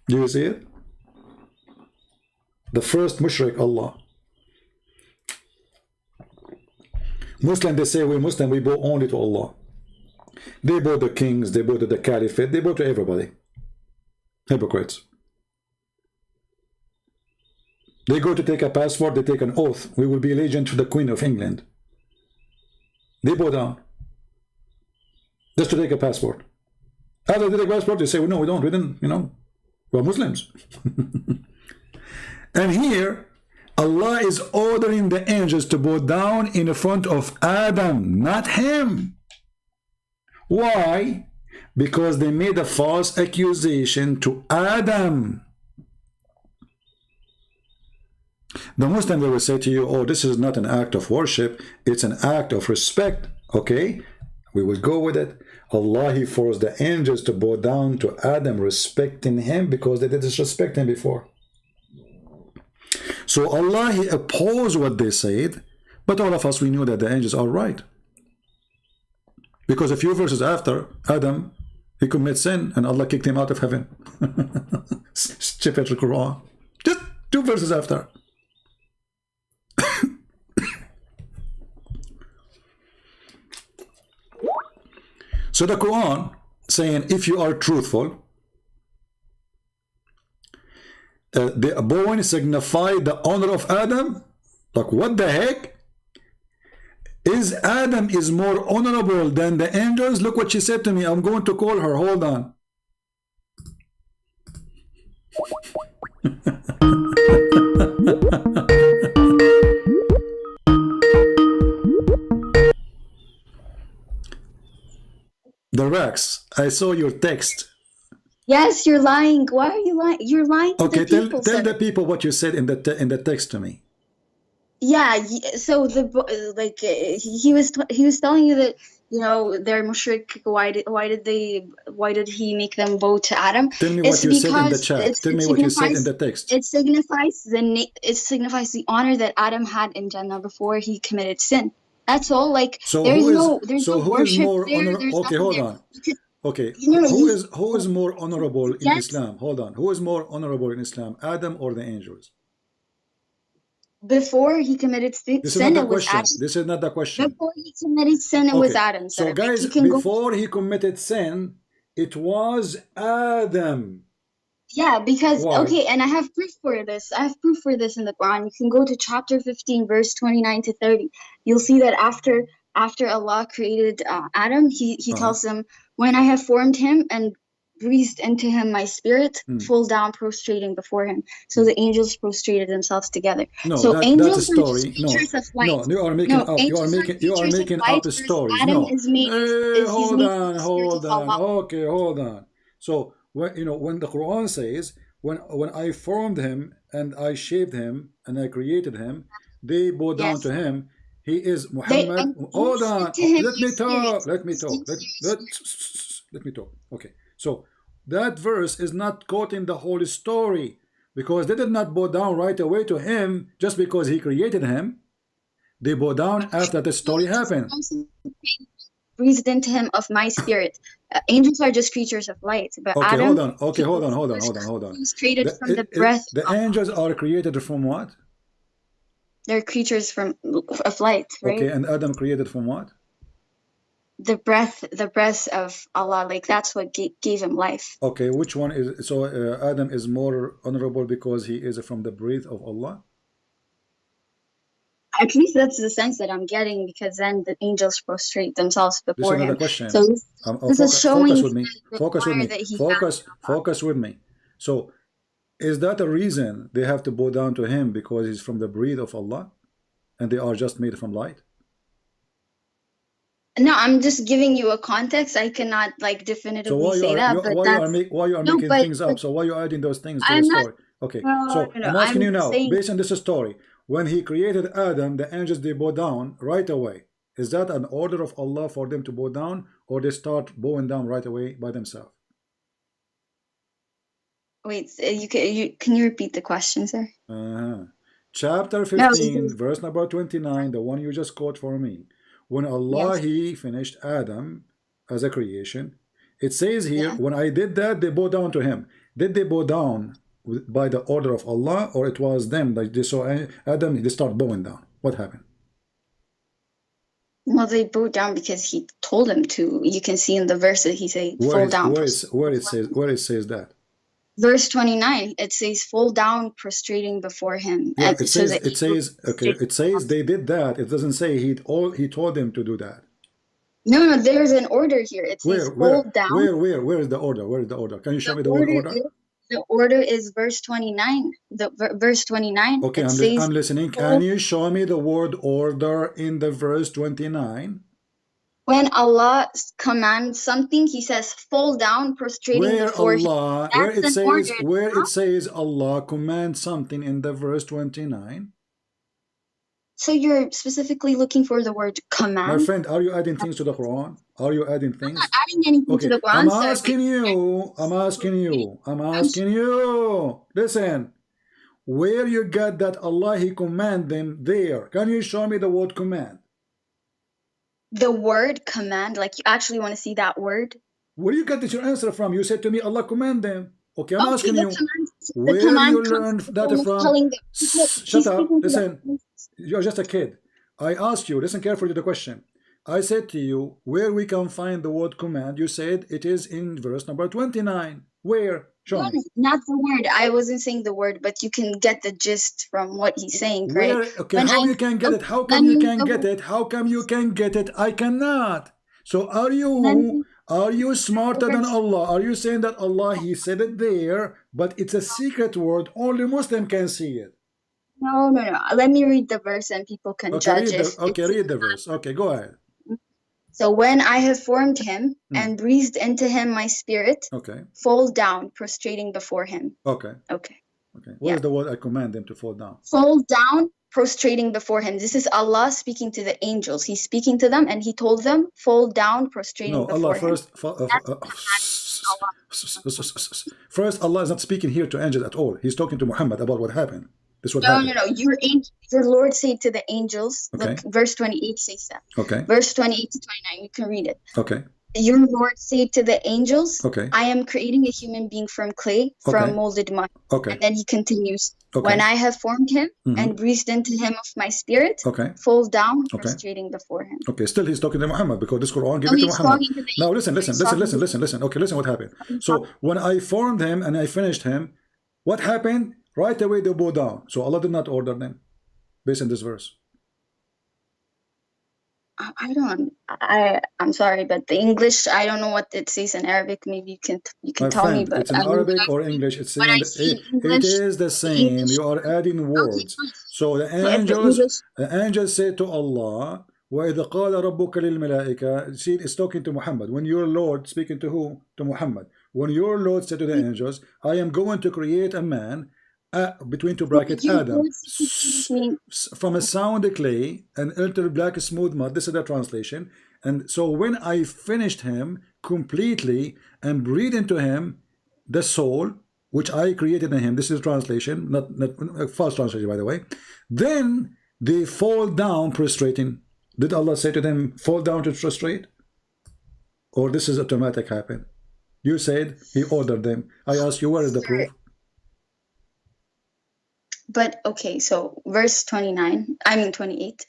Do you see it? The first mushrik, Allah. Muslim, they say we Muslim, we bow only to Allah. They bow to kings, they bow to the caliphate, they bow to everybody. Hypocrites. They go to take a passport, they take an oath. We will be allegiant to the Queen of England. They bow down. Just to take a passport. After they take a passport, they say, well, no, we don't, you know, we're Muslims. And here, Allah is ordering the angels to bow down in front of Adam, not him. Why? Because they made a false accusation to Adam. The Muslim, they will say to you, oh, this is not an act of worship, it's an act of respect. Okay, we will go with it. Allah, he forced the angels to bow down to Adam, respecting him because they did disrespect him before. So Allah, he opposed what they said, but all of us, we knew that the angels are right. Because a few verses after, Adam, he commits sin and Allah kicked him out of heaven. Stupid Qur'an. Just 2 verses after. So the Quran saying, if you are truthful, the bowing signified the honor of Adam. Like, what the heck? Is Adam is more honorable than the angels? Look what she said to me. I'm going to call her. Hold on. The Rex, I saw your text. Yes, you're lying. Why are you lying? You're lying to Okay, the people. tell the people what you said in the text to me. Yeah, so he was telling you that, you know, they're mushrik. Why did he make them bow to Adam? Tell me what you said in the chat. Tell me what you said in the text. It signifies the honor that Adam had in Jannah before he committed sin. That's all. Like, so there's no worship more there. Okay, hold on. Okay, who is more honorable in Islam? Hold on. Who is more honorable in Islam, Adam or the angels? Before he committed sin, it was Adam. This is not the question. Before he committed sin, it was Adam. So guys, before he committed sin, it was Adam. Yeah, because Why? okay, and I have proof for this. I have proof for this in the Quran. You can go to chapter 15, verse 29 to 30. You'll see that after Allah created Adam, he tells them, when I have formed him and breathed into him my spirit, fall down prostrating before him. So the angels prostrated themselves together. No, so that's a angels are story. just creatures of light. No, you are making No, up. You are angels making. are You are creatures of making light, up whereas stories. Adam No. is made he's Hold made from on. the spirit Hold of on. Allah. Okay, hold on. So when the Quran says, when I formed him and I shaped him and I created him, they bow down to him. He is Muhammad. Hold on. Let me talk. Let me talk. Let me talk. Okay. So that verse is not quoting the whole story, because they did not bow down right away to him just because he created him. They bow down after the story happened. Breathed into him of my spirit. Angels are just creatures of light, but Okay, Adam. hold on. Okay, hold on. He's created from the breath. The angels are created from what? They're creatures of light, right? Okay, and Adam created from what? The breath of Allah, like that's what gave him life. Okay, which one is so? Adam is more honorable because he is from the breath of Allah. At least that's the sense that I'm getting, because then the angels prostrate themselves before him. Question. So this is showing focus with me. Focus with me. Focus with me. So, is that a reason they have to bow down to him because he's from the breath of Allah, and they are just made from light? No, I'm just giving you a context. I cannot like definitively say that. Why you are making things up? So why are you adding those things to the story? Okay, so I'm asking you now, based on this story, when he created Adam, the angels, they bow down right away. Is that an order of Allah for them to bow down, or they start bowing down right away by themselves? Wait, can you repeat the question, sir? Chapter 15, verse number 29, the one you just quote for me. When Allah, he finished Adam as a creation, it says here, when I did that, they bow down to him. Did they bow down by the order of Allah, or it was them that they saw Adam, they start bowing down? What happened? Well, they bowed down because he told them to. You can see in the verse that he said, fall down. Where it says that? Verse 29, it says, fall down, prostrating before him. Yeah, it says they did that. It doesn't say he told them to do that. No, there's an order here. It says fall down. Where is the order? Where is the order? Can you show me the word order? The order is verse 29. Verse 29. Okay, I'm listening. Can you show me the word order in the verse 29? When Allah commands something, he says, fall down, prostrating before him. Where it says Allah commands something in the verse 29. So you're specifically looking for the word command? My friend, are you adding things to the Quran? Are you adding things? I'm not adding anything to the Quran, I'm asking you. Listen. Where you got that Allah, he command them there? Can you show me the word command? The word command, like you actually want to see that word? Where you got your answer from? You said to me, Allah command them. Okay, I'm asking you, where you learned that from? Shut up, listen, you're just a kid. I asked you, listen carefully to the question. I said to you, where we can find the word command? You said it is in verse number 29. Where? Show me. Not the word. I wasn't saying the word, but you can get the gist from what he's saying, right? Okay, how you can get it? How come you can get it? How come you can get it? I cannot. So are you smarter than Allah? Are you saying that Allah, he said it there, but it's a secret word, only Muslim can see it? No. Let me read the verse and people can judge it. Read the verse. Okay, go ahead. So when I have formed him and breathed into him my spirit, fall down, prostrating before him. Okay. What is the word I command them to fall down? Fall down, prostrating before him. This is Allah speaking to the angels. He's speaking to them and he told them, fall down, prostrating before him. First, Allah is not speaking here to angels at all. He's talking to Muhammad about what happened. No. Your Lord said to the angels, look, verse 28 says that. Okay. Verse 28 to 29, you can read it. Okay. your Lord said to the angels, Okay. I am creating a human being from clay, from Okay. molded mud. Okay. And then he continues, Okay. when I have formed him Mhm. and breathed into him of my spirit, Okay. fall down, Okay. prostrating before him. Okay, still he's talking to Muhammad because this Quran give No, it to he's Muhammad. talking to the Now angels. listen. Okay, listen what happened. So when I formed him and I finished him, what happened? Right away they bow down. So Allah did not order them based on this verse. I'm sorry, but the English, I don't know what it says in Arabic. Maybe you can My tell me. friend, But it's in Arabic or English. It's when I saying see it English, is the same. You are adding words. So the angels say to Allah, وَإِذَا قَالَ رَبُّكَ لِلْمَلَائِكَةِ. See, it's talking to Muhammad. When your Lord, speaking to who? To Muhammad. When your Lord said to the angels, I am going to create a man, between two brackets, Adam, from a sound clay and enter black smooth mud. This is the translation. And so when I finished him completely and breathed into him the soul which I created in him, this is translation, not false translation by the way, then they fall down prostrating. Did Allah say to them fall down to prostrate, or this is automatic happen? You said he ordered them. I ask you, where is the proof? But okay, so verse 28,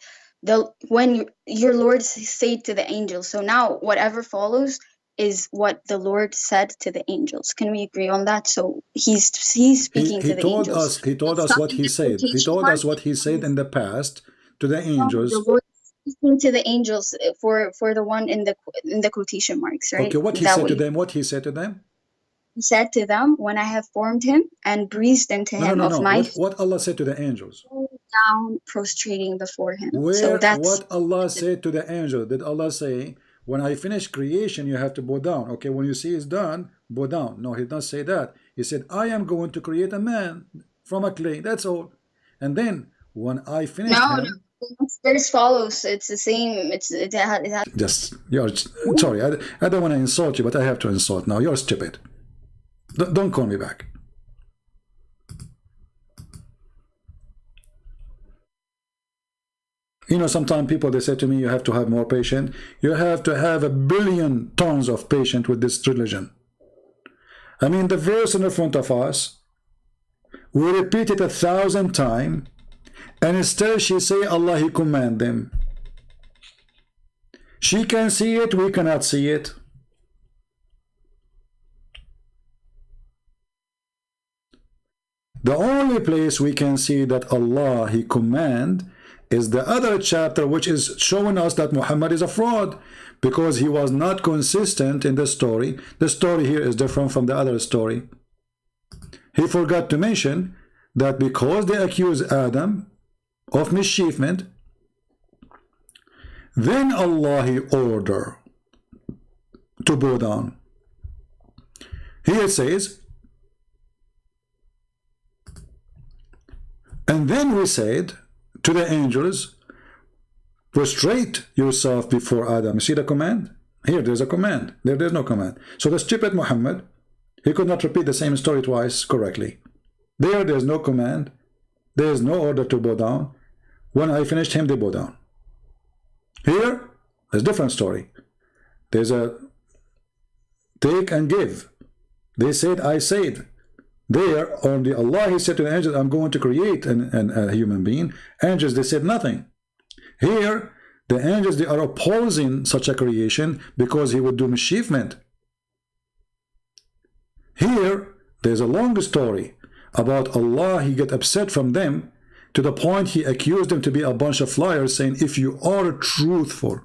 when your Lord said to the angels, so now whatever follows is what the Lord said to the angels. Can we agree on that? So he's speaking to the angels. He told us what he said. He told us what he said in the past to the angels. The Lord speaking to the angels for the one in the quotation marks, right? Okay, what he said to them? What he said to them? He said to them, when I have formed him and breathed into him of my what Allah said to the angels? Down, prostrating before him. Where, so that's what Allah said to the angel. Did Allah say, when I finish creation, you have to bow down? Okay, when you see it's done, bow down. No, he did not say that. He said, I am going to create a man from a clay. That's all. And then when I finish him, verse follows. It's the same. It has just, you're sorry. I don't want to insult you, but I have to insult now. You're stupid. Don't call me back. You know, sometimes people, they say to me, you have to have more patience. You have to have 1 billion tons of patience with this religion. I mean, the verse in the front of us, we repeat it 1,000 times, and still she say, Allah, He command them. She can see it, we cannot see it. The only place we can see that Allah, He command, is the other chapter, which is showing us that Muhammad is a fraud because he was not consistent in the story. The story here is different from the other story. He forgot to mention that because they accuse Adam of mischievement, then Allah, He order to bow down. Here it says, and then we said to the angels, prostrate yourself before Adam. You see the command? Here there's a command. There's no command. So the stupid Muhammad, he could not repeat the same story twice correctly. There's no command. There's no order to bow down. When I finished him, they bow down. Here, there's a different story. There's a take and give. They said, I said. There, on the Allah, He said to the angels, I'm going to create a human being. Angels, they said nothing. Here, the angels, they are opposing such a creation because He would do mischievement. Here, there's a long story about Allah. He get upset from them to the point He accused them to be a bunch of liars, saying, if you are truthful.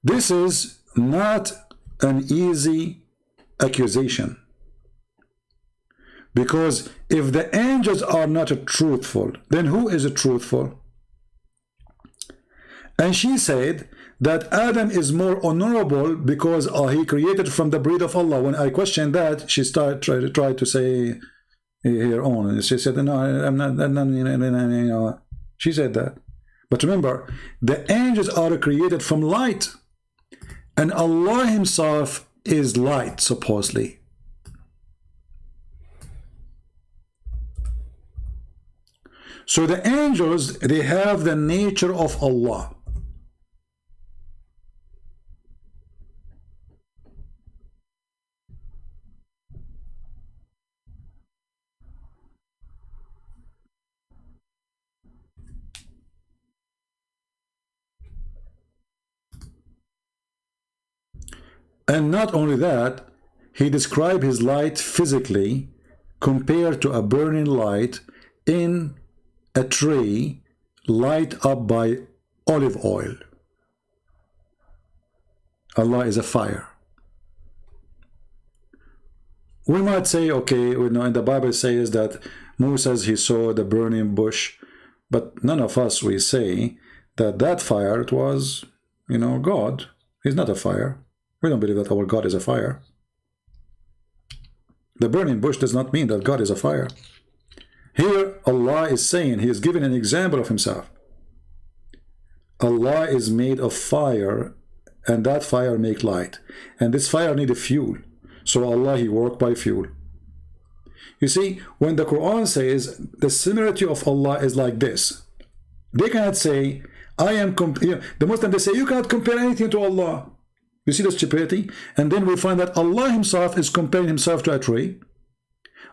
This is not an easy accusation, because if the angels are not truthful, then who is truthful? And she said that Adam is more honorable because he created from the breed of Allah. When I questioned that, she tried to say her own, and she said, no, I'm not, you know, she said that. But remember, the angels are created from light, and Allah Himself is light, supposedly. So the angels, they have the nature of Allah. And not only that, he described his light physically compared to a burning light in a tree light up by olive oil. Allah is a fire. We might say, okay, we know in the Bible says that Moses, he saw the burning bush, but none of us, we say that that fire, it was, you know, God. He's not a fire. We don't believe that our God is a fire. The burning bush does not mean that God is a fire. Here, Allah is saying, he is giving an example of himself. Allah is made of fire, and that fire make light. And this fire need a fuel. So Allah, he worked by fuel. You see, when the Quran says the similarity of Allah is like this, they cannot say, I am, the Muslims, they say, you cannot compare anything to Allah. You see the stupidity? And then we find that Allah himself is comparing himself to a tree.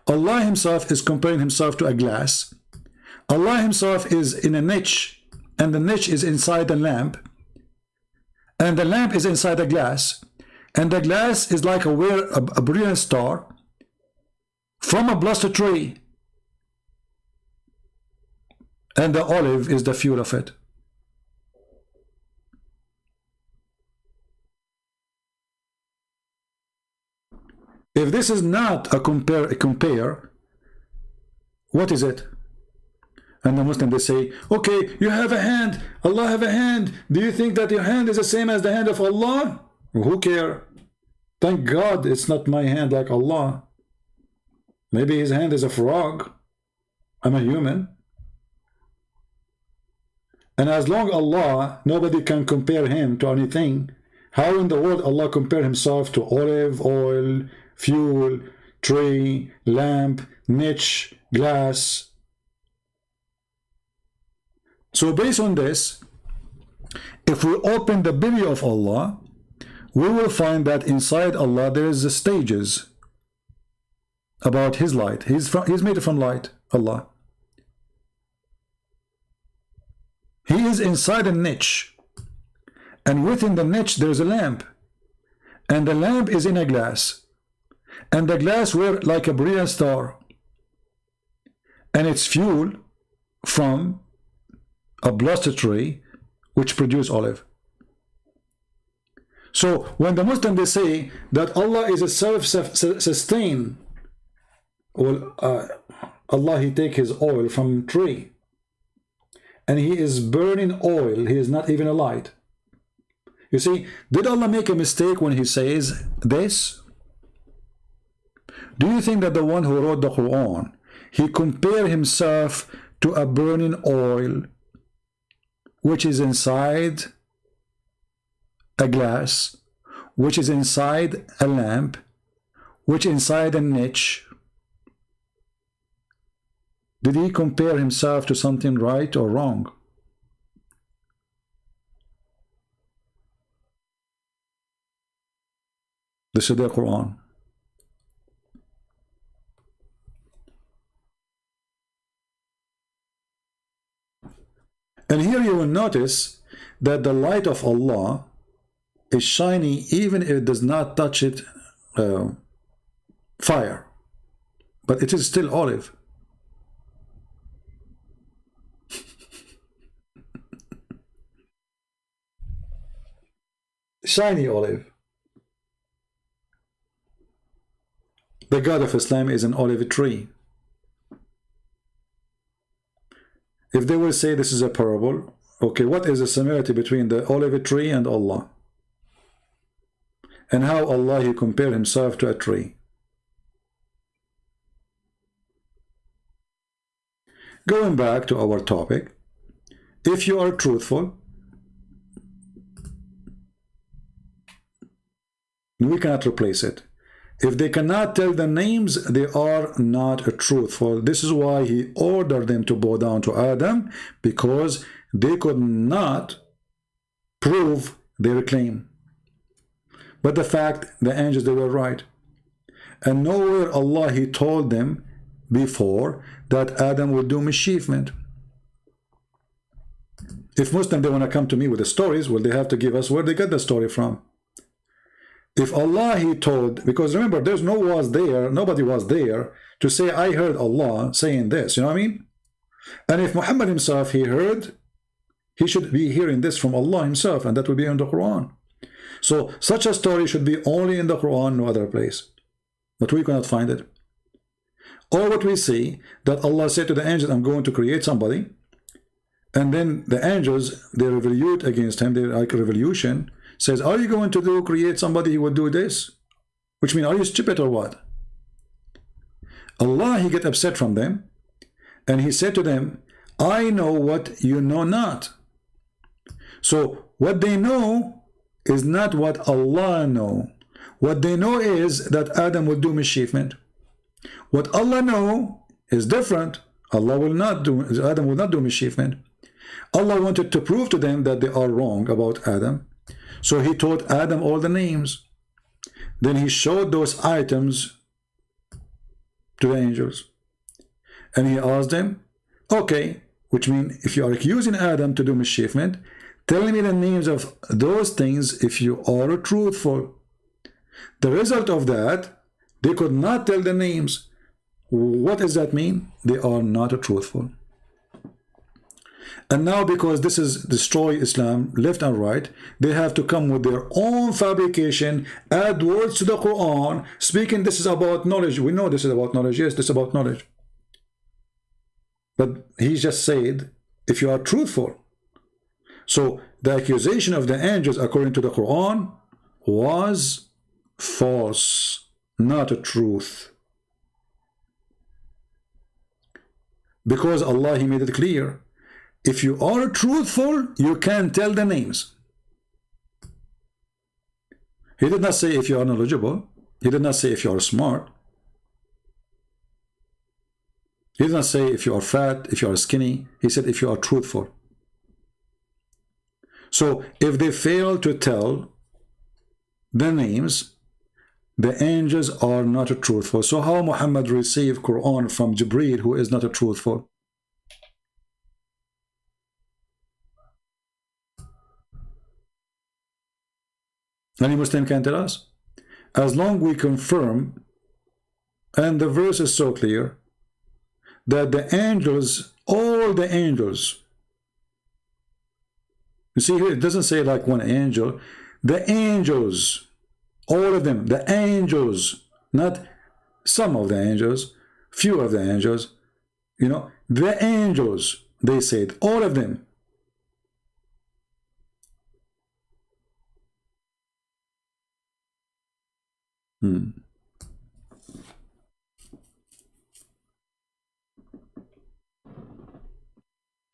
Allah himself is comparing himself to a glass. Allah himself is in a niche, and the niche is inside the lamp, and the lamp is inside the glass, and the glass is like a brilliant star from a blessed tree, and the olive is the fuel of it. If this is not a compare, what is it? And the Muslim, they say, okay, you have a hand, Allah have a hand. Do you think that your hand is the same as the hand of Allah? Who care? Thank God it's not my hand like Allah. Maybe his hand is a frog. I'm a human. And as long Allah, nobody can compare him to anything, how in the world Allah compare himself to olive oil, fuel, tree, lamp, niche, glass? So based on this, if we open the belly of Allah, we will find that inside Allah there is the stages about his light. He's made from light, Allah. He is inside a niche, and within the niche there is a lamp, and the lamp is in a glass, and the glass were like a brilliant star, and it's fuel from a blessed tree which produce olive. So when the Muslims, they say that Allah is a self-sustained, well, Allah, he take his oil from tree, and he is burning oil. He is not even a light. You see, did Allah make a mistake when he says this? Do you think that the one who wrote the Quran, he compared himself to a burning oil which is inside a glass, which is inside a lamp, which is inside a niche? Did he compare himself to something right or wrong? This is the Quran. And here you will notice that the light of Allah is shiny even if it does not touch it fire, but it is still olive. Shiny olive. The God of Islam is an olive tree. If they will say this is a parable, okay, what is the similarity between the olive tree and Allah? And how Allah, he compared himself to a tree? Going back to our topic, if you are truthful, we cannot replace it. If they cannot tell the names, they are not truthful. This is why he ordered them to bow down to Adam, because they could not prove their claim. But the fact, the angels, they were right. And nowhere Allah, he told them before that Adam would do mischievement. If Muslims, they want to come to me with the stories, well, they have to give us where they got the story from. If Allah He told, because remember, there's no was there, nobody was there to say, I heard Allah saying this, you know what I mean? And if Muhammad himself, he heard, he should be hearing this from Allah himself, and that will be in the Quran. So such a story should be only in the Quran, no other place. But we cannot find it. Or what we see, that Allah said to the angels, I'm going to create somebody, and then the angels, they revolute against him, they're like a revolution, says, are you going to create somebody who will do this? Which means, are you stupid or what? Allah, He get upset from them, and He said to them, I know what you know not. So what they know is not what Allah know. What they know is that Adam will do mischievement. What Allah know is different. Allah will not do, Adam will not do mischievement. Allah wanted to prove to them that they are wrong about Adam. So He taught Adam all the names. Then He showed those items to the angels. And He asked them, okay, which means if you are accusing Adam to do mischievement, tell me the names of those things if you are truthful. The result of that, they could not tell the names. What does that mean? They are not truthful. And now, because this is destroy Islam left and right, they have to come with their own fabrication, add words to the Quran, speaking this is about knowledge. We know this is about knowledge. Yes, this is about knowledge. But He just said, if you are truthful. So the accusation of the angels according to the Quran was false, not a truth. Because Allah, He made it clear. If you are truthful, you can tell the names. He did not say if you are knowledgeable. He did not say if you are smart. He did not say if you are fat, if you are skinny. He said if you are truthful. So if they fail to tell the names, the angels are not truthful. So how Muhammad received Quran from Jibreel, who is not a truthful? Any Muslim can tell us. As long we confirm, and the verse is so clear, that the angels, all the angels, you see here, it doesn't say like one angel, the angels, all of them, the angels, not some of the angels, few of the angels, you know, the angels, they said, all of them.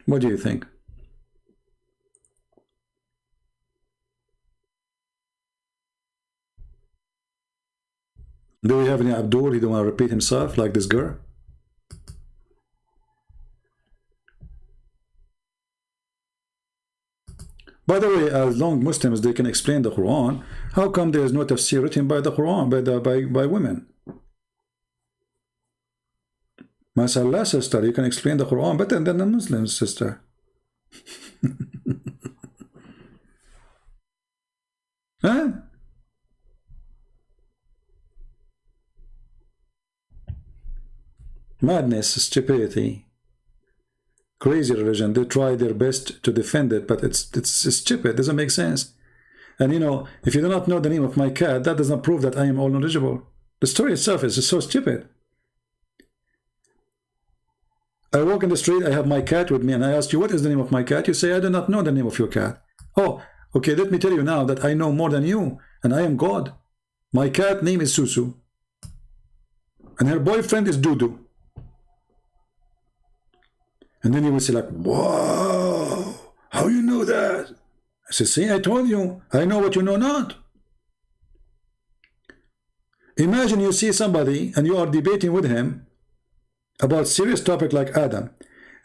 What do you think? Do we have any Abdul? He don't want to repeat himself like this girl? By the way, as long Muslims they can explain the Quran, how come there is no tafsir written by the Quran by women? Mashallah, sister, you can explain the Quran better than the Muslims, sister. Huh? Madness, stupidity, crazy religion. They try their best to defend it, but it's stupid. It doesn't make sense. And you know, if you do not know the name of my cat, that does not prove that I am all knowledgeable. The story itself is just so stupid. I walk in the street, I have my cat with me, and I ask you, what is the name of my cat? You say, I do not know the name of your cat. Oh, okay, let me tell you now that I know more than you, and I am God. My cat name is Susu, and her boyfriend is Dudu. And then you will say like, whoa, how you know that? I say, see, I told you, I know what you know not. Imagine you see somebody and you are debating with him about serious topic like Adam,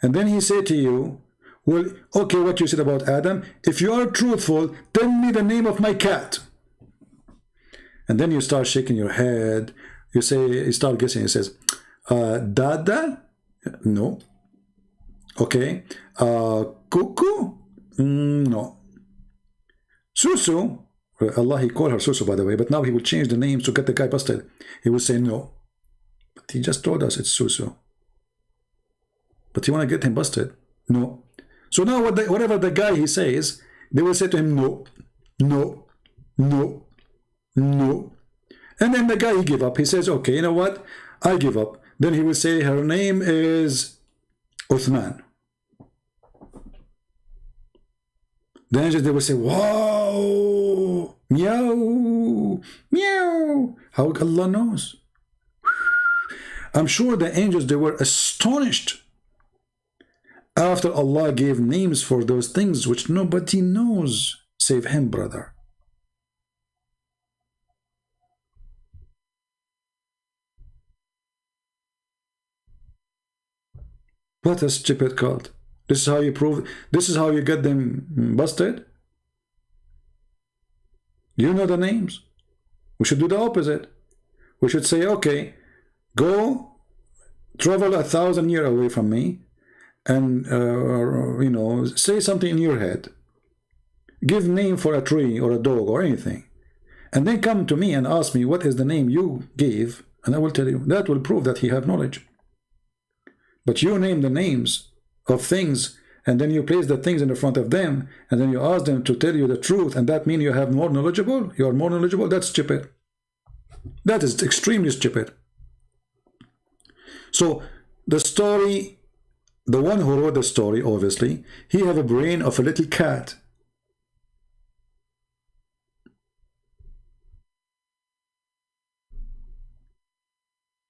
and then he say to you, well, okay, what you said about Adam, if you are truthful, tell me the name of my cat. And then you start shaking your head, you say, you start guessing, he says, Dada? No. Okay. Cuckoo? No. Susu? Allah, he called her Susu, by the way, but now he will change the names to get the guy busted. He will say no. But he just told us it's Susu. But you want to get him busted? No. So now whatever the guy he says, they will say to him no, no, no, no. And then the guy, he give up. He says, okay, you know what? I give up. Then he will say her name is Uthman. The angels, they will say, wow, meow, meow. How Allah knows? I'm sure the angels, they were astonished after Allah gave names for those things which nobody knows save him, brother. What a stupid cult. This is how you prove, this is how you get them busted? You know the names. We should do the opposite. We should say, okay, go travel 1,000 years away from me and, you know, say something in your head. Give name for a tree or a dog or anything. And then come to me and ask me what is the name you gave, and I will tell you. That will prove that he have knowledge. But you name the names of things, and then you place the things in the front of them, and then you ask them to tell you the truth, and that means you have more knowledgeable? You are more knowledgeable? That's stupid. That is extremely stupid. So the story, the one who wrote the story, obviously, he have a brain of a little cat.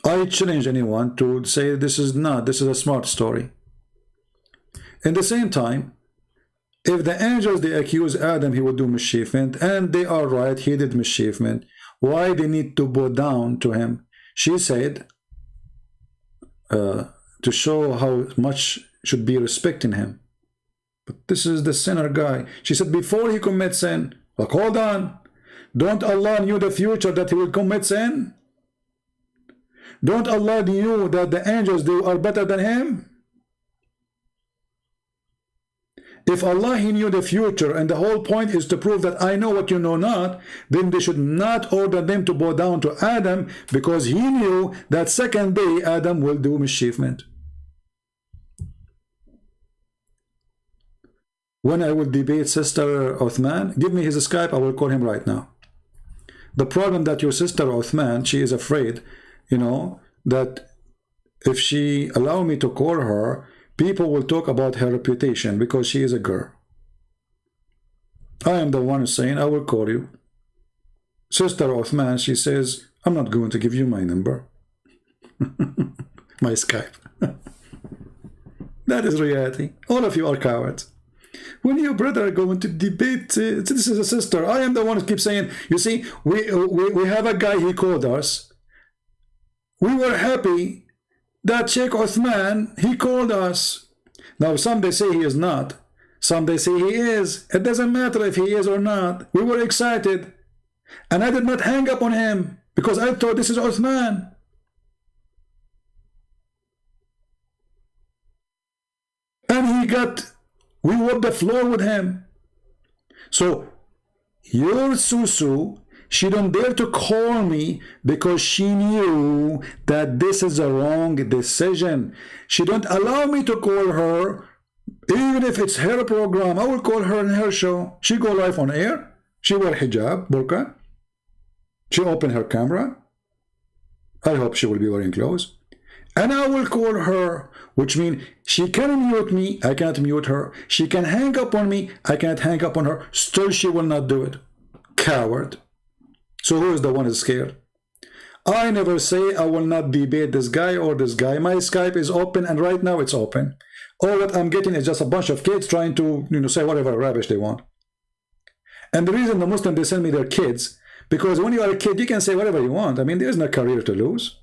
I challenge anyone to say this is a smart story. In the same time, if the angels, they accuse Adam he will do mischievement, and they are right, he did mischievement, why they need to bow down to him? She said, to show how much should be respecting him. But this is the sinner guy. She said before he commits sin, like, hold on, don't Allah knew the future that he will commit sin? Don't Allah knew that the angels, they are better than him? If Allah, he knew the future, and the whole point is to prove that I know what you know not, then they should not order them to bow down to Adam, because he knew that second day Adam will do mischievement. When I will debate Sister Uthman, give me his Skype, I will call him right now. The problem that your sister Uthman, she is afraid, you know, that if she allow me to call her, people will talk about her reputation because she is a girl. I am the one saying I will call you. Sister Uthman, she says, I'm not going to give you my number. My Skype. That is reality. All of you are cowards. When your brother are going to debate, this is a sister. I am the one who keeps saying, you see, we have a guy, he called us. We were happy that Sheikh Uthman, he called us. Now some they say he is not. Some they say he is. It doesn't matter if he is or not. We were excited. And I did not hang up on him because I thought this is Uthman. And we whooped the floor with him. So your Susu, she don't dare to call me because she knew that this is a wrong decision. She don't allow me to call her, even if it's her program. I will call her in her show. She go live on air. She wear hijab, burqa. She open her camera. I hope she will be wearing clothes. And I will call her, which means she can mute me. I can't mute her. She can hang up on me. I can't hang up on her. Still, she will not do it. Coward. So who is the one who is scared? I never say I will not debate this guy or this guy. My Skype is open, and right now it's open. All what I'm getting is just a bunch of kids trying to, you know, say whatever rubbish they want. And the reason the Muslims, they send me their kids, because when you are a kid, you can say whatever you want. I mean, there's no career to lose.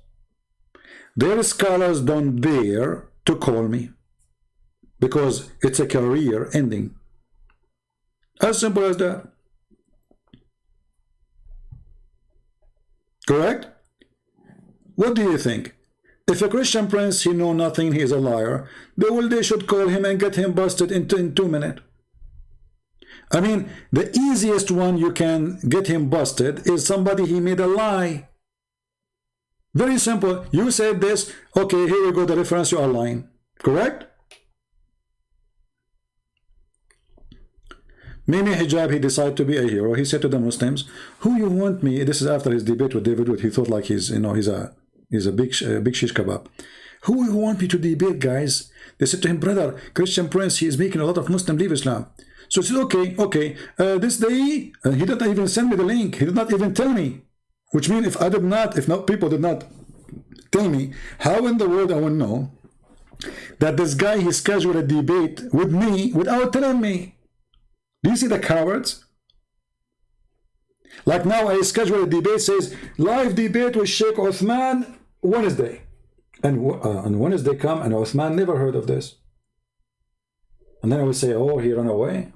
Their scholars don't dare to call me because it's a career ending. As simple as that. Correct? What do you think? If a Christian prince, he know nothing, he is a liar, they should call him and get him busted in 2 minutes. I mean, the easiest one you can get him busted is somebody he made a lie. Very simple. You said this. Okay, here we go. The reference, you are lying. Correct? Mimi Hijab, he decided to be a hero. He said to the Muslims, "Who you want me?" This is after his debate with David Wood. He thought like he's, you know, he's a big shish kebab. Who you want me to debate, guys? They said to him, "Brother, Christian Prince, he is making a lot of Muslim leave Islam." So he said, okay. This day, he did not even send me the link. He did not even tell me. Which means if people did not tell me, how in the world I will know that this guy, he scheduled a debate with me without telling me? Do you see the cowards? Like now I schedule a debate, says live debate with Sheikh Uthman Wednesday. And on Wednesday come and Uthman never heard of this. And then I would say, oh, he ran away.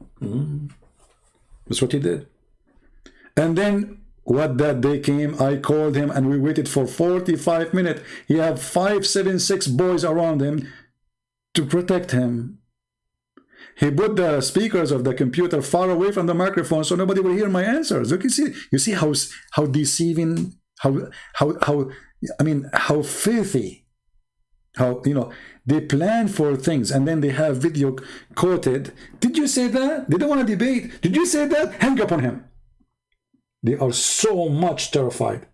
That's what he did. And then what that day came, I called him and we waited for 45 minutes. He had 576 boys around him to protect him. He put the speakers of the computer far away from the microphone so nobody will hear my answers. Look, you see how deceiving, I mean, how filthy, how, you know, they plan for things and then they have video quoted. Did you say that? They don't want to debate. Did you say that? Hang up on him. They are so much terrified.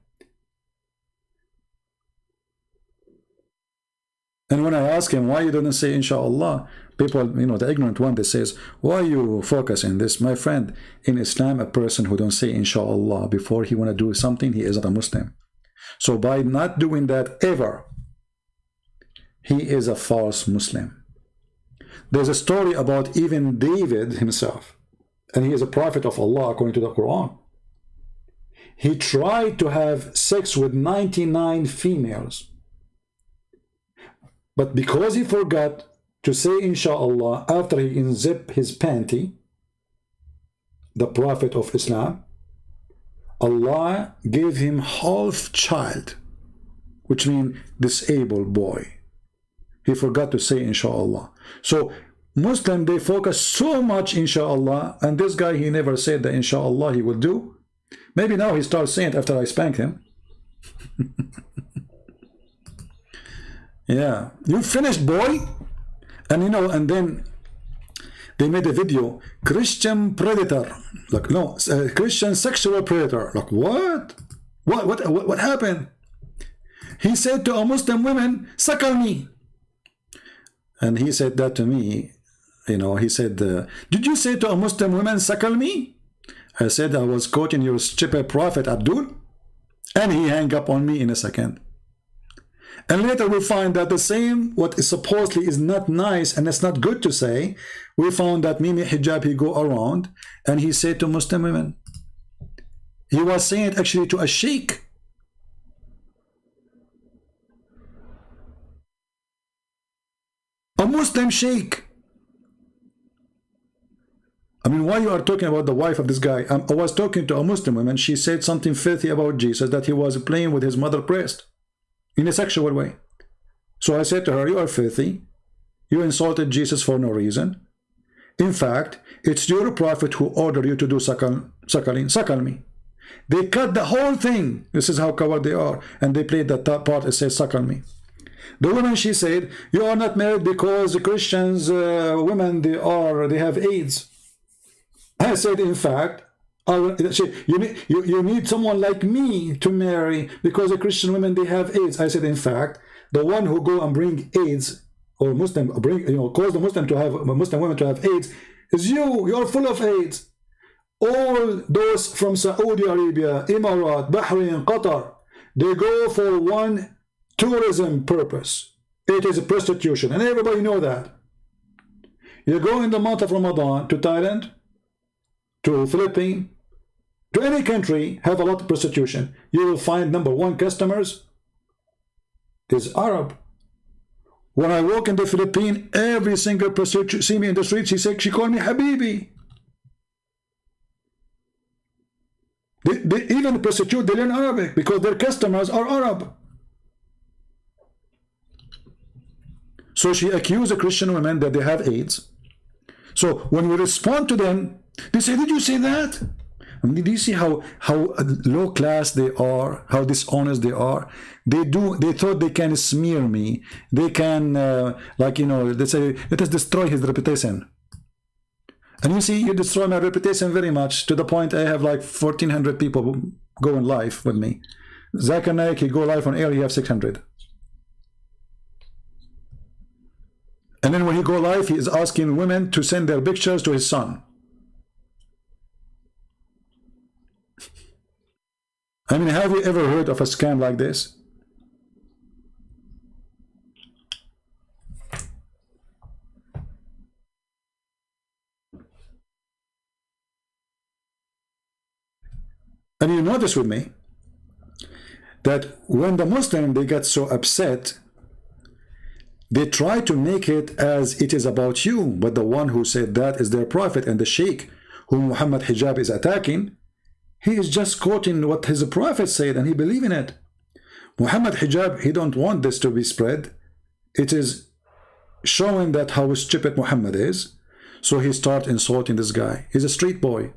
And when I ask him why you didn't say inshallah, people, you know, the ignorant one, they says, why you focus in this? My friend, in Islam, a person who don't say inshallah before he want to do something, he isn't a Muslim. So by not doing that ever, he is a false Muslim. There's a story about even David himself, and he is a prophet of Allah according to the Quran. He tried to have sex with 99 females. But because he forgot to say inshallah after he unzipped his panty, the Prophet of Islam, Allah gave him half child, which means disabled boy. He forgot to say inshallah. So Muslim, they focus so much inshallah, and this guy, he never said that inshallah he will do. Maybe now he starts saying it after I spank him. Yeah, you finished, boy. And you know, and then they made a video, Christian predator, like no, Christian sexual predator. Like what? What happened? He said to a Muslim woman, suckle me. And he said that to me, you know, he said, did you say to a Muslim woman, suckle me? I said, I was quoting your stupid prophet Abdul. And he hung up on me in a second. And later we find that the same, what is supposedly is not nice and it's not good to say, we found that Mimi Hijab, he go around and he said to Muslim women. He was saying it actually to a sheikh. A Muslim sheikh. I mean, why you are talking about the wife of this guy? I was talking to a Muslim woman. She said something filthy about Jesus, that he was playing with his mother breast in a sexual way. So I said to her, you are filthy. You insulted Jesus for no reason. In fact, it's your prophet who ordered you to do suckling. Suckle me. They cut the whole thing. This is how coward they are. And they played that part that says suckle me. The woman, she said, you are not married because the Christians, women, they have AIDS. I said, in fact, you need someone like me to marry because the Christian women, they have AIDS. I said, in fact, the one who go and bring AIDS, or Muslim bring, you know, cause the Muslim to have Muslim women to have AIDS, is you. You're full of AIDS. All those from Saudi Arabia, Emirat, Bahrain, Qatar, they go for one tourism purpose. It is prostitution, and everybody know that. You go in the month of Ramadan to Thailand, to Philippines, to any country, have a lot of prostitution. You will find number one customers is Arab. When I walk in the Philippines, every single prostitute see me in the street, she called me Habibi. Even the prostitute, they learn Arabic because their customers are Arab. So she accused the Christian women that they have AIDS. So when we respond to them, They say, did you say that? I mean, do you see how low class they are, how dishonest they are? They thought they can smear me. They can, like, you know, they say, let us destroy his reputation. And you see, you destroy my reputation very much, to the point I have like 1,400 people going live with me. Zakir Naik, he go live on air, he have 600. And then when he go live, he is asking women to send their pictures to his son. I mean, have you ever heard of a scam like this? And you notice with me that when the Muslim, they get so upset, they try to make it as it is about you, but the one who said that is their prophet, and the sheikh whom Muhammad Hijab is attacking, he is just quoting what his prophet said and he believe in it. Muhammad Hijab, he don't want this to be spread. It is showing that how stupid Muhammad is. So he start insulting this guy. He's a street boy.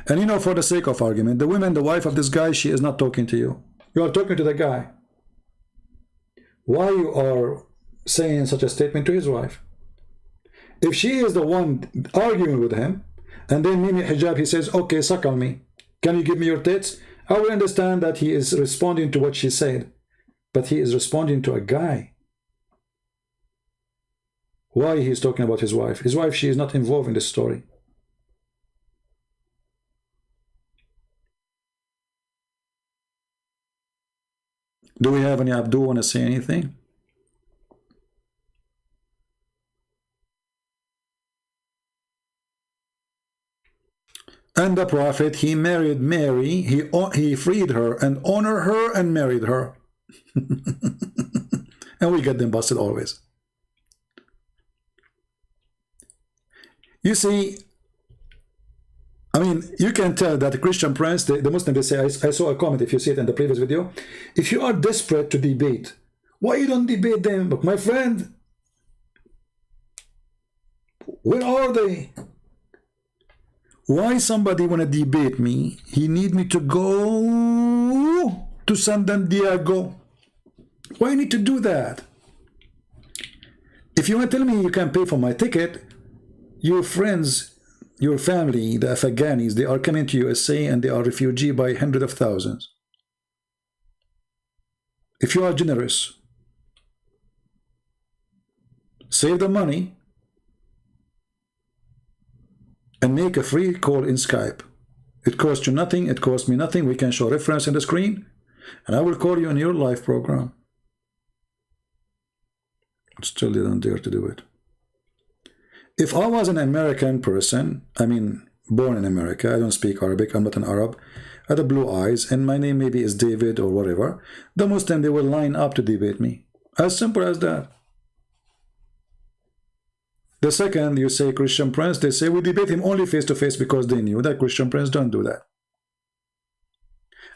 And you know, for the sake of argument, the woman, the wife of this guy, she is not talking to you. You are talking to the guy. Why you are saying such a statement to his wife? If she is the one arguing with him, and then Mimi Hijab, he says, okay, suckle me. Can you give me your tits? I will understand that he is responding to what she said. But he is responding to a guy. Why he is talking about his wife? His wife, she is not involved in this story. Do we have any Abdul want to say anything? And the prophet, he married Mary, he freed her and honored her and married her. And we get them busted always. You see, I mean, you can tell that the Christian prince, the Muslim, they say, I saw a comment, if you see it in the previous video, if you are desperate to debate, why you don't debate them? But my friend, where are they? Why somebody want to debate me? He need me to go to San Diego. Why I need to do that? If you want to tell me you can pay for my ticket, your friends, your family, the Afghanis, they are coming to USA and they are refugee by hundreds of thousands. If you are generous, save the money and make a free call in Skype. It costs you nothing, it costs me nothing. We can show reference in the screen and I will call you on your live program. Still they don't dare to do it. If I was an American person, I mean born in America, I don't speak Arabic, I'm not an Arab, I have blue eyes and my name maybe is David or whatever, the Muslim, they will line up to debate me. As simple as that. The second you say Christian prince, they say we debate him only face to face because they knew that Christian prince don't do that.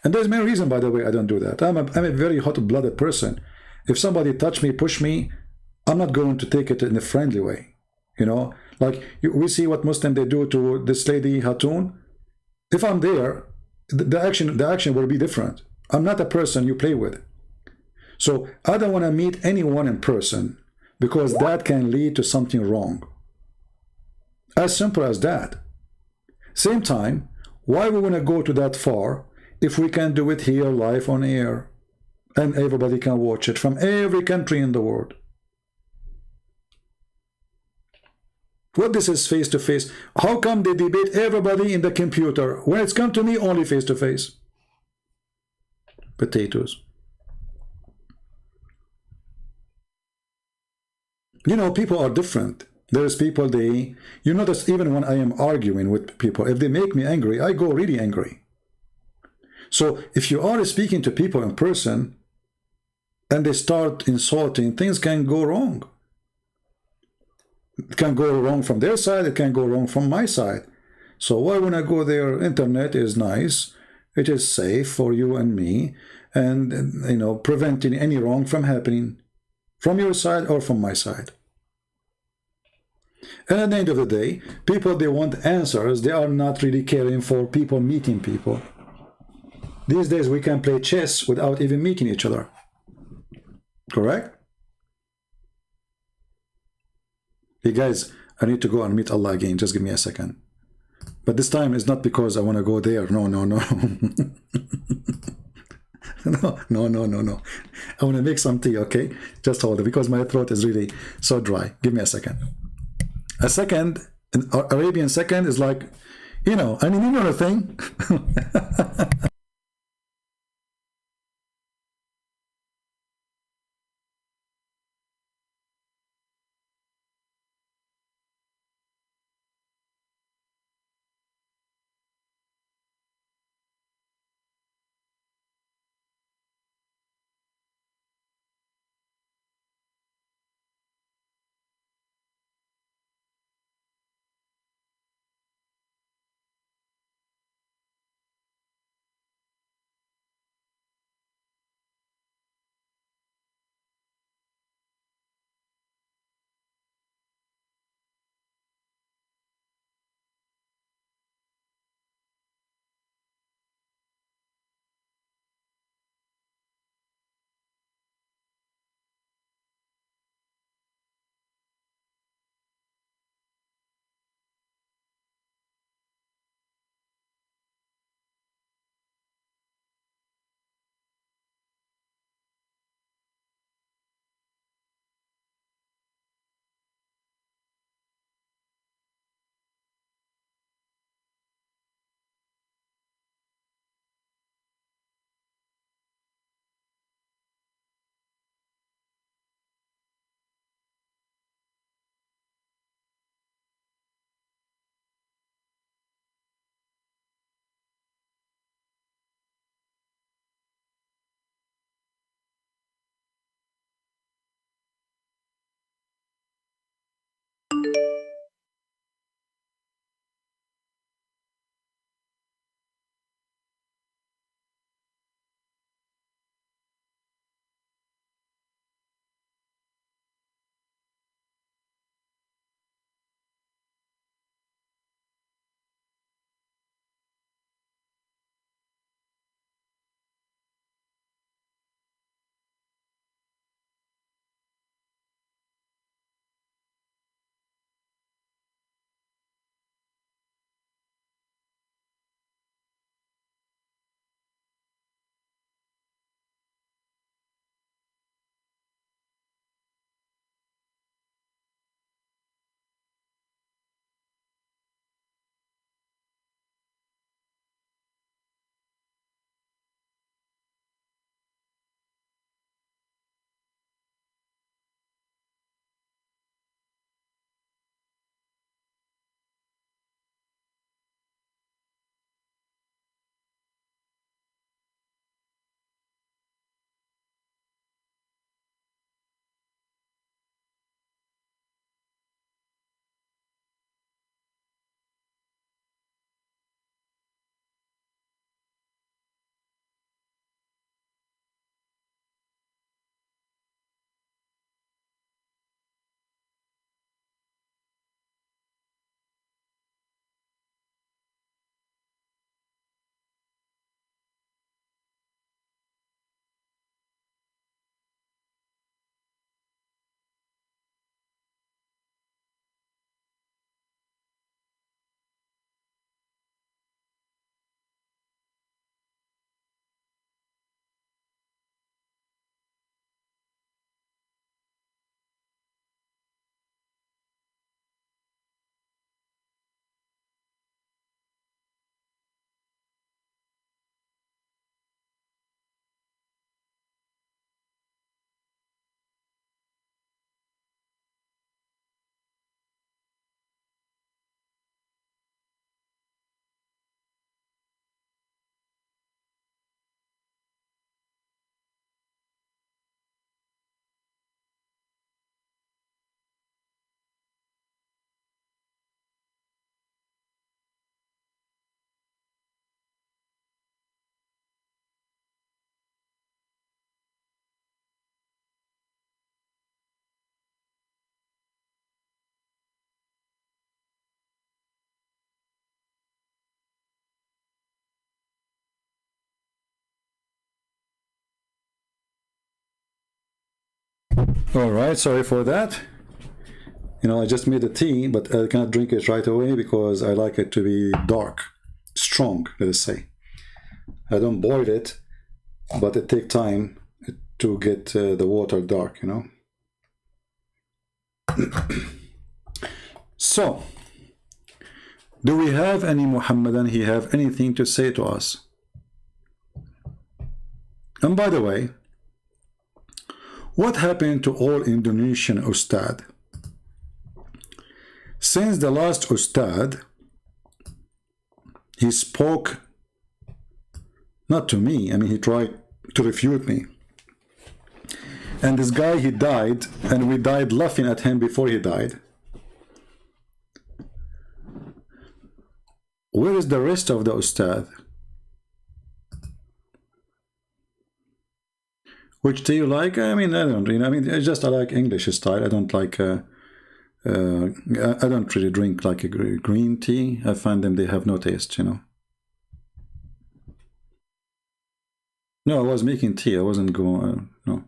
And there's many reasons, by the way, I don't do that. I'm a very hot-blooded person. If somebody touch me, push me, I'm not going to take it in a friendly way. You know, like we see what Muslim they do to this lady Hatun. If I'm there, the action will be different. I'm not a person you play with. So I don't want to meet anyone in person because that can lead to something wrong. As simple as that. Same time, why we want to go to that far if we can do it here live on air and everybody can watch it from every country in the world? What this is face to face? How come they debate everybody in the computer when it's come to me only face to face? Potatoes. You know, people are different. There's people you notice even when I am arguing with people, if they make me angry, I go really angry. So if you are speaking to people in person and they start insulting, things can go wrong. It can go wrong from their side, it can go wrong from my side. So why when I go there, internet is nice, it is safe for you and me, and you know, preventing any wrong from happening from your side or from my side. And at the end of the day, people, they want answers. They are not really caring for people meeting people. These days we can play chess without even meeting each other. Correct? Hey guys, I need to go and meet Allah again. Just give me a second. But this time it's not because I want to go there. No, no, no. No. I want to make some tea, okay? Just hold it, because my throat is really so dry. Give me a second. A second, an Arabian second is like, you know, I mean, you know the thing. All right, sorry for that. You know, I just made the tea, but I cannot drink it right away because I like it to be dark, strong, let us say. I don't boil it, but it takes time to get the water dark, you know. So, do we have any Muhammadan? He have anything to say to us? And by the way, what happened to all Indonesian Ustad? Since the last Ustad, he spoke, not to me, I mean, he tried to refute me. And this guy, he died, and we died laughing at him before he died. Where is the rest of the Ustad? Which do you like? I mean, I don't, you know, I mean, it's just I like English style. I don't like, I don't really drink like a green tea. I find them, they have no taste, you know. No, I was making tea. I wasn't going, no.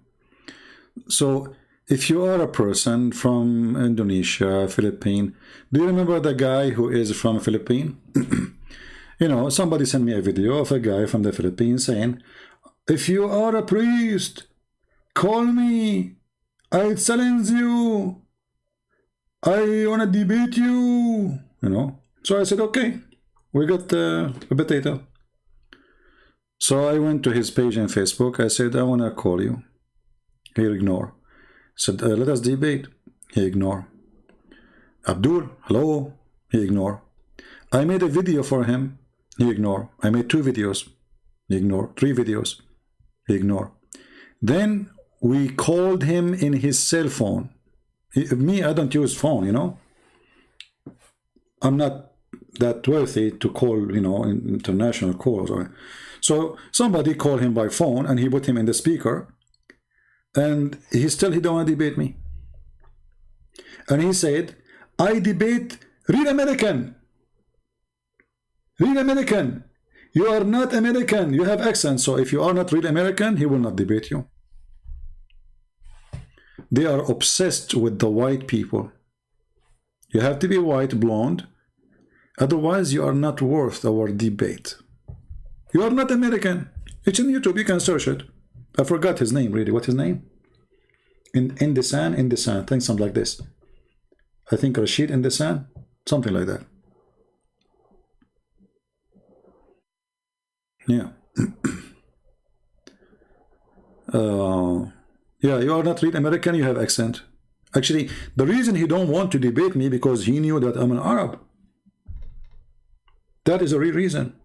So, if you are a person from Indonesia, Philippines, do you remember the guy who is from Philippines? You know, somebody sent me a video of a guy from the Philippines saying, if you are a priest, call me. I challenge you. I want to debate you. You know. So I said, okay, we got a potato. So I went to his page on Facebook. I said, I want to call you. He ignored. Said, let us debate. He ignored. Abdul, hello. He ignored. I made a video for him. He ignored. I made 2 videos. He ignored. 3 videos. He ignored. Then we called him in his cell phone. Me, I don't use phone, you know. I'm not that wealthy to call, you know, international calls. So somebody called him by phone and he put him in the speaker. And he don't want to debate me. And he said, I debate real American. Real American. You are not American. You have accent. So if you are not real American, he will not debate you. They are obsessed with the white people. You have to be white, blonde. Otherwise, you are not worth our debate. You are not American. It's on YouTube. You can search it. I forgot his name, really. What's his name? Indonesian, I think something like this. I think Rashid Indonesian, something like that. Yeah. Yeah, you are not real American, you have accent. Actually, the reason he don't want to debate me because he knew that I'm an Arab. That is a real reason.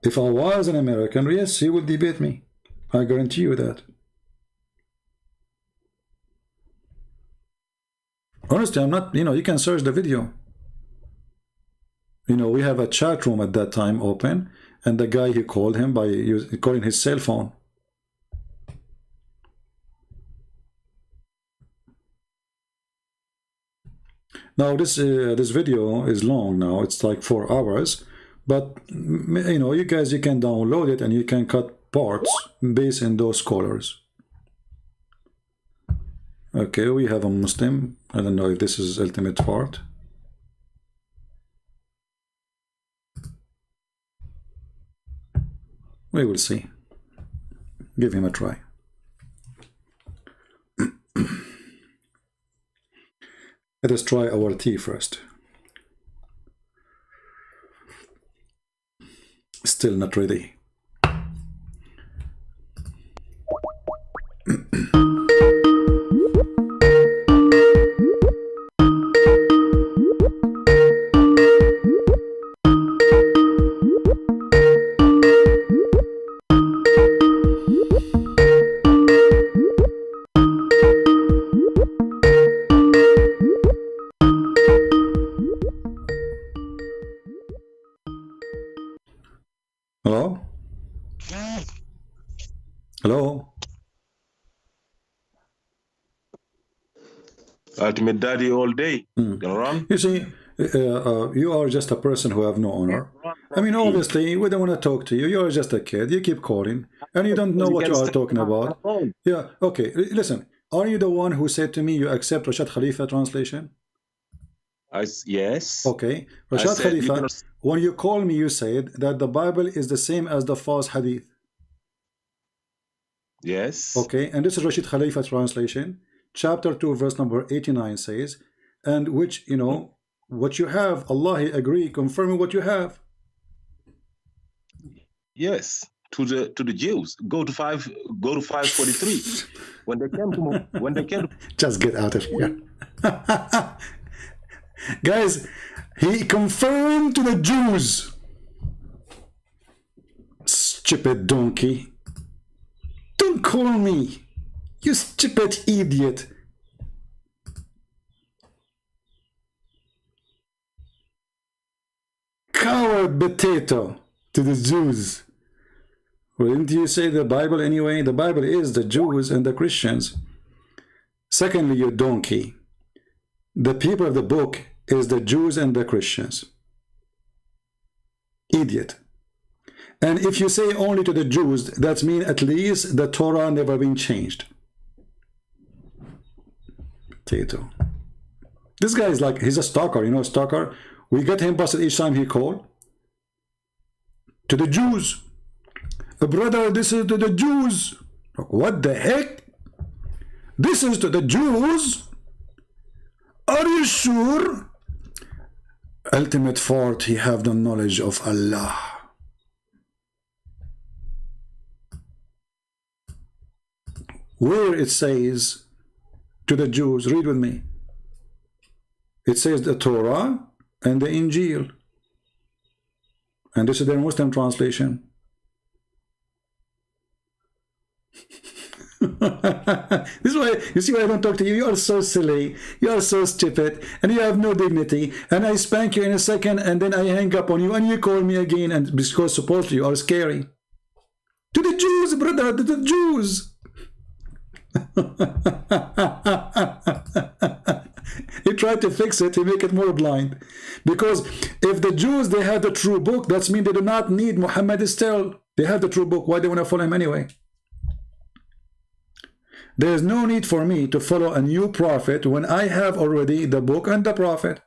If I was an American, yes, he would debate me. I guarantee you that. Honestly, I'm not, you know, you can search the video. You know, we have a chat room at that time open, and the guy, he called him by calling his cell phone. Now, this video is long now. It's like 4 hours. But, you know, you guys, you can download it and you can cut parts based on those colors. Okay, we have a Muslim. I don't know if this is ultimate part. We will see. Give him a try. Let us try our tea first. Still not ready. Hello? Hello? Ultimate daddy all day. Gonna run? You see, You are just a person who have no honor. I mean, obviously, we don't want to talk to you. You're just a kid. You keep calling, and you don't know what you are talking about. Yeah, okay. Listen, are you the one who said to me you accept Rashad Khalifa translation? Yes. Okay. Rashad Khalifa, when you called me, you said that the Bible is the same as the false hadith. Yes. Okay, and this is Rashid Khalifa translation. Chapter 2, verse number 89 says, and which, you know, what you have, Allah, He agree, confirming what you have. Yes, to the Jews. Go to 543. when they came to just get out of here. Guys, he confirmed to the Jews. Stupid donkey. Don't call me, you stupid idiot. Coward potato to the Jews. Well, didn't you say the Bible anyway? The Bible is the Jews and the Christians. Secondly, you donkey. The people of the book is the Jews and the Christians. Idiot. And if you say only to the Jews, that means at least the Torah never been changed. Potato. This guy is like, he's a stalker, you know, a stalker. We get him busted each time he called. To the Jews. Brother, this is to the Jews. What the heck? This is to the Jews? Are you sure? Ultimate fault, he have the knowledge of Allah. Where it says to the Jews, read with me. It says the Torah and the Injil. And this is their Muslim translation. This is why, you see why I don't talk to you. You are so silly, you are so stupid, and you have no dignity, and I spank you in a second, and then I hang up on you, and you call me again, and because supposedly you are scary. To the Jews, brother, to the Jews. He tried to fix it, he make it more blind, because if the Jews, they have the true book, that means they do not need Muhammad still. They have the true book. Why do they want to follow him anyway? There is no need for me to follow a new prophet when I have already the book and the prophet.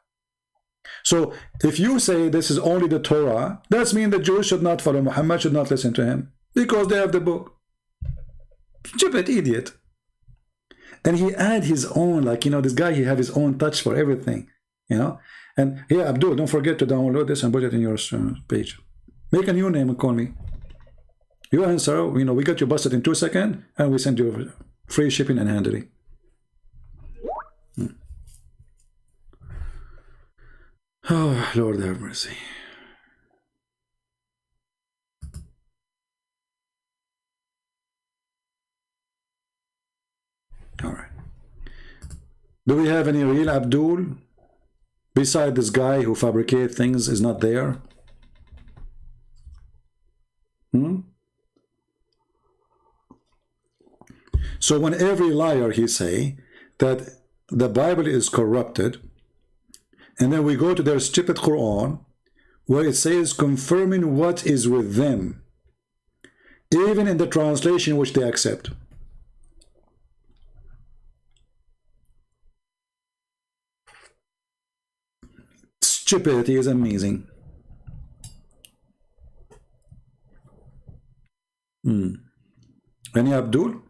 So if you say this is only the Torah, that means the Jews should not follow Muhammad, should not listen to him, because they have the book. Stupid idiot. And he add his own, like, you know, this guy, he have his own touch for everything, you know. And yeah, Abdul, don't forget to download this and put it in your page. Make a new name and call me. You answer, you know, we got you busted in 2 seconds, and we send you free shipping and handling. Oh, Lord have mercy. All right. Do we have any real Abdul? Beside this guy who fabricate things is not there? So when every liar he say that the Bible is corrupted, and then we go to their stupid Quran where it says confirming what is with them, even in the translation which they accept. Stupidity is amazing. Any Abdul?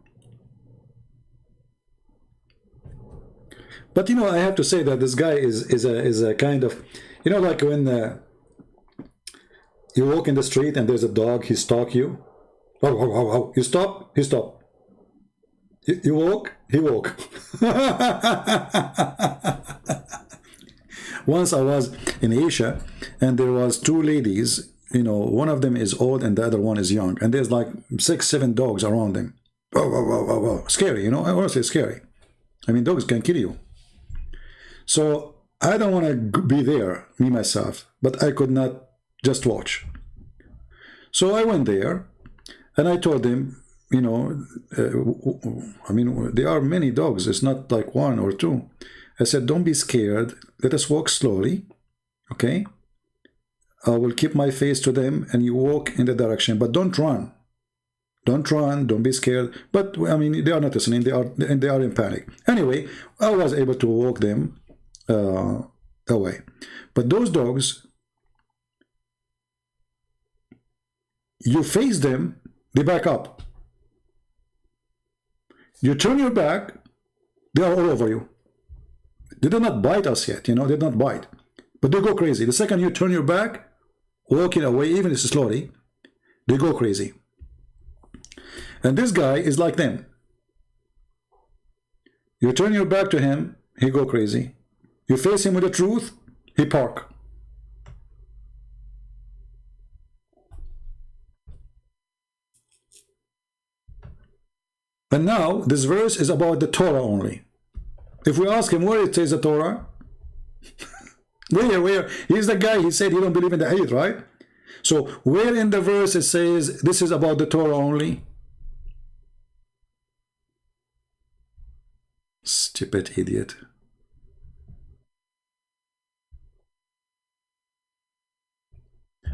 But you know, I have to say that this guy is a kind of, you know, like when you walk in the street and there's a dog, he stalk you. Oh, you stop, he stop. You walk, he walk. Once I was in Asia, and there was 2 ladies, you know, one of them is old and the other one is young, and there's like 6, 7 dogs around them. Oh, scary, you know, I want to say scary. I mean, dogs can kill you. So I don't want to be there, me myself, but I could not just watch. So I went there, and I told them, you know, I mean, there are many dogs. It's not like 1 or 2. I said, don't be scared. Let us walk slowly. Okay? I will keep my face to them and you walk in the direction, but don't run. Don't run, don't be scared. But I mean, they are not listening, they are in panic. Anyway, I was able to walk them away. But those dogs, you face them, they back up. You turn your back, they are all over you. They did not bite us yet, you know, they did not bite. But they go crazy. The second you turn your back, walking away, even if it's slowly, they go crazy. And this guy is like them. You turn your back to him, he go crazy. You face him with the truth, he park. And now this verse is about the Torah only. If we ask him where it says the Torah, where? He's the guy, he said he don't believe in the hadith, right? So where in the verse it says this is about the Torah only? Stupid idiot.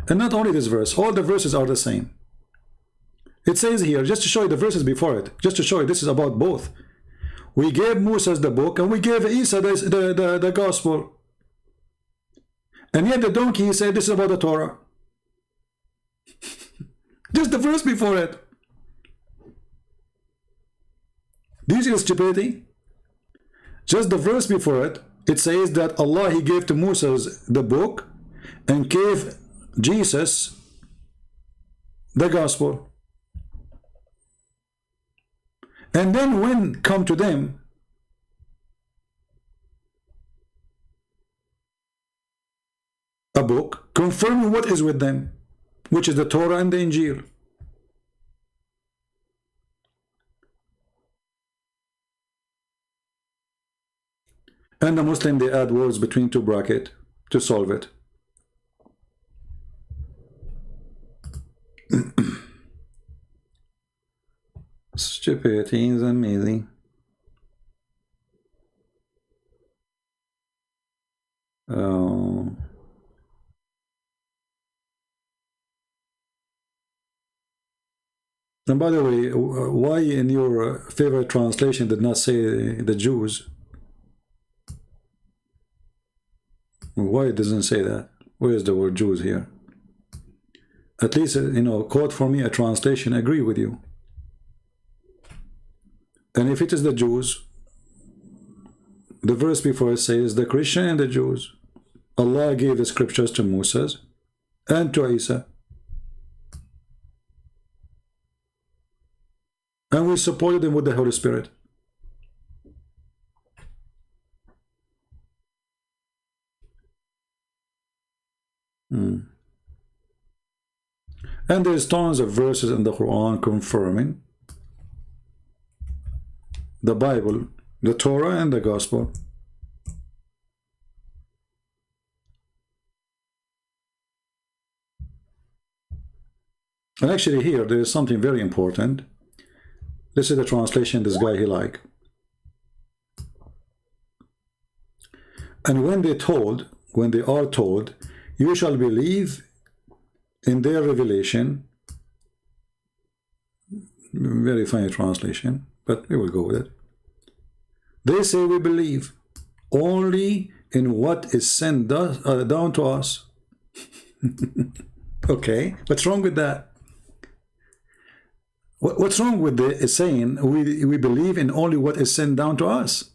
And not only this verse, all the verses are the same. It says here, just to show you the verses before it, just to show you this is about both. We gave Moses the book and we gave Isa the gospel. And yet the donkey, he said this is about the Torah. Just the verse before it. Do you see the stupidity? Just the verse before it, it says that Allah, he gave to Moses the book and gave Jesus the gospel. And then when come to them, a book confirming what is with them, which is the Torah and the Injil. And the Muslim, they add words between two brackets to solve it. Stupidity is amazing. Oh. And by the way, why in your favorite translation did not say the Jews? Why it doesn't say that? Where is the word Jews here? At least, you know, quote for me a translation, agree with you. And if it is the Jews, the verse before it says the Christian and the Jews. Allah gave the scriptures to Moses and to Isa. And we supported them with the Holy Spirit. And there's tons of verses in the Quran confirming the Bible, the Torah, and the Gospel. And actually here, there is something very important. This is the translation this guy he like. And when they are told, you shall believe in their revelation. Very funny translation, but we will go with it. They say we believe only in what is sent down to us. Okay, what's wrong with that? What's wrong with the saying we believe in only what is sent down to us?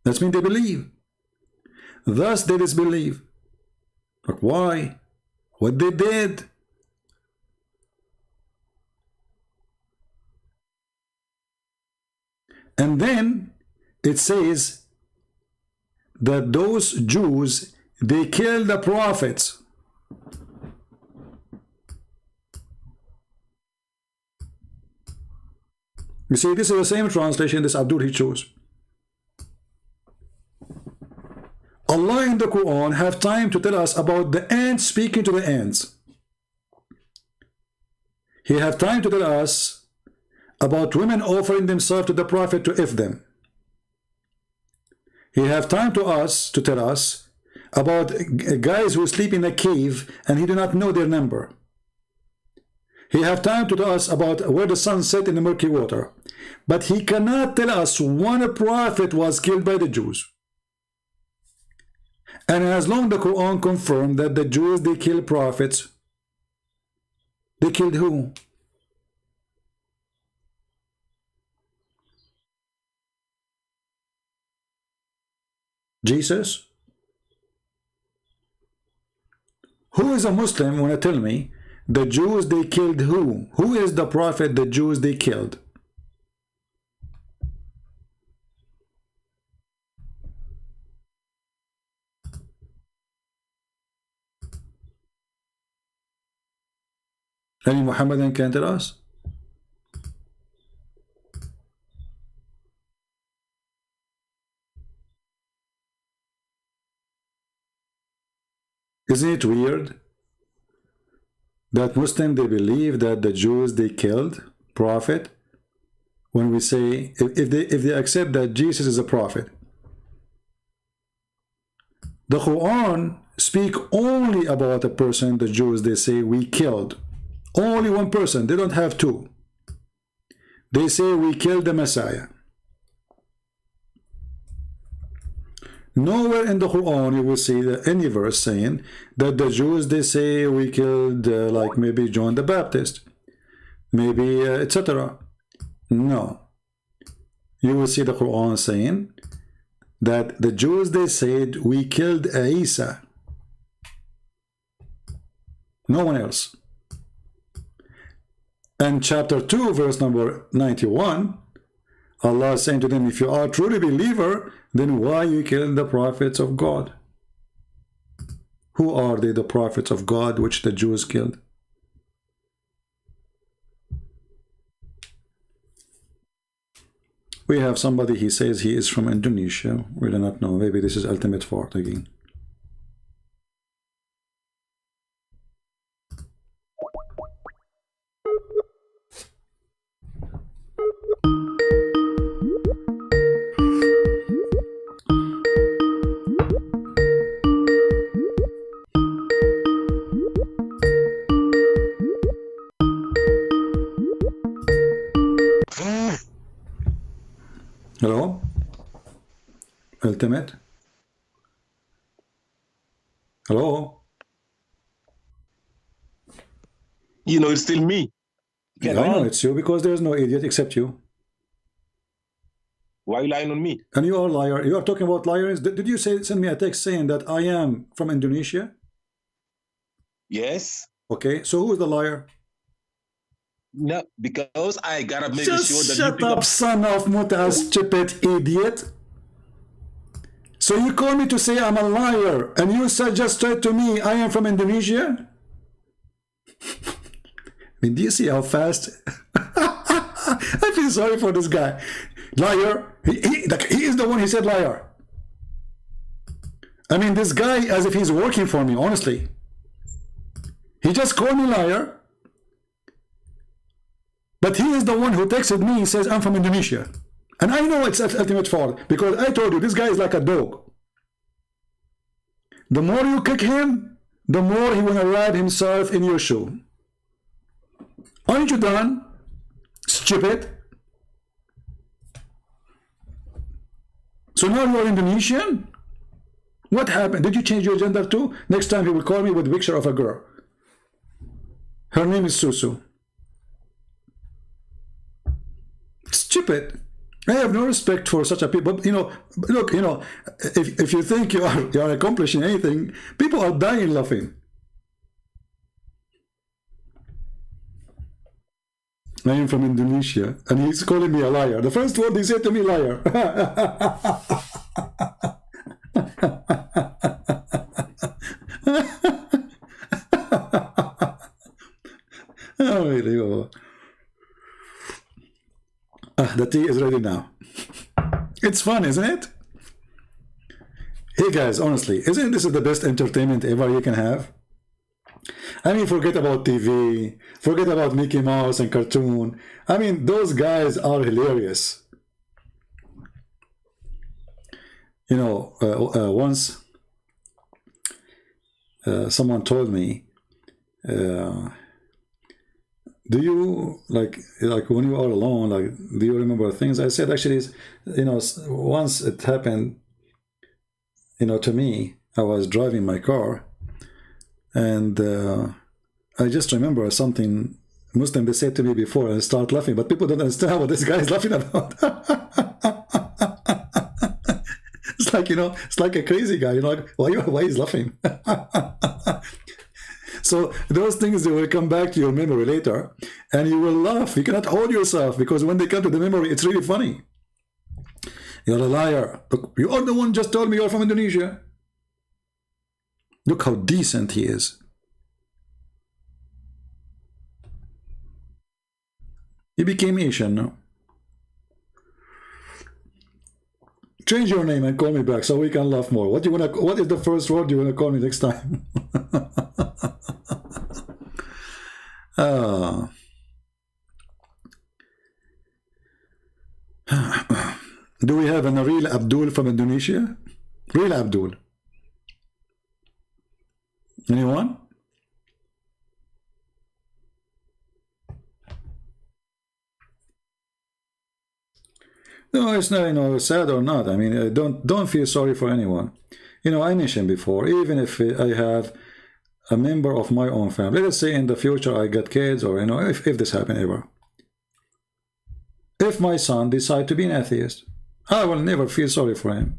That means they believe. Thus they disbelieve. But why? What they did? And then it says that those Jews, they killed the prophets. You see, this is the same translation this Abdul he chose. Allah in the Quran have time to tell us about the ants speaking to the ants. He have time to tell us about women offering themselves to the Prophet to if them. He have time to tell us about guys who sleep in a cave and he do not know their number. He have time to tell us about where the sun set in the murky water, but he cannot tell us one prophet was killed by the Jews. And as long the Quran confirmed that the Jews, they kill prophets, they killed who? Jesus? Who is a Muslim when I tell me the Jews, they killed who? Who is the prophet the Jews, they killed? Any Muhammadan can tell us? Isn't it weird that Muslims, they believe that the Jews, they killed prophet? When we say, if they accept that Jesus is a prophet, the Quran speak only about a person, the Jews, they say we killed. Only one person, they don't have two. They say we killed the Messiah. Nowhere in the Quran you will see any verse saying that the Jews, they say we killed like maybe John the Baptist, maybe etc. No. You will see the Quran saying that the Jews, they said we killed Isa. No one else. And chapter 2 verse number 91, Allah is saying to them, if you are truly believer, then why you kill the prophets of God? Who are they, the prophets of God which the Jews killed? We have somebody, he says he is from Indonesia. We do not know. Maybe this is ultimate fault again. Hello? Ultimate? Hello? You know, it's still me. Yeah, I know it's you because there's no idiot except you. Why are you lying on me? And you are a liar. You are talking about liars. Did you send me a text saying that I am from Indonesia? Yes. Okay, so who is the liar? No, because I gotta make Just sure that shut up, son of Muta, stupid idiot. So you call me to say I'm a liar, and you said just straight to me, I am from Indonesia? I mean, do you see how fast? I feel sorry for this guy. Liar. He is the one who said liar. I mean, this guy, as if he's working for me, honestly. He just called me liar. But he is the one who texted me, he says, I'm from Indonesia. And I know it's ultimate fault, because I told you, this guy is like a dog. The more you kick him, the more he will wrap himself in your shoe. Aren't you done? Stupid. So now you are Indonesian? What happened? Did you change your gender too? Next time he will call me with a picture of a girl. Her name is Susu. Stupid. I have no respect for such a people. You know, look, you know, if you think you are accomplishing anything, people are dying laughing. I am from Indonesia, and he's calling me a liar. The first word he said to me, liar. Unbelievable. The tea is ready now. It's fun, isn't it? Hey guys, honestly, isn't this the best entertainment ever you can have? I mean, forget about TV, forget about Mickey Mouse and cartoon. I mean, those guys are hilarious. You know, once someone told me, do you like when you are alone, like, do you remember things? I said, actually, once it happened, to me. I was driving my car, and I just remember something Muslim they said to me before, and start laughing, but people don't understand what this guy is laughing about. It's like, it's like a crazy guy, like, why he's laughing? So those things, they will come back to your memory later, and you will laugh. You cannot hold yourself, because when they come to the memory, it's really funny. You're a liar. Look, you are the one just told me you're from Indonesia. Look how decent he is. He became Asian now. Change your name and call me back so we can laugh more. What is the first word you wanna call me next time? Do we have a real Abdul from Indonesia? Real Abdul? Anyone? No, it's not, sad or not. I mean, don't feel sorry for anyone. I mentioned before, even if I have a member of my own family, let's say in the future I get kids, or if this happen ever, if my son decide to be an atheist, I will never feel sorry for him.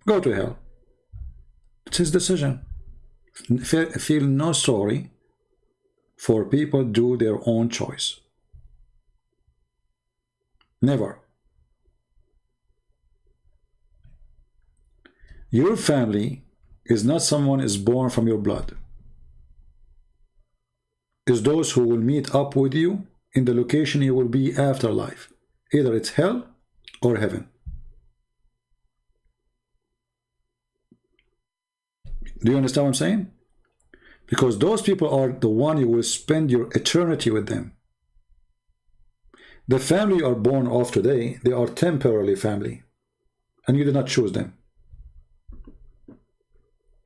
Go to hell. It's his decision. Feel no sorry for people do their own choice. Never. Your family is not someone is born from your blood. It's those who will meet up with you in the location you will be after life. Either it's hell or heaven. Do you understand what I'm saying? Because those people are the one you will spend your eternity with them. The family you are born of today, they are temporarily family, and you did not choose them.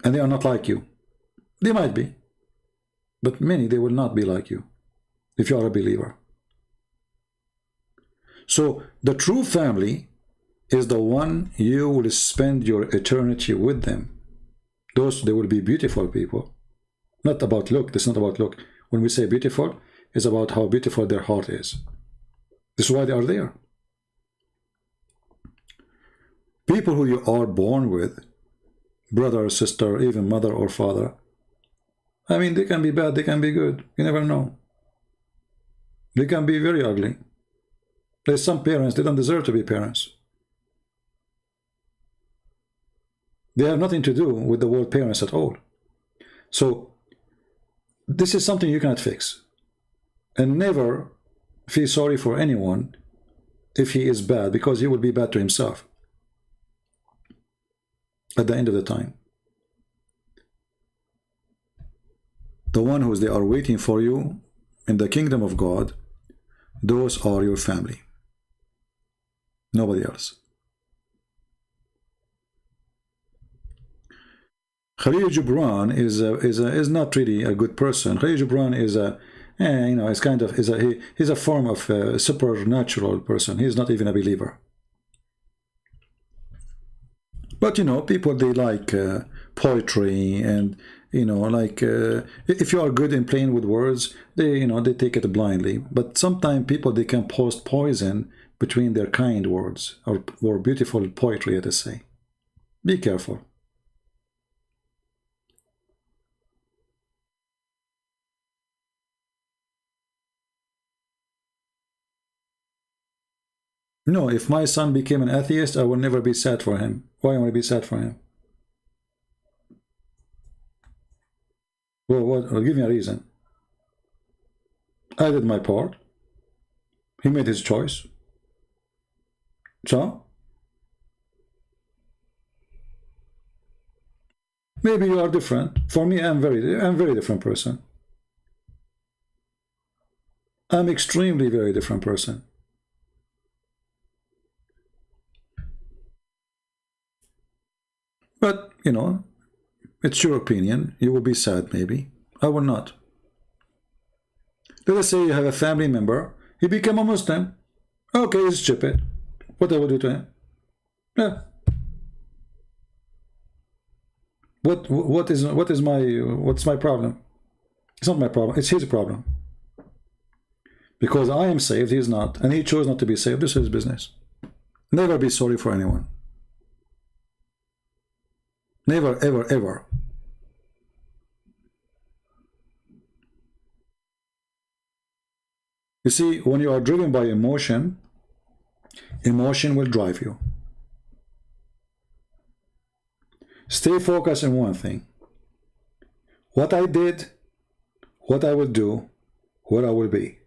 And they are not like you. They might be, but many, they will not be like you if you are a believer. So the true family is the one you will spend your eternity with them. Those, they will be beautiful people. Not about look. This is not about look. When we say beautiful, it's about how beautiful their heart is. This is why they are there. People who you are born with, brother or sister, even mother or father, I mean, they can be bad, they can be good. You never know. They can be very ugly. There's some parents, they don't deserve to be parents. They have nothing to do with the word parents at all. So this is something you cannot fix. And never feel sorry for anyone if he is bad, because he will be bad to himself at the end of the time. The one who they are waiting for you in the kingdom of God, those are your family. Nobody else. Khalil Gibran is not really a good person. Khalil Gibran is it's kind of he's a form of a supernatural person. He's not even a believer. But people, they like poetry, and if you are good in playing with words, they take it blindly. But sometimes people, they can post poison between their kind words or beautiful poetry, let us say. Be careful. No, if my son became an atheist, I will never be sad for him. Why am I be sad for him? Well, give me a reason. I did my part. He made his choice. So? Maybe you are different. For me, I'm very different person. I'm extremely very different person. But, It's your opinion. You will be sad, maybe. I will not. Let us say you have a family member. He became a Muslim. Okay, he's stupid. What I will do to him? Yeah. What's my problem? It's not my problem. It's his problem. Because I am saved, he is not, and he chose not to be saved. This is his business. Never be sorry for anyone. Never, ever, ever. You see, when you are driven by emotion, emotion will drive you. Stay focused on one thing. What I did, what I will do, where I will be.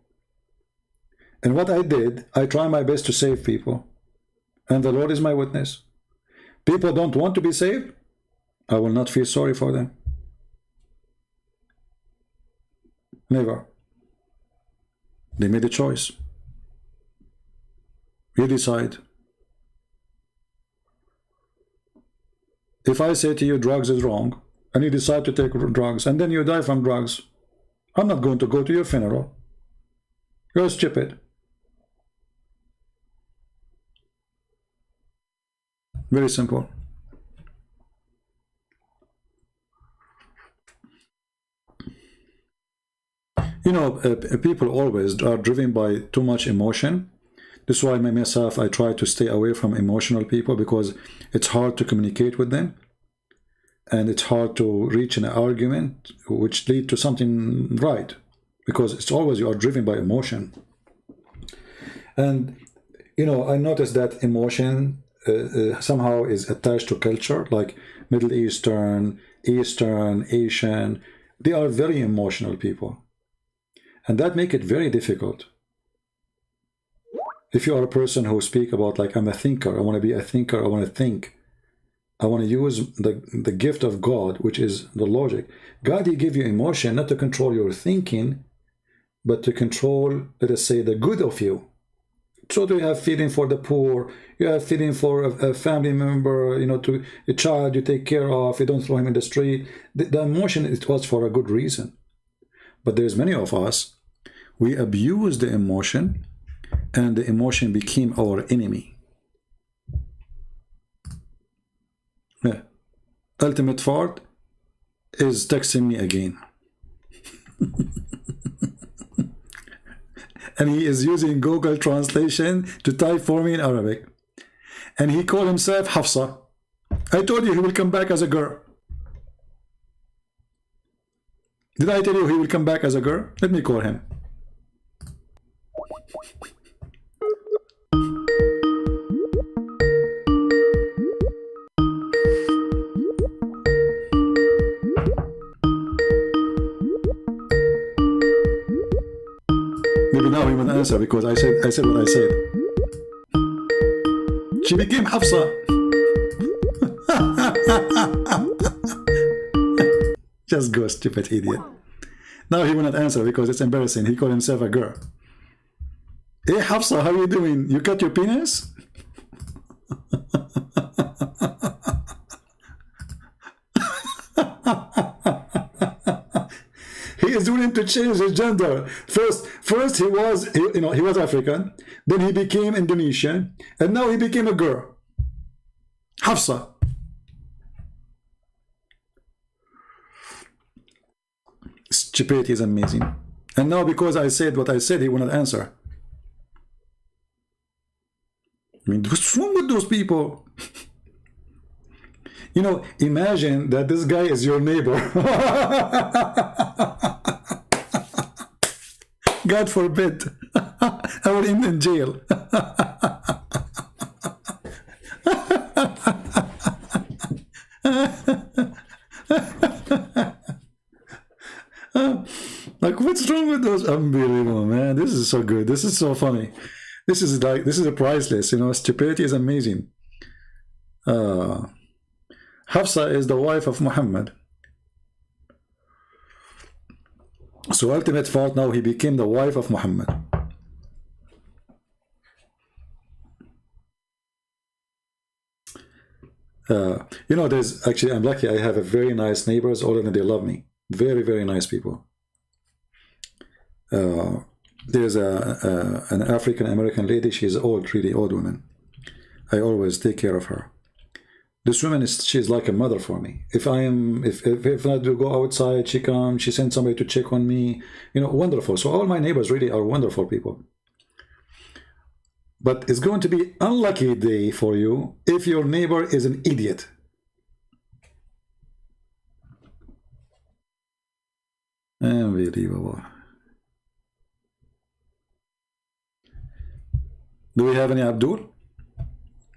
And what I did, I try my best to save people. And the Lord is my witness. People don't want to be saved, I will not feel sorry for them. Never. They made a choice. You decide. If I say to you drugs is wrong, and you decide to take drugs, and then you die from drugs, I'm not going to go to your funeral. You're stupid. Very simple. You know, people always are driven by too much emotion. This is why myself, I try to stay away from emotional people, because it's hard to communicate with them. And it's hard to reach an argument which lead to something right. Because it's always you are driven by emotion. And, you know, I noticed that emotion somehow is attached to culture, like Middle Eastern, Eastern, Asian. They are very emotional people. And that makes it very difficult. If you are a person who speak about, like, I'm a thinker, I want to be a thinker, I want to think, I want to use the gift of God, which is the logic. God, He give you emotion not to control your thinking, but to control, let us say, the good of you. So do you have feeling for the poor, you have feeling for a family member, you know, to a child you take care of, you don't throw him in the street. The emotion, it was for a good reason. But there's many of us, we abuse the emotion, and the emotion became our enemy. Yeah. Ultimate Fart is texting me again. And he is using Google Translation to type for me in Arabic. And he called himself Hafsa. I told you he will come back as a girl. Did I tell you he will come back as a girl? Let me call him. Maybe now he will answer, because I said what I said. She became Hafsa. Just go, stupid idiot. Now he will not answer because it's embarrassing. He called himself a girl. Hey Hafsa, how are you doing? You cut your penis? He is willing to change his gender. First he was African, then he became Indonesian, and now he became a girl. Hafsa. Stupidity is amazing. And now because I said what I said, he will not answer. I mean, what's wrong with those people? You know, imagine that this guy is your neighbor. God forbid. I will end in jail. Like, what's wrong with those? Unbelievable, man. This is so good. This is so funny. This is a priceless, you know. Stupidity is amazing. Hafsa is the wife of Muhammad. So ultimate fault, now he became the wife of Muhammad. You know, there's actually, I'm lucky. I have a very nice neighbors. All of them, they love me. Very, very nice people. There's an African American lady. She's old, really old woman. I always take care of her. This woman she's like a mother for me. If I do go outside, she comes. She sends somebody to check on me. You know, wonderful. So all my neighbors really are wonderful people. But it's going to be unlucky day for you if your neighbor is an idiot. Unbelievable. Do we have any Abdul?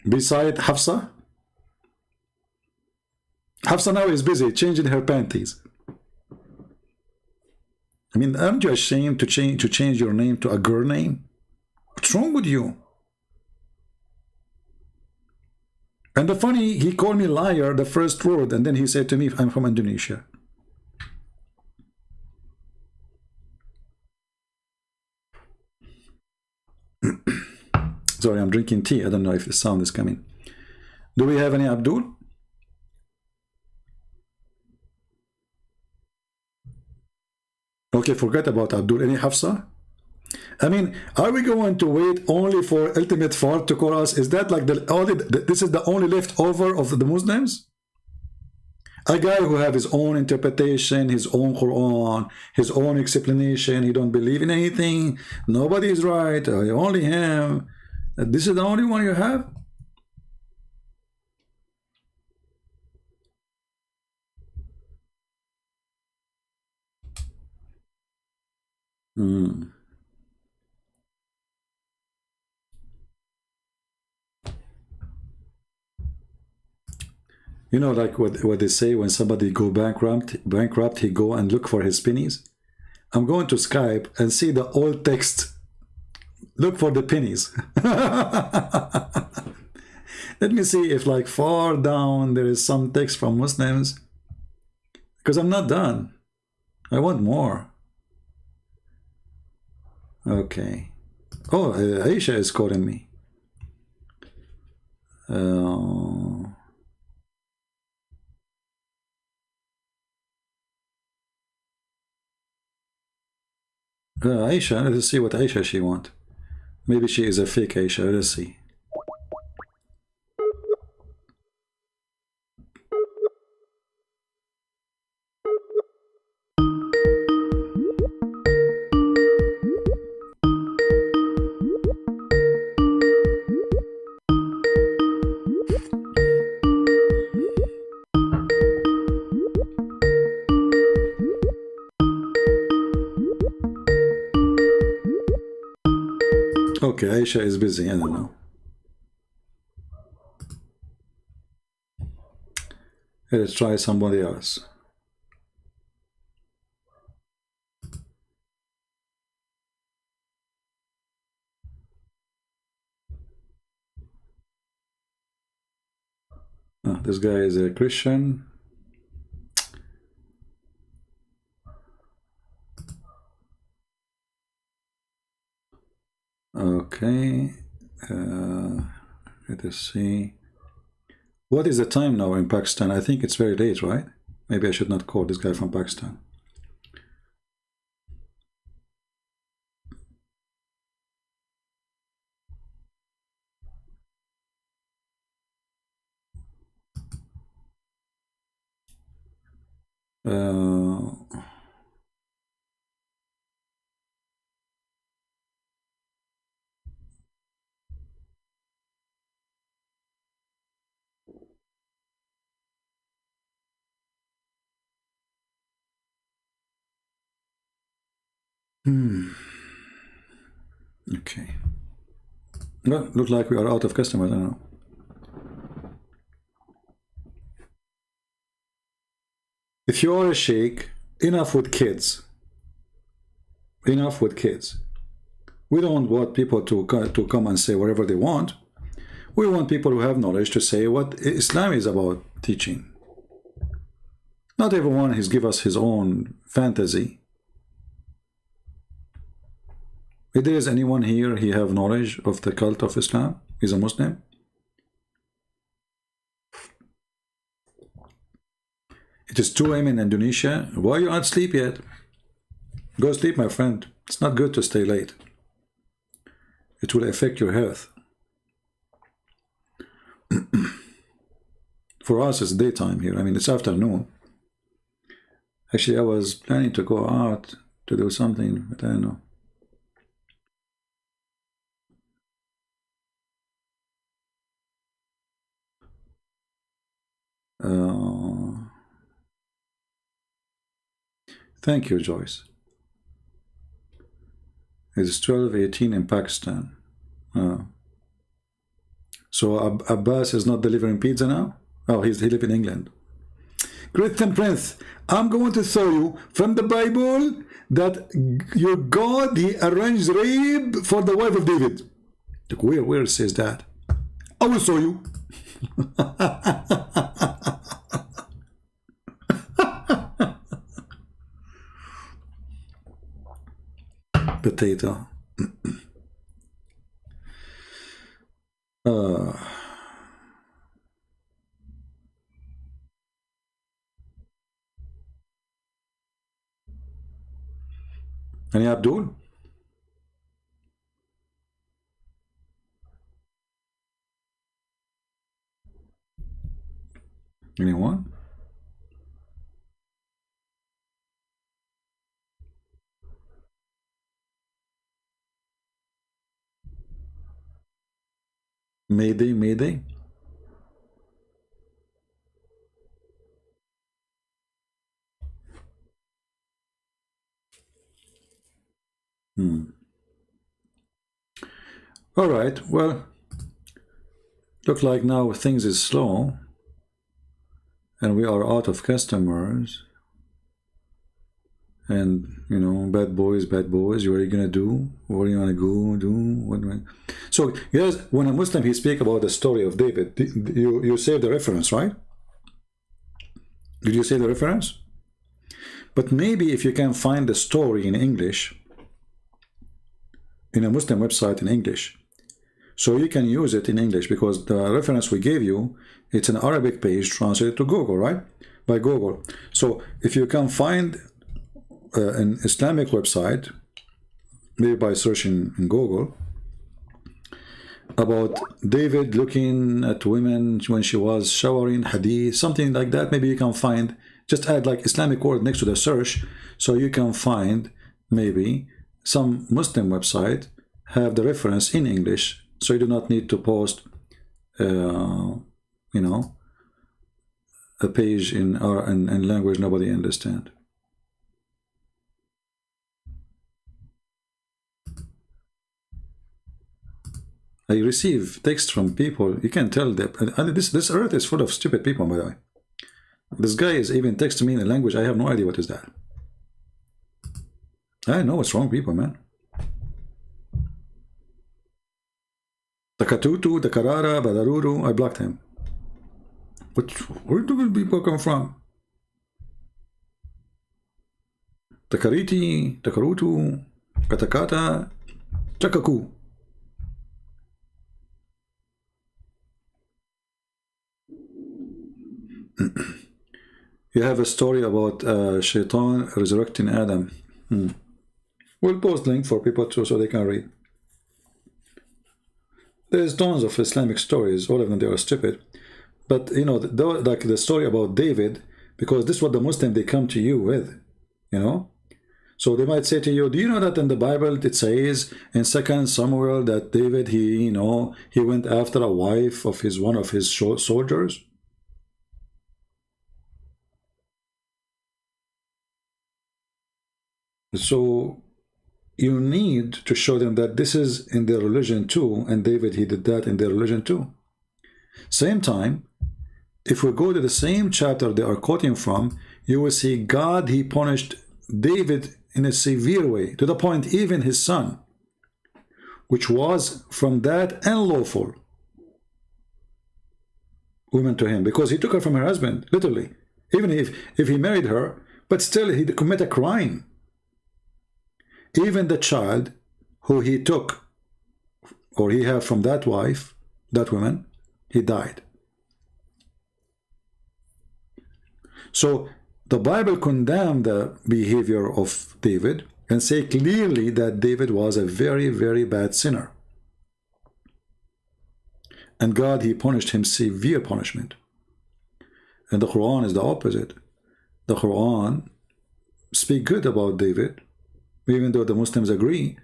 Beside Hafsa? Hafsa now is busy changing her panties. I mean, aren't you ashamed to change your name to a girl name? What's wrong with you? And the funny, he called me liar the first word, and then he said to me, I'm from Indonesia. Sorry, I'm drinking tea. I don't know if the sound is coming. Do we have any Abdul? Okay, forget about Abdul. Any Hafsa? I mean, are we going to wait only for ultimate fault to call us? Is that like this is the only leftover of the Muslims? A guy who have his own interpretation, his own Quran, his own explanation. He don't believe in anything. Nobody is right. Only him. This is the only one you have? Hmm. You know, like what they say when somebody go bankrupt, he go and look for his pennies. I'm going to Skype and see the old text. Look for the pennies. Let me see if like far down there is some text from Muslims. Because I'm not done. I want more. Okay. Oh, Aisha is calling me. Aisha, let's see what Aisha she want. Maybe she is a fake Aisha. Let's see. Okay, Aisha is busy. I don't know. Let's try somebody else. Oh, this guy is a Christian. Okay, let us see. What is the time now in Pakistan? I think it's very late, right? Maybe I should not call this guy from Pakistan. Okay. Well, look like we are out of customers. I don't know. If you are a sheikh, enough with kids. Enough with kids. We don't want people to come and say whatever they want. We want people who have knowledge to say what Islam is about teaching. Not everyone has given us his own fantasy. If there is anyone here, he have knowledge of the cult of Islam, he's a Muslim. It is 2 a.m. in Indonesia. Why you not sleep yet? Go sleep, my friend. It's not good to stay late. It will affect your health. For us, it's daytime here. I mean, it's afternoon. Actually, I was planning to go out to do something, but I don't know. Thank you, Joyce. It's 12:18 in Pakistan. So Abbas is not delivering pizza now? Oh, he lives in England. Christian Prince, I'm going to show you from the Bible that your God, he arranged rape for the wife of David. Look, where it says that? I will show you. Potato. Any Abdul? Anyone? Mayday, Mayday. All right, well, look like now things is slow and we are out of customers, and you know, bad boys, what are you gonna do? What are you gonna go do? What do I... So yes, when a Muslim he speak about the story of David, you say the reference, right? Did you say the reference? But maybe if you can find the story in English, in a Muslim website in English, so you can use it in English, because the reference we gave you, it's an Arabic page translated to Google, right? By Google. So if you can find an Islamic website, maybe by searching in Google, about David looking at women when she was showering, hadith, something like that, maybe you can find, just add like Islamic word next to the search, so you can find maybe some Muslim website have the reference in English, so you do not need to post you know, a page in language nobody understand. I receive text from people, you can tell that this earth is full of stupid people, by the way. This guy is even texting me in a language I have no idea what is that. I know what's wrong, people, man. Takatutu, Takarara, Badaruru, I blocked him. But where do people come from? Takariti, Takarutu, Katakata, Chakaku. You have a story about Shaitan resurrecting Adam. We'll post link for people too, so they can read. There's tons of Islamic stories, all of them they are stupid. But you know, like the story about David, because this is what the Muslim they come to you with, you know. So they might say to you, do you know that in the Bible it says in 2 Samuel that David he went after a wife of one of his soldiers? So you need to show them that this is in their religion too, and David he did that in their religion too. Same time, if we go to the same chapter they are quoting from, you will see God he punished David in a severe way, to the point even his son, which was from that unlawful woman to him, because he took her from her husband, literally, even if he married her, but still he committed a crime. Even the child who he took or he had from that wife, that woman, he died. So the Bible condemned the behavior of David and say clearly that David was a very, very bad sinner. And God, he punished him severe punishment. And the Quran is the opposite. The Quran speak good about David, even though the Muslims agree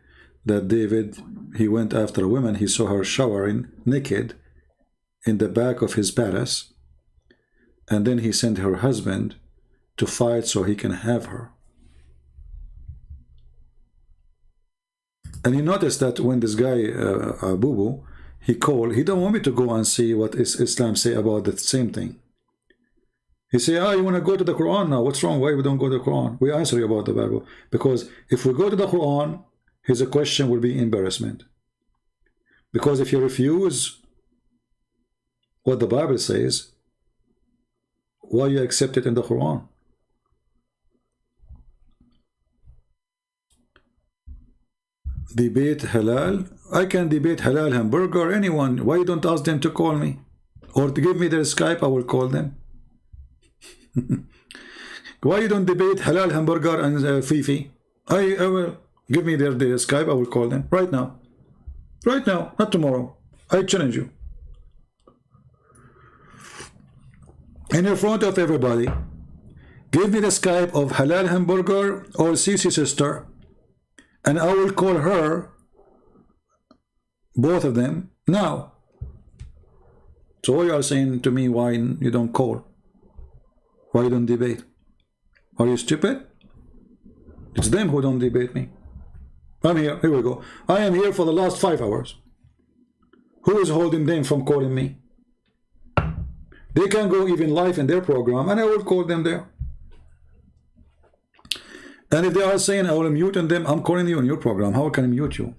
that David, he went after a woman, he saw her showering naked in the back of his palace, and then he sent her husband to fight so he can have her. And you notice that when this guy, Bubu, he called, he don't want me to go and see what Islam say about the same thing. He say, you want to go to the Quran now? What's wrong? Why we don't go to the Quran? We answer you about the Bible. Because if we go to the Quran, his question will be embarrassment. Because if you refuse what the Bible says, why you accept it in the Quran? Debate halal? I can debate halal hamburger, anyone. Why you don't ask them to call me? Or to give me their Skype, I will call them. Why you don't debate halal hamburger and Fifi? I will give me their Skype, I will call them right now. Right now, not tomorrow. I challenge you. In front of everybody, give me the Skype of halal hamburger or Sisi sister, and I will call her, both of them, now. So you are saying to me, why you don't call? Why you don't debate? Are you stupid? It's them who don't debate me. I'm here. Here we go. I am here for the last 5 hours. Who is holding them from calling me? They can go even live in their program, and I will call them there. And if they are saying I will mute them, I'm calling you in your program. How can I mute you?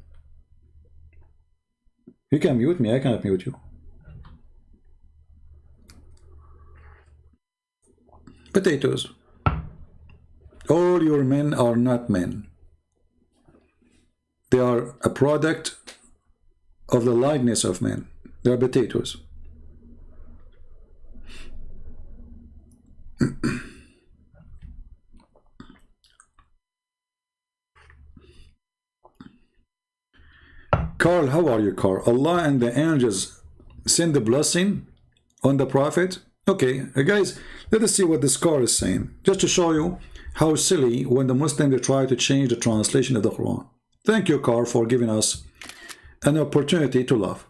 You can mute me. I cannot mute you. Potatoes. All your men are not men. They are a product of the likeness of men. They are potatoes. Carl, how are you, Carl? Allah and the angels send the blessing on the Prophet. Okay, guys, let us see what this Carl is saying, just to show you how silly when the Muslims try to change the translation of the Quran. Thank you, Carl, for giving us an opportunity to laugh.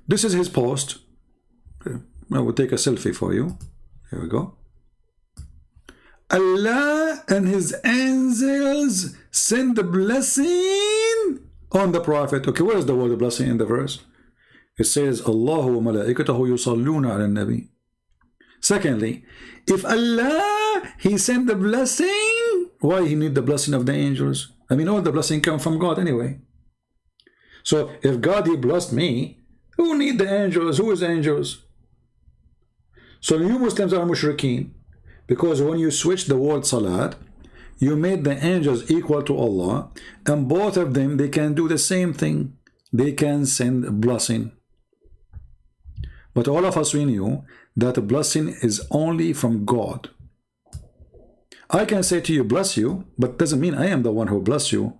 This is his post. Okay, I will take a selfie for you. Here we go. Allah and his angels send the blessing on the Prophet. Okay, where is the word blessing in the verse? It says, Allahu wa malaikatahu yusalluna ala nabi. Secondly, if Allah, he sent the blessing, why he need the blessing of the angels? I mean, all the blessing come from God anyway. So if God, he blessed me, who need the angels? Who is angels? So you Muslims are mushrikeen, because when you switch the word salat, you made the angels equal to Allah, and both of them, they can do the same thing. They can send blessing. But all of us, we knew that a blessing is only from God. I can say to you, bless you, but doesn't mean I am the one who bless you.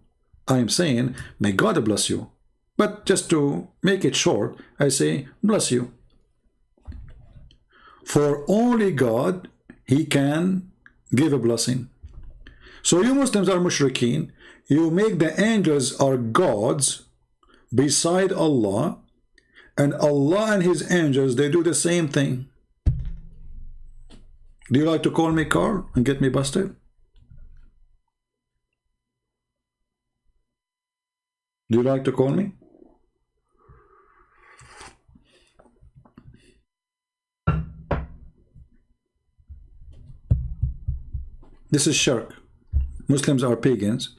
I am saying, may God bless you. But just to make it short, I say, bless you. For only God, he can give a blessing. So you Muslims are mushrikeen. You make the angels are gods beside Allah, and Allah and his angels, they do the same thing. Do you like to call me Carl and get me busted? Do you like to call me? This is shirk. Muslims are pagans.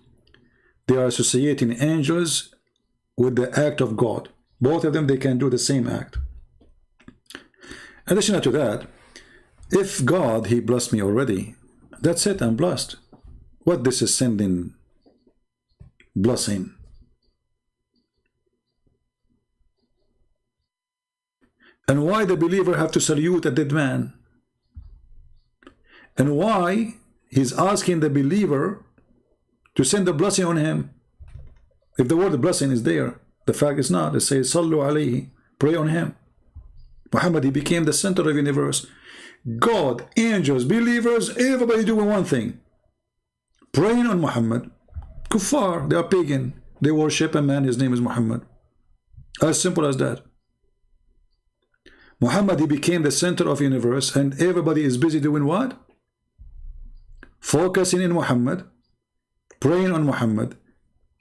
They are associating angels with the act of God. Both of them, they can do the same act. In addition to that, if God, he blessed me already, that's it, I'm blessed. What this is sending blessing? And why the believer have to salute a dead man? And why he's asking the believer to send a blessing on him? If the word blessing is there, the fact is not. It says, Sallu alayhi, pray on him. Muhammad, he became the center of the universe. God, angels, believers, everybody doing one thing. Praying on Muhammad. Kuffar, they are pagan. They worship a man, his name is Muhammad. As simple as that. Muhammad, he became the center of the universe, and everybody is busy doing what? Focusing in Muhammad, praying on Muhammad.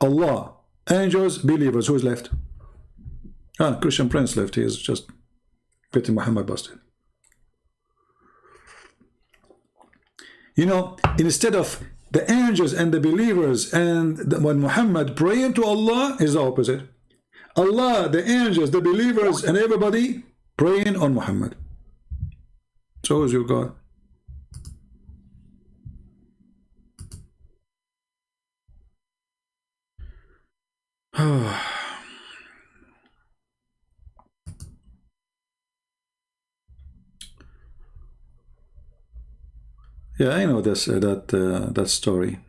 Allah, angels, believers, who's left? Christian Prince left. He is just getting Muhammad busted. You know, instead of the angels and the believers and when Muhammad praying to Allah, is the opposite. Allah, the angels, the believers, and everybody praying on Muhammad. So is your God. Yeah, I know this that story.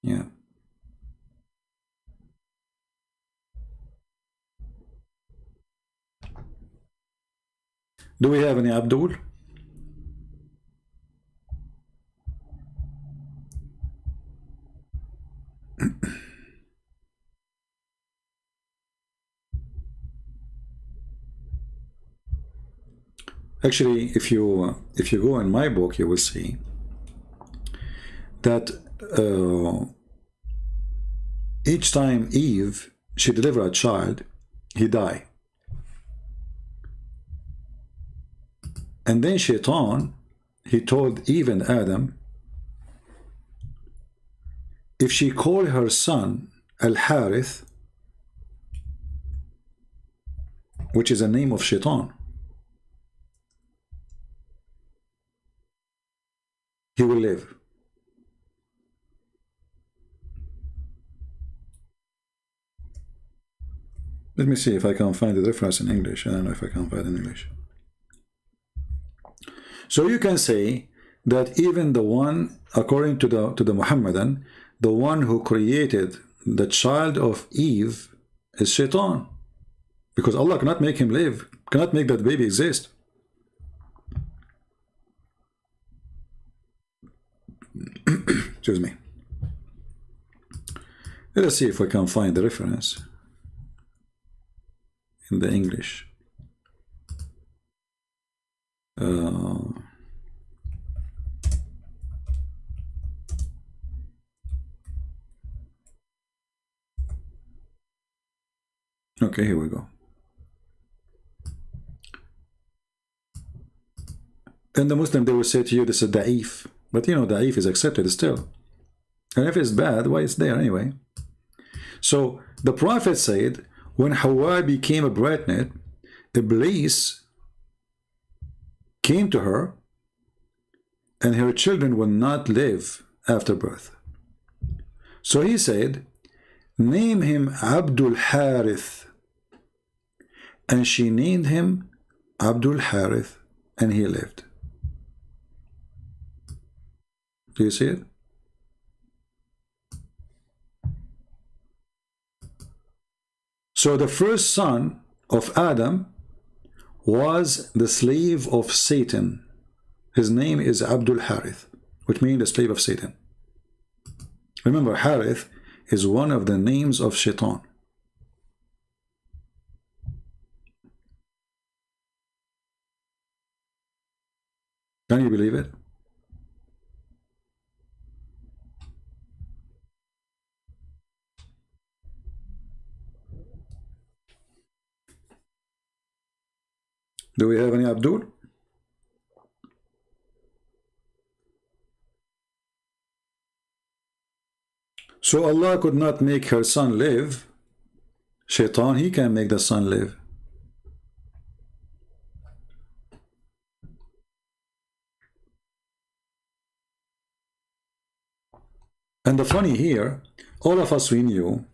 Yeah. Do we have any Abdul? Actually, if you go in my book, you will see that each time Eve, she delivered a child, he died. And then Shaitan, he told Eve and Adam, if she called her son Al-Harith, which is a name of Shaitan, he will live. Let me see if I can find the reference in English. I don't know if I can find it in English. So you can say that even the one, according to the Muhammadan, the one who created the child of Eve is Shaitan, because Allah cannot make him live, cannot make that baby exist. Excuse me. Let us see if we can find the reference in the English. Okay, here we go. And the Muslim, they will say to you, this is da'if. But you know, da'if is accepted still. And if it's bad, why it's there anyway? So the Prophet said, when Hawa became a pregnant, Iblis came to her, and her children will not live after birth. So he said, name him Abdul Harith. And she named him Abdul Harith, and he lived. Do you see it? So the first son of Adam was the slave of Satan. His name is Abdul Harith, which means the slave of Satan. Remember, Harith is one of the names of Shaitan. Can you believe it? Do we have any Abdul? So Allah could not make her son live. Shaitan, he can make the son live. And the funny here, all of us, we knew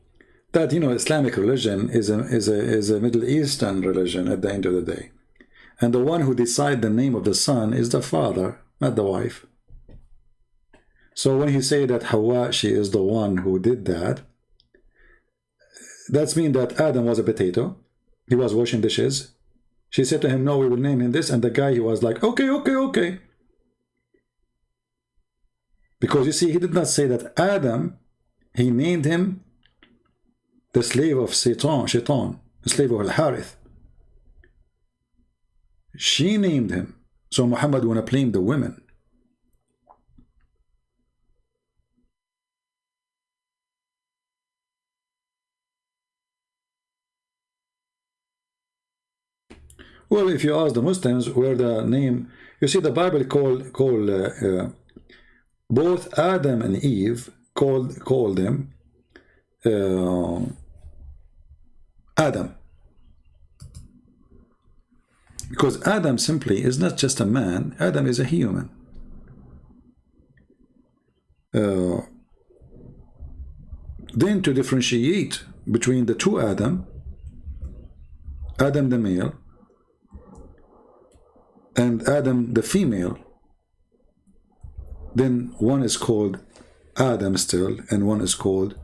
that, you know, Islamic religion is a Middle Eastern religion at the end of the day. And the one who decides the name of the son is the father, not the wife. So when he say that Hawa, she is the one who did that, that's mean that Adam was a potato. He was washing dishes. She said to him, no, we will name him this. And the guy, he was like, okay, okay, okay. Because you see, he did not say that Adam, he named him the slave of Shaitan, the slave of Al-Harith. She named him. So Muhammad wanna blame the women. Well, if you ask the Muslims where the name, you see the Bible call both Adam and Eve call them Adam, because Adam simply is not just a man. Adam is a human. Then to differentiate between the two Adam the male and Adam the female, then one is called Adam still, and one is called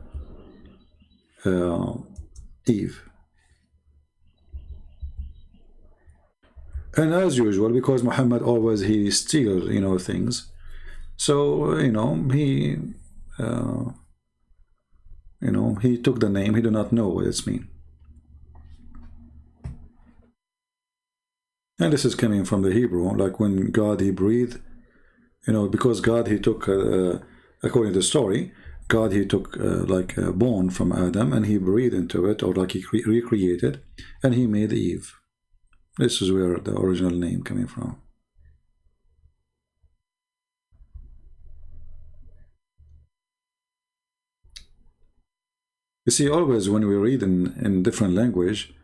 Eve. And as usual, because Muhammad always he steals, you know, things. So you know he took the name. He do not know what it's mean. And this is coming from the Hebrew, like when God he breathed, you know, because God he took, according to the story, God he took like a bone from Adam and he breathed into it, or like he recreated, and he made Eve. This is where the original name coming from. You see, always when we read in different language,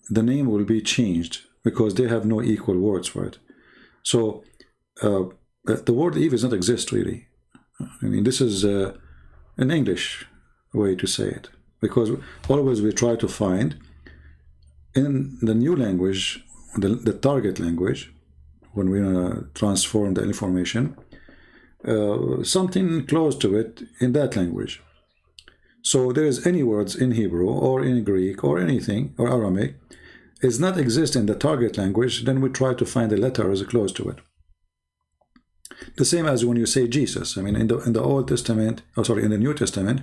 the name will be changed because they have no equal words for it. So the word Eve does not exist really. I mean, this is an English way to say it, because always we try to find in the new language, the target language, when we transform the information, something close to it in that language. So there is any words in Hebrew or in Greek or anything, or Aramaic, is not exist in the target language, then we try to find the letters close to it. The same as when you say Jesus. I mean, in the Old Testament, in the New Testament,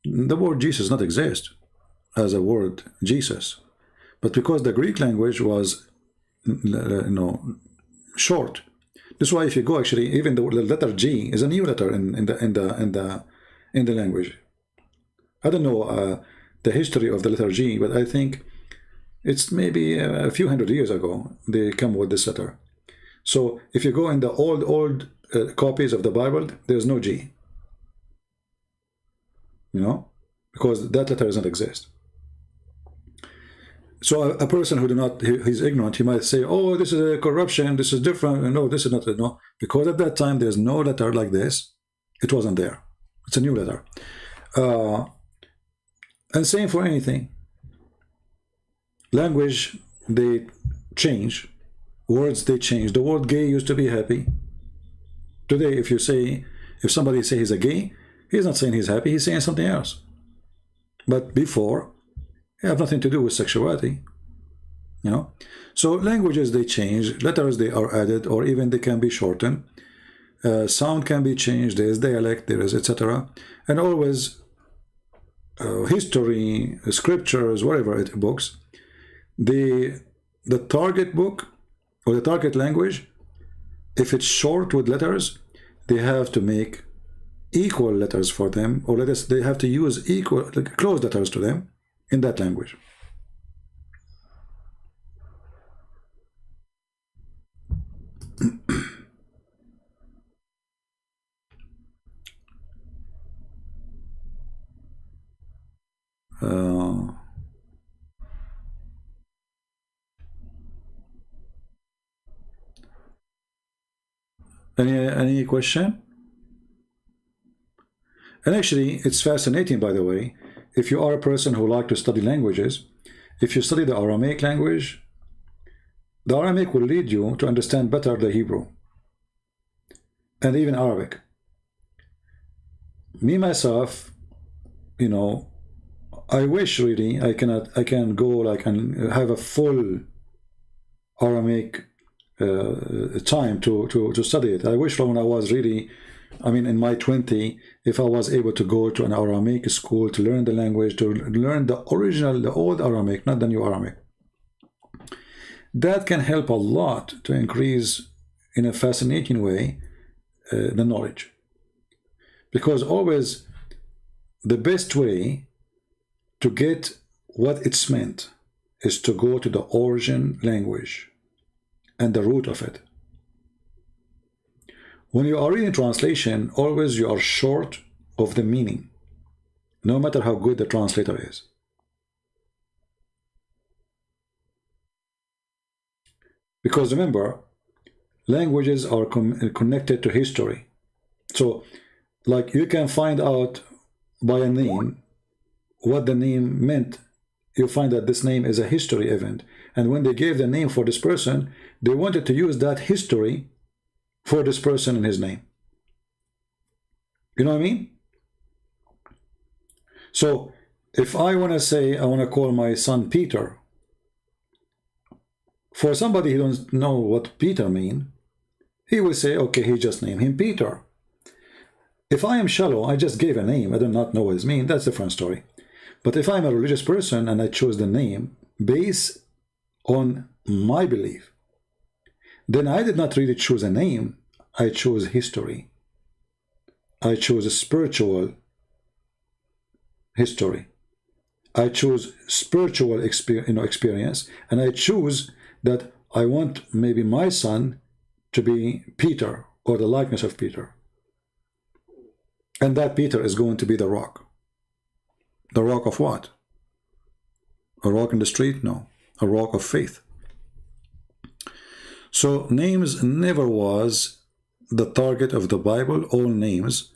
the word Jesus does not exist as a word, Jesus. But because the Greek language was, short. This is why if you go actually, even the letter G is a new letter in the language. I don't know the history of the letter G, but I think it's maybe a few hundred years ago they come with this letter. So if you go in the old copies of the Bible, there's no G, because that letter does not exist. So a person who he's ignorant, he might say, oh, this is a corruption, this is different. No, this is not, no, because at that time there's no letter like this. It wasn't there. It's a new letter. And same for anything. Language, they change. Words, they change. The word gay used to be happy. Today, if somebody say he's a gay, he's not saying he's happy, he's saying something else. But before, it have nothing to do with sexuality. So languages, they change. Letters, they are added, or even they can be shortened. Sound can be changed. There is dialect, there is etc. And always history, scriptures, whatever books, the target book or the target language, if it's short with letters, they have to make equal letters for them, or they have to use equal, close letters to them in that language. Any question? And actually, it's fascinating, by the way, if you are a person who like to study languages, if you study the Aramaic language, The Aramaic will lead you to understand better the Hebrew and even Arabic. Me myself, you know, I wish really I can go like and have a full Aramaic time to study it. I wish when I was really, I mean, in my 20, if I was able to go to an Aramaic school to learn the language, to learn the original, the old Aramaic, not the new Aramaic. That can help a lot to increase in a fascinating way the knowledge. Because always the best way to get what it's meant is to go to the origin language and the root of it. When you are reading translation, always you are short of the meaning, no matter how good the translator is. Because remember, languages are connected to history. So, like, you can find out by a name what the name meant. You find that this name is a history event. And when they gave the name for this person, they wanted to use that history for this person and his name. You know what I mean? So, if I want to say, I want to call my son Peter, for somebody who doesn't know what Peter means, he will say, okay, he just named him Peter. If I am shallow, I just gave a name, I do not know what it means, that's a different story. But if I'm a religious person and I chose the name based on my belief, then I did not really choose a name, I chose history. I chose a spiritual history. I chose spiritual experience, and I choose that I want maybe my son to be Peter or the likeness of Peter. And that Peter is going to be the rock. The rock of what? A rock in the street? No. A rock of faith. So names never was the target of the Bible. All names,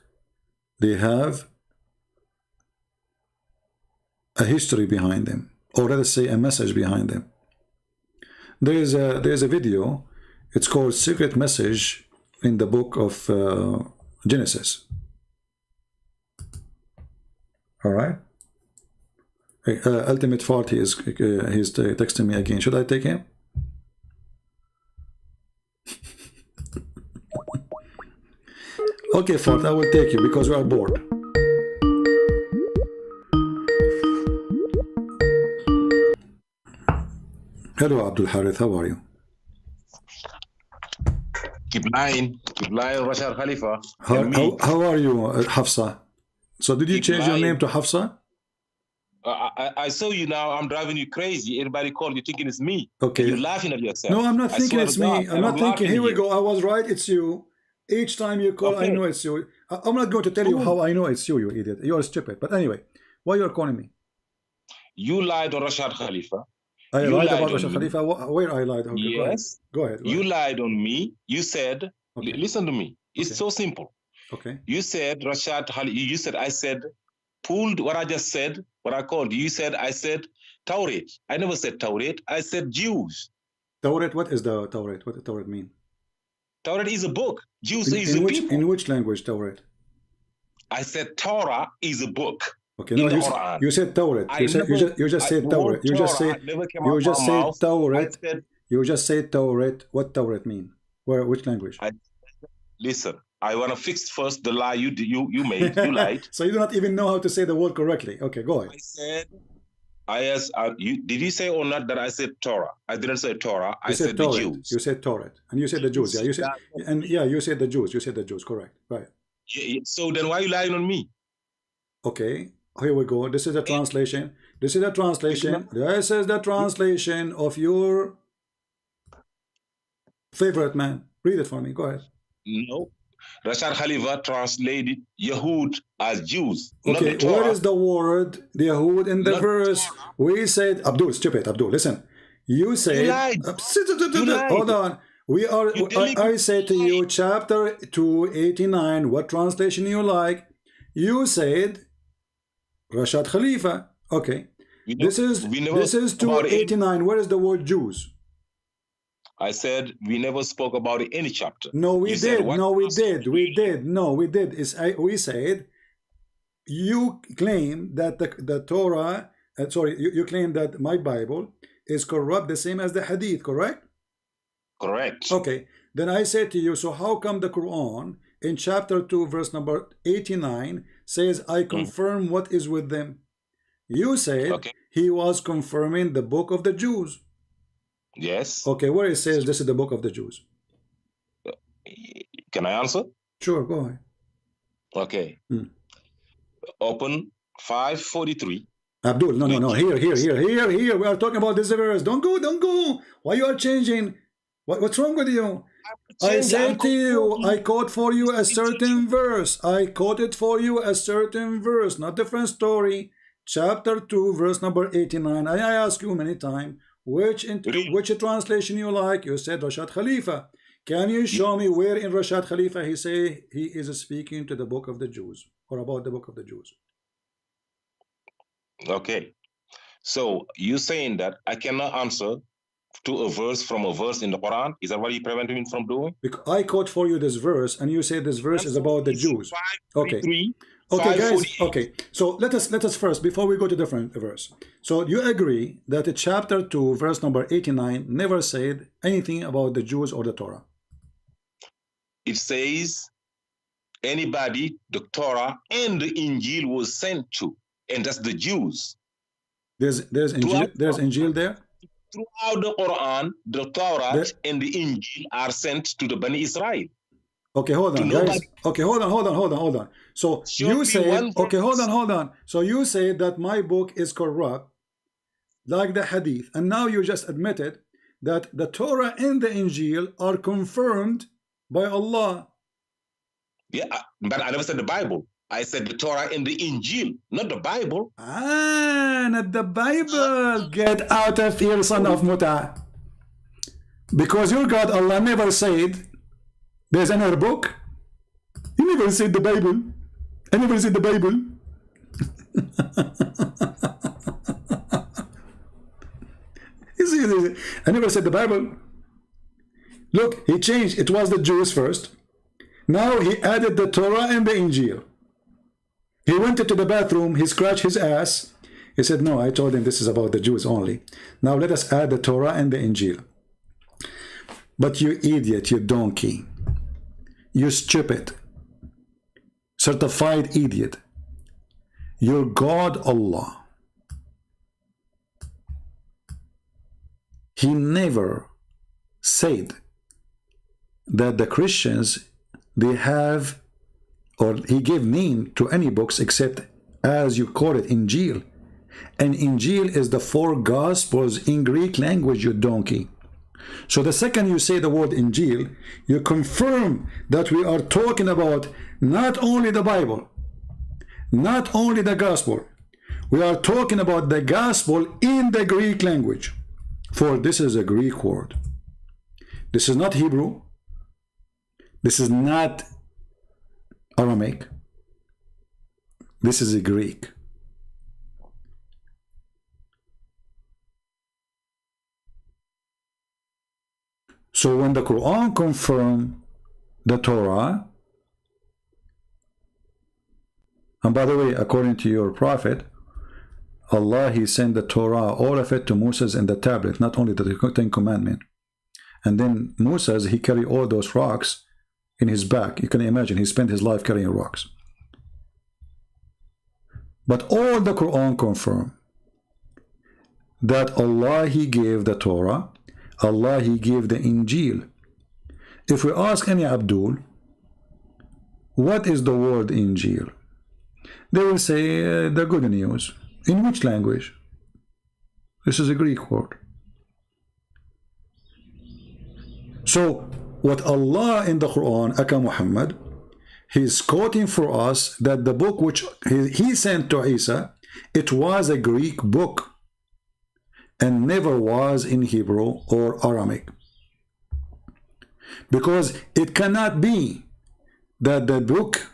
they have a history behind them, or let us say a message behind them. There's a video, it's called Secret Message in the book of Genesis. All right. Ultimate Faulty is he's texting me again. Should I take him? Okay, Fort, I will take you because we are bored. Hello, Abdul Harith, how are you? Keep lying, Rashad Khalifa. How are you, Hafsa? So did you change your name to Hafsa? I saw you now. I'm driving you crazy. Everybody called you thinking it's me. Okay. And you're laughing at yourself. No, I'm not thinking it's me. I'm not thinking, here we go. I was right, it's you. Each time you call, I know it's you. I'm not going to tell you how I know it's you, you idiot. You're stupid. But anyway, why you're calling me? You lied on Rashad Khalifa. I lied about Rashad Khalifa? Where I lied? Okay, yes. Go ahead. You lied on me. You said, listen to me. It's so simple. Okay. You said Rashad Khalifa. You said, I said, pulled what I just said, what I called you. You said, I said Tauret. I never said Tauret. I said Jews. Tauret, what is the Tauret? What does Tauret mean? Tauret is a book. Jews is a people. In which language, Tauret? I said Torah is a book. Okay, no, you said Tauret. You just said Tauret. You just said Tauret. You just said Tauret. What Tauret mean? Which language? Listen, I want to fix first the lie you made. You lied. So you do not even know how to say the word correctly. Okay, go ahead. I said, did you say or not that I said Torah? I didn't say Torah. I said the Jews. You said Tauret, and you said the Jews. Yeah, you said, and yeah, you said the Jews. You said the Jews. Correct. Right. So then why are you lying on me? Okay. Here we go. This is a translation. This is a translation. This is the translation of your favorite man. Read it for me. Go ahead. No. Rashad Khalifa translated Yahud as Jews. Okay, what is the word Yahud in the verse? We said, Abdul, stupid, Abdul, listen. You said, hold on. I said to you, chapter 289, what translation you like? You said, Rashad Khalifa. Okay. This is 289. Where is the word Jews? I said we never spoke about any chapter. No, we You said did. what? No, we did. We did. No, we did. We said you claim that the Torah, sorry, you claim that my Bible is corrupt, the same as the Hadith, correct? Correct. Okay. Then I say to you, so how come the Quran in chapter 2, verse number 89 says, I confirm what is with them? You said he was confirming the book of the Jews. Yes. Okay, where it says this is the book of the Jews. Can I answer? Sure, go ahead. Okay. Open 543. Abdul, no. Here. We are talking about this verse. Don't go. Why you are changing? What's wrong with you? I said to you, I quote for you a certain verse. I quoted for you a certain verse, not different story. Chapter 2, verse number 89. I asked you many times, which translation you like? You said Rashad Khalifa. Can you show me where in Rashad Khalifa he say he is speaking to the book of the Jews or about the book of the Jews? Okay. So you saying that I cannot answer to a verse from a verse in the Quran? Is that what you prevent me from doing? Because I quote for you this verse, and you say this verse is about the Jews. Okay. Okay, guys. Okay. So let us first, before we go to different verse. So you agree that chapter 2, verse number 89 never said anything about the Jews or the Torah? It says anybody the Torah and the Injil was sent to, and that's the Jews. There's Injil there? Throughout the Quran, the Torah and the Injil are sent to the Bani Israel. Okay, hold on, guys. Okay, hold on. So you say, okay, hold on. So you say that my book is corrupt, like the Hadith, and now you just admitted that the Torah and the Injil are confirmed by Allah. Yeah, but I never said the Bible. I said the Torah and the Injil, not the Bible. Not the Bible. Get out of here, son of Muta. Because your God, Allah, never said there's another book. He never said the Bible. I never said the Bible. I never said the Bible. Look, he changed. It was the Jews first. Now he added the Torah and the Injil. He went into the bathroom, he scratched his ass. He said, no, I told him this is about the Jews only. Now let us add the Torah and the Injil. But you idiot, you donkey, you stupid, certified idiot, your God Allah, he never said that the Christians, they have, or he gave name to any books except, as you call it, Injil. And Injil is the 4 Gospels in Greek language, you donkey. So the second you say the word Injil, you confirm that we are talking about not only the Bible, not only the Gospel, we are talking about the Gospel in the Greek language. For this is a Greek word. This is not Hebrew. This is not Aramaic. This is a Greek. So when the Quran confirmed the Torah, and by the way, according to your prophet, Allah, he sent the Torah, all of it, to Moses in the tablet, not only the 10 Commandments. And then Moses, he carried all those rocks in his back. You can imagine, he spent his life carrying rocks. But all the Quran confirmed that Allah, he gave the Torah, Allah, he gave the Injil. If we ask any Abdul, what is the word Injil? They will say the good news. In which language? This is a Greek word. So what Allah in the Quran, Aka Muhammad, he's quoting for us that the book which he sent to Isa, it was a Greek book and never was in Hebrew or Aramaic. Because it cannot be that the book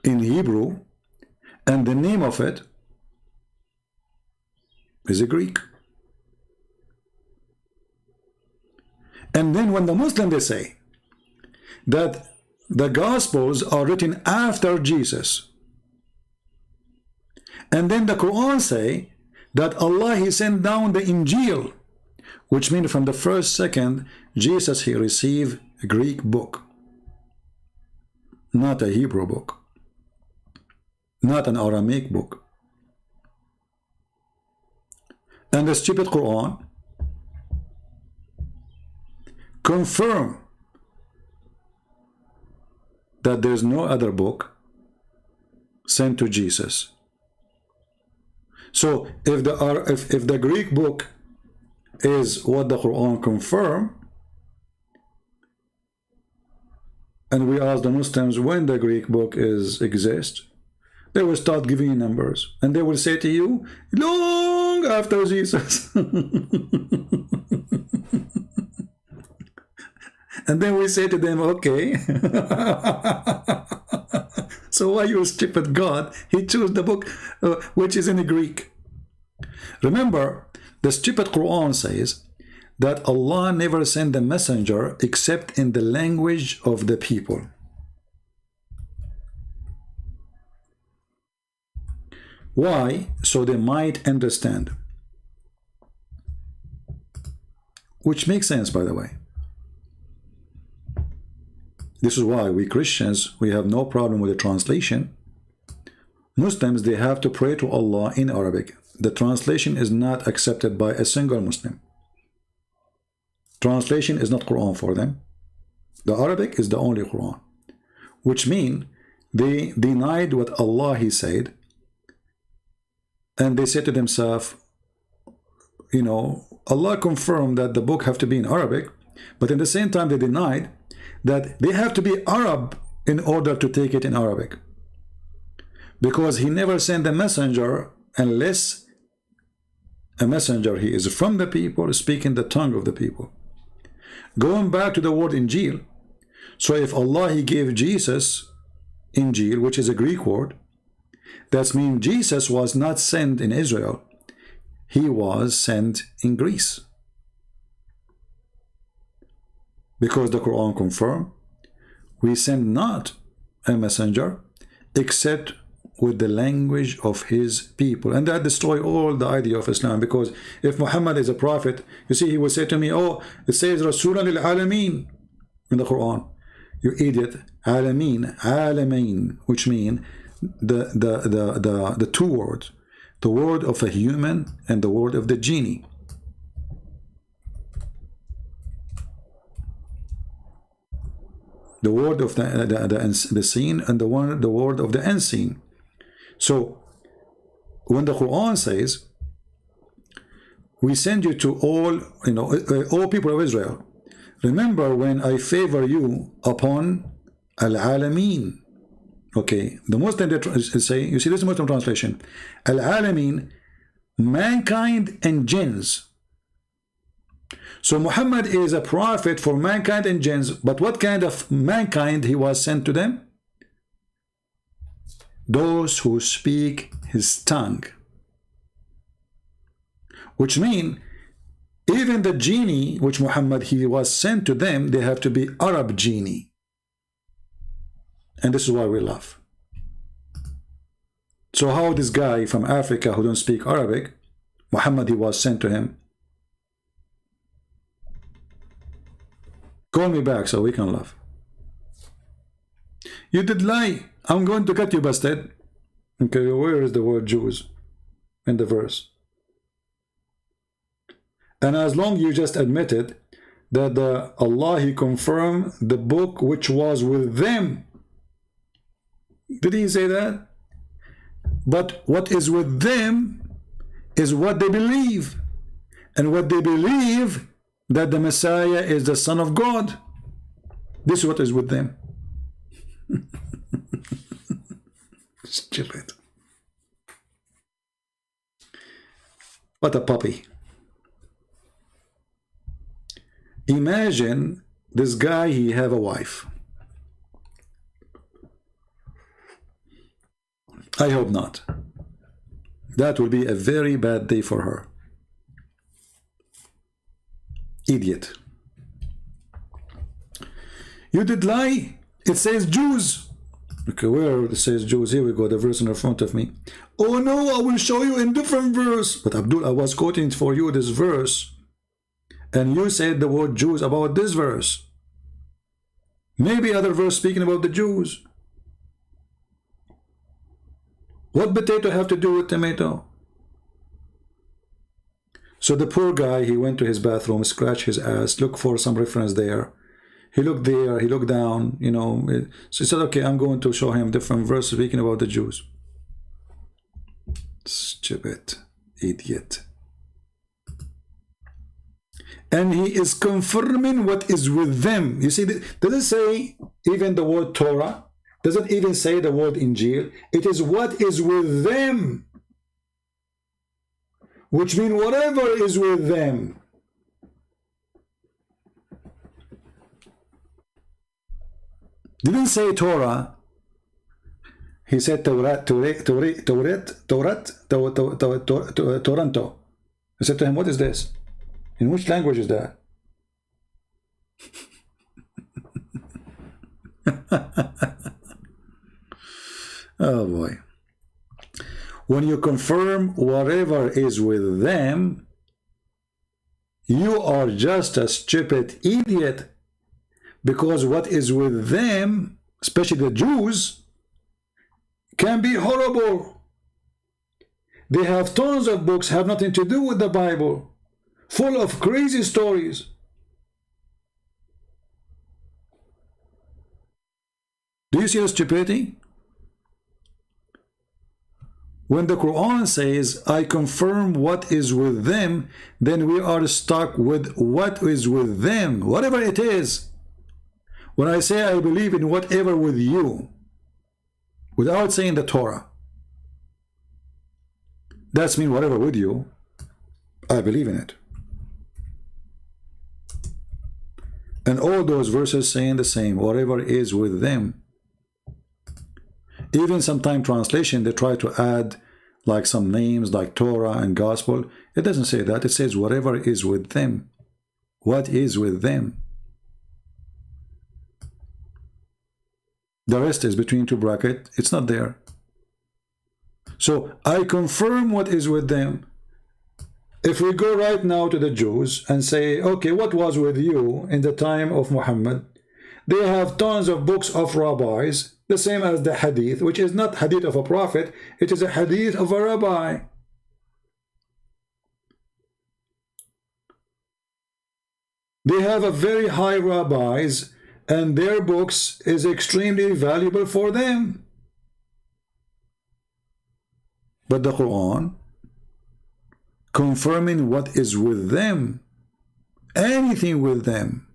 in Hebrew and the name of it is a Greek. And then when the Muslim, they say that the Gospels are written after Jesus, and then the Quran say that Allah, He sent down the Injil, which means from the first second, Jesus, He received a Greek book, not a Hebrew book, not an Aramaic book. And the stupid Quran confirm that there is no other book sent to Jesus. So if the Greek book is what the Quran confirm, and we ask the Muslims when the Greek book exists, they will start giving you numbers, and they will say to you, long after Jesus. And then we say to them, okay, so why you stupid God? He chose the book which is in the Greek. Remember, the stupid Quran says that Allah never sent a messenger except in the language of the people. Why? So they might understand. Which makes sense, by the way. This is why we Christians, we have no problem with the translation. Muslims, they have to pray to Allah in Arabic. The translation is not accepted by a single Muslim. Translation is not Quran for them. The Arabic is the only Quran. Which means they denied what Allah, He said. And they said to themselves, you know, Allah confirmed that the book have to be in Arabic, but at the same time they denied that they have to be Arab in order to take it in Arabic, because He never sent a messenger unless a messenger, he is from the people, speaking the tongue of the people. Going back to the word Injil, so if Allah, He gave Jesus Injil, which is a Greek word, that means Jesus was not sent in Israel, He was sent in Greece. Because the Quran confirmed, we send not a messenger except with the language of his people. And that destroy all the idea of Islam, because if Muhammad is a prophet, you see, he will say to me, oh, it says Rasulan lil Alameen in the Quran. You idiot. Alameen, Alameen, which mean the two words, the word of a human and the word of the genie. The word of the seen and the word of the unseen. So when the Quran says, we send you to all, you know, all people of Israel, remember when I favor you upon al-alameen. Okay, the Muslim they say, you see, this is Muslim translation, al-alameen, mankind and jinns. So Muhammad is a prophet for mankind and jinns, but what kind of mankind he was sent to them? Those who speak his tongue. Which means, even the genie which Muhammad he was sent to them, they have to be Arab genie. And this is why we laugh. So how this guy from Africa who don't speak Arabic, Muhammad he was sent to him? Call me back so we can laugh. You did lie. I'm going to cut you, bastard. Okay, where is the word Jews in the verse? And as long you just admitted that Allah, He confirmed the book which was with them. Did He say that? But what is with them is what they believe. And what they believe, that the Messiah is the Son of God. This is what is with them. Stupid. What a puppy. Imagine this guy, he have a wife. I hope not. That will be a very bad day for her. Idiot. You did lie. It says Jews. Okay, where it says Jews? Here we go, the verse in front of me. Oh no, I will show you in different verse. But Abdul, I was quoting for you this verse, and you said the word Jews about this verse. Maybe other verse speaking about the Jews. What potato have to do with tomato? So the poor guy, he went to his bathroom, scratched his ass, looked for some reference there. He looked there, he looked down, you know. So he said, okay, I'm going to show him different verse speaking about the Jews. Stupid idiot. And he is confirming what is with them. You see, does it say even the word Torah? Does it even say the word Injil? It is what is with them. Which means whatever is with them. Didn't say Torah. He said Toronto. I said to him, what is this? In which language is that? Oh boy. When you confirm whatever is with them, you are just a stupid idiot. Because what is with them, especially the Jews, can be horrible. They have tons of books, have nothing to do with the Bible, full of crazy stories. Do you see the stupidity? When the Quran says, I confirm what is with them, then we are stuck with what is with them, whatever it is. When I say I believe in whatever with you, without saying the Torah, that's mean whatever with you, I believe in it. And all those verses saying the same, whatever is with them. Even sometimes translation, they try to add like some names like Torah and Gospel. It doesn't say that. It says whatever is with them. What is with them? The rest is between two brackets. It's not there. So I confirm what is with them. If we go right now to the Jews and say, okay, what was with you in the time of Muhammad? They have tons of books of rabbis, the same as the hadith, which is not hadith of a prophet, it is a hadith of a rabbi. They have a very high rabbis, and their books is extremely valuable for them. But the Quran, confirming what is with them, anything with them.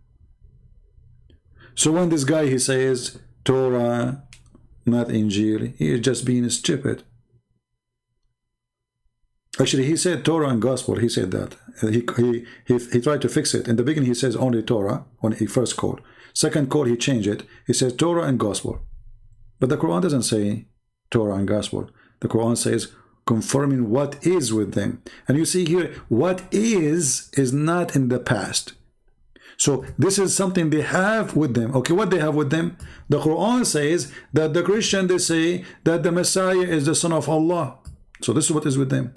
So when this guy, he says, Torah, not Injil, he is just being stupid. Actually, he said Torah and Gospel, he said that. He tried to fix it. In the beginning, he says only Torah, when he first called. Second call, he changed it. He says Torah and Gospel. But the Quran doesn't say Torah and Gospel. The Quran says confirming what is with them. And you see here, what is not in the past. So this is something they have with them. Okay, what they have with them? The Quran says that the Christian, they say that the Messiah is the Son of Allah. So this is what is with them.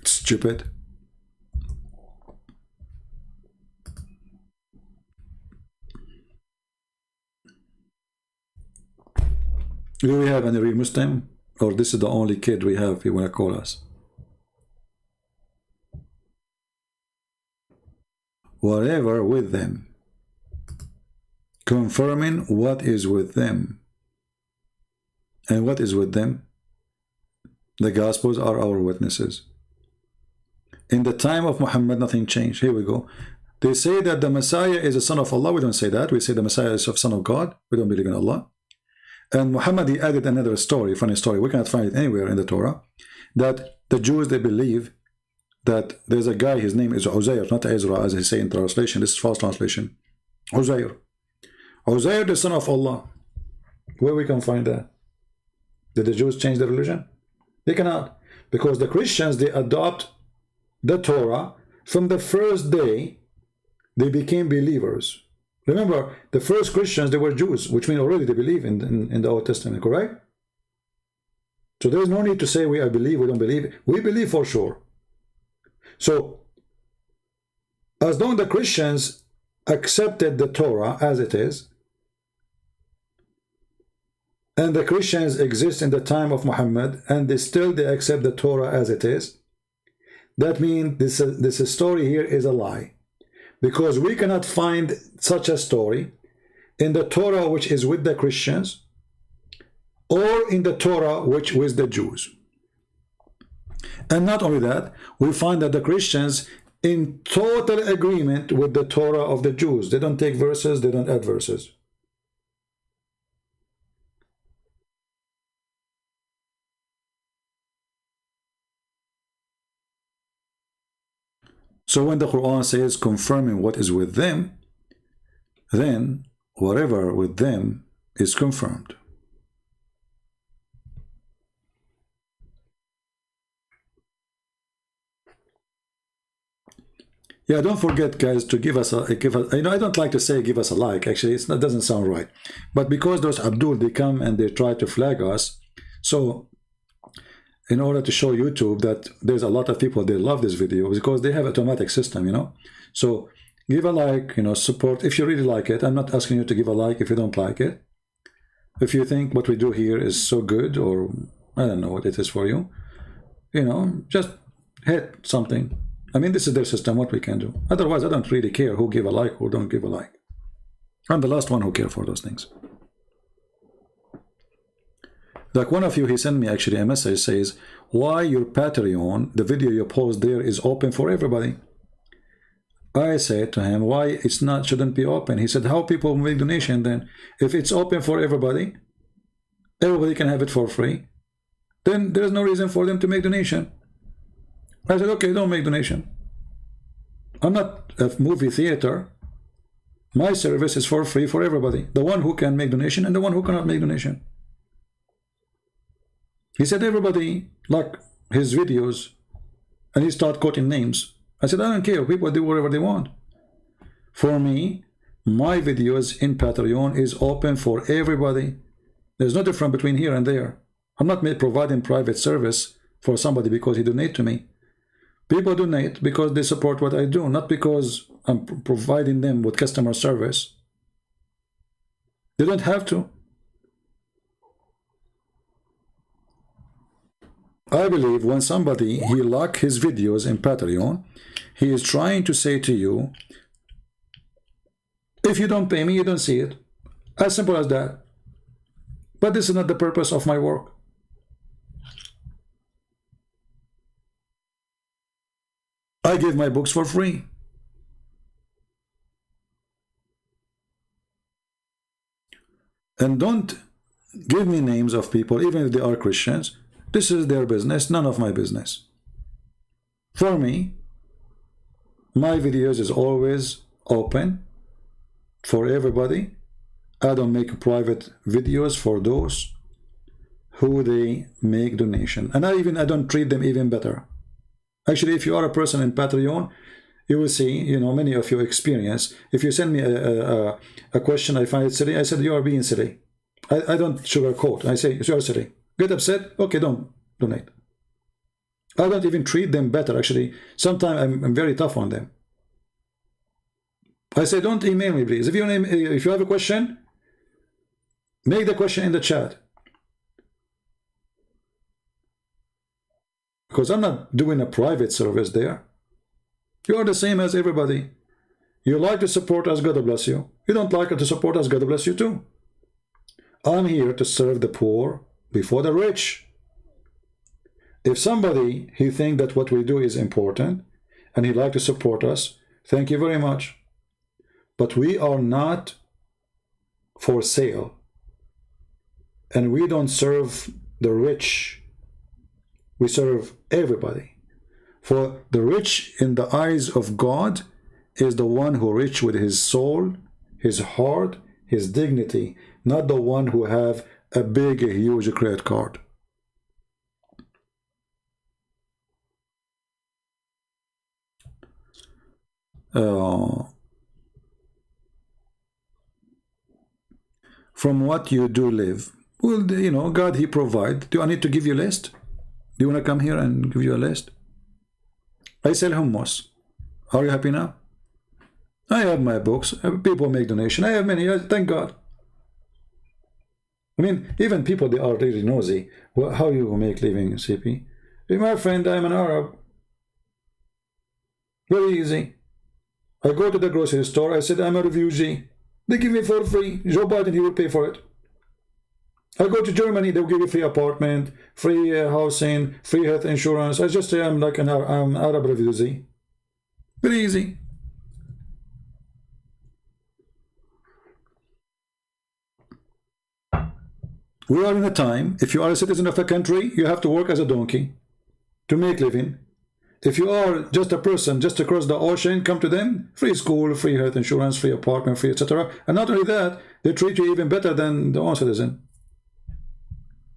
Stupid. Do we have any real Muslim? Or this is the only kid we have, if you want to call us? Whatever with them. Confirming what is with them. And what is with them? The Gospels are our witnesses. In the time of Muhammad, nothing changed. Here we go. They say that the Messiah is a son of Allah. We don't say that. We say the Messiah is a son of God. We don't believe in Allah. And Muhammad, he added another story, funny story. We cannot find it anywhere in the Torah. That the Jews, they believe that there's a guy, his name is Uzair, not Ezra, as they say in translation. This is false translation. Uzair. Uzair, the son of Allah. Where we can find that? Did the Jews change their religion? They cannot. Because the Christians, they adopt the Torah from the first day they became believers. Remember, the first Christians, they were Jews, which means already they believe in the Old Testament, correct? So there's no need to say I believe, we don't believe. We believe for sure. So, as long as the Christians accepted the Torah as it is, and the Christians exist in the time of Muhammad, and they accept the Torah as it is, that means this story here is a lie. Because we cannot find such a story in the Torah which is with the Christians, or in the Torah which with the Jews. And not only that, we find that the Christians in total agreement with the Torah of the Jews. They don't take verses, they don't add verses. So when the Quran says confirming what is with them, then whatever with them is confirmed. Yeah, don't forget, guys, to give us I don't like to say give us a like. Actually, it doesn't sound right. But because those Abdul, they come and they try to flag us, so in order to show YouTube that there's a lot of people, they love this video because they have automatic system, you know. So give a like, you know, support if you really like it. I'm not asking you to give a like if you don't like it. If you think what we do here is so good, or I don't know what it is for you, you know, just hit something. I mean, this is their system, what we can do. Otherwise, I don't really care who give a like or don't give a like. I'm the last one who care for those things. Like one of you, he sent me actually a message, says, why your Patreon, the video you post there is open for everybody? I said to him, why it's not, shouldn't be open? He said, how people make donation then? If it's open for everybody can have it for free, then there's no reason for them to make donation. I said, okay, don't make donation. I'm not a movie theater. My service is for free for everybody. The one who can make donation and the one who cannot make donation. He said everybody like his videos, and he started quoting names. I said, I don't care. People do whatever they want. For me, my videos in Patreon is open for everybody. There's no difference between here and there. I'm not providing private service for somebody because he donate to me. People donate because they support what I do, not because I'm providing them with customer service. They don't have to. I believe when somebody, he like his videos in Patreon, he is trying to say to you, if you don't pay me, you don't see it. As simple as that. But this is not the purpose of my work. I give my books for free. And don't give me names of people, even if they are Christians. This is their business, none of my business. For me, my videos is always open for everybody. I don't make private videos for those who they make donation. And I don't treat them even better. Actually, if you are a person in Patreon, you will see, you know, many of your experience. If you send me a question, I find it silly, I said, you are being silly. I don't sugarcoat. I say, you are silly. Get upset? Okay, don't donate. I don't even treat them better, actually. Sometimes I'm very tough on them. I say, don't email me, please. If you have a question, make the question in the chat. Because I'm not doing a private service there. You are the same as everybody. You like to support us, God bless you. You don't like to support us, God bless you too. I'm here to serve the poor before the rich. If somebody, he think that what we do is important, and he like to support us, thank you very much. But we are not for sale. And we don't serve the rich. We serve everybody. For the rich in the eyes of God is the one who rich with his soul, his heart, his dignity, not the one who have a big, huge credit card. from what you do live. Well, you know, God, He provide. Do I need to give you a list? Do you want to come here and give you a list? I sell hummus. Are you happy now? I have my books. People make donation. I have many. Thank God. I mean, even people, they are really nosy. Well, how you make living, CP? Hey, my friend, I'm an Arab. Very easy. I go to the grocery store. I said, I'm a refugee. They give me for free. Joe Biden, he will pay for it. I go to Germany. They'll give you free apartment, free housing, free health insurance. I just say I'm like an Arab refugee. Very easy. We are in a time, if you are a citizen of a country, you have to work as a donkey to make living. If you are just a person just across the ocean, come to them, free school, free health insurance, free apartment, free etc. And not only that, they treat you even better than the own citizen.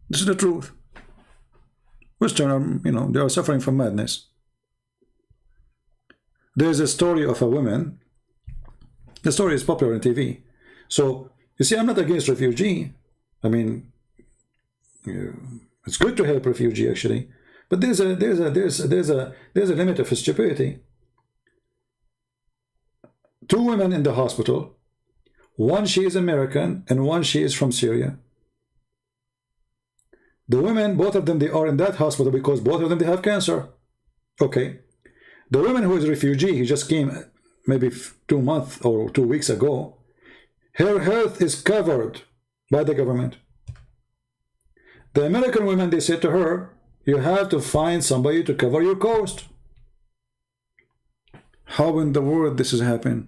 This is the truth. Western, you know, they are suffering from madness. There's a story of a woman. The story is popular on TV. So, you see, I'm not against refugee. I mean, it's good to help refugee actually, but there's a limit of stupidity. 2 women in the hospital, one she is American and one she is from Syria. The women, both of them, they are in that hospital because both of them they have cancer. Okay, the woman who is a refugee, he just came maybe 2 months or 2 weeks ago. Her health is covered by the government. The American women, they said to her, you have to find somebody to cover your cost. How in the world this has happened?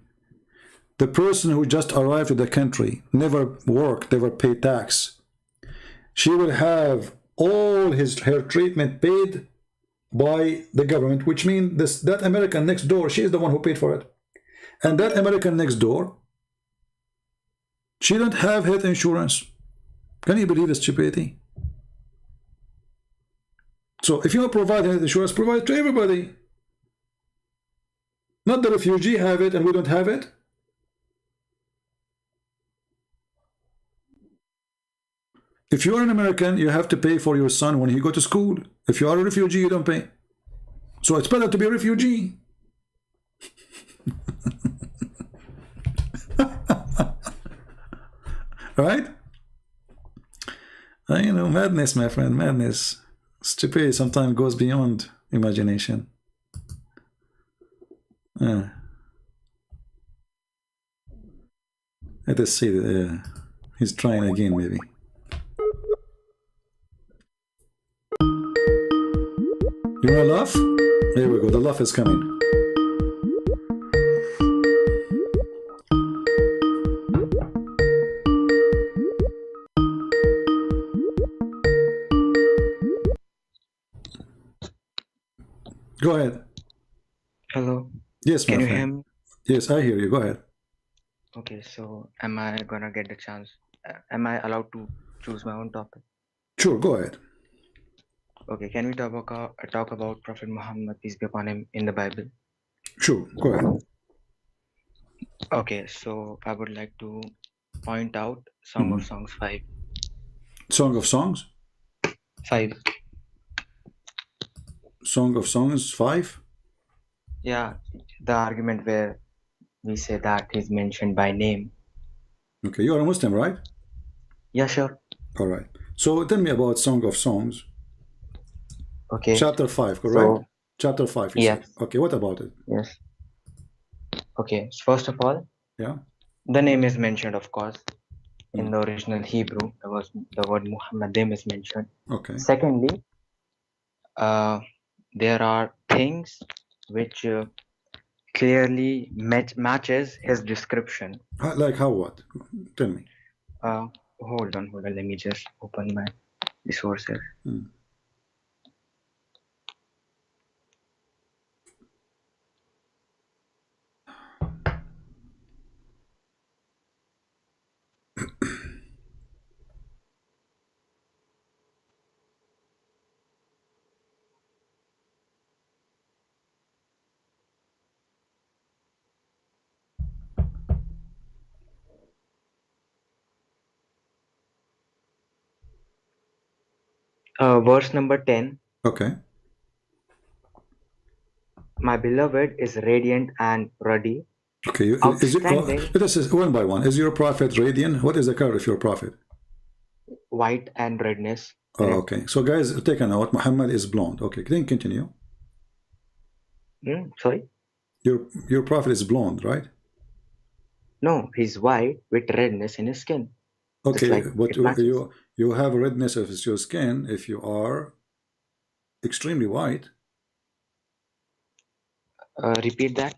The person who just arrived to the country, never worked, never paid tax, she will have all her treatment paid by the government, which means that American next door, she is the one who paid for it. And that American next door, she don't have health insurance. Can you believe the stupidity? So if you provide health insurance, provide it to everybody. Not the refugee have it and we don't have it. If you are an American, you have to pay for your son when he go to school. If you are a refugee, you don't pay. So it's better to be a refugee. Right? You know, madness, my friend, madness. Stupidity sometimes goes beyond imagination. Let us see. He's trying again, maybe. You want to laugh? Here we go. The laugh is coming. Go ahead. Hello. Yes, my Can you friend. hear me? Yes, I hear you. Go ahead. Okay, so am I gonna get the chance? Am I allowed to choose my own topic? Sure, go ahead. Okay, can we talk about Prophet Muhammad, peace be upon him, in the Bible? Sure, go ahead. Okay, so I would like to point out Song of Songs 5. Song of Songs? 5. Song of Songs 5? Yeah, the argument where we say that he's mentioned by name. Okay, you are a Muslim, right? Yeah, sure. All right. So tell me about Song of Songs. Okay. Chapter 5, correct? So, Chapter 5, you yes. said. Okay, what about it? Yes. Okay, so first of all, yeah, the name is mentioned, of course. In the original Hebrew, the word Muhammadim is mentioned. Okay. Secondly, there are things which clearly matches his description. Like how what? Tell me. Hold on. Let me just open my resources. Verse number 10. Okay. My beloved is radiant and ruddy. Okay. Outstanding. Let us say one by one. Is your prophet radiant? What is the color of your prophet? White and redness. Oh, okay. So guys, take a note. Muhammad is blonde. Okay. Then continue. Sorry? Your prophet is blonde, right? No, he's white with redness in his skin. Okay, like but you have redness of your skin if you are extremely white. Repeat that.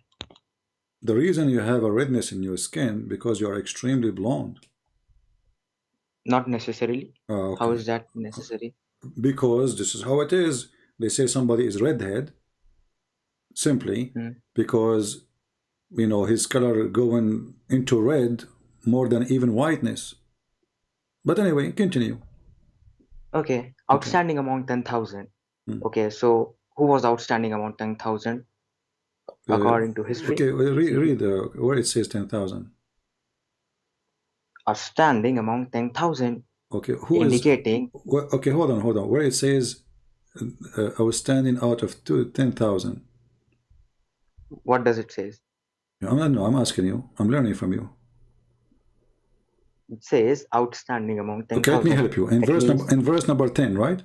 The reason you have a redness in your skin because you are extremely blonde. Not necessarily. Okay. How is that necessary? Because this is how it is. They say somebody is redhead simply because you know his color going into red more than even whiteness. But anyway, continue. Okay. Outstanding among 10,000. Okay, so who was outstanding among 10,000 according to history? Okay, read where it says 10,000. Outstanding among 10,000. Okay, who indicating? Okay, hold on. Where it says outstanding out of 10,000. What does it say? I'm asking you. I'm learning from you. It says outstanding among 10,000. Okay, let me help you. In verse number 10, right?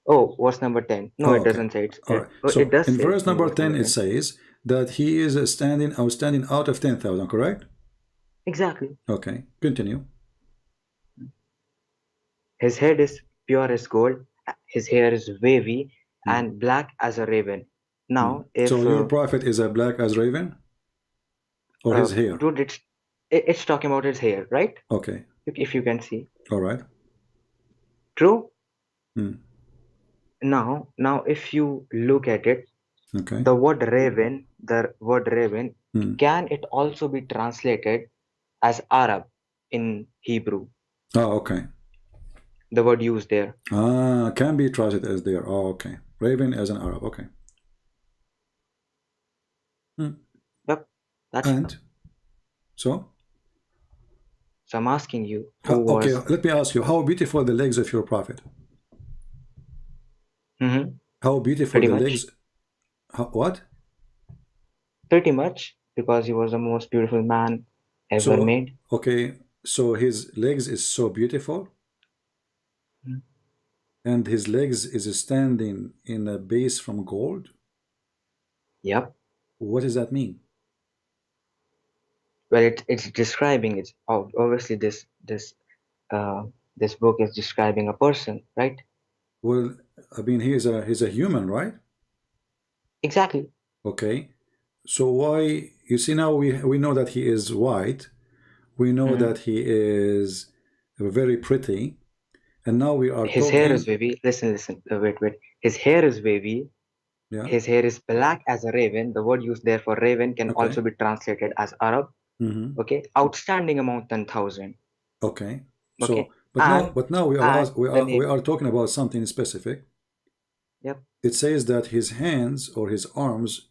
Oh, verse number 10. No, it doesn't say it. All right. So it does in say verse number 10, it says that he is outstanding out of 10,000, correct? Exactly. Okay, continue. His head is pure as gold. His hair is wavy and black as a raven. Now, if so your prophet is a black as raven, or his hair? Dude, it's talking about his hair, right? Okay. If you can see. All right. True. Now, if you look at it, okay, the word raven, can it also be translated as Arab in Hebrew? Oh, okay. The word used there. Can be translated as there. Oh, okay. Raven as an Arab. Okay. Yep. And so I'm asking you. Okay, let me ask you. How beautiful the legs of your prophet? How beautiful Pretty the much. legs? What? Pretty much, because he was the most beautiful man ever made. Okay, so his legs is so beautiful, and his legs is standing in a base from gold. Yep. What does that mean? Well, it's describing it. Obviously, this book is describing a person, right? Well, I mean, he's a human, right? Exactly. Okay, so why? You see, now we know that he is white. We know that he is very pretty, and now we are. His hair is wavy. Listen. Wait. His hair is wavy. Yeah. His hair is black as a raven. The word used there for raven can also be translated as Arab. Okay. Outstanding among 10,000. Okay. Okay. So, but now we are talking about something specific. Yep. It says that his hands or his arms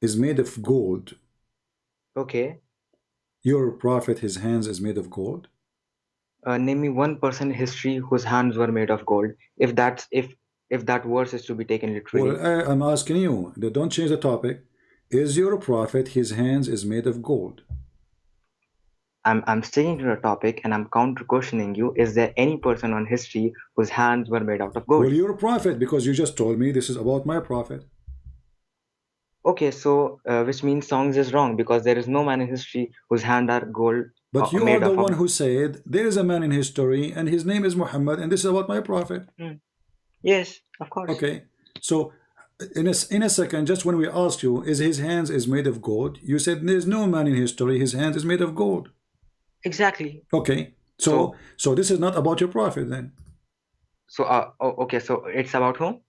is made of gold. Okay. Your prophet, his hands is made of gold. Name me one person in history whose hands were made of gold. If that verse is to be taken literally. Well, I'm asking you. Don't change the topic. Is your prophet, his hands is made of gold? I'm sticking to the topic and I'm counter questioning you. Is there any person on history whose hands were made out of gold? Well, you're a prophet because you just told me this is about my prophet. Okay, so which means songs is wrong because there is no man in history whose hands are gold. But you are the one who said there is a man in history and his name is Muhammad and this is about my prophet. Yes, of course. Okay, so in a second, just when we asked you, is his hands is made of gold? You said there's no man in history, his hands is made of gold. Exactly. Okay, so this is not about your prophet then. So okay, so it's about whom?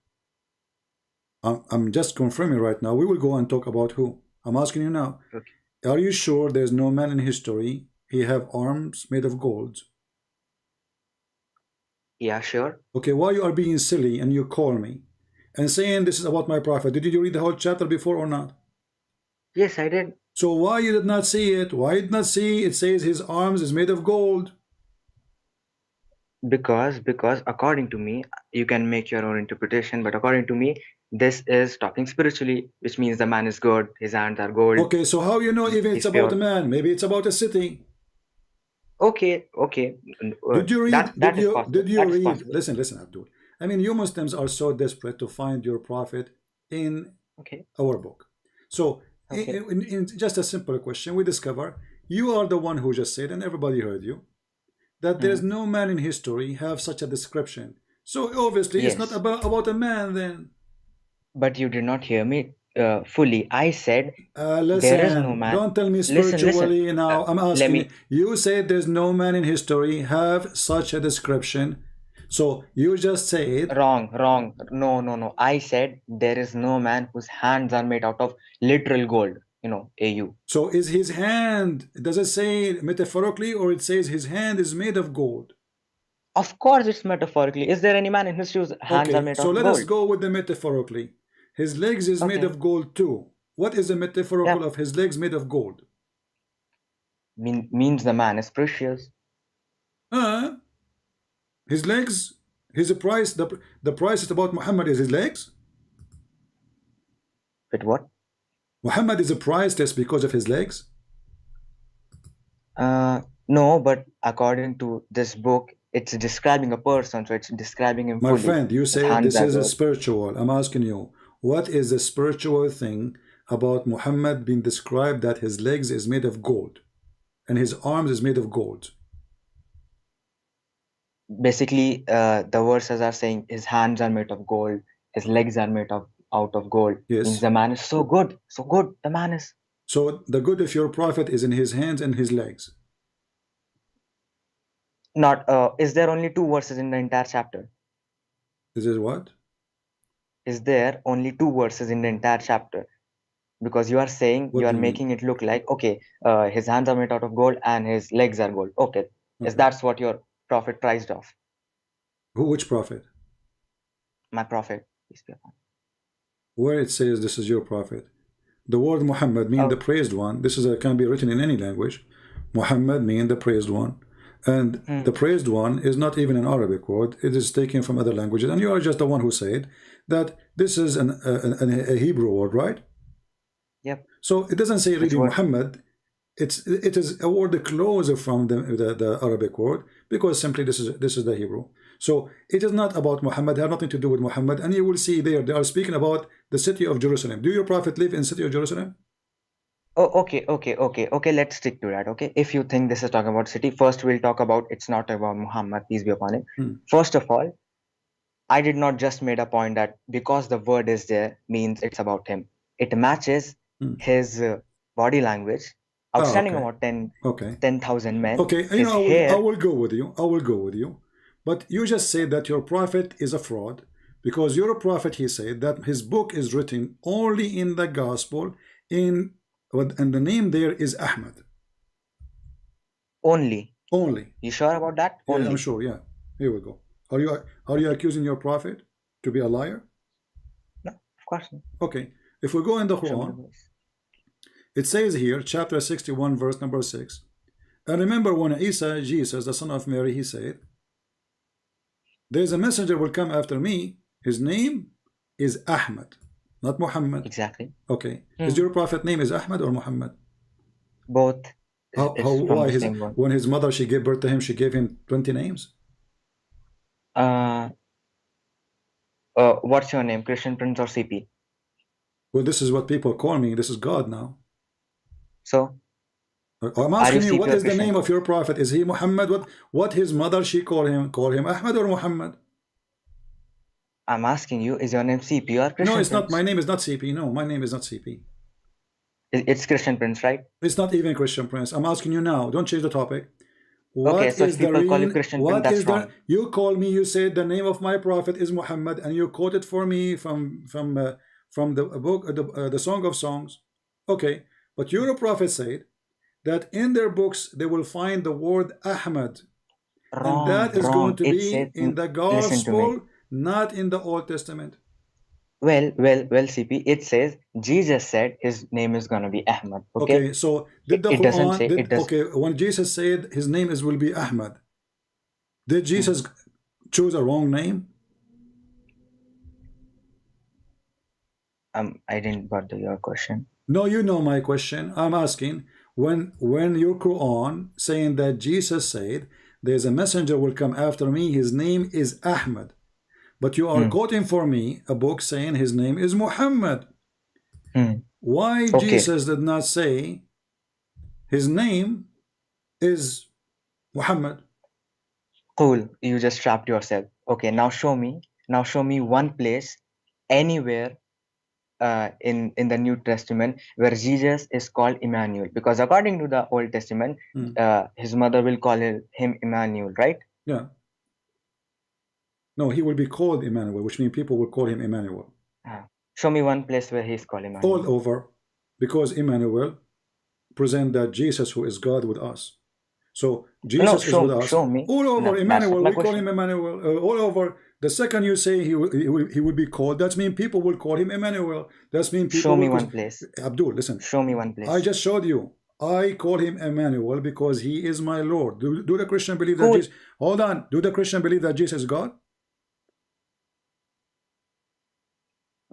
I'm just confirming right now. We will go and talk about who. I'm asking you now. Okay. Are you sure there's no man in history he have arms made of gold? Yeah, sure. Okay, why you are being silly and you call me and saying this is about my prophet? Did you read the whole chapter before or not? Yes, I did. So why you did not see it? Why did not see it says his arms is made of gold? because according to me, you can make your own interpretation, but according to me, this is talking spiritually, which means the man is good, his hands are gold. Okay, so how you know even it's he's about pure. a man? Maybe it's about a city. Okay. Did you read? That is possible. Did you That is read? possible. Listen, Abdul. I mean, you Muslims are so desperate to find your prophet in Okay. our book. So, Okay. in just a simple question, we discover you are the one who just said, and everybody heard you, that there is no man in history have such a description. So obviously, it's not Yes. about a man then. But you did not hear me fully. I said there is no Listen, man. don't tell me Listen. spiritually now. I'm Let asking me. you said there's no man in history have such a description. So you just said Wrong. No. I said there is no man whose hands are made out of literal gold. AU. So is his hand, does it say metaphorically or it says his hand is made of gold? Of course, it's metaphorically. Is there any man in history whose hands are Okay, made so of let us gold? go with the metaphorically. His legs is made Okay. of gold too. What is the metaphorical Yeah. of his legs made of gold? Means the man is precious. His legs, his price, the price is about Muhammad is his legs? With what? Muhammad is a priceless because of his legs? No, but according to this book, it's describing a person, so it's describing him My fully. friend, you His say hands this are is a gold. spiritual. I'm asking you, what is the spiritual thing about Muhammad being described that his legs is made of gold and his arms is made of gold? Basically, the verses are saying his hands are made of gold, his legs are made out of gold. Yes. Means the man is so good, the man is. So the good of your prophet is in his hands and his legs. Not, is there only 2 verses in the entire chapter? This is what? Is there only 2 verses in the entire chapter? Because you are saying, What you do are you making it look like, okay, his hands are made out of gold and his legs are gold. Okay. Is that's what your prophet prized of? Who? Which prophet? My prophet. Peace be upon him. Where it says this is your prophet. The word Muhammad mean the praised one. This is can be written in any language. Muhammad mean the praised one. And the praised one is not even an Arabic word. It is taken from other languages. And you are just the one who said that this is a Hebrew word, right? Yep. So it doesn't say really Muhammad. It is a word closer from the Arabic word, because simply this is the Hebrew. So it is not about Muhammad. It has nothing to do with Muhammad. And you will see there they are speaking about the city of Jerusalem. Do your prophet live in the city of Jerusalem? Oh, okay. Let's stick to that. Okay. If you think this is talking about city, first we'll talk about it's not about Muhammad, peace be upon him. First of all, I did not just made a point that because the word is there means it's about him. It matches his body language. Outstanding about 10,000 men. Okay, I will go with you. I will go with you. But you just said that your prophet is a fraud, because your prophet, he said that his book is written only in the gospel and the name there is Ahmad. Only. Only. You sure about that? Yeah, only. I'm sure. Yeah. Here we go. Are you accusing your prophet to be a liar? No, of course not. Okay. If we go in the Quran, it says here, chapter 61, verse number 6. And remember when Isa, Jesus, the son of Mary, he said, there's a messenger will come after me. His name is Ahmad, not Muhammad. Exactly. Okay. Is your prophet name is Ahmad or Muhammad? Both. Why when his mother, she gave birth to him, she gave him 20 names? What's your name? Christian Prince or CP? Well, this is what people call me. This is God now. So? I'm asking you, what is the name of your prophet? Is he Muhammad? What his mother, she call him Ahmad or Muhammad? I'm asking you, is your name CP or Christian No, it's Prince? not. My name is not CP. No, my name is not CP. It's Christian Prince, right? It's not even Christian Prince. I'm asking you now. Don't change the topic. Okay, so if people call you Christian Prince, that's wrong. You call me, you said the name of my prophet is Muhammad, and you quoted for me from the book, the Song of Songs. Okay, but your prophet said that in their books they will find the word Ahmad, and that is going to be in the gospel, not in the Old Testament. Well, CP, it says Jesus said his name is gonna be Ahmad. Okay, so did the Quran? Okay, when Jesus said his name will be Ahmad, Did Jesus choose a wrong name? I didn't got your question. No, you know my question. I'm asking, when your Quran saying that Jesus said, there's a messenger will come after me, his name is Ahmad. But you are quoting for me a book saying his name is Muhammad. Why Jesus did not say his name is Muhammad? Cool, you just trapped yourself. Okay, now show me one place anywhere in the New Testament where Jesus is called Emmanuel, because according to the Old Testament, his mother will call him Emmanuel, right? Yeah. No, he will be called Emmanuel, which means people will call him Emmanuel. Show me one place where he's called Emmanuel. All over, because Emmanuel present that Jesus who is God with us. So Jesus is with us. Show me. All over Emmanuel, we call him Emmanuel. All over. The second you say he will be called, that means people will call him Emmanuel. That means people show me will one place. Abdul, listen. Show me one place. I just showed you. I call him Emmanuel because he is my Lord. Do the Christian believe that Jesus? Hold on. Do the Christian believe that Jesus is God?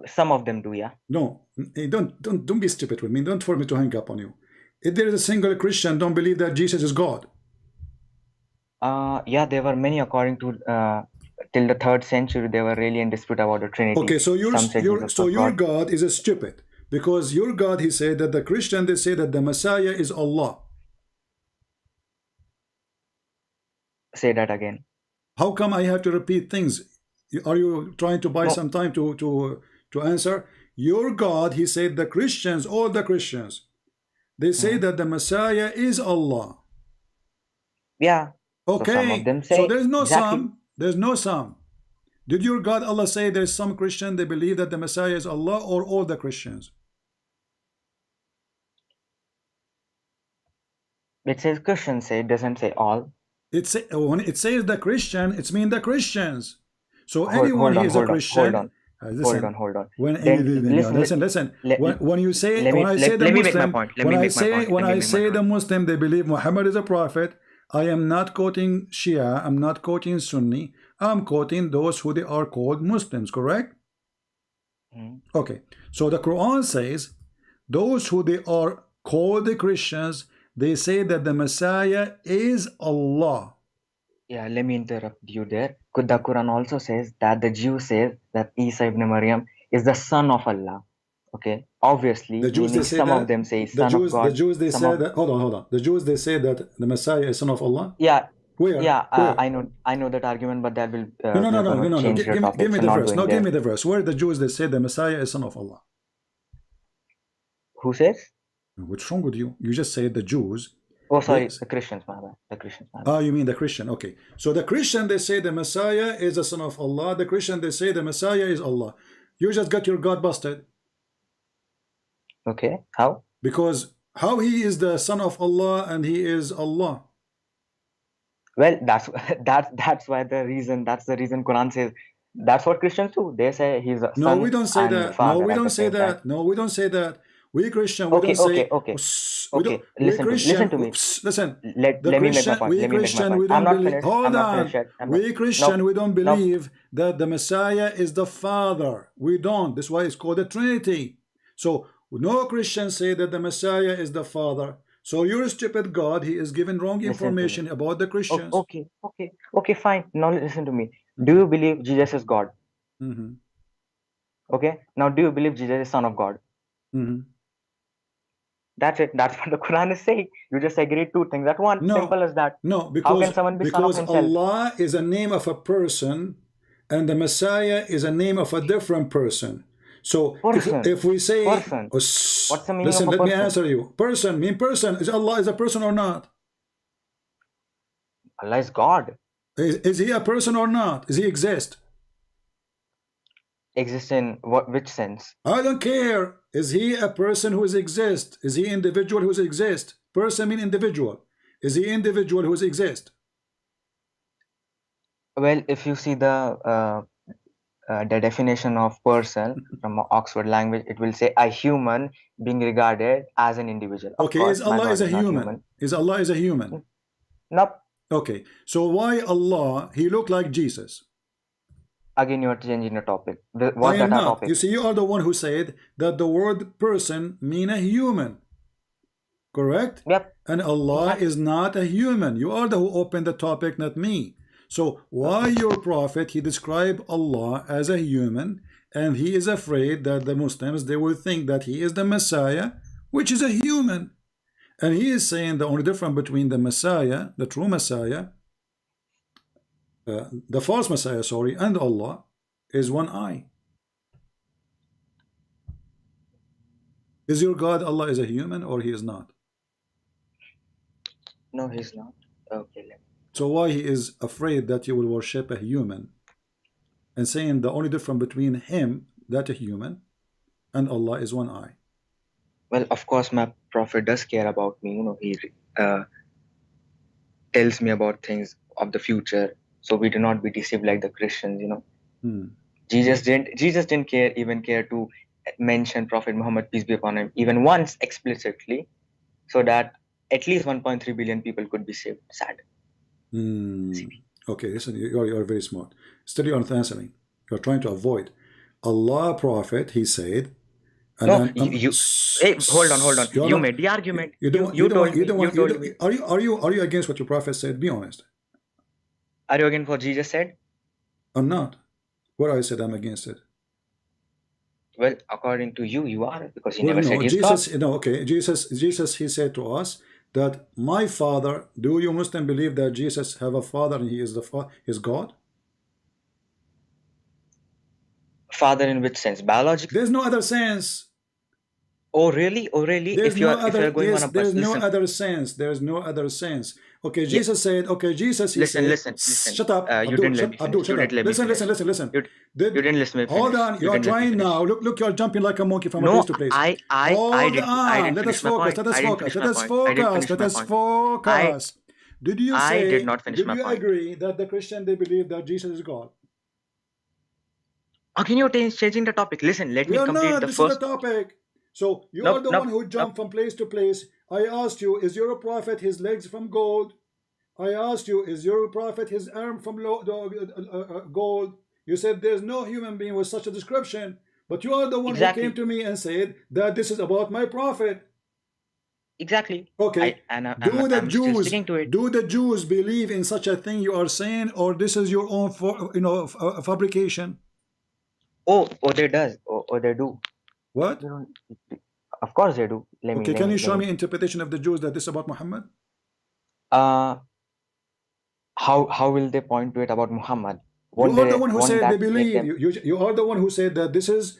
Some of them do, yeah. No, don't be stupid with me. Don't for me to hang up on you. If there is a single Christian don't believe that Jesus is God. Yeah, there were many according to till the 3rd century. They were really in dispute about the Trinity. Okay, so your God is a stupid, because your God, he said that the Christian, they say that the Messiah is Allah. Say that again. How come I have to repeat things? Are you trying to buy some time to answer? Your God, he said the Christians, all the Christians, they say that the Messiah is Allah. Yeah. Okay. So some of them say so there's no exactly. some. There's no some. Did your God Allah say there's some Christian they believe that the Messiah is Allah, or all the Christians? It says Christians say, it doesn't say all. When it says the Christian, it's mean the Christians. So anyone who is a Christian. Hold on. When listen. When you say, when I say the Muslim, when I say the Muslim, they believe Muhammad is a prophet. I am not quoting Shia. I'm not quoting Sunni. I'm quoting those who they are called Muslims. Correct? Okay. So the Quran says those who they are called the Christians, they say that the Messiah is Allah. Yeah, let me interrupt you there. The Quran also says that the Jew says that Isa ibn Maryam is the son of Allah. Okay, obviously, the Jews, they say some that, of them say son of God. The Jews, they say that. Hold on. The Jews, they say that the Messiah is son of Allah. Yeah. Where? Yeah, Where? I know that argument, but that will no. Give me the verse. No, give me the verse. Where the Jews they say the Messiah is son of Allah. Who says? What's wrong with you? You just said the Jews. Oh, sorry, the Christians, my bad. The Christians, my bad. Oh, you mean the Christian? Okay. So the Christian, they say the Messiah is the son of Allah. The Christian, they say the Messiah is Allah. You just got your God busted. Okay, how? Because how he is the son of Allah and he is Allah? Well, that's why the reason. That's the reason Quran says. That's what Christians do. They say he's a son. No, we don't say that. No, we don't say that. No, we don't say that. We Christian, we don't say. Okay. Listen to me. Listen. Let me make my point. We Christian, we don't believe. Hold on. We Christian, we don't believe that the Messiah is the Father. We don't. That's why it's called the Trinity. So no Christians say that the Messiah is the Father. So your stupid God, he is giving wrong information about the Christians. Okay, fine. Now listen to me. Do you believe Jesus is God? Okay. Now, do you believe Jesus is Son of God? That's it. That's what the Quran is saying. You just agreed two things at once. No, simple as that. No, how can someone be son of himself? Allah is a name of a person, and the Messiah is a name of a different person. So if we say person. What's the meaning listen, of a let me person? answer you. Person, mean person. Is Allah is a person or not? Allah is God. Is he a person or not? Does he exist? Exist in which sense? I don't care. Is he a person who exists? Is he individual who exists? Person mean individual. Is he individual who exists? Well, if you see the definition of person from Oxford language, it will say a human being regarded as an individual. Okay, is Allah is a human? Is Allah is a human? Nope. Okay, so why Allah, he looked like Jesus? Again, you are changing the topic. I Was am that our not. topic? You see, you are the one who said that the word person mean a human. Correct? Yep. And Allah is not a human. You are the who opened the topic, not me. So why your prophet, he described Allah as a human, and he is afraid that the Muslims, they will think that he is the Messiah, which is a human. And he is saying the only difference between the Messiah, the true Messiah, the false Messiah, sorry, and Allah is one eye. Is your God Allah is a human or he is not? No, he's not. Okay. So why he is afraid that you will worship a human, and saying the only difference between him, that a human, and Allah is one eye? Well, of course, my prophet does care about me. You know, he tells me about things of the future, so we do not be deceived like the Christians. You know, Jesus didn't care to mention Prophet Muhammad, peace be upon him, even once explicitly, so that at least 1.3 billion people could be saved. Sad. Okay, listen, you are very smart. Still you aren't answering. You're trying to avoid. Allah Prophet, he said. No, hey, hold on. You made the argument. You told me. Are you against what your prophet said? Be honest. Are you against what Jesus said? I'm not. What I said, I'm against it. Well, according to you, you are, because he never said he's Jesus, God. no, okay. Jesus, he said to us that my father. Do you Muslim believe that Jesus have a father and he is is God? Father in which sense? Biological? There's no other sense. Oh really? There's no other sense. There's no other sense. Okay, Jesus said. Okay, Jesus. Listen. Shut up. You didn't let me finish. Shut up. Listen. You didn't listen me finish. Hold on. You are trying now. Look. You are jumping like a monkey from place to place. Hold on. Let us focus. Let us focus. Did you say? I did not finish my point. Did you agree that the Christian they believe that Jesus is God? Again, you're changing the topic. Listen, let me complete the first. This is the topic. So you are the one who jumped from place to place. I asked you, is your prophet his legs from gold? I asked you, is your prophet his arm from gold? You said there's no human being with such a description. But you are the one who came to me and said that this is about my prophet. Exactly. Okay. Do the Jews believe in such a thing you are saying, or this is your own fabrication? Oh, they does. Oh, they do. What? Of course they do. Can you show me interpretation of the Jews that this is about Muhammad? How will they point to it about Muhammad? You are the one who said they believe. You are the one who said that this is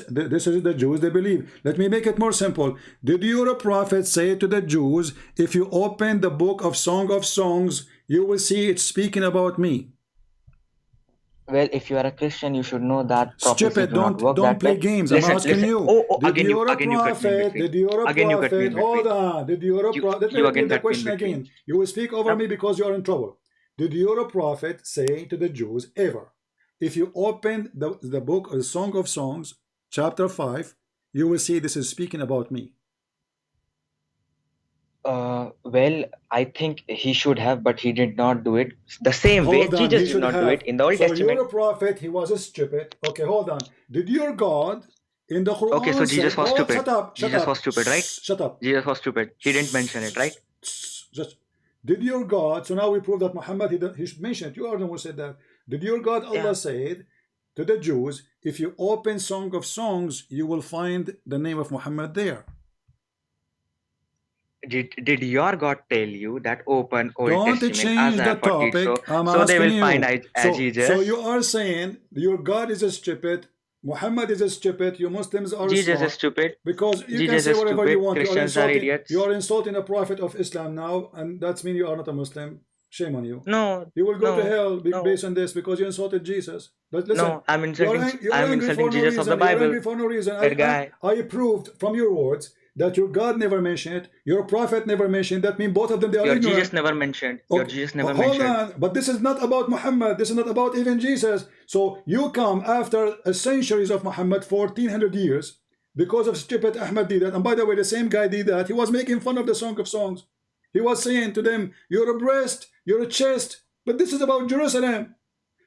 the Jews they believe. Let me make it more simple. Did your prophet say to the Jews, if you open the book of Song of Songs, you will see it speaking about me? Well, if you are a Christian, you should know that. Stupid! Don't play games. I'm asking you. Did your prophet? Hold on. Did your prophet? Let me repeat the question again. You will speak over me because you are in trouble. Did your prophet say to the Jews ever, if you open the book of Song of Songs, chapter 5, you will see this is speaking about me? Well, I think he should have, but he did not do it the same way. Jesus did not do it in the Old Testament. So your prophet, he was a stupid. Okay, hold on. Did your God in the Quran? Okay, so Jesus was stupid. Shut up. Jesus was stupid, right? Shut up. Jesus was stupid. He didn't mention it, right? Did your God? So now we prove that Muhammad he should mention it. You are the one who said that. Did your God Allah said to the Jews, if you open Song of Songs, you will find the name of Muhammad there? Did your God tell you that open Old Don't Testament change the topic. so they will find Jesus? So you are saying your God is a stupid, Muhammad is a stupid, you Muslims are Jesus smart, is stupid. Because you Jesus can say whatever stupid. you want. Christians are idiots. You are insulting a prophet of Islam now, and that's mean you are not a Muslim. Shame on you. No. You will go to hell based on this because you insulted Jesus. But listen, no, I'm insulting Jesus of the Bible. You're angry for no reason. I proved from your words that your God never mentioned it, your prophet never mentioned. That means both of them they are ignorant. Jesus never mentioned. Your Jesus never mentioned. Hold on, but this is not about Muhammad. This is not about even Jesus. So you come after centuries of Muhammad, 1400 years, because of stupid Ahmad did that. And by the way, the same guy did that. He was making fun of the Song of Songs. He was saying to them, you're oppressed, You're a chest. But this is about Jerusalem.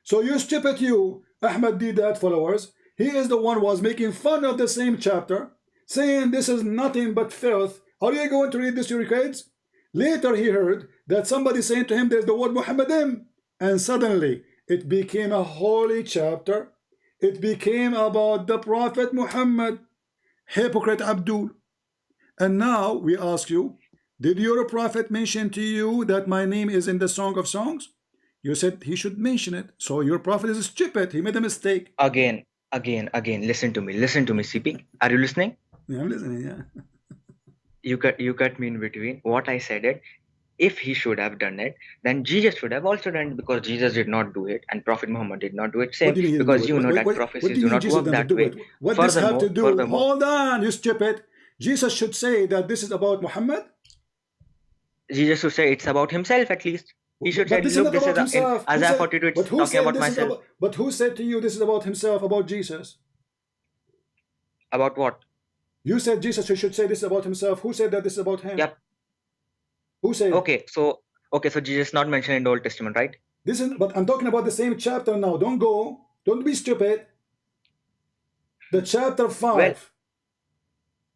So you stupid you, Ahmad Didat followers. He is the one who was making fun of the same chapter, saying this is nothing but filth. Are you going to read this to your kids? Later he heard that somebody saying to him there's the word Muhammadim. And suddenly it became a holy chapter. It became about the Prophet Muhammad. Hypocrite Abdul. And now we ask you, did your prophet mention to you that my name is in the Song of Songs? You said he should mention it. So your prophet is stupid. He made a mistake. Again, listen to me, CP. Are you listening? Yeah, I'm listening, yeah. You cut me in between. What I said it, if he should have done it, then Jesus should have also done it, because Jesus did not do it and Prophet Muhammad did not do it. Same, because you know that prophecies do not work that way. What does this have to do? Hold on, you stupid. Jesus should say that this is about Muhammad. Jesus should say it's about himself at least. He should say, look, this is in Isaiah 42, it's talking about myself. But who said to you this is about himself, about Jesus? About what? You said Jesus should say this is about himself. Who said that this is about him? Yep. Who said? Okay, so Jesus is not mentioned in the Old Testament, right? But I'm talking about the same chapter now. Don't be stupid. The chapter 5.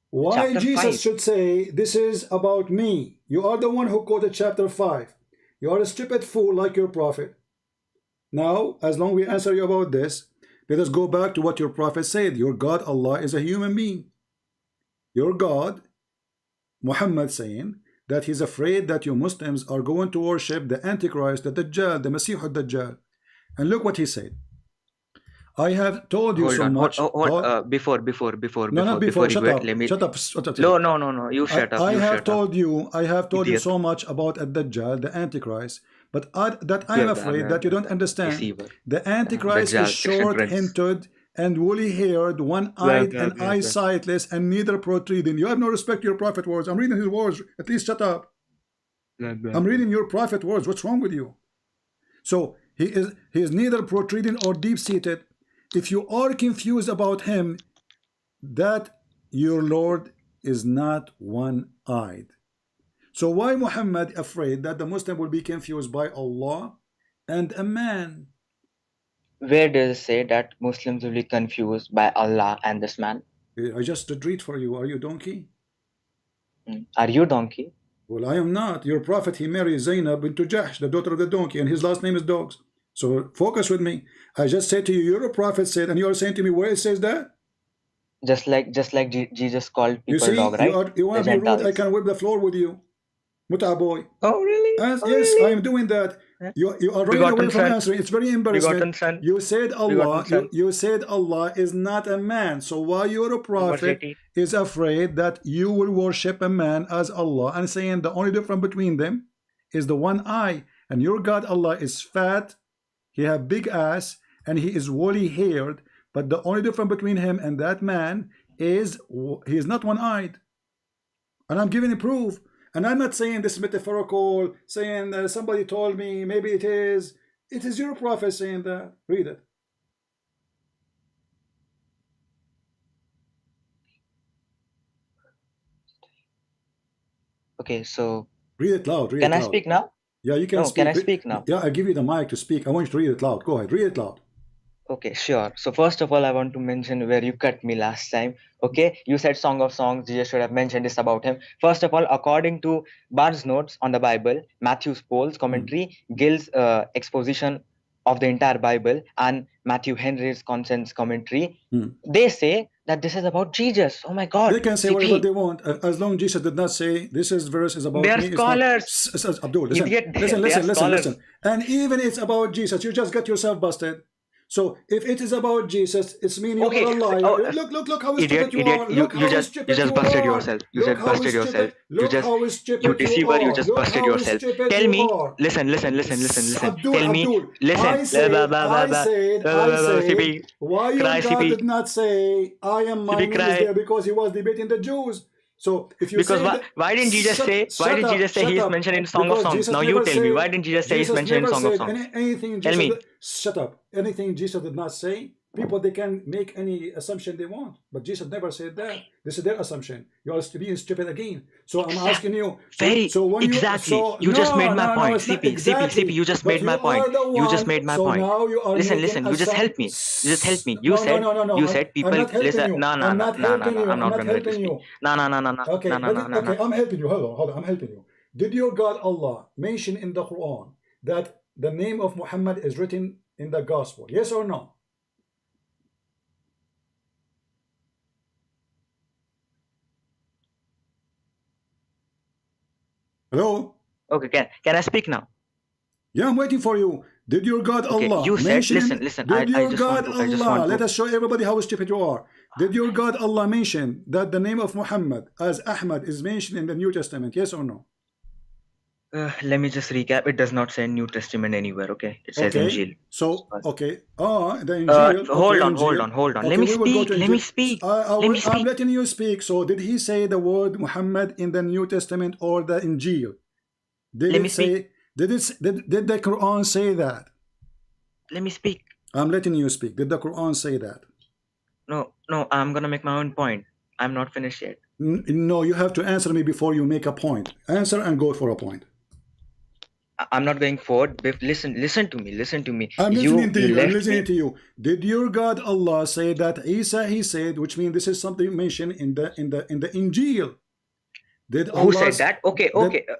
Well, why chapter Jesus 5 should say this is about me? You are the one who quoted chapter 5. You are a stupid fool like your prophet. Now, as long as we answer you about this, let us go back to what your prophet said. Your God, Allah, is a human being. Your God, Muhammad, saying that he's afraid that you Muslims are going to worship the Antichrist, the Dajjal, the Masih al-Dajjal. And look what he said. I have told you much. Before you shut up. Shut up. No. You shut up. I have told you so much about Dajjal, the Antichrist, but I am afraid that you don't understand. Deceiver. The Antichrist is short-hinted and woolly-haired, one-eyed, and eye-sightless, and neither protruding. You have no respect to your prophet words. I'm reading his words. At least shut up. I'm reading your prophet words. What's wrong with you? So he is neither protruding or deep-seated. If you are confused about him, that your Lord is not one-eyed. So why Muhammad afraid that the Muslim will be confused by Allah and a man? Where does it say that Muslims will be confused by Allah and this man? I just did read for you. Are you donkey? Are you donkey? Well, I am not. Your prophet, he married Zainab into Jahsh, the daughter of the donkey, and his last name is Dogs. So focus with me. I just said to you, your prophet said, and you are saying to me where it says that? Just like Jesus called people you see, dog, right? You want to be rude, I can whip the floor with you. Muta boy. Oh, really? Yes, really? I am doing that. You are running away from answering. It's very embarrassing. You said Allah is not a man. So why your prophet is afraid that you will worship a man as Allah, and saying the only difference between them is the one eye, and your God Allah is fat, he have big ass, and he is woolly haired, but the only difference between him and that man is he is not one-eyed. And I'm giving you proof. And I'm not saying this metaphorical, saying somebody told me, maybe it is. It is your prophet saying that. Read it. Okay, so read it loud. Can I speak now? Yeah, you can speak. Can I speak now? Yeah, I give you the mic to speak. I want you to read it loud. Go ahead, read it loud. Okay, sure. So first of all, I want to mention where you cut me last time. Okay, you said Song of Songs. Jesus should have mentioned this about him. First of all, according to Barnes' notes on the Bible, Matthew's Paul's commentary, Gill's exposition of the entire Bible, and Matthew Henry's conscience commentary, they say that this is about Jesus. Oh my God! They can say whatever they want, as long as Jesus did not say this verse is about me. They are scholars. Abdul, listen. And even it's about Jesus, you just got yourself busted. So if it is about Jesus, it's meaning you are a liar. Look how stupid you are. You just busted yourself. You just busted yourself. You deceiver. You just busted yourself. Tell me. Listen. Tell me. Listen. I said, why your God did not say, I am my name is there, because he was debating the Jews. So if you why didn't Jesus say he is mentioned in Song of Songs? Now you tell me, why didn't Jesus say he's mentioned in Song of Songs? Anything tell me. Shut up. Anything Jesus did not say, people, they can make any assumption they want, but Jesus never said that. This is their assumption. You are being stupid again. So I'm asking you. So when exactly. You no, just made my no, point. it's not CP, exactly. CP, you just But made my point. You just made my so point. now you are Listen, making you just help me. You just help me. You no, said, no, no, no, you no. said people. I'm not helping Listen, you. no, no, I'm no, not no, helping no, you. I'm not not going to let you helping speak. you. No, no, no, no, no, Okay, no, no, no, no, okay, no. I'm helping you. Hold on, I'm helping you. Did your God Allah mention in the Quran that the name of Muhammad is written in the gospel? Yes or no? Hello? Okay, can I speak now? Yeah, I'm waiting for you. Did your God Okay, Allah you said, mention? listen, Did your I just God want to, Allah? Let us show everybody how stupid you are. Did your God Allah mention that the name of Muhammad as Ahmad is mentioned in the New Testament? Yes or no? let me just recap. It does not say New Testament anywhere, okay? It says Injil. So, okay. The Injil. Hold on. Okay, Let me we will go speak. to Let me Injil. speak. I'm letting you speak. So, did he say the word Muhammad in the New Testament or the Injil? Did Let it me say? speak. Did the Quran say that? Let me speak. I'm letting you speak. Did the Quran say that? No, I'm gonna make my own point. I'm not finished yet. No, you have to answer me before you make a point. Answer and go for a point. I'm not going forward. Listen to me. I'm listening to you. I'm left listening me. to you. Did your God Allah say that Isa he said, which means this is something mentioned in the Injil? Did Who Allah said that? Okay.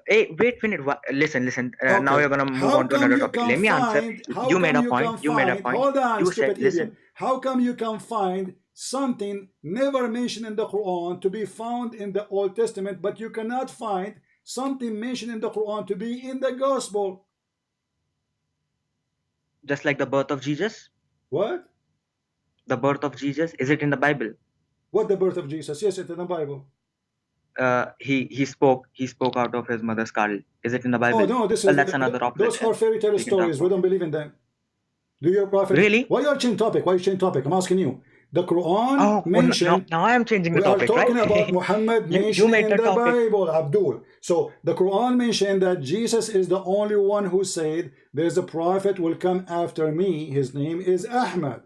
Hey, wait a minute. Listen. Okay. Now you're gonna move How on to come another you topic. can Let me answer. find? How You made come a you point. can You made a find? point. Hold on, You stupid said, listen. idiot. How come you can find something never mentioned in the Quran to be found in the Old Testament, but you cannot find something mentioned in the Quran to be in the Gospel? Just like the birth of Jesus. What? The birth of Jesus, is it in the Bible? What, the birth of Jesus? Yes, it's in the Bible. He spoke out of his mother's cradle. Is it in the Bible? Oh no, That's another topic. those are fairy tale stories. We don't believe in them. Do your prophet really? Why you change topic? Why you change topic? I'm asking you. The Quran mentioned. Now I am changing the We topic. are talking right? about Muhammad mentioned in the Bible, Abdul. So the Quran mentioned that Jesus is the only one who said, "There's a prophet will come after me. His name is Ahmad."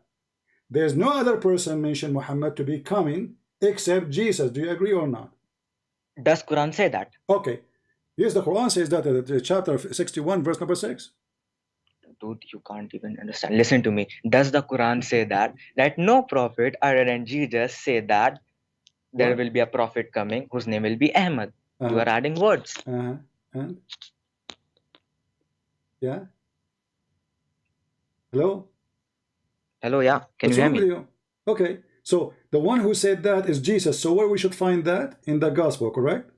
There's no other person mentioned Muhammad to be coming except Jesus. Do you agree or not? Does Quran say that? Okay. Yes, the Quran says that chapter 61, verse number 6. Dude, you can't even understand. Listen to me. Does the Quran say that no prophet other than Jesus say that there will be a prophet coming whose name will be Ahmad? You are adding words. And? Yeah. Hello? Hello, yeah. Can you hear me? Okay. So the one who said that is Jesus. So where we should find that? In the gospel, correct?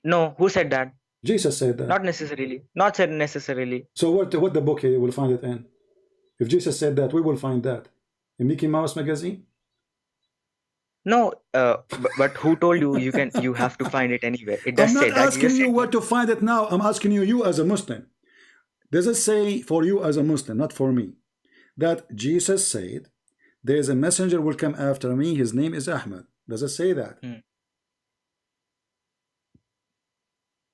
No. Who said that? Jesus said that. Not necessarily. Not said necessarily. So what the book here will find it in? If Jesus said that, we will find that in Mickey Mouse magazine. No, but who told you you have to find it anywhere? It does say that. I'm not asking you where to find it now. I'm asking you as a Muslim. Does it say for you as a Muslim, not for me, that Jesus said, "There is a messenger will come after me. His name is Ahmad"? Does it say that?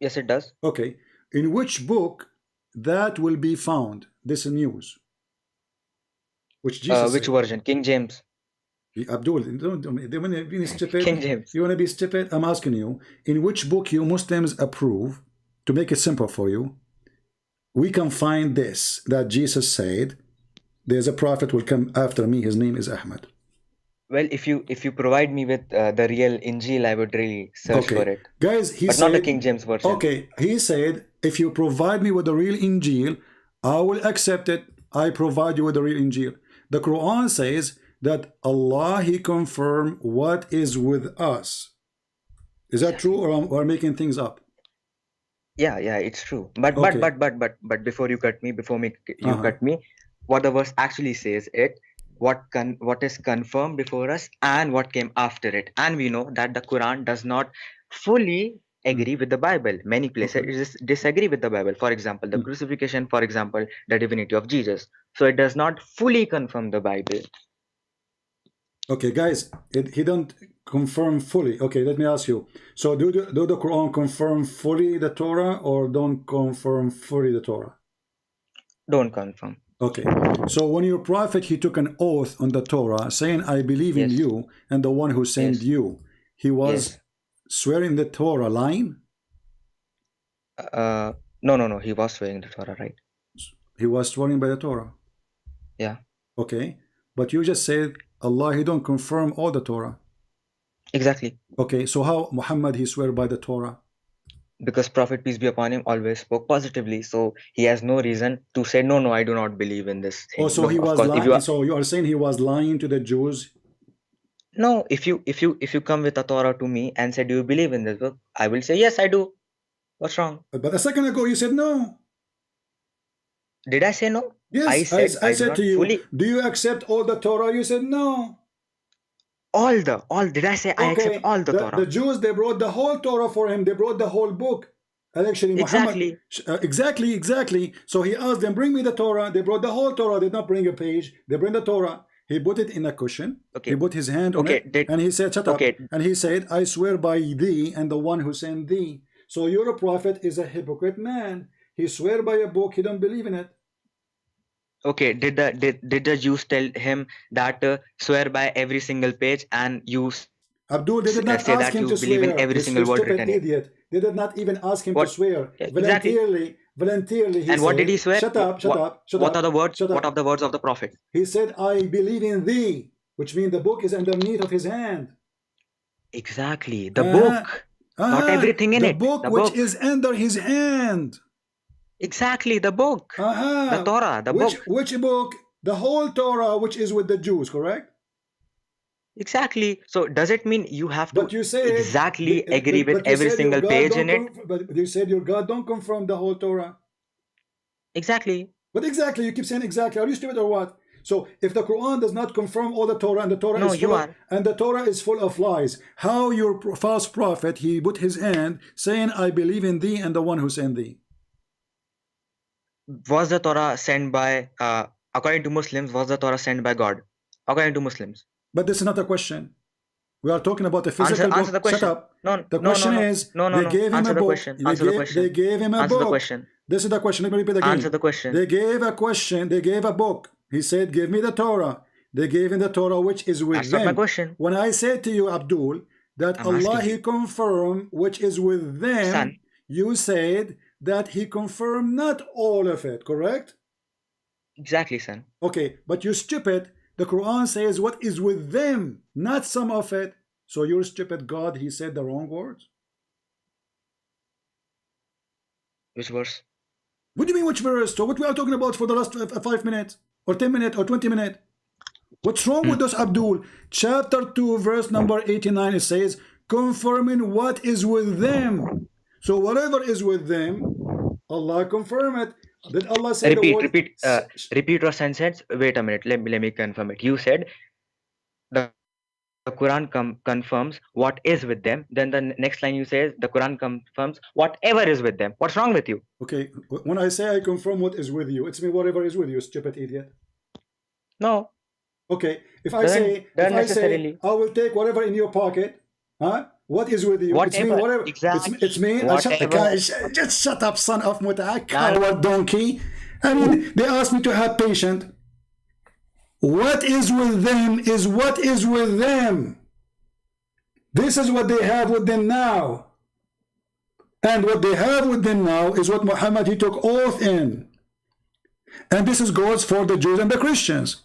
Yes, it does. Okay. In which book that will be found? This news. Which Jesus which said? version? King James. Abdul, they want to be stupid. King James. You want to be stupid? I'm asking you, in which book you Muslims approve, to make it simple for you, we can find this, that Jesus said, "There's a prophet will come after me. His name is Ahmad." Well, if you provide me with the real Injil, I would really search for it. Guys, he but said, not the King James version. Okay, he said, if you provide me with the real Injil, I will accept it. I provide you with the real Injil. The Quran says that Allah, he confirmed what is with us. Is that true, or making things up? Yeah, it's true. But before you cut me, cut me, what the verse actually says what is confirmed before us and what came after it. And we know that the Quran does not fully agree with the Bible. Many places disagree with the Bible. For example, the crucifixion, for example, the divinity of Jesus. So it does not fully confirm the Bible. Okay, guys, he don't confirm fully. Okay, let me ask you. So do the Quran confirm fully the Torah or don't confirm fully the Torah? Don't confirm. Okay. So when your prophet, he took an oath on the Torah saying, I believe in Yes. you and the one who sent Yes. you, he was Yes. swearing the Torah, lying? No. He was swearing the Torah, right? He was swearing by the Torah. Yeah. Okay. But you just said Allah, he don't confirm all the Torah. Exactly. Okay. So how Muhammad, he swear by the Torah? Because Prophet, peace be upon him, always spoke positively. So he has no reason to say, no, I do not believe in this thing. Oh, so No, he of was course, if you lying. are, So you are saying he was lying to the Jews? no, if you come with a Torah to me and say, do you believe in this book? I will say, yes, I do. What's wrong? But a second ago you said no. Did I say no? Yes, I said I I do said not to you, fully. do you accept all the Torah? You said no. All. Did I say I accept Okay, all the Torah? the Jews, they brought the whole Torah for him. They brought the whole book. And actually, Muhammad, Exactly. exactly. So he asked them, bring me the Torah. They brought the whole Torah. They did not bring a page. They bring the Torah. He put it in a cushion. Okay. He put his hand on Okay. it. And he said, shut up. And he said, I swear by thee and the one who sent thee. So your prophet is a hypocrite man. He swear by a book. He don't believe in it. Okay. Did the Jews tell him that swear by every single page, and you Abdul, they did not say ask that him you to believe swear. in every single word Stupid written in? idiot. They did not even ask him What? to swear. Exactly. Voluntarily, he And said, what did he swear? Shut up. What are the words? What are the words of the Prophet? He said, I believe in thee, which means the book is underneath of his hand. Exactly. The book. Not everything in the it. Book The which book is under his hand. Exactly. The book. The Torah. The book. Which book? The whole Torah, which is with the Jews, correct? Exactly. So does it mean you have to exactly but agree with every single page in it? But you said your God don't confirm the whole Torah. Exactly. But exactly, you keep saying exactly. Are you stupid or what? So if the Quran does not confirm all the Torah, and the Torah is full of lies, how your false prophet, he put his hand saying, I believe in thee and the one who sent thee? Was the Torah sent by according to Muslims, was the Torah sent by God? According to Muslims. But this is not a question. We are talking about the physical answer the book. question. Shut up. No, the question is, they gave him a book. They gave him a answer book. The question. This is the question. Let me repeat again. Answer the question. They gave a question. They gave a book. He said, give me the Torah. They gave him the Torah which is with them. That's not my question. When I said to you, Abdul, that Allah, he confirmed which is with them, Son. You said that he confirmed not all of it, correct? Exactly, son. Okay, but you stupid. The Quran says what is with them, not some of it. So you're stupid God, he said the wrong words. Which verse? What do you mean which verse? So what we are talking about for the last 5 minutes or 10 minutes or 20 minutes? What's wrong with us, Abdul? Chapter 2 verse number 89, it says confirming what is with them. So whatever is with them, Allah confirm it. Did Allah say repeat your sentence? Wait a minute, let me confirm it. You said the Quran confirms what is with them. Then the next line you say the Quran confirms whatever is with them. What's wrong with you? Okay, when I say I confirm what is with you, it's me whatever is with you, stupid idiot. No. Okay, if I say I will take whatever in your pocket, huh? What is with you? Whatever. It's me, whatever. Exactly. It's me. Just shut up, son of Muta, coward donkey. I mean, they asked me to have patience. What is with them is what is with them. This is what they have with them now. And what they have with them now is what Muhammad, he took oath in. And this is goes for the Jews and the Christians.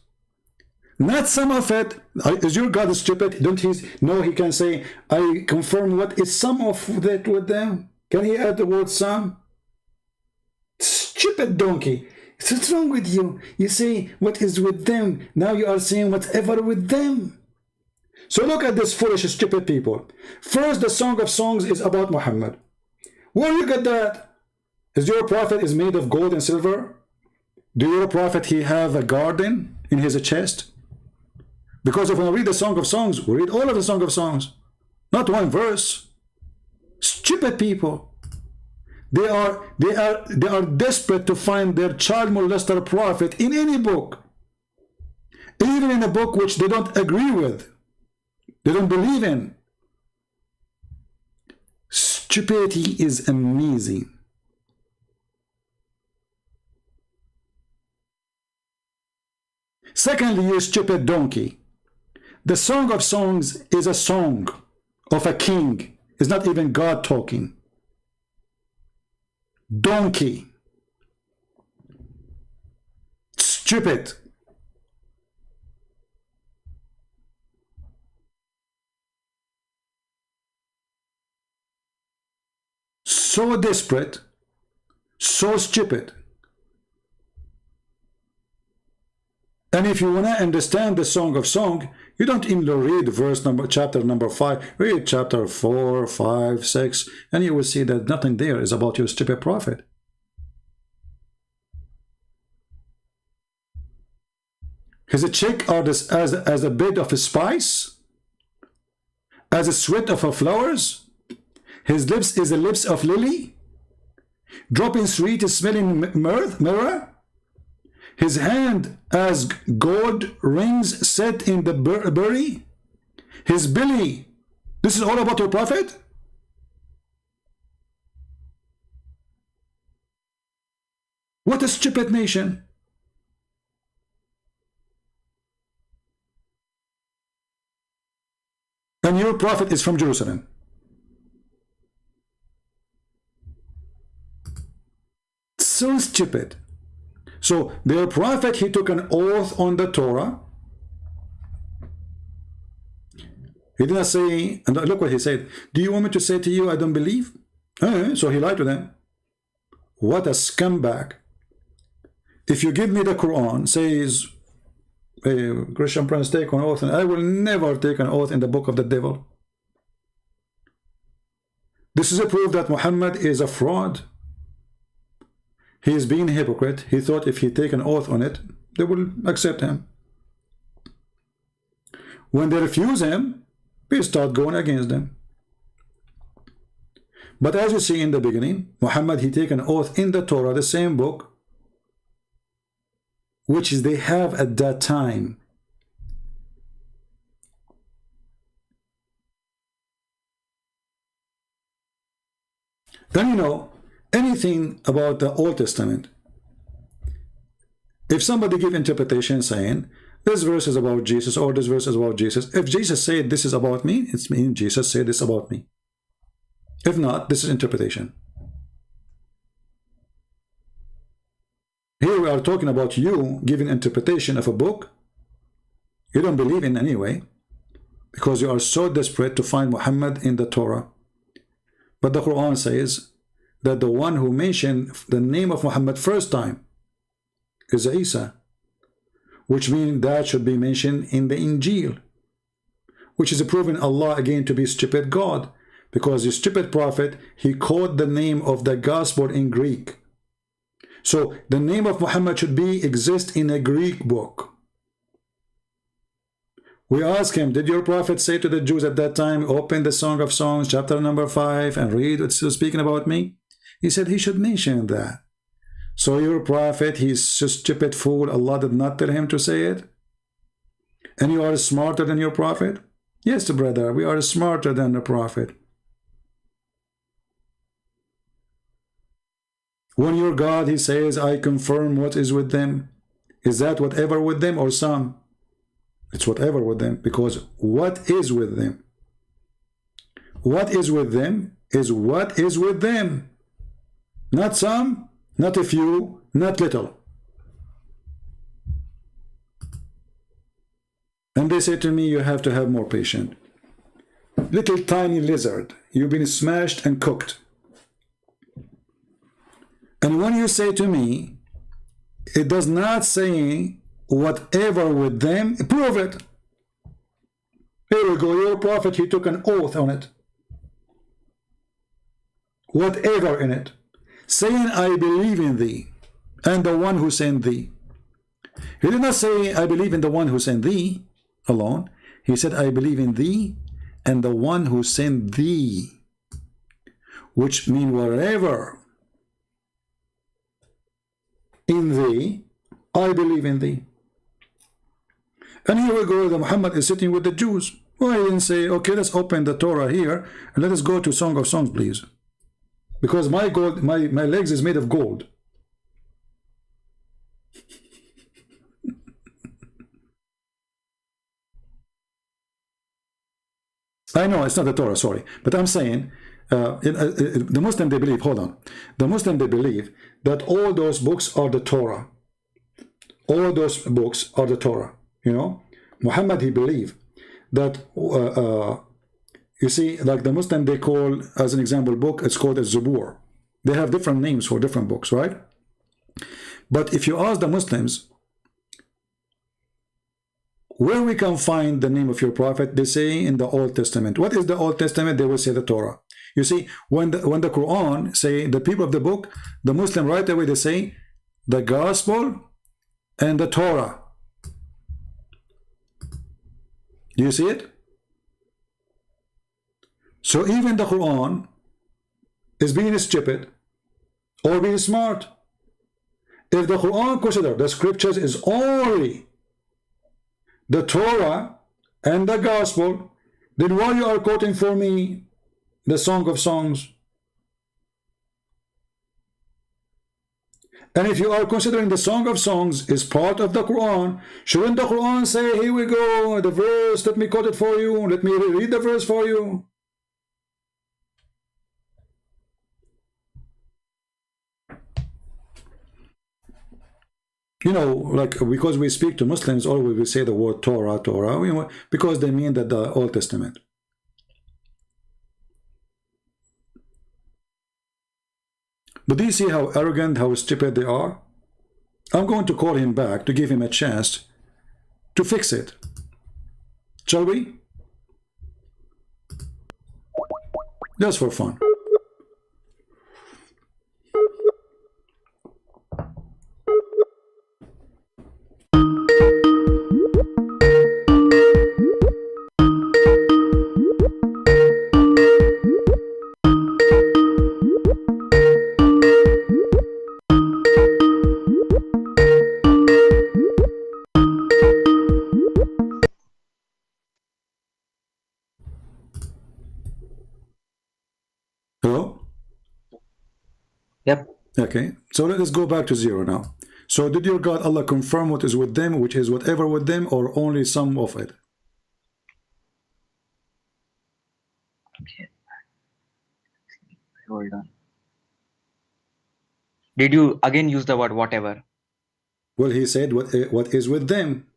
Not some of it. Is your God stupid? Don't he know he can say, I confirm what is some of that with them? Can he add the word some? Stupid donkey. What's wrong with you? You say what is with them. Now you are saying whatever with them. So look at this foolish, stupid people. First, the Song of Songs is about Muhammad. Where you get that? Is your prophet is made of gold and silver? Do your prophet he have a garden in his chest? Because if we read the Song of Songs, we read all of the Song of Songs, not one verse. Stupid people. They are desperate to find their child molester prophet in any book, even in a book which they don't agree with, they don't believe in. Stupidity is amazing. Secondly, you stupid donkey. The Song of Songs is a song of a king. It's not even God talking. Donkey. Stupid. So desperate, so stupid. And if you want to understand the Song of Song, you don't even read chapter number 5, read chapter 4, 5, 6, and you will see that nothing there is about your stupid prophet. His cheek are this as a bed of spice, as a sweat of flowers. His lips is the lips of lily, dropping sweet smelling myrrh. His hand as gold rings set in the berry. His belly. This is all about your prophet? What a stupid nation. And your prophet is from Jerusalem. So stupid. So their prophet, he took an oath on the Torah. He didn't say, and look what he said, do you want me to say to you I don't believe? So he lied to them. What a scumbag. If you give me the Quran, says a Christian prince, take an oath, and I will never take an oath in the book of the devil. This is a proof that Muhammad is a fraud. He is being a hypocrite. He thought if he take an oath on it, they will accept him. When they refuse him, we start going against them. But as you see in the beginning, Muhammad, he take an oath in the Torah, the same book, which they have at that time. Then you know, anything about the Old Testament, if somebody give interpretation saying this verse is about Jesus or this verse is about Jesus, if Jesus said this is about me, it's mean Jesus said this about me. If not, this is interpretation. Here we are talking about you giving interpretation of a book you don't believe in anyway, because you are so desperate to find Muhammad in the Torah. But the Quran says that the one who mentioned the name of Muhammad first time is Isa, which means that should be mentioned in the Injil, which is proving Allah again to be stupid God, because the stupid prophet, he quoted the name of the gospel in Greek. So the name of Muhammad should exist in a Greek book. We ask him, did your prophet say to the Jews at that time, open the Song of Songs chapter number 5 and read what's speaking about me? He said he should mention that. So your prophet, he's a stupid fool. Allah did not tell him to say it. And you are smarter than your prophet? Yes, brother, we are smarter than the prophet. When your God, he says, I confirm what is with them. Is that whatever with them or some? It's whatever with them, because what is with them? What is with them is what is with them. Not some, not a few, not little. And they say to me, you have to have more patience. Little tiny lizard, you've been smashed and cooked. And when you say to me, it does not say whatever with them, prove it. Here we go, your prophet, he took an oath on it. Whatever in it. Saying, I believe in thee, and the one who sent thee. He did not say, I believe in the one who sent thee alone. He said, I believe in thee and the one who sent thee. Which means wherever in thee, I believe in thee. And here we go, the Muhammad is sitting with the Jews. Why didn't say, okay, let's open the Torah here and let us go to Song of Songs, please. Because my legs is made of gold. I know it's not the Torah, sorry, but I'm saying the Muslim, they believe, hold on, the Muslim, they believe that all those books are the Torah. All those books are the Torah, you know. Muhammad, he believed that, you see, like the Muslim, they call, as an example, book, it's called a Zabur. They have different names for different books, right? But if you ask the Muslims, where we can find the name of your prophet, they say in the Old Testament. What is the Old Testament? They will say the Torah. You see, when the Quran say the people of the book, the Muslim right away they say the Gospel and the Torah. Do you see it? So even the Quran is being stupid or being smart. If the Quran consider the scriptures is only the Torah and the Gospel, then why you are quoting for me the Song of Songs? And if you are considering the Song of Songs is part of the Quran, shouldn't the Quran say, here we go, the verse, let me quote it for you, let me read the verse for you? You know, like, because we speak to Muslims, always we say the word Torah, Torah, you know, because they mean that the Old Testament. But do you see how arrogant, how stupid they are? I'm going to call him back to give him a chance to fix it. Shall we? Just for fun. Yep. Okay, so let us go back to zero now. So did your God Allah confirm what is with them, which is whatever with them, or only some of it? Okay. Hold on. Did you again use the word whatever? Well, he said what is with them.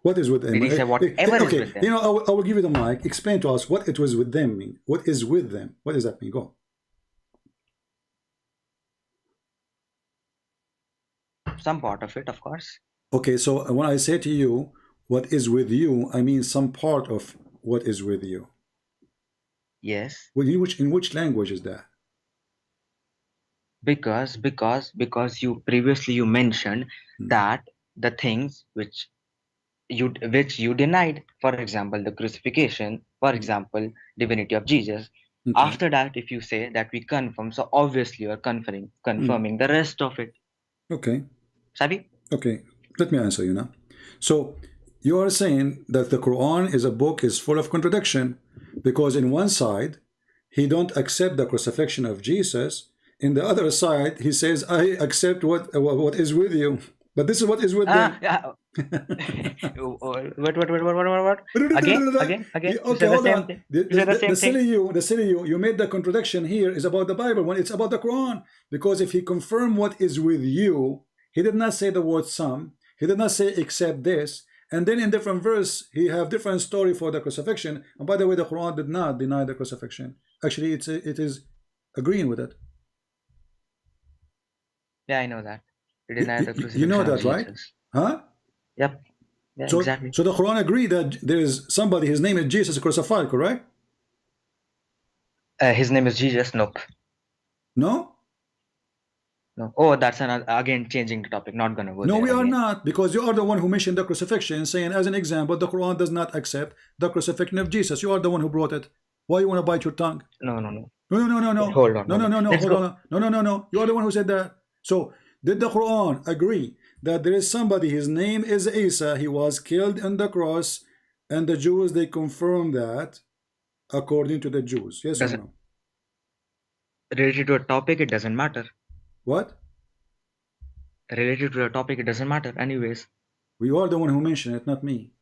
What is with them? Did he say whatever okay, is with them? you know, I will give you the mic. Explain to us what it was with them mean. What is with them? What does that mean? Go. Some part of it, of course. Okay, so when I say to you, what is with you, I mean some part of what is with you. Yes. Well, in which language is that? Because you previously you mentioned that the things which you denied, for example, the crucifixion, for example, divinity of Jesus. Okay. After that, if you say that we confirm, so obviously you are confirming the rest of it. Okay. Sabi? Okay, let me answer you now. So you are saying that the Quran is a book is full of contradiction, because in one side he don't accept the crucifixion of Jesus, in the other side he says I accept what is with you, but this is what is with them. What? Again? Okay, hold on. The silly you made the contradiction here is about the Bible when it's about the Quran, because if he confirmed what is with you, he did not say the word some, he did not say except this, and then in different verse he have different story for the crucifixion. And by the way, the Quran did not deny the crucifixion. Actually, it is agreeing with it. Yeah, I know that. It denied the crucifixion. You know that, right? Huh? Yep. Yeah, so, exactly. So the Quran agreed that there is somebody, his name is Jesus, crucified, correct? His name is Jesus. Nope. No? No. Oh, that's again changing the topic. Not gonna go. No, there we are again. not, because you are the one who mentioned the crucifixion, saying as an example, the Quran does not accept the crucifixion of Jesus. You are the one who brought it. Why you want to bite your tongue? No. No. Hold on. No. You are the one who said that. So did the Quran agree that there is somebody, his name is Isa, he was killed on the cross, and the Jews, they confirm that according to the Jews? Yes or no? Related to a topic, it doesn't matter. What? Related to a topic, it doesn't matter anyways. You are the one who mentioned it, not me.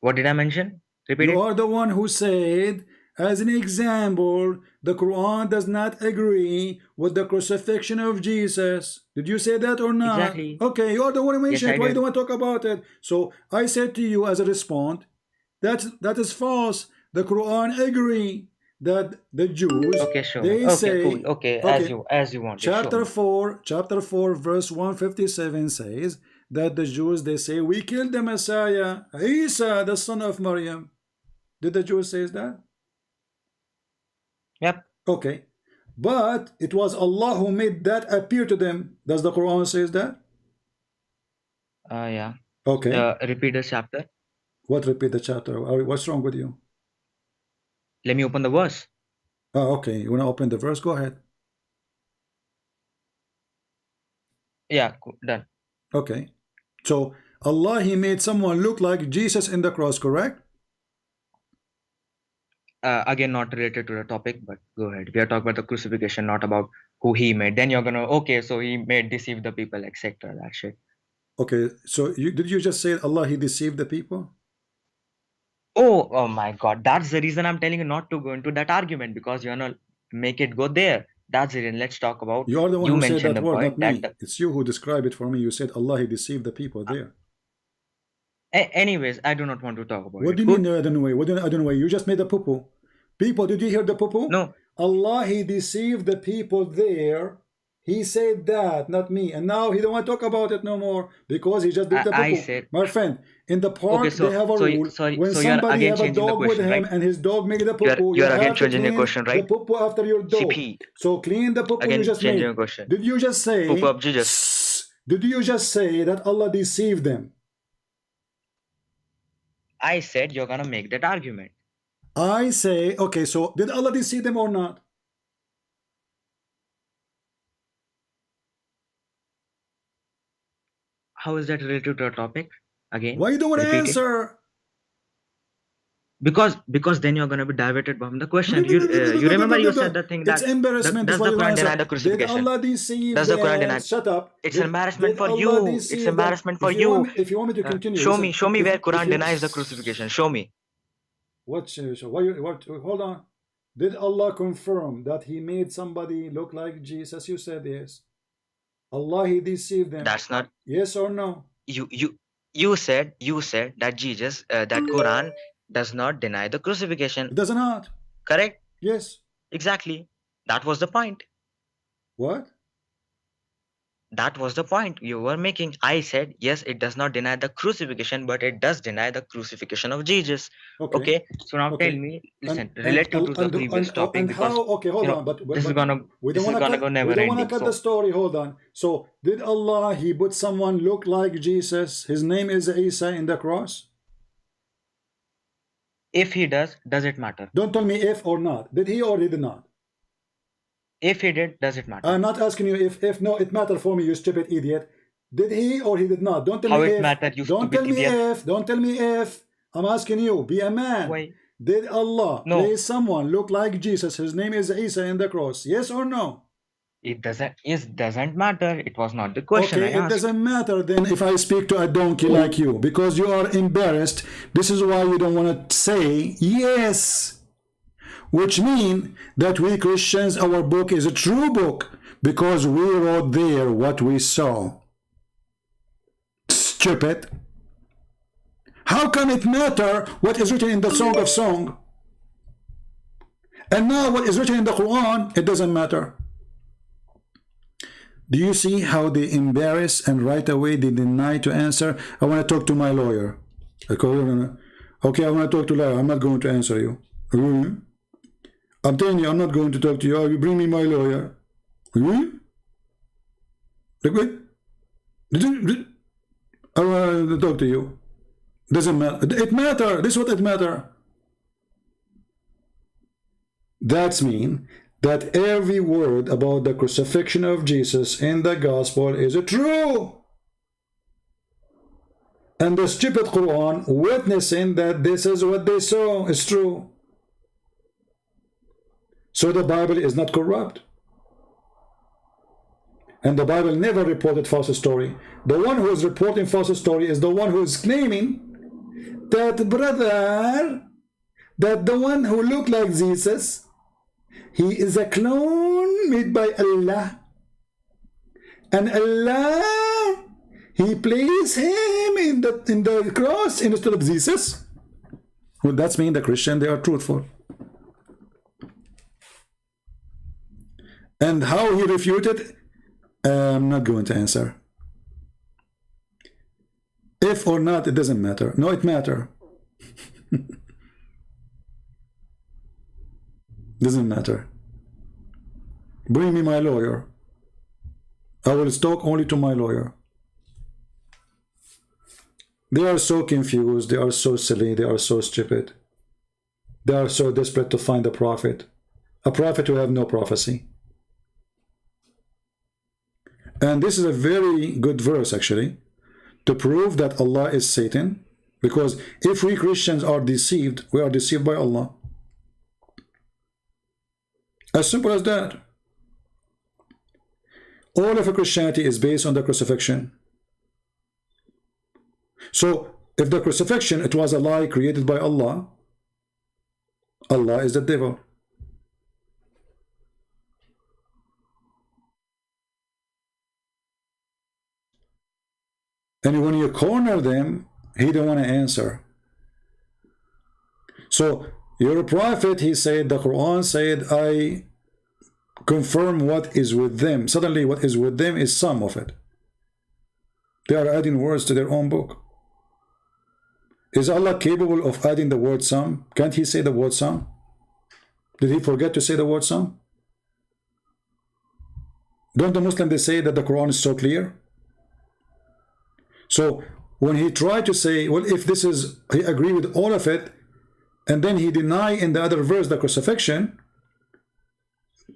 What did I mention? Repeat You it. are the one who said, as an example, the Quran does not agree with the crucifixion of Jesus. Did you say that or not? Exactly. Okay, you are the one who mentioned Yes, it. I Why did. don't want to talk about it? So I said to you as a response, that is false. The Quran agree that the Jews, Okay, show me. they Okay, say, cool. Okay, as you want. chapter 4 verse 157 says that the Jews, they say, we killed the Messiah, Isa, the son of Maryam. Did the Jews say that? Yep. Okay, but it was Allah who made that appear to them. Does the Quran says that? Yeah. Okay. Repeat the chapter. What repeat the chapter? What's wrong with you? Let me open the verse. Oh, okay. You want to open the verse? Go ahead. Yeah, cool. Done. Okay. So Allah, He made someone look like Jesus in the cross, correct? Again, not related to the topic, but go ahead. We are talking about the crucifixion, not about who He made. Then you're gonna, okay, so He made deceive the people, etc. That shit. Okay. So did you just say Allah, He deceived the people? Oh my God. That's the reason I'm telling you not to go into that argument, because you're gonna make it go there. That's the reason. Let's talk about. You are the one who said that word, not me. that. It's you who described it for me. You said Allah, He deceived the people there. Anyways, I do not want to talk about it. What do you mean? I don't know. What do you, I don't know. You just made a poo-poo. People, did you hear the poo-poo? No. Allah, He deceived the people there. He said that, not me. And now He don't want to talk about it no more because He just did the poo-poo. I said, my friend, in the park they have a rule. When somebody have a dog with him, right? And his dog made the poo-poo, you're again changing your question, right? The poo-poo after your dog. CP. So clean the poo-poo you just made. Did you just say? Did you just say that Allah deceived them? I said you're gonna make that argument. I say, okay, so did Allah deceive them or not? How is that related to our topic? Again, why you don't want to answer? Because then you're going to be diverted from the question. You remember you said the thing that it's embarrassment. Does the Quran deny the crucifixion? Did Allah deceive does the Quran deny? Shut up. It's embarrassment for you. It's embarrassment for you. If you want me to continue, show me where Quran denies the crucifixion. Show me. What? Hold on. Did Allah confirm that He made somebody look like Jesus? You said yes. Allah, He deceived them. That's not. Yes or no? You said that Jesus, that Quran does not deny the crucifixion. It does not. Correct? Yes. Exactly. That was the point. What? That was the point you were making. I said, yes, it does not deny the crucifixion, but it does deny the crucifixion of Jesus. Okay. So now tell me, listen, related to the previous topic, because okay, hold on, but this is gonna go never ending. We don't want to cut the story. Hold on. So did Allah, He put someone look like Jesus? His name is Isa in the cross. If He does it matter? Don't tell me if or not. Did He or did not? If He did, does it matter? I'm not asking you if no, it mattered for me, you stupid idiot. Did He or He did not? Don't tell How me it if. Mattered, you don't tell me idiot. if. Don't tell me if. I'm asking you, be a man. Why? Did Allah place someone look like Jesus? His name is Isa in the cross. Yes or no? It doesn't matter. It was not the question. Okay, it doesn't matter then if I speak to a donkey like you, because you are embarrassed. This is why you don't want to say yes. Which means that we Christians, our book is a true book, because we wrote there what we saw. Stupid. How can it matter what is written in the Song of Songs? And now what is written in the Quran, it doesn't matter. Do you see how they embarrass and right away they deny to answer? I want to talk to my lawyer. Okay, I want to talk to lawyer. I'm not going to answer you. I'm telling you, I'm not going to talk to you. You bring me my lawyer. I want to talk to you. Doesn't matter. It matter. This is what it matter. That's mean that every word about the crucifixion of Jesus in the gospel is true. And the stupid Quran witnessing that this is what they saw is true. So the Bible is not corrupt. And the Bible never reported false story. The one who is reporting false story is the one who is claiming that, brother, that the one who looked like Jesus, he is a clone made by Allah. And Allah, he placed him in the cross instead of Jesus. Well, that's mean the Christian, they are truthful. And how he refuted, I'm not going to answer. If or not, it doesn't matter. No, it matter. Doesn't matter. Bring me my lawyer. I will talk only to my lawyer. They are so confused, they are so silly, they are so stupid. They are so desperate to find a prophet who have no prophecy. And this is a very good verse actually, to prove that Allah is Satan, because if we Christians are deceived, we are deceived by Allah. As simple as that. All of Christianity is based on the crucifixion. So, if the crucifixion, it was a lie created by Allah, Allah is the devil. And when you corner them, he don't want to answer. So, your prophet, he said, the Quran said, I confirm what is with them. Suddenly, what is with them is some of it. They are adding words to their own book. Is Allah capable of adding the word some? Can't he say the word some? Did he forget to say the word some? Don't the Muslims, they say that the Quran is so clear? So when he tried to say, well, if this is, he agreed with all of it, and then he denied in the other verse the crucifixion,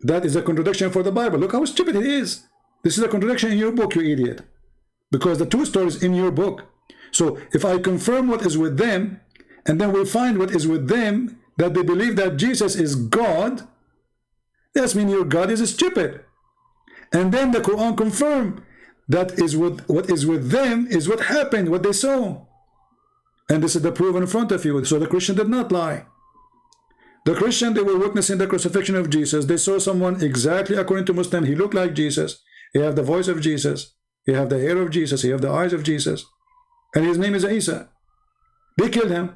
that is a contradiction for the Bible. Look how stupid it is. This is a contradiction in your book, you idiot. Because the two stories in your book. So if I confirm what is with them, and then we find what is with them, that they believe that Jesus is God, that means your God is stupid. And then the Quran confirm that is what is with them is what happened, what they saw. And this is the proof in front of you. So the Christian did not lie. The Christian, they were witnessing the crucifixion of Jesus. They saw someone exactly according to Muslim. He looked like Jesus. He have the voice of Jesus. He have the hair of Jesus. He have the eyes of Jesus. And his name is Isa. They killed him.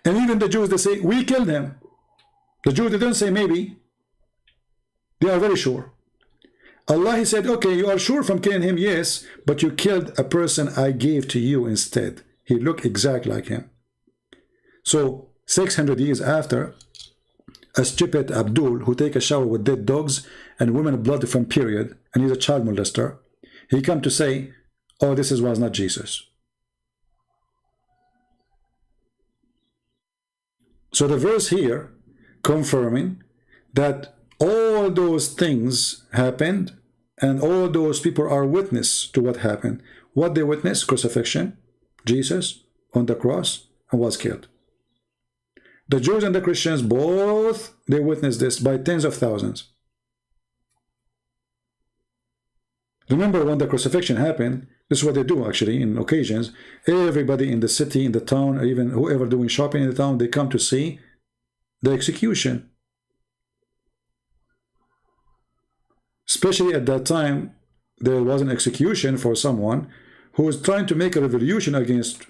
And even the Jews, they say, we killed him. The Jews, they don't say maybe. They are very sure. Allah, he said, okay, you are sure from killing him? Yes, but you killed a person I gave to you instead. He looked exactly like him. So 600 years after, a stupid Abdul who take a shower with dead dogs and women blood from period, and he's a child molester, he come to say, oh, this was not Jesus. So the verse here confirming that all those things happened and all those people are witness to what happened. What they witnessed? Crucifixion, Jesus on the cross, and was killed. The Jews and the Christians, both, they witnessed this by tens of thousands. Remember when the crucifixion happened, this is what they do actually in occasions. Everybody in the city, in the town, or even whoever doing shopping in the town, they come to see the execution. Especially at that time, there was an execution for someone who was trying to make a revolution against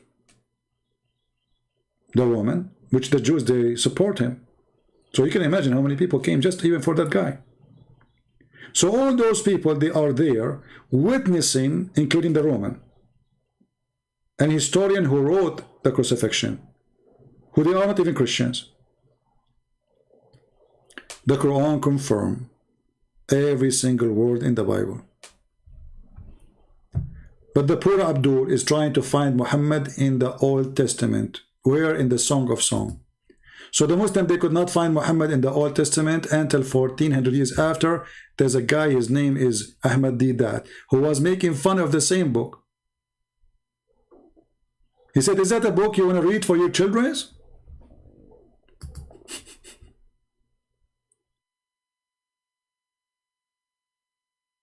the Roman, which the Jews, they support him. So you can imagine how many people came just even for that guy. So all those people, they are there witnessing, including the Roman, an historian who wrote the crucifixion, who they are not even Christians. The Quran confirms every single word in the Bible. But the poor Abdul is trying to find Muhammad in the Old Testament. Where? In the Song of Songs. So the Muslim, they could not find Muhammad in the Old Testament until 1400 years after. There's a guy, his name is Ahmad Didat, who was making fun of the same book. He said, is that a book you want to read for your children?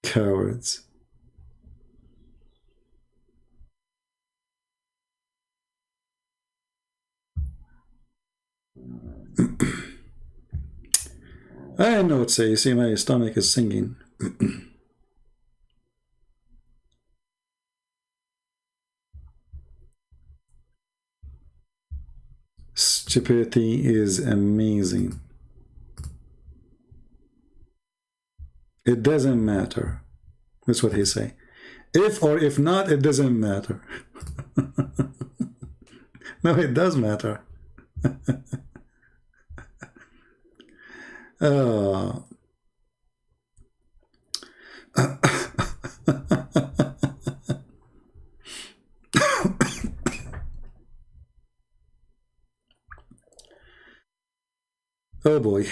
Cowards. I know what to say. You see, my stomach is singing. Stupidity is amazing. It doesn't matter. That's what he say. If or if not, it doesn't matter. No, it does matter. Oh. Oh boy.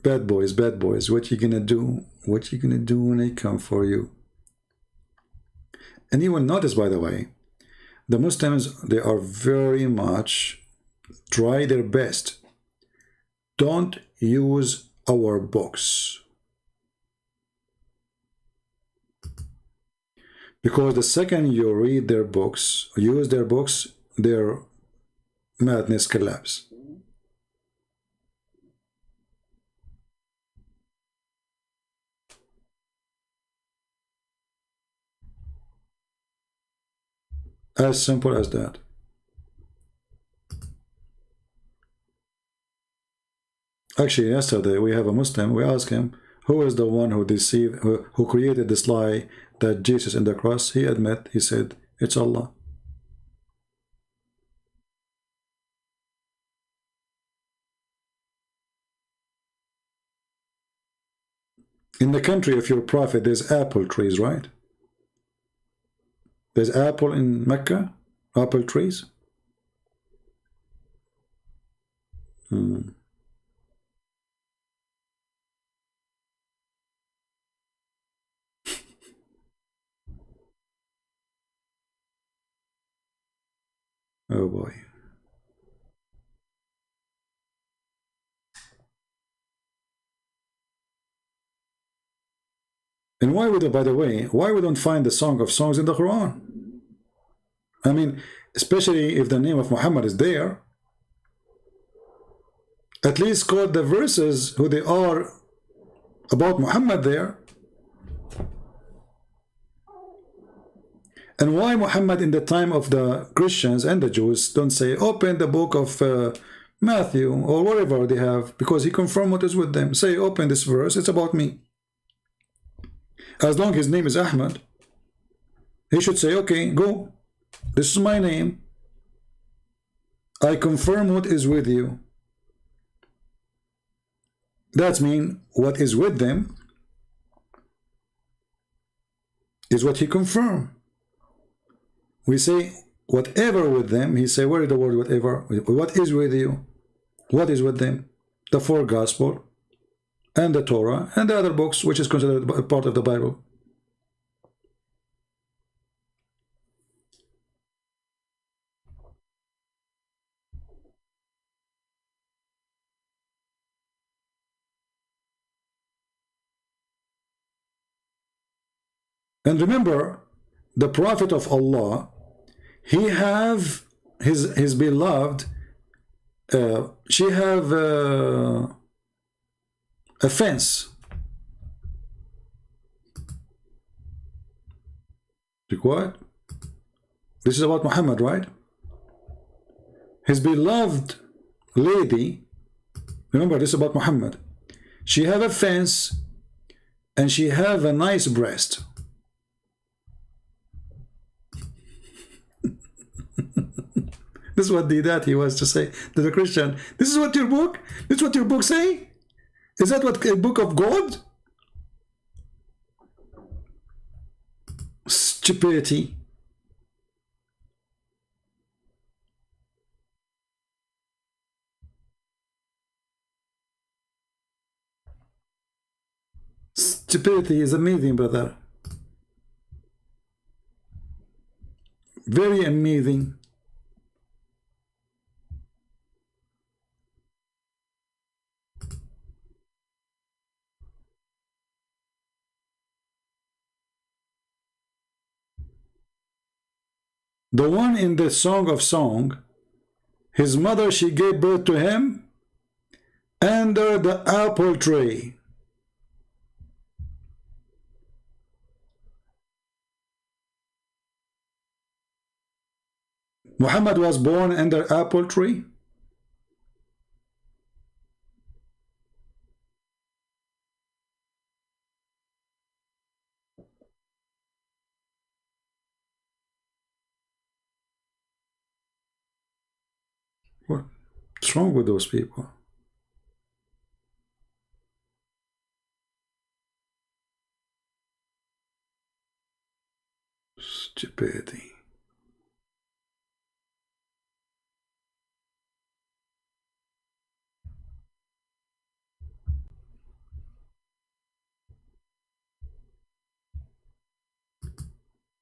Bad boys, bad boys. What you gonna do? What you gonna do when they come for you? And you will notice, by the way, the Muslims, they are very much try their best. Don't use our books. Because the second you read their books, use their books, their madness collapse. As simple as that. Actually, yesterday we have a Muslim, we asked him, who is the one who deceived, who created this lie that Jesus in the cross? He admit, he said, it's Allah. In the country of your prophet, there's apple trees, right? There's apple in Mecca, apple trees. Oh boy. And why would, by the way, why we don't find the Song of Songs in the Quran? I mean, especially if the name of Muhammad is there, at least quote the verses who they are about Muhammad there. And why Muhammad in the time of the Christians and the Jews don't say, open the book of Matthew or whatever they have, because he confirmed what is with them. Say, open this verse, it's about me. As long as his name is Ahmad, he should say, okay, go. This is my name. I confirm what is with you. That means what is with them is what he confirmed. We say whatever with them. He say, where is the word whatever? What is with you? What is with them? The four gospel and the Torah and the other books, which is considered part of the Bible. And remember, the Prophet of Allah, he have his beloved, she have a fence. Like what? This is about Muhammad, right? His beloved lady, remember this is about Muhammad. She have a fence and she have a nice breast. This is what he was to say to the Christian. This is what your book? This is what your book say? Is that what a book of God? Stupidity. Stupidity is amazing, brother. Very amazing. The one in the Song of Song, His mother, she gave birth to him under the apple tree. Muhammad was born under apple tree. What's wrong with those people? Stupidity.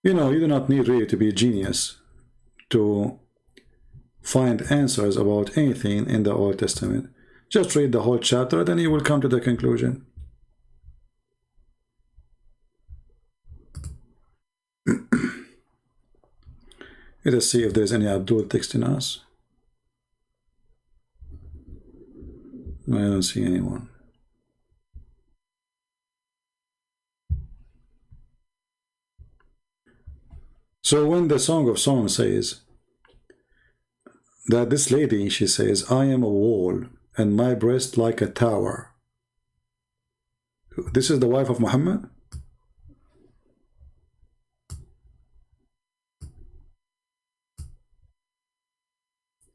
You know, you do not need really to be a genius to find answers about anything in the Old Testament. Just read the whole chapter, then you will come to the conclusion. Let us see if there's any Abdul texting us. I don't see anyone. So when the Song of Songs says that this lady, she says, I am a wall and my breast like a tower. This is the wife of Muhammad?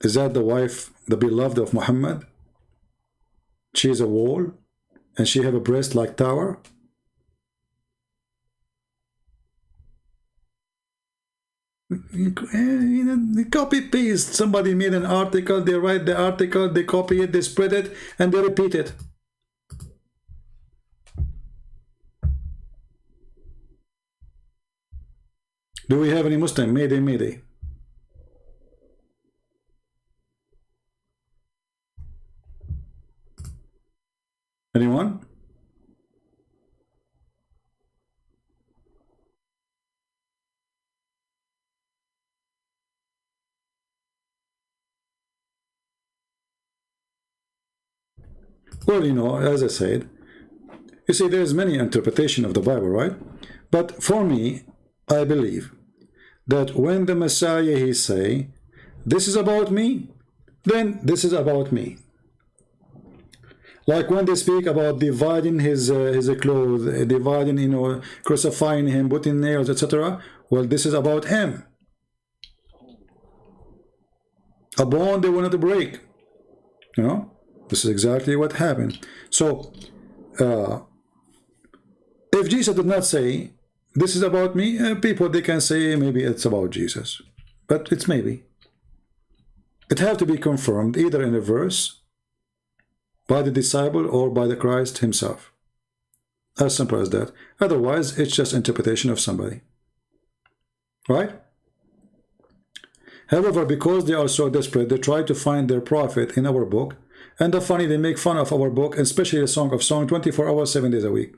Is that the wife, the beloved of Muhammad? She is a wall and she have a breast like tower? They copy paste. Somebody made an article, they write the article, they copy it, they spread it, and they repeat it. Do we have any Muslim? Mayday, mayday. Anyone? Well, you know, as I said, you see, there's many interpretation of the Bible, right? But for me, I believe that when the Messiah, he say, this is about me, then this is about me. Like when they speak about dividing his clothes, dividing, you know, crucifying him, putting nails, etc. Well, this is about him. A bond they wanted to break. You know, this is exactly what happened. So, if Jesus did not say, this is about me, people, they can say maybe it's about Jesus. But it's maybe. It have to be confirmed either in a verse, by the disciple, or by the Christ himself. As simple as that. Otherwise, it's just interpretation of somebody. Right? However, because they are so desperate, they try to find their prophet in our book. And the funny, they make fun of our book, especially the Song of Songs, 24 hours, 7 days a week.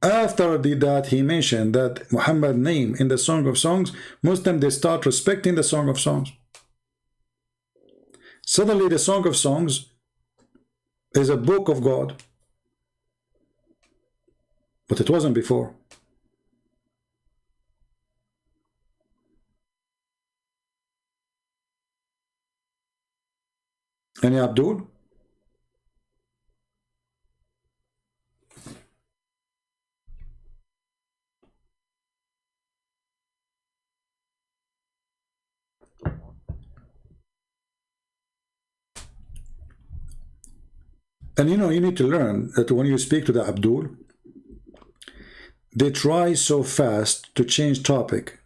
After that, he mentioned that Muhammad's name in the Song of Songs, Muslims, they start respecting the Song of Songs. Suddenly, the Song of Songs is a book of God, but it wasn't before. Any Abdul? And you know, you need to learn that when you speak to the Abdul, they try so fast to change topic.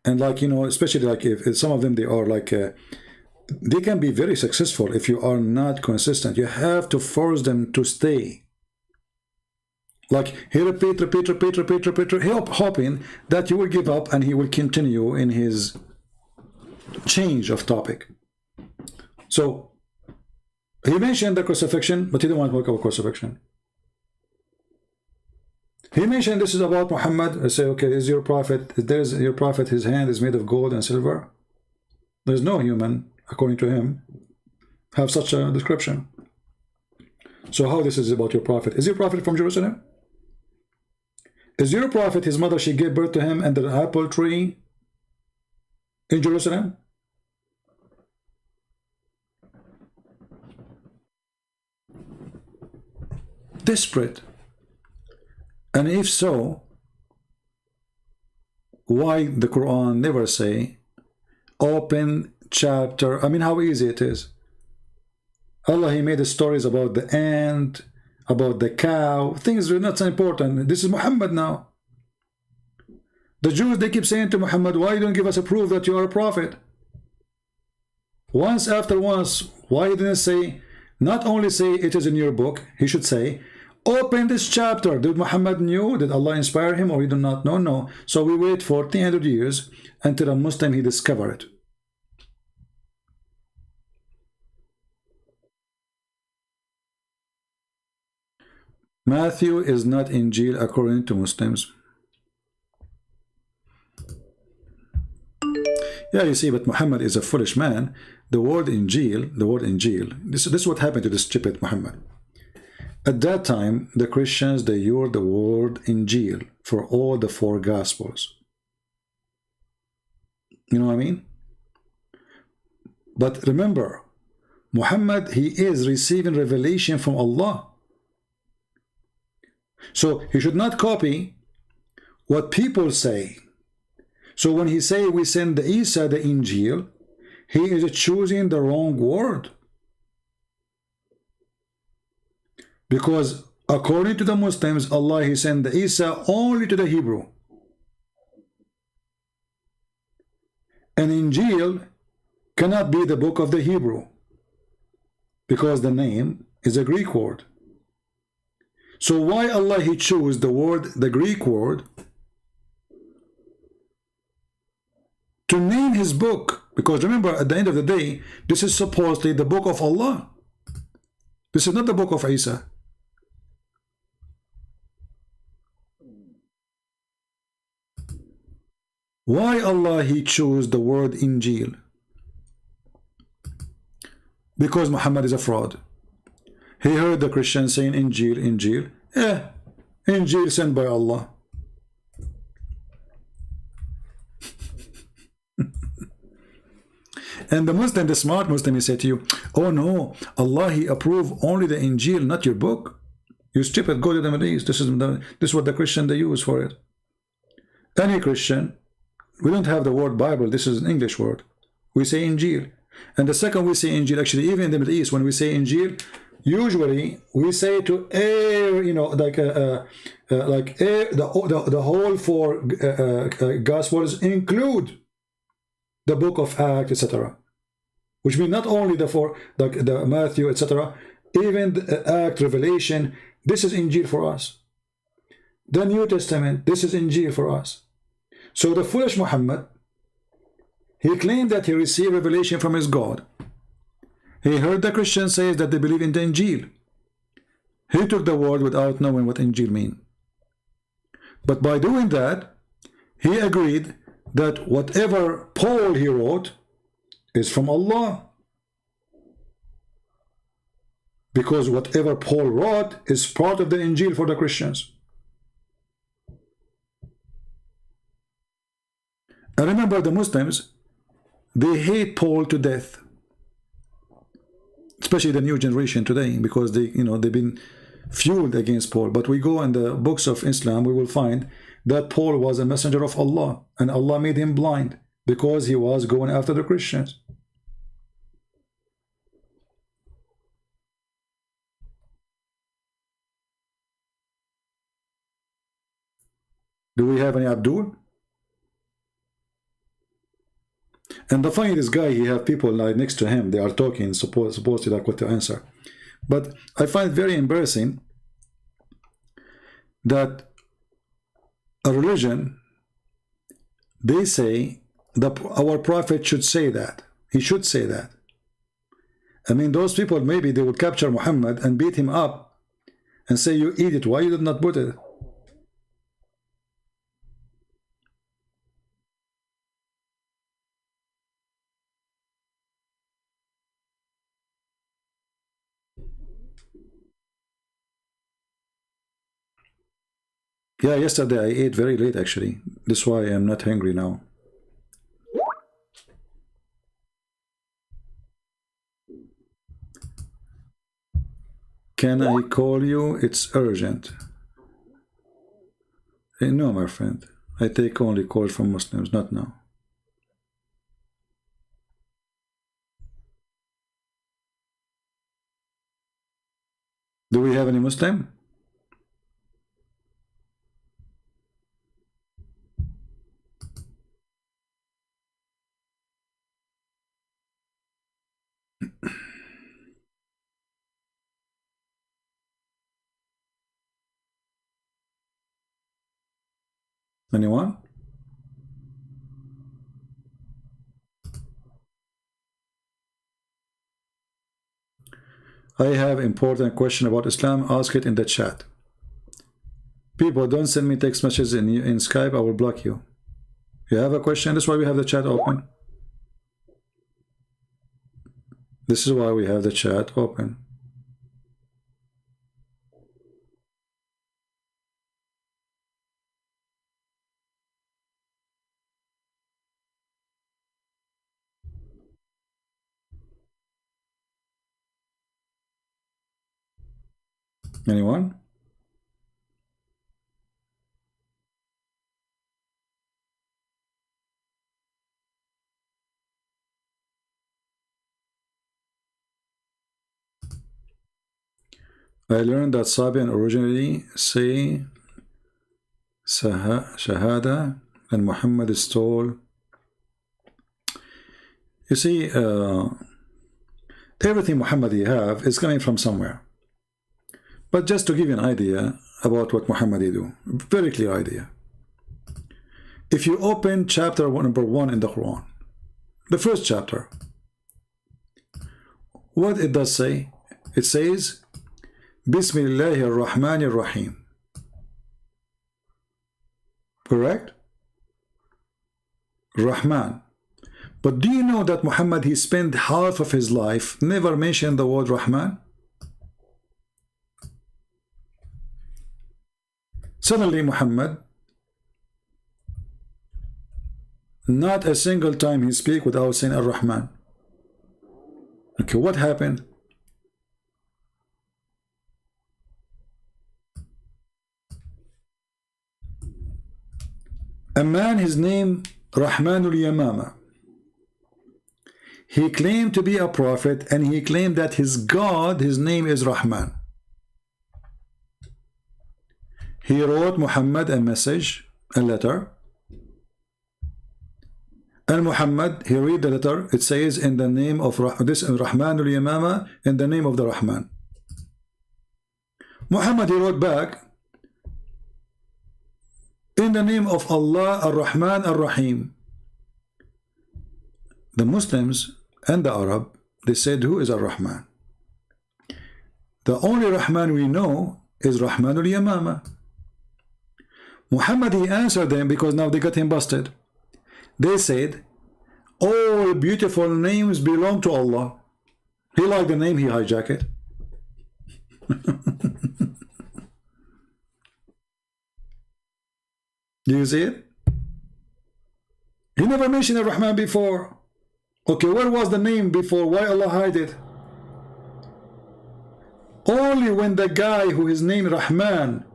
And like, you know, especially like if some of them, they are like, they can be very successful if you are not consistent. You have to force them to stay. Like he repeat, hoping that you will give up and he will continue in his change of topic. So, he mentioned the crucifixion, but he didn't want to talk about crucifixion. He mentioned this is about Muhammad. I say, okay, is your prophet, there's your prophet, his hand is made of gold and silver. There's no human according to him, have such a description. So how this is about your prophet? Is your prophet from Jerusalem? Is your prophet, his mother, she gave birth to him under an apple tree in Jerusalem? Desperate. And if so, why the Quran never say open chapter? I mean, how easy it is. Allah, he made the stories about the ant, about the cow. Things are not so important. This is Muhammad now. The Jews, they keep saying to Muhammad, why you don't give us a proof that you are a prophet? Once after once, why didn't he say, not only say it is in your book, he should say, open this chapter. Did Muhammad knew? Did Allah inspire him, or he did not know? No. So we wait for 300 years until a Muslim, he discover it. Matthew is not Injil according to Muslims. Yeah, you see, but Muhammad is a foolish man. The word Injil, this is what happened to this stupid Muhammad. At that time, the Christians, they used the word Injil for all the 4 Gospels. You know what I mean? But remember, Muhammad, he is receiving revelation from Allah. So he should not copy what people say. So when he say we send the Isa the Injil, he is choosing the wrong word. Because according to the Muslims, Allah, he sent the Isa only to the Hebrew. And Injil cannot be the book of the Hebrew, because the name is a Greek word. So why Allah, he chose the word, the Greek word, to name his book? Because remember, at the end of the day, this is supposedly the book of Allah. This is not the book of Isa. Why Allah, he chose the word Injil? Because Muhammad is a fraud. He heard the Christians saying Injil, Injil. Injil sent by Allah. And the Muslim, the smart Muslim, he said to you, oh no, Allah, he approved only the Injil, not your book. You stupid, go to the Middle East. This is what the Christian they use for it. Any Christian, we don't have the word Bible. This is an English word. We say Injil. And the second we say Injil, actually, even in the Middle East, when we say Injil, usually we say to air, you know, like the whole 4 Gospels include the book of Acts, etc. Which means not only the 4, like the Matthew, etc. Even the Act, Revelation, this is Injil for us. The New Testament, this is Injil for us. So the foolish Muhammad, he claimed that he received revelation from his God. He heard the Christians say that they believe in the Injil. He took the word without knowing what Injil means. But by doing that, he agreed that whatever Paul he wrote is from Allah. Because whatever Paul wrote is part of the Injil for the Christians. And remember, the Muslims, they hate Paul to death. Especially the new generation today, because they, you know, they've been fueled against Paul. But we go in the books of Islam, we will find that Paul was a messenger of Allah, and Allah made him blind because he was going after the Christians. Do we have any Abdul? And the funny, this guy, he have people like next to him, they are talking, supposedly like what to answer. But I find it very embarrassing that a religion, they say that our prophet should say that. He should say that. I mean, those people, maybe they would capture Muhammad and beat him up and say, you eat it, why you did not put it? Yeah, yesterday I ate very late actually. That's why I'm not hungry now. Can I call you? It's urgent. No, my friend. I take only calls from Muslims, not now. Do we have any Muslim? Anyone? I have important question about Islam. Ask it in the chat. People, don't send me text messages in Skype. I will block you. You have a question? That's why we have the chat open. This is why we have the chat open. Anyone? I learned that Sabian originally say Shahada and Muhammad stole. You see, everything Muhammad have is coming from somewhere. But just to give you an idea about what Muhammad do, very clear idea. If you open chapter number 1 in the Quran, the first chapter, what it does say? It says, Bismillahir Rahmanir Rahim. Correct? Rahman. But do you know that Muhammad, he spent half of his life never mentioned the word Rahman? Suddenly Muhammad, not a single time he speak without saying Ar-Rahman. Okay, what happened? A man, his name Rahmanul Yamama. He claimed to be a prophet and he claimed that his God, his name is Rahman. He wrote Muhammad a message, a letter. And Muhammad, he read the letter. It says in the name of this Rahmanul Yamama, in the name of the Rahman. Muhammad, he wrote back, in the name of Allah Ar-Rahman Ar-Rahim. The Muslims and the Arab, they said, who is Ar-Rahman? The only Rahman we know is Rahmanul Yamama. Muhammad, he answered them because now they got him busted. They said, all beautiful names belong to Allah. He liked the name, he hijacked it. Do you see it? He never mentioned Ar-Rahman before. Okay, where was the name before? Why Allah hide it? Only when the guy who is named Rahman,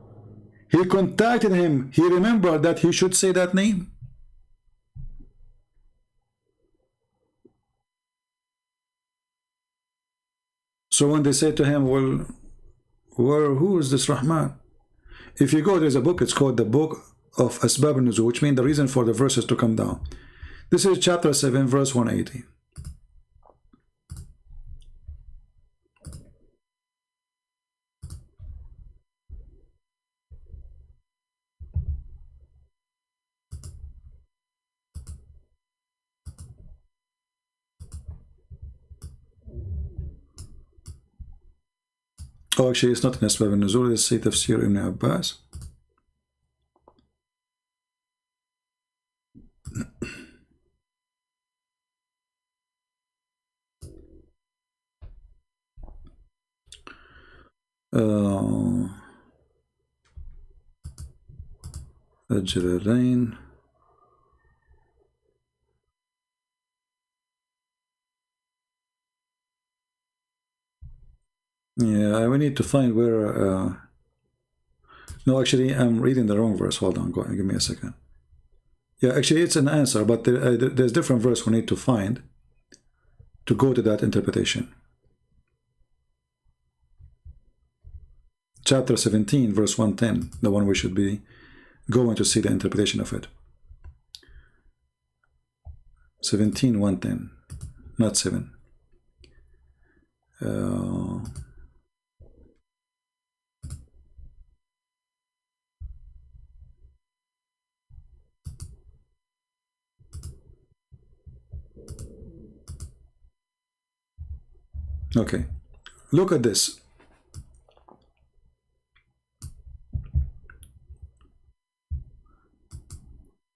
he contacted him, he remembered that he should say that name. So when they said to him, well, who is this Rahman? If you go, there's a book, it's called the Book of Asbab al-Nuzul, which means the reason for the verses to come down. This is chapter 7, verse 180. Oh, actually, it's not in Asbab al-Nuzul, let's say Tafsir Ibn Abbas. الجلالين. Yeah, we need to find where. No, actually, I'm reading the wrong verse. Hold on, give me a second. Yeah, actually, it's an answer, but there's different verse we need to find to go to that interpretation. Chapter 17, verse 110, the one we should be going to see the interpretation of it. 17, 110, not 7. Okay, look at this.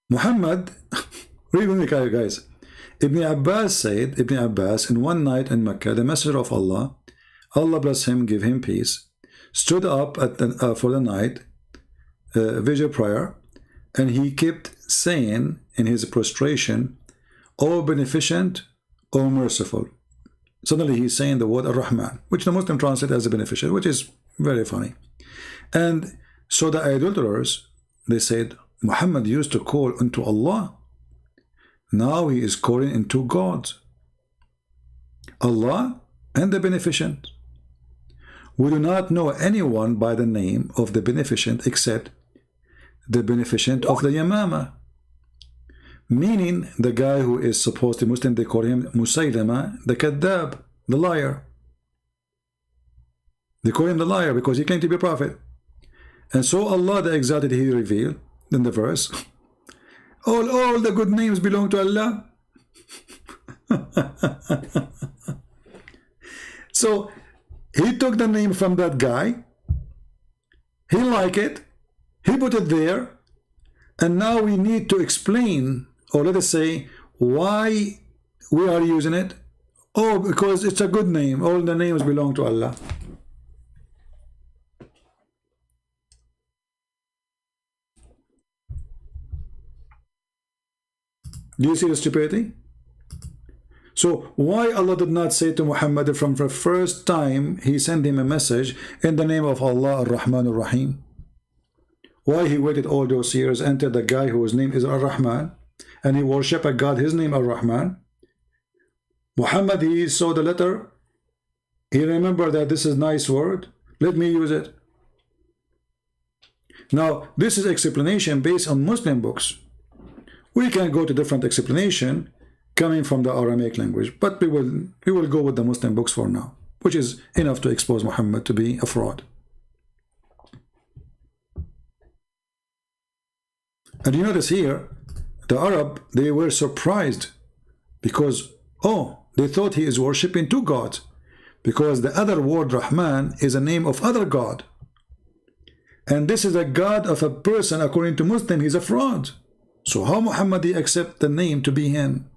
Muhammad, read with me, guys. Ibn Abbas said, Ibn Abbas, in one night in Mecca, the Messenger of Allah, Allah bless him, give him peace, stood up at for the night, vigil prayer, and he kept saying in his prostration, O beneficent, O merciful. Suddenly he's saying the word Ar-Rahman, which the Muslim translate as a beneficent, which is very funny. And so the idolaters, they said, Muhammad used to call unto Allah. Now he is calling into God. Allah and the beneficent. We do not know anyone by the name of the beneficent except the beneficent of the Yamama. Meaning the guy who is supposed to Muslim, they call him Musaylama, the Kadab, the liar. They call him the liar because he claimed to be a prophet. And so Allah the Exalted, he revealed in the verse, all the good names belong to Allah. So he took the name from that guy, he liked it, he put it there, and now we need to explain, or let us say, why we are using it. Oh, because it's a good name, all the names belong to Allah. Do you see the stupidity? So why Allah did not say to Muhammad from the first time he sent him a message in the name of Allah Ar-Rahman Ar-Rahim? Why he waited all those years until the guy whose name is Ar-Rahman and he worship a God, his name Ar-Rahman? Muhammad, he saw the letter, he remembered that this is a nice word, let me use it. Now this is explanation based on Muslim books. We can go to different explanation coming from the Aramaic language, but we will go with the Muslim books for now, which is enough to expose Muhammad to be a fraud. And you notice here, the Arab, they were surprised because, oh, they thought he is worshipping two gods, because the other word Rahman is a name of other God. And this is a God of a person, according to Muslim, he's a fraud. So how Muhammad accept the name to be him?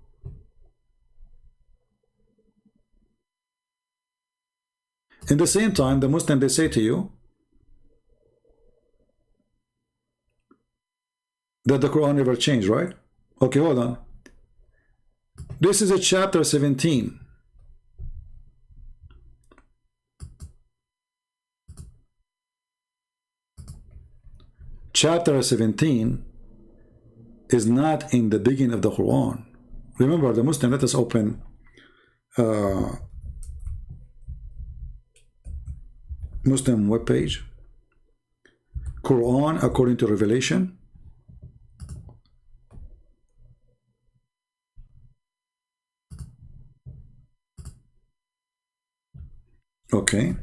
In the same time, the Muslim, they say to you that the Quran never changed, right? Okay, hold on. This is a chapter 17. Chapter 17 is not in the beginning of the Quran. Remember, the Muslim, let us open Muslim webpage, Quran according to Revelation. Okay.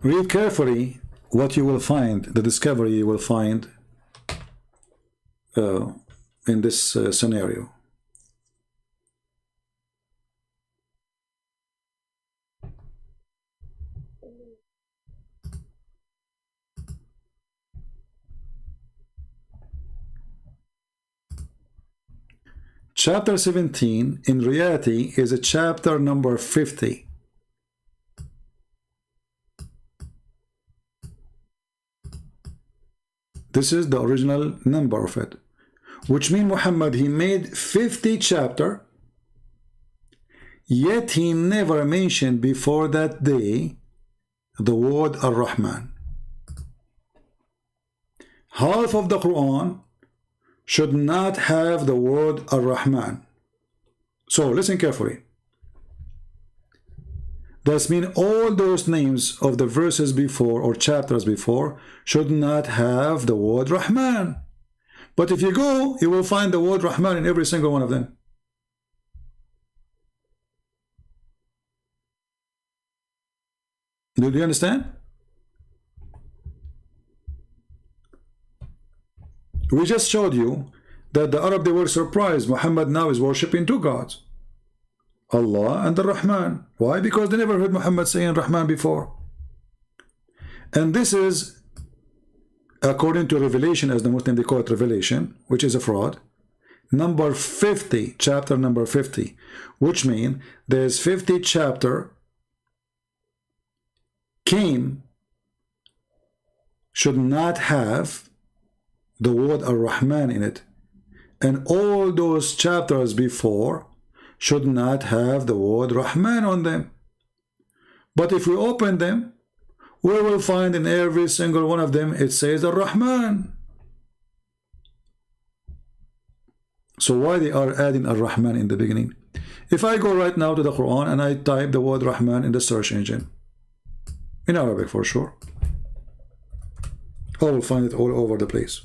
Read carefully what you will find, the discovery you will find in this scenario. Chapter 17 in reality is a chapter number 50. This is the original number of it, which means Muhammad, he made 50 chapter, yet he never mentioned before that day the word Ar-Rahman. Half of the Quran should not have the word Ar-Rahman. So listen carefully. That means all those names of the verses before or chapters before should not have the word Rahman. But if you go, you will find the word Rahman in every single one of them. Do you understand? We just showed you that the Arab, they were surprised. Muhammad now is worshipping two gods, Allah and the Rahman. Why? Because they never heard Muhammad saying Rahman before. And this is according to Revelation, as the Muslim they call it Revelation, which is a fraud. Number 50, chapter number 50, which means there's 50 chapter came should not have the word Ar-Rahman in it, and all those chapters before should not have the word Rahman on them. But if we open them, we will find in every single one of them it says Ar-Rahman. So why they are adding Ar-Rahman in the beginning? If I go right now to the Quran and I type the word Rahman in the search engine, in Arabic for sure, I will find it all over the place.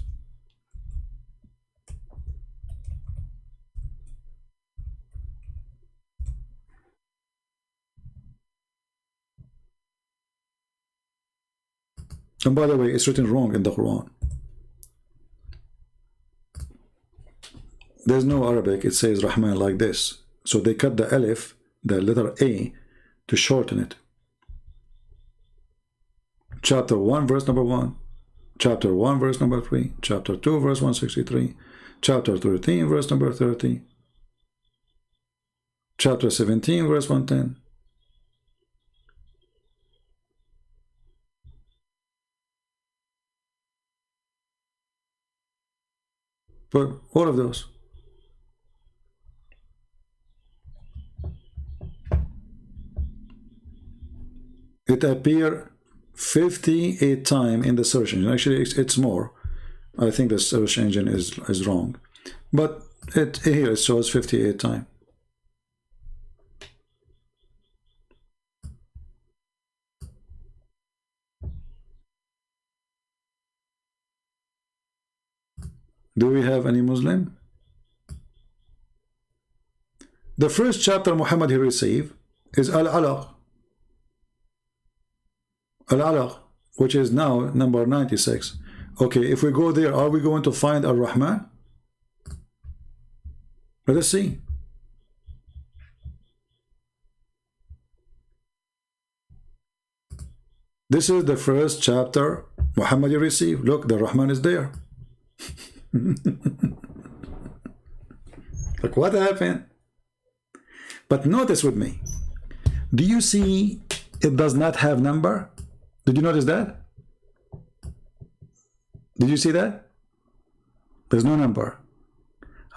And by the way, it's written wrong in the Quran. There's no Arabic, it says Rahman like this. So they cut the alif, the letter A, to shorten it. Chapter 1, verse number 1. Chapter 1, verse number 3. Chapter 2, verse 163. Chapter 13, verse number 30. Chapter 17, verse 110. But all of those. It appears 58 times in the search engine. Actually, it's more. I think the search engine is wrong. But here it shows 58 times. Do we have any Muslim? The first chapter Muhammad he received is Al-Alaq. Al-Alaq, which is now number 96. Okay, if we go there, are we going to find Ar-Rahman? Let us see. This is the first chapter Muhammad he received. Look, the Rahman is there. Look what happened. But notice with me, do you see it does not have number? Did you notice that? Did you see that? There's no number.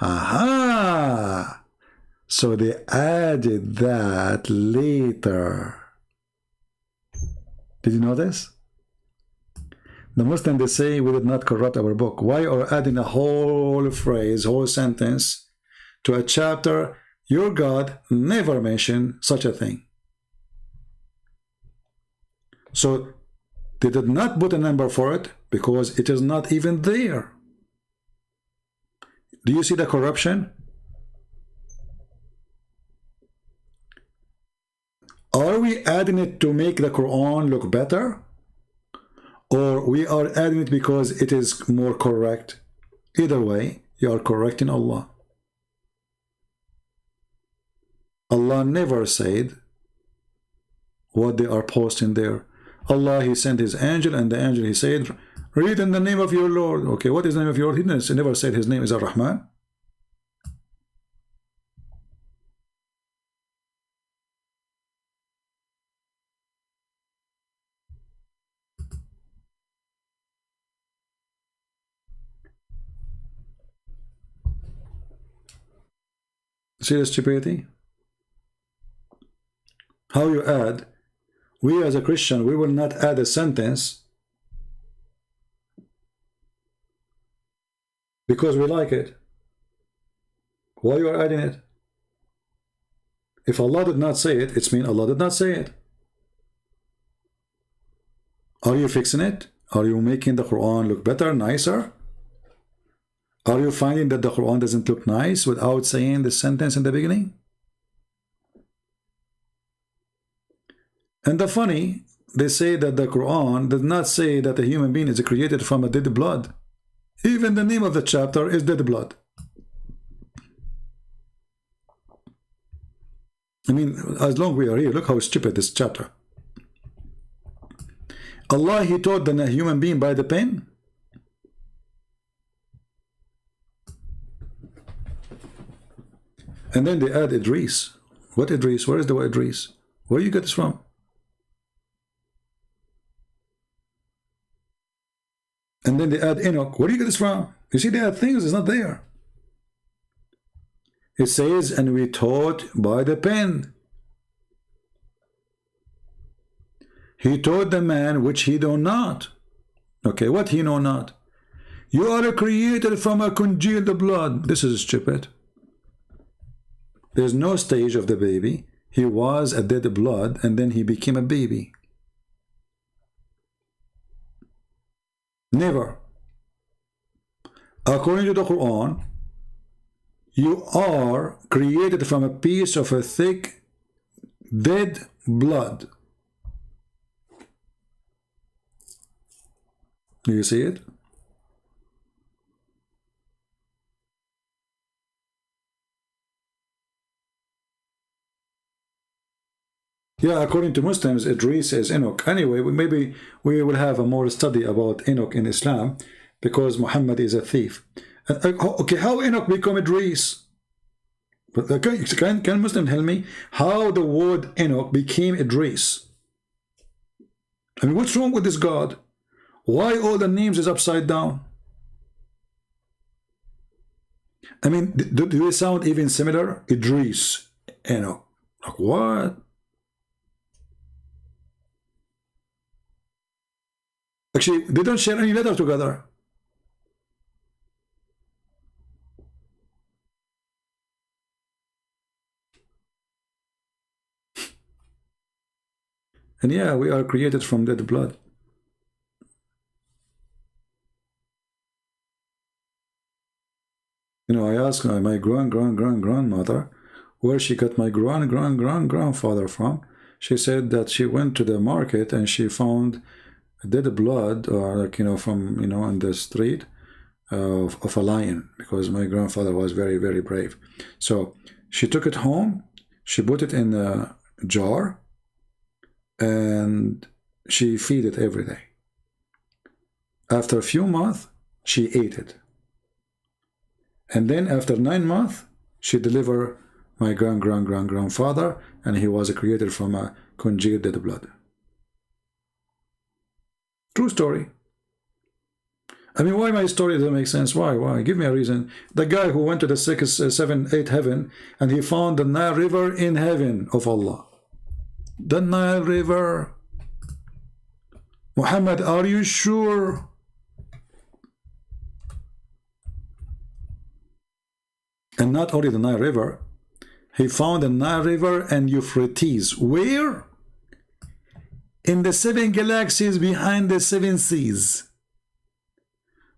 Aha! So they added that later. Did you notice? The Muslims, they say we did not corrupt our book. Why are adding a whole phrase, whole sentence to a chapter your God never mentioned such a thing? So they did not put a number for it because it is not even there. Do you see the corruption? Are we adding it to make the Quran look better? Or we are adding it because it is more correct? Either way, you are correcting Allah. Allah never said what they are posting there. Allah, he sent his angel, and the angel, he said, read in the name of your Lord. Okay, what is the name of your Lord? He never said his name is Ar-Rahman. See the stupidity? How you add? We as a Christian, we will not add a sentence because we like it. Why you are adding it? If Allah did not say it, it's mean Allah did not say it. Are you fixing it? Are you making the Quran look better, nicer? Are you finding that the Quran doesn't look nice without saying the sentence in the beginning? And the funny, they say that the Quran does not say that a human being is created from a dead blood. Even the name of the chapter is dead blood. I mean, as long as we are here, look how stupid this chapter. Allah, He taught the human being by the pen. And then they add Idris. What Idris? Where is the word Idris? Where you get this from? And then they add Enoch. Where do you get this from? You see, they add things that's not there. It says, and we taught by the pen. He taught the man which he know not. Okay, what he know not? You are created from a congealed blood. This is stupid. There's no stage of the baby. He was a dead blood and then he became a baby. Never. According to the Quran, you are created from a piece of a thick, dead blood. Do you see it? Yeah, according to Muslims, Idris is Enoch. Anyway, maybe we will have a more study about Enoch in Islam because Muhammad is a thief. Okay, how Enoch become Idris? Can Muslim tell me how the word Enoch became Idris? I mean, what's wrong with this God? Why all the names is upside down? I mean, do they sound even similar? Idris, Enoch. Like what? Actually, they don't share any letter together. And yeah, we are created from dead blood. You know, I asked my grandmother where she got my grandfather from. She said that she went to the market and she found dead blood, or like, you know, from, you know, on the street of a lion, because my grandfather was very, very brave. So she took it home, she put it in a jar, and she feed it every day. After a few months, she ate it. And then after 9 months, she delivered my grandfather, and he was created from a congealed dead blood. True story. I mean, why my story doesn't make sense? Why? Give me a reason. The guy who went to the 6th, 7th, 8th heaven, and he found the Nile River in heaven of Allah. The Nile River. Muhammad, are you sure? And not only the Nile River, he found the Nile River and Euphrates. Where? In the 7 galaxies behind the 7 seas.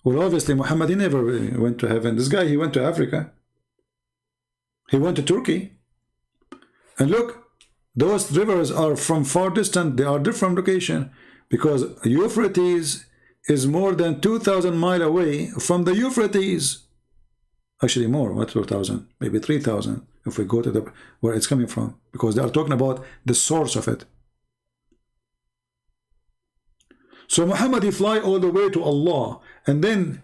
Well, obviously, Muhammad, he never went to heaven. This guy, he went to Africa. He went to Turkey. And look, those rivers are from far distant. They are different location, because Euphrates is more than 2,000 miles away from the Euphrates. Actually more, what 2,000? Maybe 3,000 if we go to the where it's coming from, because they are talking about the source of it. So Muhammad, he fly all the way to Allah, and then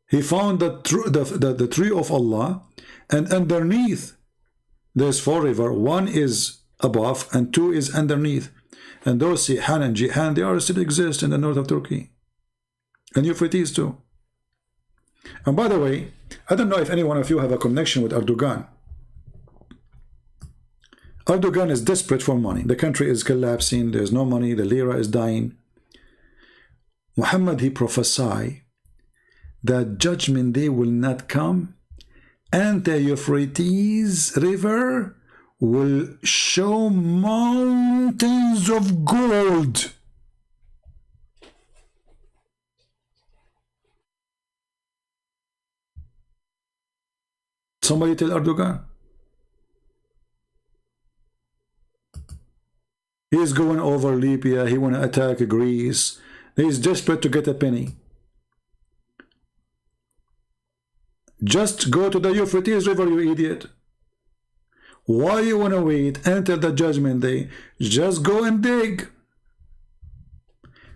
he found the tree of Allah, and underneath there's 4 rivers. 1 is above and 2 is underneath, and those Sihan and Jihan, they are still exist in the north of Turkey, and Euphrates too. And by the way, I don't know if any one of you have a connection with Erdogan. Erdogan is desperate for money. The country is collapsing. There's no money. The lira is dying. Muhammad, he prophesied that judgment day will not come, and the Euphrates River will show mountains of gold. Somebody tell Erdogan. He's going over Libya. He want to attack Greece. He's desperate to get a penny. Just go to the Euphrates River, you idiot. Why you want to wait until the judgment day? Just go and dig.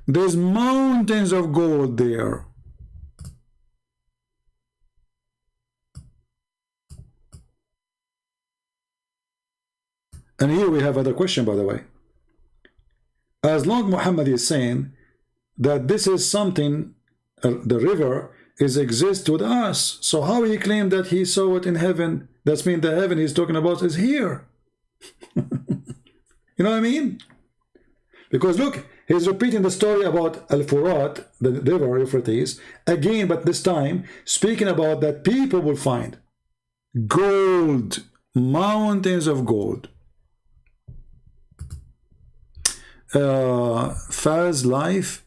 There's mountains of gold there. And here we have another question, by the way. As long Muhammad is saying that this is something, the river is exists with us, so how he claimed that he saw it in heaven? That means the heaven he's talking about is here. You know what I mean? Because look, he's repeating the story about Al-Furat, the river Euphrates, again, but this time speaking about that people will find gold, mountains of gold. Faz Life,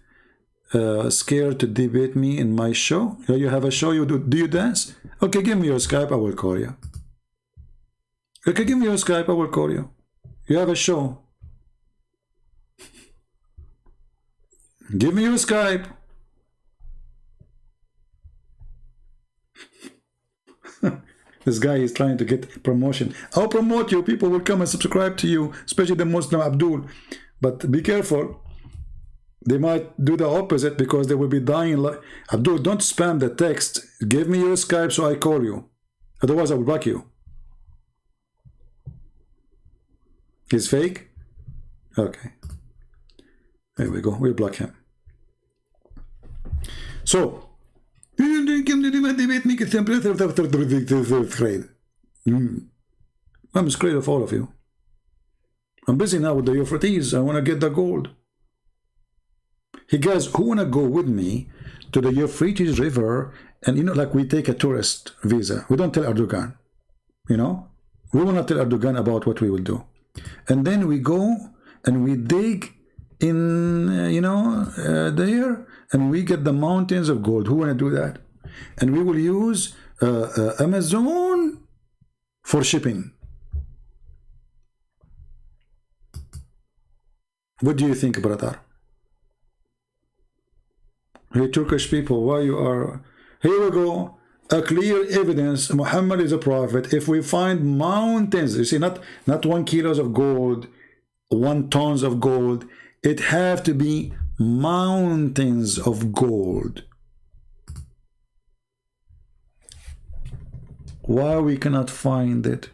scared to debate me in my show. You have a show, you do you dance? Okay, give me your Skype, I will call you. Okay, give me your Skype, I will call you. You have a show. Give me your Skype. This guy is trying to get promotion. I'll promote you. People will come and subscribe to you, especially the Muslim Abdul. But be careful. They might do the opposite because they will be dying. Like Abdul, don't spam the text. Give me your Skype so I call you. Otherwise, I will block you. He's fake? Okay. There we go. We'll block him. So, I'm scared of all of you. I'm busy now with the Euphrates. I want to get the gold. Hey guys, who want to go with me to the Euphrates River? And you know, like we take a tourist visa. We don't tell Erdogan. You know, we will not tell Erdogan about what we will do. And then we go and we dig in, there, and we get the mountains of gold. Who want to do that? And we will use Amazon for shipping. What do you think, brother? Hey, Turkish people, why you are... Here we go. A clear evidence Muhammad is a prophet. If we find mountains, you see, not 1 kilo of gold, 1 tons of gold, it have to be mountains of gold. Why we cannot find it?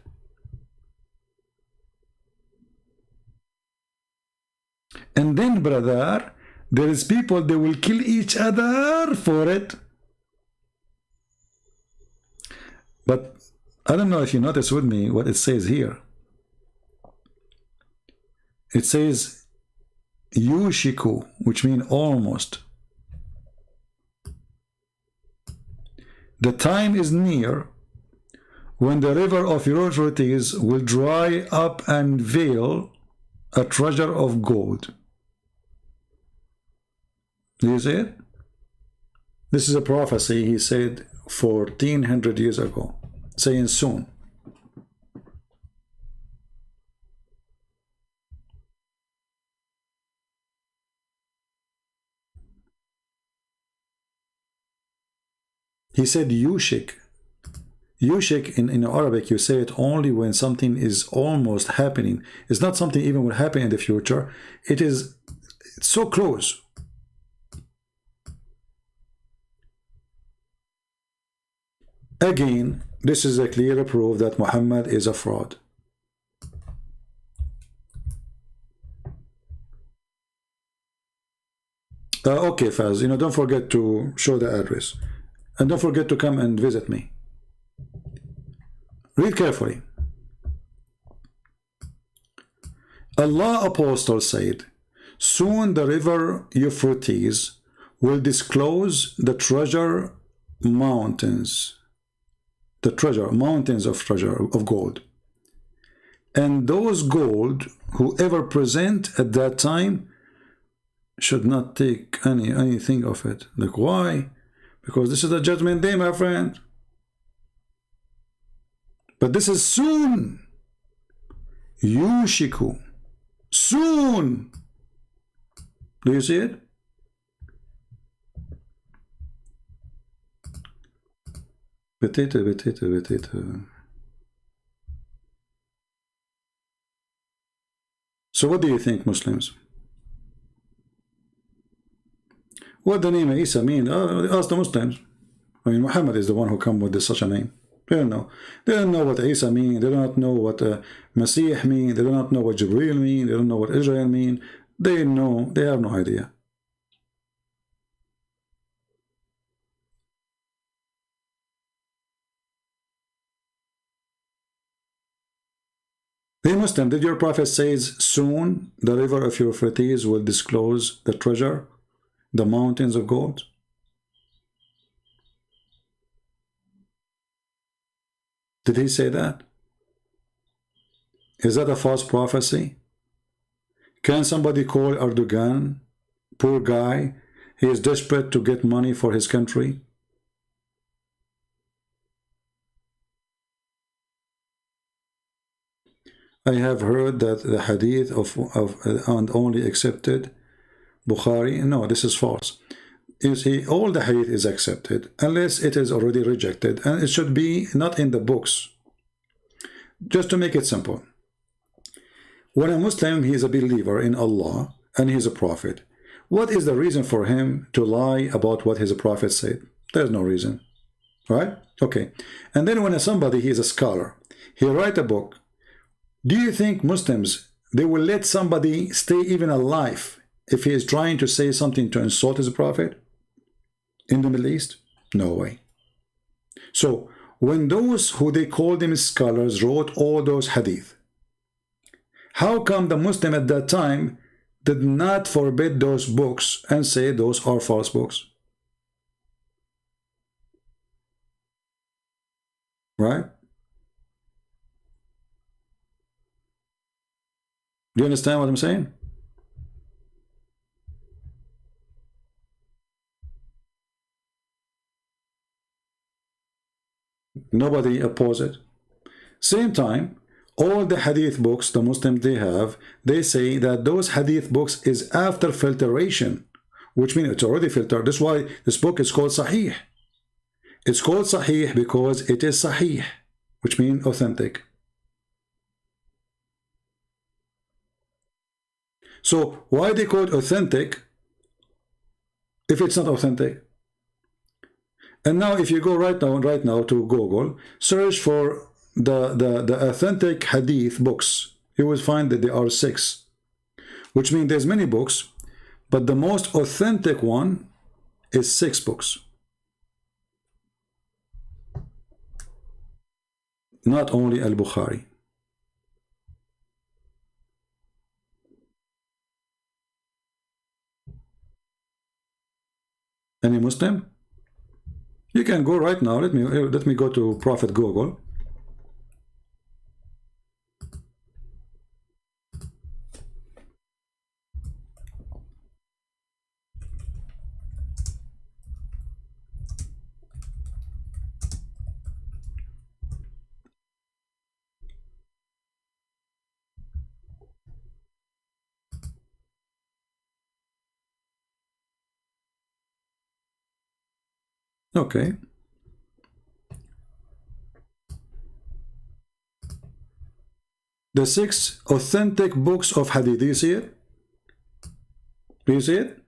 And then, brother, there is people, they will kill each other for it. But I don't know if you notice with me what it says here. It says Yushiku, which means almost. The time is near when the river of Euphrates will dry up and veil a treasure of gold. Do you see it? This is a prophecy he said 1400 years ago, saying soon. He said yushik. Yushik in Arabic, you say it only when something is almost happening. It's not something even will happen in the future. It's so close. Again, this is a clear proof that Muhammad is a fraud. Okay, Faz, don't forget to show the address. And don't forget to come and visit me. Read carefully. Allah Apostle said, soon the river Euphrates will disclose the treasure mountains, mountains of treasure of gold. And those gold, whoever present at that time should not take anything of it. Like, why? Because this is the judgment day, my friend. But this is soon. Yushiku. Soon. Do you see it? Bitte. So what do you think, Muslims? What the name Isa mean? Ask the Muslims. I mean, Muhammad is the one who come with such a name. They don't know. They don't know what Isa mean. They do not know what Masih mean. They do not know what Jibreel mean. They don't know what Israel mean. They know. They have no idea. Hey Muslim, did your prophet says soon the river of Euphrates will disclose the treasure, the mountains of gold? Did he say that? Is that a false prophecy? Can somebody call Erdogan, poor guy, he is desperate to get money for his country? I have heard that the hadith of and only accepted Bukhari. No, this is false. You see, all the hadith is accepted unless it is already rejected, and it should be not in the books. Just to make it simple, when a Muslim, he is a believer in Allah and he is a prophet, what is the reason for him to lie about what his prophet said? There's no reason, right? Okay. And then when somebody, he is a scholar, he write a book. Do you think Muslims, they will let somebody stay even alive if he is trying to say something to insult his prophet in the Middle East? No way. So when those who they call them scholars wrote all those hadith, how come the Muslim at that time did not forbid those books and say those are false books? Right? Do you understand what I'm saying? Nobody oppose it. Same time, all the hadith books the Muslims they have, they say that those hadith books is after filtration, which means it's already filtered. That's why this book is called Sahih. It's called Sahih because it is Sahih, which means authentic. So why they call it authentic if it's not authentic? And now if you go right now to Google, search for the authentic hadith books, you will find that there are 6, which means there's many books, but the most authentic one is 6 books. Not only Al-Bukhari. Any Muslim? You can go right now. Let me go to Prophet Google. Okay. The 6 authentic books of hadith. Do you see it? Do you see it?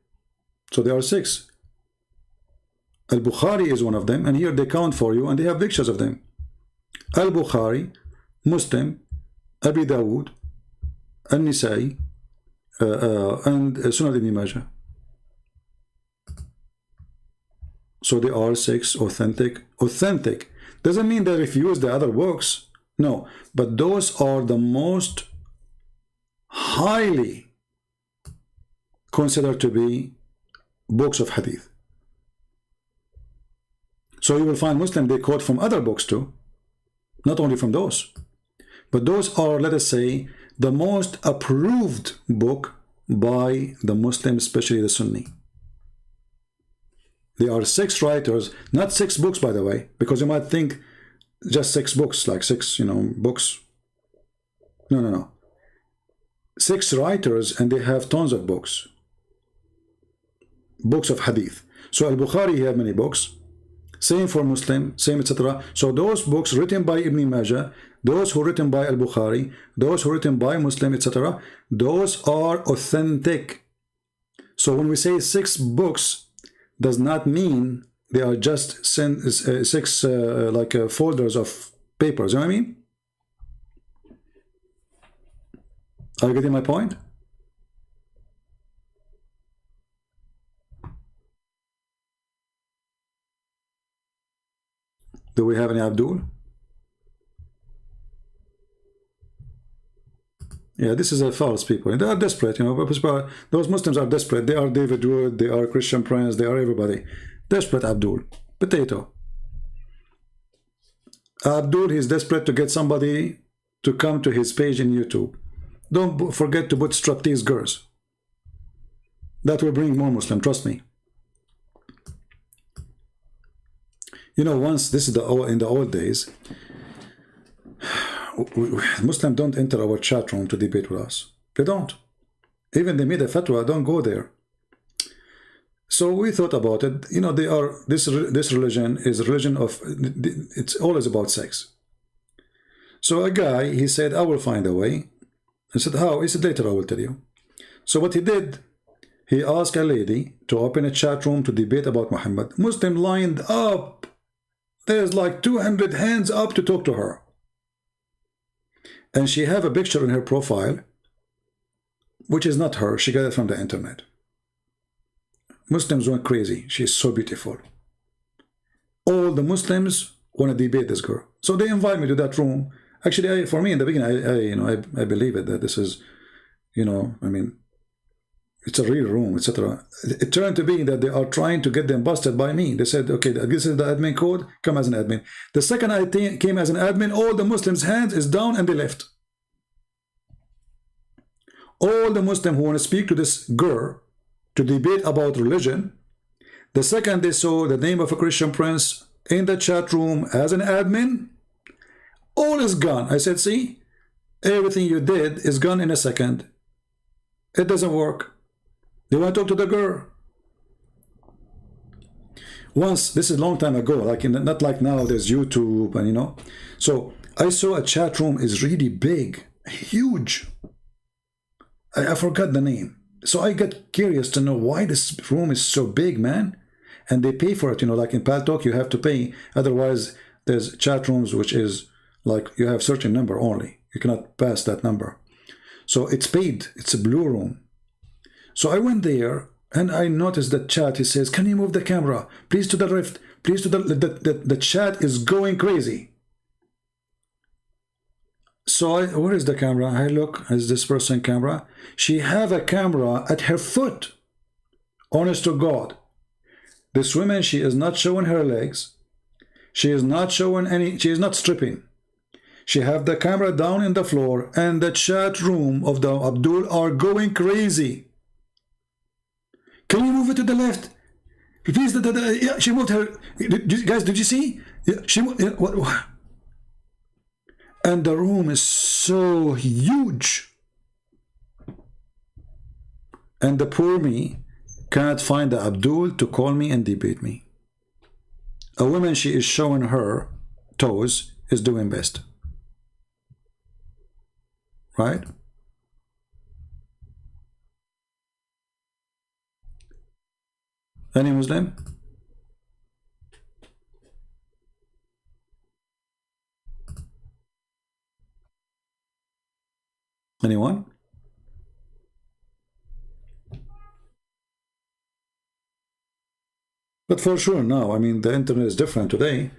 So there are 6. Al-Bukhari is one of them, and here they count for you, and they have pictures of them. Al-Bukhari, Muslim, Abi Dawood, An-Nisa'i, and Sunan Ibn Majah. So they are 6 authentic. Authentic doesn't mean they refuse the other books. No, but those are the most highly considered to be books of hadith. So you will find Muslim, they quote from other books too, not only from those, but those are, let us say, the most approved book by the Muslims, especially the Sunni. There are 6 writers, not 6 books, by the way, because you might think just 6 books, like 6, books. No. 6 writers, and they have tons of books. Books of hadith. So Al-Bukhari, he have many books. Same for Muslim, same, etc. So those books written by Ibn Majah, those who written by Al-Bukhari, those who written by Muslim, etc., those are authentic. So when we say 6 books, does not mean they are just 6 folders of papers. You know what I mean? Are you getting my point? Do we have any Abdul? Yeah, this is a false people. They are desperate, those Muslims are desperate. They are David Wood, they are Christian Prince, they are everybody. Desperate Abdul. Potato. Abdul, he's desperate to get somebody to come to his page in YouTube. Don't forget to put striptease girls. That will bring more Muslim, trust me. Once, this is in the old days, Muslims don't enter our chat room to debate with us. They don't. Even they made a fatwa, don't go there. So we thought about it. They are this religion is a religion of, it's always about sex. So a guy, he said, I will find a way. I said, how? He said, later I will tell you. So what he did, he asked a lady to open a chat room to debate about Muhammad. Muslim lined up. There's like 200 hands up to talk to her. And she have a picture in her profile, which is not her. She got it from the internet. Muslims went crazy. She's so beautiful. All the Muslims want to debate this girl. So they invite me to that room. Actually, for me in the beginning, I believe it, that this is, it's a real room, etc. It turned to be that they are trying to get them busted by me. They said, okay, this is the admin code, come as an admin. The second I came as an admin, all the Muslims' hands is down and they left. All the Muslims who want to speak to this girl to debate about religion, the second they saw the name of a Christian prince in the chat room as an admin, all is gone. I said, see, everything you did is gone in a second. It doesn't work. They want to talk to the girl. Once, this is a long time ago, not like now, there's YouTube and So I saw a chat room is really big, huge. I forgot the name. So I got curious to know why this room is so big, man. And they pay for it, like in PalTalk, you have to pay. Otherwise, there's chat rooms which is like you have certain number only. You cannot pass that number. So it's paid. It's a blue room. So I went there and I noticed that chat. He says, can you move the camera? Please to the left. Please to the chat is going crazy. So where is the camera? I look, is this person camera? She have a camera at her foot. Honest to God. This woman, she is not showing her legs. She is not showing any, she is not stripping. She have the camera down in the floor and the chat room of the Abdul are going crazy. Can you move it to the left? Please, yeah, she moved her. Guys, did you see? Yeah, she moved. Yeah, what? And the room is so huge. And the poor me cannot find the Abdul to call me and debate me. A woman, she is showing her toes, is doing best. Right? Any Muslim? Anyone? But for sure now, I mean, the internet is different today.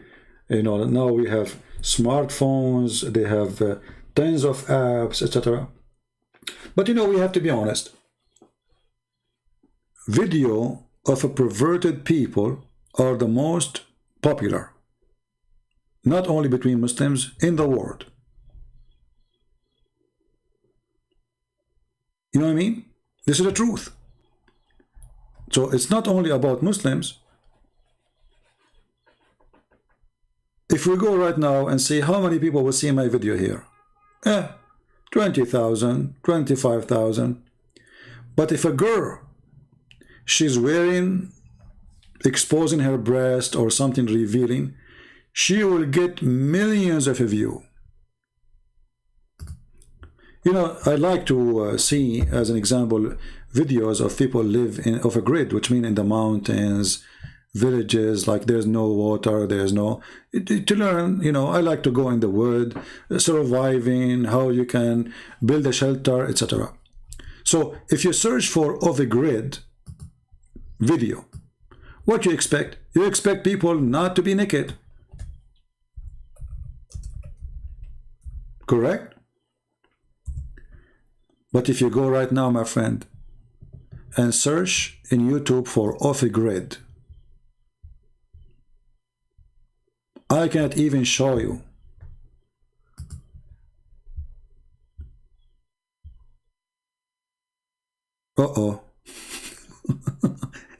Now we have smartphones, they have tons of apps, etc. But you know, we have to be honest. Video of a perverted people are the most popular, not only between Muslims, in the world. You know what I mean? This is the truth. So it's not only about Muslims. If we go right now and see how many people will see my video here, 20,000, 25,000. But if a girl, she's wearing, exposing her breast or something revealing, she will get millions of views. You know, I like to see, as an example, videos of people live in off a grid, which mean in the mountains, villages, like there's no water, there's no, to learn, you know, I like to go in the wood, surviving, how you can build a shelter, etc. So if you search for off a grid video, what you expect? You expect people not to be naked. Correct? But if you go right now, my friend, and search in YouTube for off a grid, I can't even show you. Uh-oh.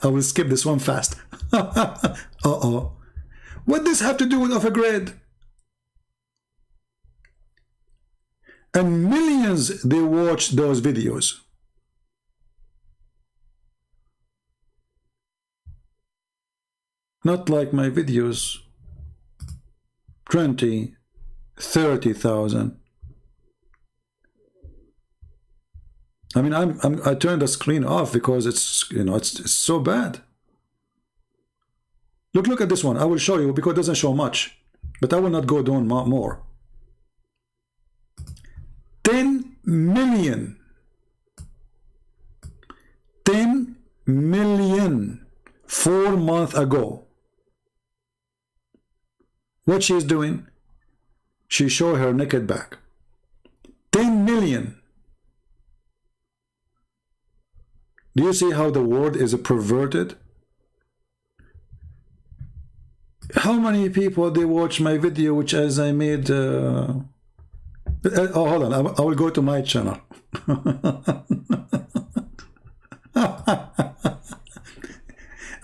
I will skip this one fast. Uh-oh. What does this have to do with off a grid? And millions, they watch those videos. Not like my videos, 20, 30,000. I mean, I turned the screen off because it's, you know, it's so bad. Look at this one. I will show you because it doesn't show much, but I will not go down more. 10 million. 10 million 4 months ago. What she's doing? She showed her naked back. 10 million. Do you see how the world is perverted? How many people they watch my video, which as I made oh, hold on, I will go to my channel.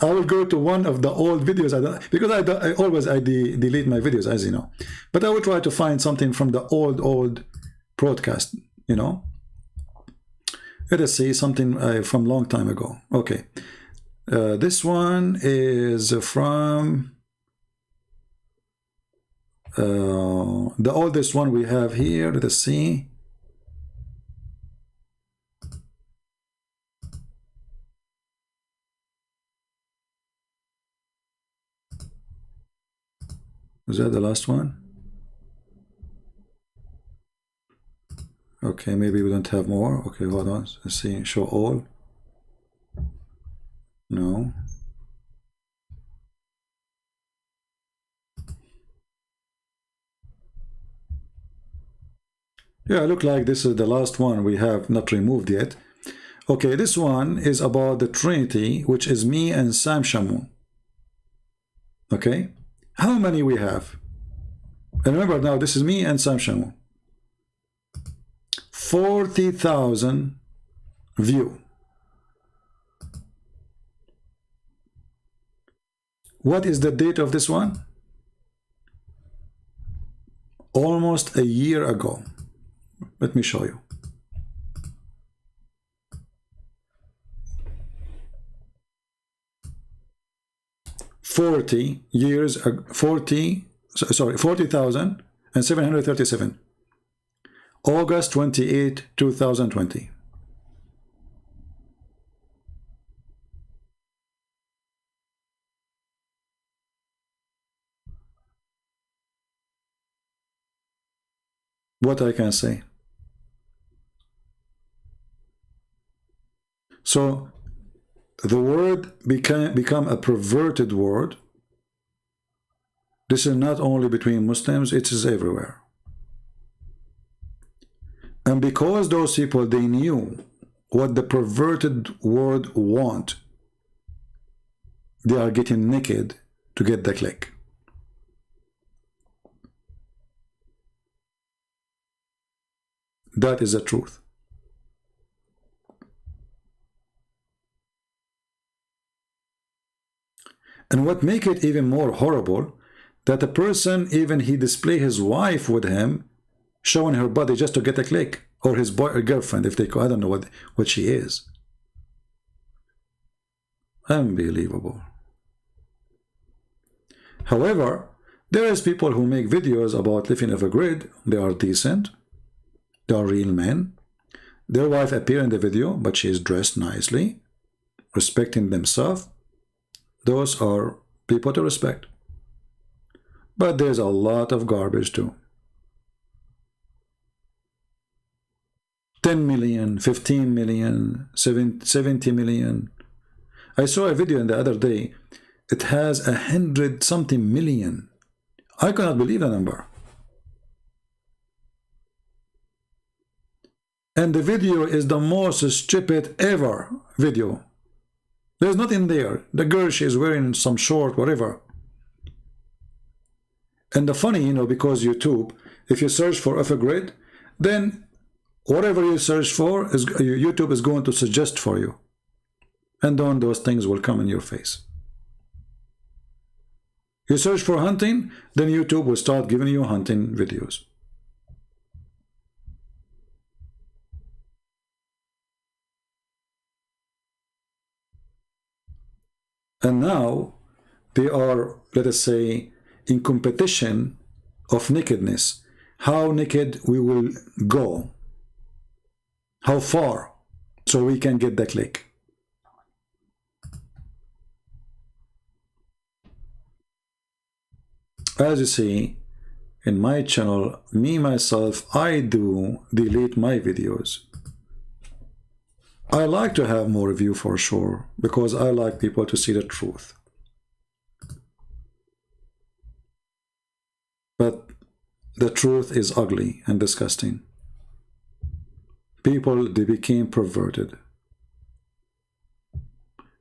I will go to one of the old videos. Because I always delete my videos, as you know. But I will try to find something from the old broadcast, you know. Let us see something from long time ago. Okay, this one is from the oldest one we have here. Let us see. Is that the last one? Okay, maybe we don't have more. Okay, hold on. Let's see. Show all. No. Yeah, look like this is the last one we have not removed yet. Okay, this one is about the Trinity, which is me and Sam Shamoun. Okay, how many we have? And remember now, this is me and Sam Shamoun. 40,000 view. What is the date of this one? Almost a year ago. Let me show you. Sorry, 40,737. August 28, 2020. What I can say. So the word become a perverted word. This is not only between Muslims, it is everywhere. And because those people, they knew what the perverted world want, they are getting naked to get the click. That is the truth. And what make it even more horrible, that a person, even he display his wife with him, showing her body just to get a click, or his boy or girlfriend, if they call, I don't know what she is. Unbelievable. However, there is people who make videos about living off a grid. They are decent. They are real men. Their wife appear in the video, but she is dressed nicely, respecting themselves. Those are people to respect. But there's a lot of garbage too. 10 million, 15 million, 70 million. I saw a video the other day. It has 100-something million. I cannot believe the number. And the video is the most stupid ever video. There's nothing there. The girl, she is wearing some short, whatever. And the funny, you know, because YouTube, if you search for off a grid, then whatever you search for, YouTube is going to suggest for you. And then those things will come in your face. You search for hunting, then YouTube will start giving you hunting videos. And now they are, let us say, in competition of nakedness. How naked we will go. How far, so we can get the click. As you see, in my channel, me, myself, I do delete my videos. I like to have more view for sure, because I like people to see the truth. But the truth is ugly and disgusting. People, they became perverted.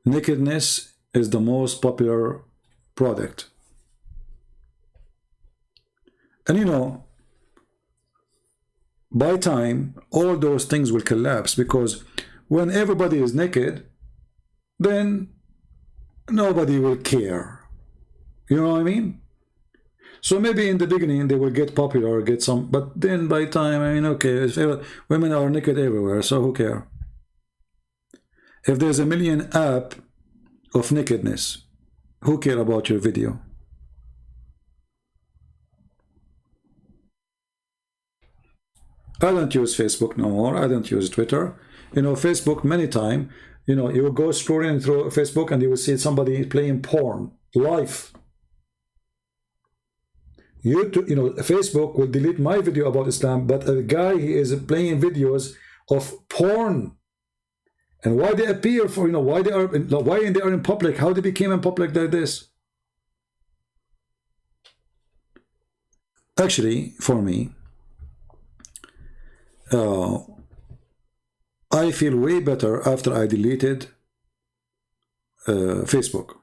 Nakedness is the most popular product. And you know, by time, all those things will collapse, because when everybody is naked, then nobody will care. You know what I mean? So maybe in the beginning they will get popular, get some, but then by time, I mean, okay, women are naked everywhere, so who cares? If there's a million app of nakedness, who care about your video? I don't use Facebook no more. I don't use Twitter. You know, Facebook many times, you know, you will go scrolling through Facebook and you will see somebody playing porn live. YouTube, you know, Facebook will delete my video about Islam, but a guy, he is playing videos of porn. And why they appear for, you know, why they are in public, how they became in public like this. Actually, for me, I feel way better after I deleted Facebook.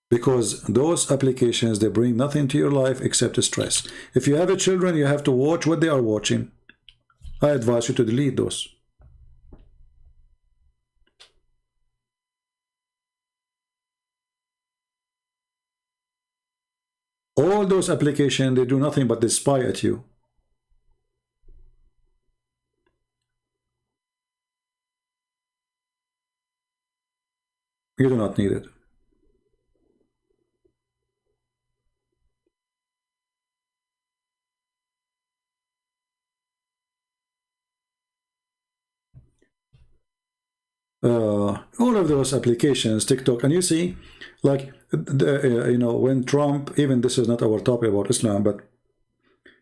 Because those applications, they bring nothing to your life except stress. If you have children, you have to watch what they are watching. I advise you to delete those. All those applications, they do nothing but they spy at you. You do not need it. All of those applications, TikTok, and you see, like, you know, when Trump, even this is not our topic about Islam, but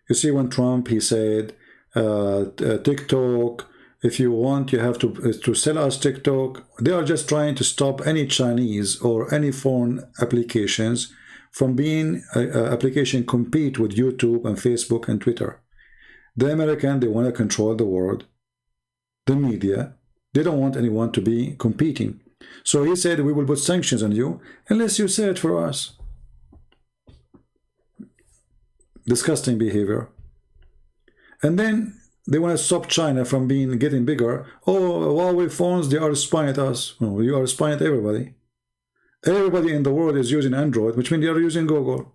you see when Trump, he said, TikTok, if you want, you have to sell us TikTok. They are just trying to stop any Chinese or any foreign applications from being an application compete with YouTube and Facebook and Twitter. The American, they want to control the world, the media. They don't want anyone to be competing. So he said, we will put sanctions on you unless you say it for us. Disgusting behavior. And then they want to stop China from getting bigger. Oh, Huawei phones, they are spying at us. No, you are spying at everybody. Everybody in the world is using Android, which means they are using Google.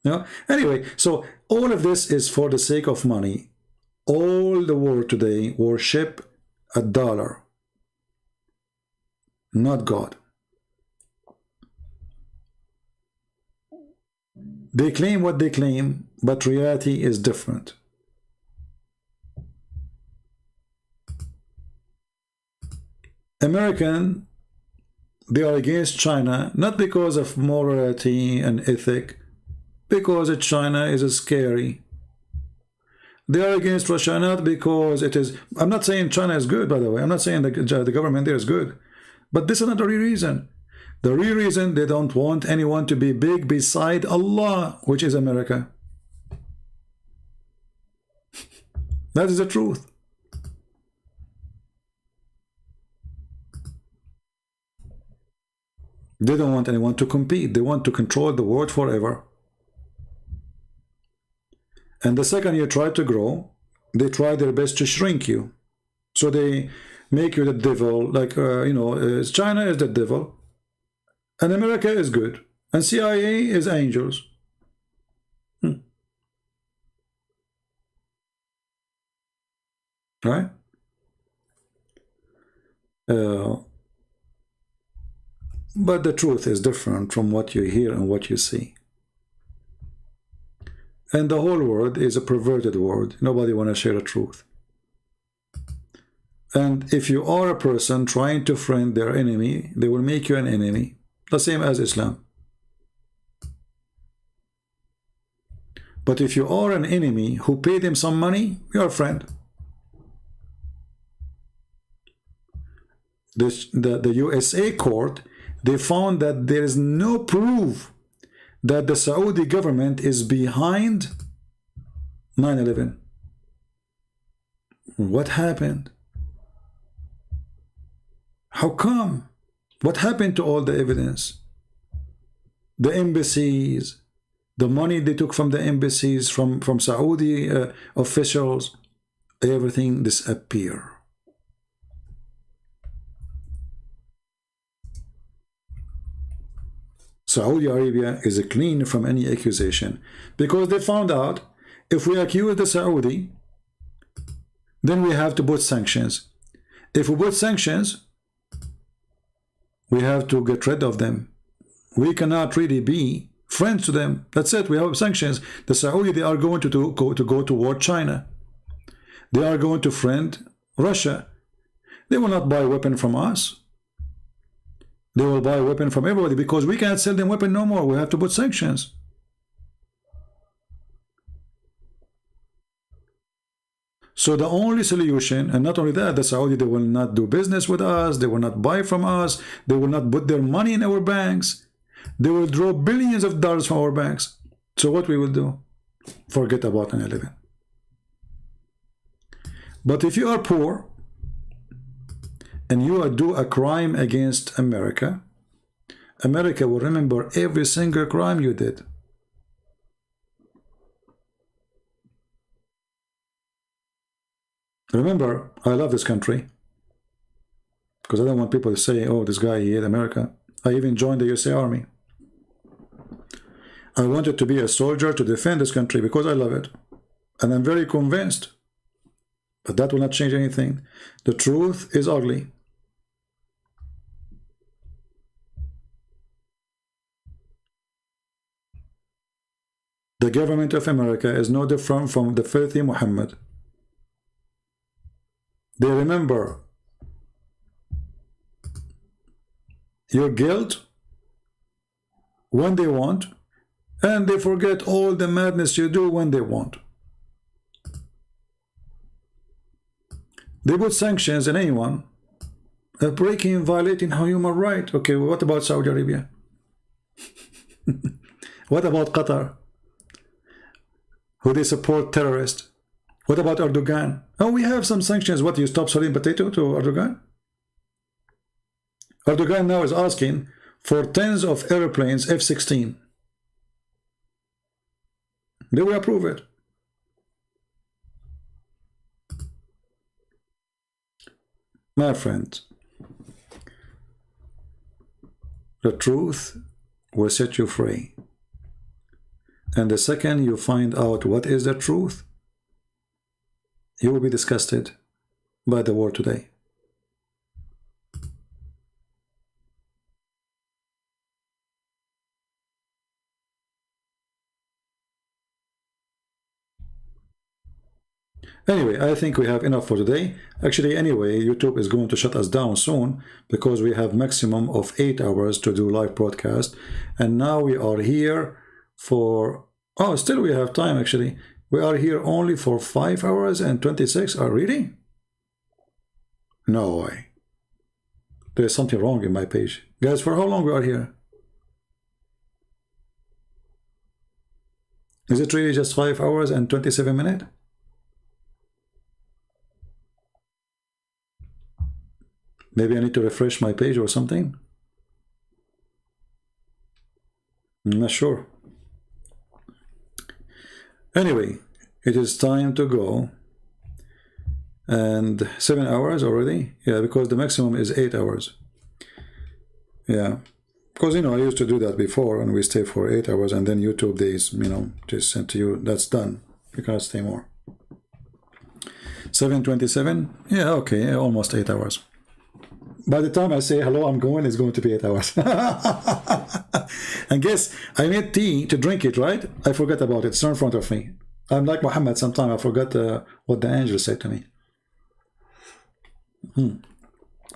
Yeah. Anyway, so all of this is for the sake of money. All the world today worship a dollar, not God. They claim what they claim, but reality is different. American, they are against China, not because of morality and ethic, because China is scary. They are against Russia not because it is... I'm not saying China is good, by the way. I'm not saying the government there is good. But this is not the real reason. The real reason, they don't want anyone to be big beside Allah, which is America. That is the truth. They don't want anyone to compete. They want to control the world forever. And the second you try to grow, they try their best to shrink you. So they make you the devil, like, China is the devil, and America is good, and CIA is angels. Right? But the truth is different from what you hear and what you see. And the whole world is a perverted world. Nobody want to share the truth. And if you are a person trying to friend their enemy, they will make you an enemy. The same as Islam. But if you are an enemy who paid him some money, you're a friend. The USA court, they found that there is no proof that the Saudi government is behind 9/11. What happened? How come? What happened to all the evidence? The embassies, the money they took from the embassies, from Saudi officials, everything disappeared. Saudi Arabia is clean from any accusation because they found out if we accuse the Saudi, then we have to put sanctions. If we put sanctions, we have to get rid of them. We cannot really be friends to them. That's it. We have sanctions. The Saudi, they are going to go toward China. They are going to friend Russia. They will not buy weapon from us. They will buy a weapon from everybody because we can't sell them weapon no more. We have to put sanctions. So the only solution, and not only that, the Saudi, they will not do business with us. They will not buy from us. They will not put their money in our banks. They will draw billions of dollars from our banks. So what we will do? Forget about 9/11. But if you are poor, and you do a crime against America, America will remember every single crime you did. Remember, I love this country because I don't want people to say, oh, this guy, he hate America. I even joined the USA Army. I wanted to be a soldier to defend this country because I love it. And I'm very convinced. But that will not change anything. The truth is ugly. The government of America is no different from the filthy Muhammad. They remember your guilt when they want, and they forget all the madness you do when they want. They put sanctions on anyone breaking and violating human rights. Okay, what about Saudi Arabia? What about Qatar? Who they support terrorists? What about Erdogan? Oh, we have some sanctions. What, you stop selling potato to Erdogan? Erdogan now is asking for tens of airplanes, F-16. They will approve it. My friend, the truth will set you free. And the second you find out what is the truth, you will be disgusted by the world today. Anyway, I think we have enough for today. Actually, anyway, YouTube is going to shut us down soon because we have maximum of 8 hours to do live broadcast. And now we are here for... Oh, still we have time, actually. We are here only for 5 hours and 26. Oh, really? No way. There's something wrong in my page. Guys, for how long we are here? Is it really just 5 hours and 27 minutes? Maybe I need to refresh my page or something. I'm not sure. Anyway, it is time to go. And 7 hours already? Yeah, because the maximum is 8 hours. Yeah. Because, you know, I used to do that before and we stay for 8 hours and then YouTube days, you know, just sent to you, that's done. You cannot stay more. 7:27? Yeah, okay, almost 8 hours. By the time I say hello, I'm going, it's going to be 8 hours. And guess, I made tea to drink it, right? I forgot about it. It's not in front of me. I'm like Muhammad, sometimes I forgot what the angel said to me.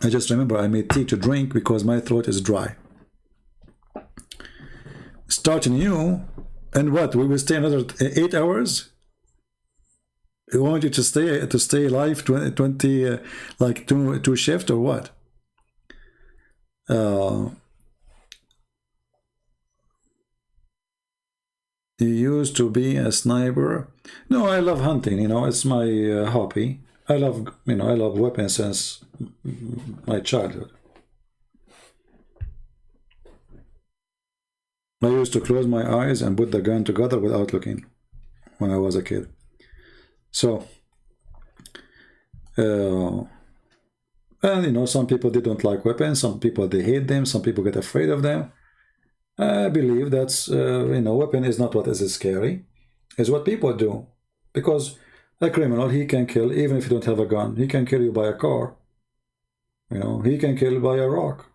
I just remember I made tea to drink because my throat is dry. Starting new, and what? We will stay another 8 hours? I want you to stay live 20 like two shift or what? You used to be a sniper. No, I love hunting, you know, it's my hobby. I love, you know, I love weapons since my childhood. I used to close my eyes and put the gun together without looking when I was a kid. So, and you know, some people they don't like weapons, some people they hate them, some people get afraid of them. I believe that's, you know, weapon is not what is scary, it's what people do. Because a criminal, he can kill even if you don't have a gun. He can kill you by a car. You know, he can kill by a rock.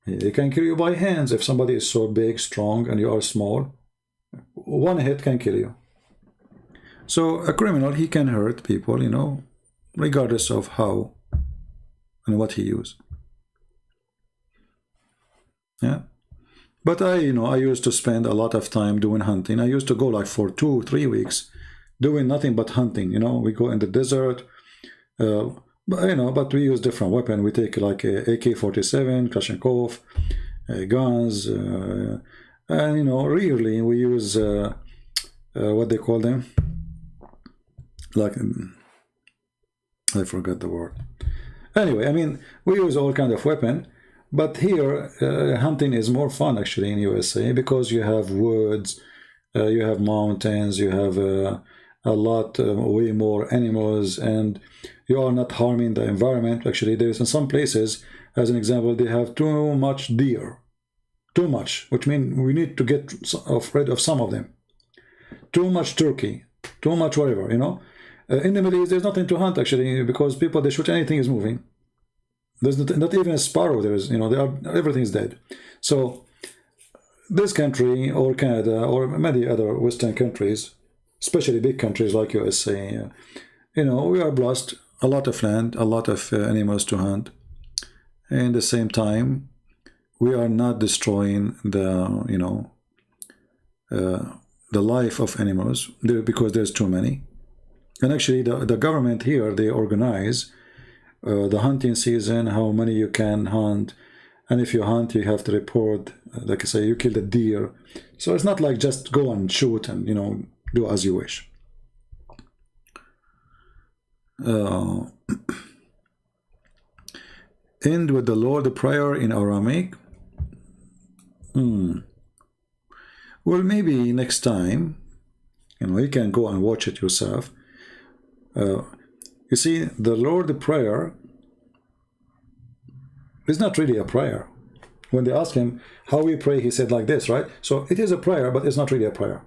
He can kill you by hands if somebody is so big, strong, and you are small. One hit can kill you. So a criminal, he can hurt people, you know, regardless of how and what he uses. Yeah. But you know, I used to spend a lot of time doing hunting. I used to go like for 2-3 weeks doing nothing but hunting. You know, we go in the desert, but, you know, but we use different weapons. We take like a AK-47, Kalashnikov, guns, and you know, rarely we use what they call them. Like, I forgot the word. Anyway, I mean, we use all kind of weapon, but here hunting is more fun actually in USA because you have woods, you have mountains, you have a lot, way more animals, and you are not harming the environment. Actually, there's in some places, as an example, they have too much deer, too much, which means we need to get rid of some of them. Too much turkey, too much whatever, you know. In the Middle East, there's nothing to hunt actually because people, they shoot anything is moving. There's not even a sparrow. There is, you know, everything is dead. So this country or Canada or many other Western countries, especially big countries like USA, you know, we are blessed, a lot of land, a lot of animals to hunt. And at the same time, we are not destroying the, you know, the life of animals because there's too many. And actually, the government here, they organize the hunting season, how many you can hunt, And if you hunt, you have to report, like I say, you killed a deer. So it's not like just go and shoot and, you know, do as you wish. End with the Lord Prayer in Aramaic. Well, maybe next time, you know, you can go and watch it yourself. You see, the Lord Prayer is not really a prayer. When they ask him how we pray, he said like this, right? So it is a prayer, but it's not really a prayer.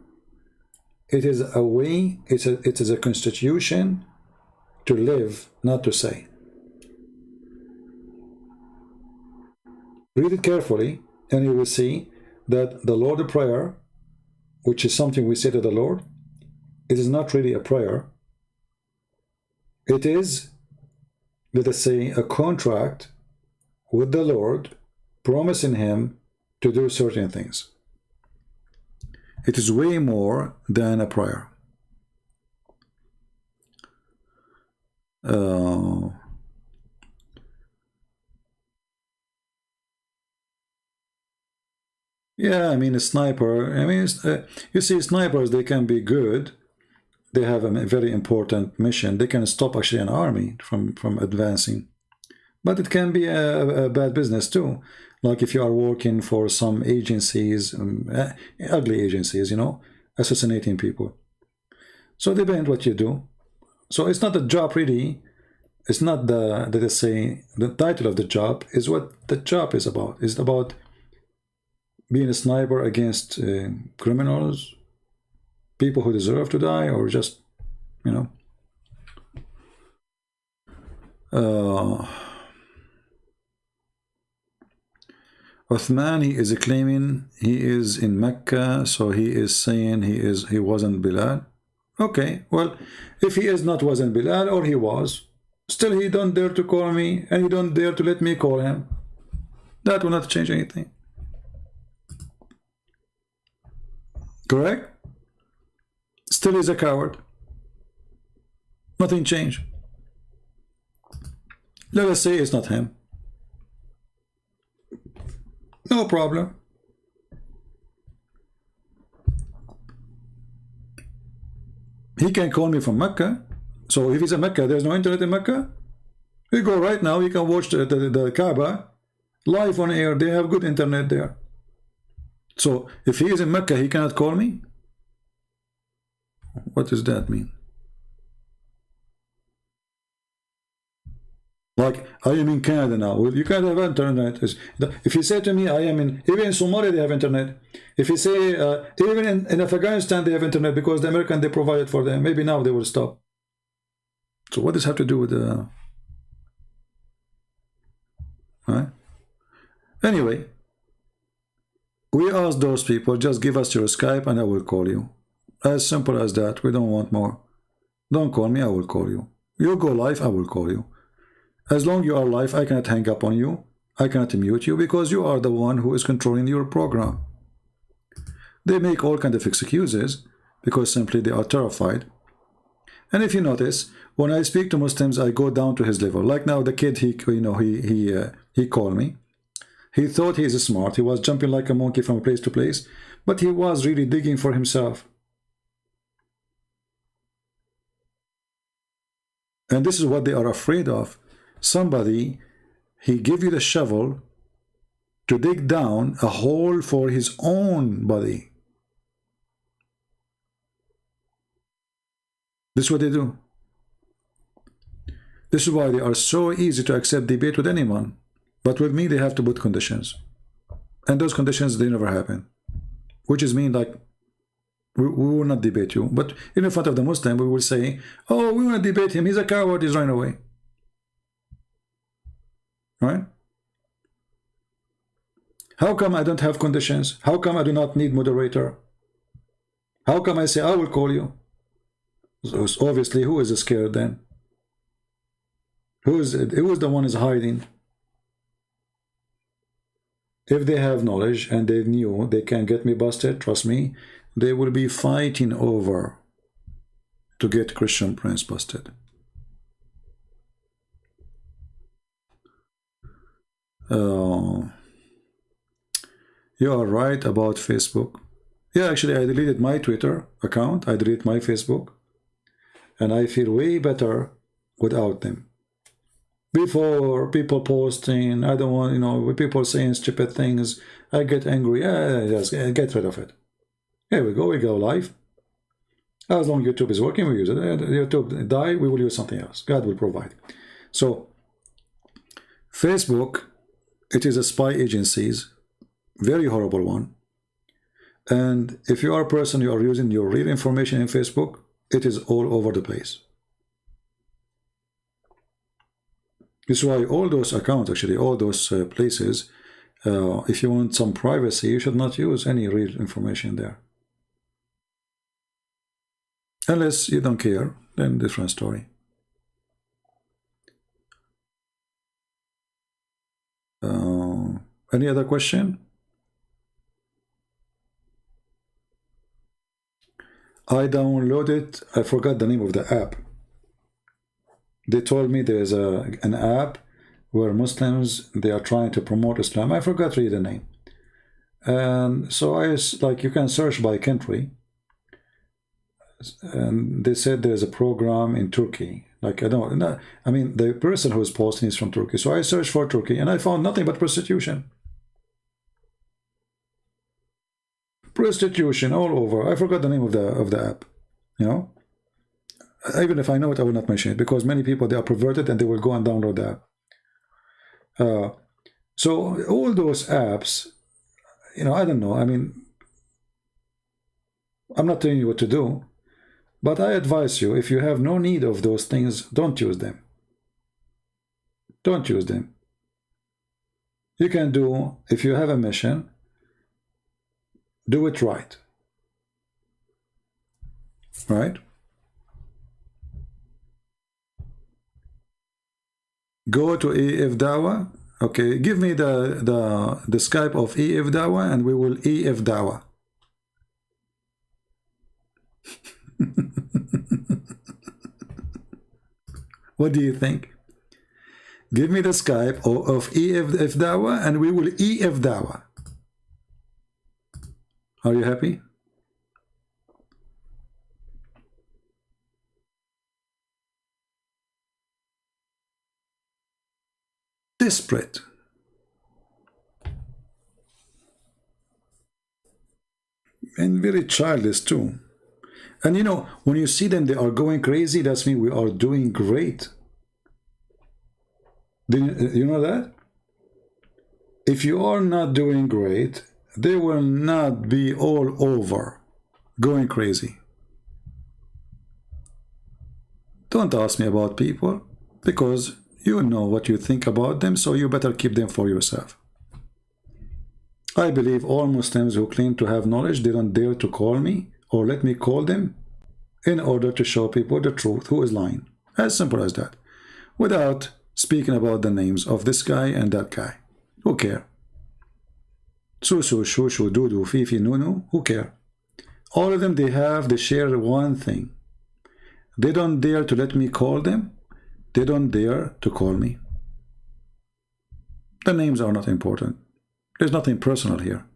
It is a way, it is a constitution to live, not to say. Read it carefully, and you will see that the Lord Prayer, which is something we say to the Lord, it is not really a prayer. It is, let us say, a contract with the Lord, promising him to do certain things. It is way more than a prayer. Yeah, I mean, a sniper, I mean, you see, snipers, they can be good. They have a very important mission. They can stop actually an army from advancing. But it can be a bad business too. Like if you are working for some agencies, ugly agencies, you know, assassinating people. So depends what you do. So it's not the job really. It's not the, let us say, the title of the job is what the job is about. It's about being a sniper against criminals, people who deserve to die, or just, you know. Uthman, he is claiming he is in Mecca, so he is saying he wasn't Bilal. Okay, well, if he is not wasn't Bilal, or he was, still he don't dare to call me, and he don't dare to let me call him. That will not change anything. Correct? Still is a coward. Nothing changed. Let us say it's not him. No problem. He can call me from Mecca. So if he's in Mecca, there's no internet in Mecca. You go right now, you can watch the Kaaba live on air. They have good internet there. So if he is in Mecca, he cannot call me? What does that mean? Like, I am in Canada now. Well, you can't have internet. If you say to me, I am in, even in Somalia, they have internet. If you say, even in Afghanistan, they have internet because the American, they provided for them. Maybe now they will stop. So what does this have to do with the... Right? Anyway, we asked those people, just give us your Skype and I will call you. As simple as that. We don't want more. Don't call me, I will call you. You go live, I will call you. As long as you are live, I cannot hang up on you. I cannot mute you because you are the one who is controlling your program. They make all kinds of excuses because simply they are terrified. And if you notice, when I speak to Muslims, I go down to his level. Like now, the kid, he called me. He thought he is smart. He was jumping like a monkey from place to place, but he was really digging for himself. And this is what they are afraid of. Somebody, he give you the shovel to dig down a hole for his own body. This is what they do. This is why they are so easy to accept debate with anyone. But with me, they have to put conditions. And those conditions, they never happen. Which is mean like, we will not debate you. But in front of the Muslim, we will say, oh, we want to debate him. He's a coward. He's running away. Right? How come I don't have conditions? How come I do not need moderator? How come I say, I will call you? So obviously, who is scared then? Who is the one is hiding? If they have knowledge and they knew they can get me busted, trust me, they will be fighting over to get Christian Prince busted. You are right about Facebook. Yeah, actually, I deleted my Twitter account. I deleted my Facebook. And I feel way better without them. Before, people posting, I don't want, you know, people saying stupid things, I get angry. Yeah, just get rid of it. Here we go live. As long as YouTube is working, we use it. YouTube die, we will use something else. God will provide. So, Facebook, it is a spy agencies, very horrible one. And if you are a person, you are using your real information in Facebook, it is all over the place. This is why all those accounts, actually, all those places, if you want some privacy, you should not use any real information there. Unless you don't care, then different story. Any other question? I downloaded, I forgot the name of the app. They told me there's an app where Muslims, they are trying to promote Islam. I forgot really the name. And so like you can search by country. And they said there's a program in Turkey. Like, I don't know. I mean, the person who is posting is from Turkey. So I searched for Turkey and I found nothing but prostitution. Prostitution all over. I forgot the name of the app. You know? Even if I know it, I will not mention it because many people, they are perverted and they will go and download the app. So all those apps, you know, I don't know. I mean, I'm not telling you what to do, but I advise you, if you have no need of those things, don't use them. Don't use them. You can do, if you have a mission, do it right. Right? Go to EF Dawa. Okay, give me the Skype of EF Dawa and we will EF Dawa. What do you think? Give me the Skype of EF Dawa and we will EF Dawa. Are you happy? Desperate. And very childish too. And you know, when you see them, they are going crazy, that's mean we are doing great. You know that? If you are not doing great, they will not be all over going crazy. Don't ask me about people, because you know what you think about them, so you better keep them for yourself. I believe all Muslims who claim to have knowledge, they don't dare to call me or let me call them in order to show people the truth, who is lying. As simple as that. Without speaking about the names of this guy and that guy. Who care? Susu, Shushu, Dudu, Fifi, Nunu, who care? All of them, they share one thing. They don't dare to let me call them. They don't dare to call me. The names are not important. There's nothing personal here.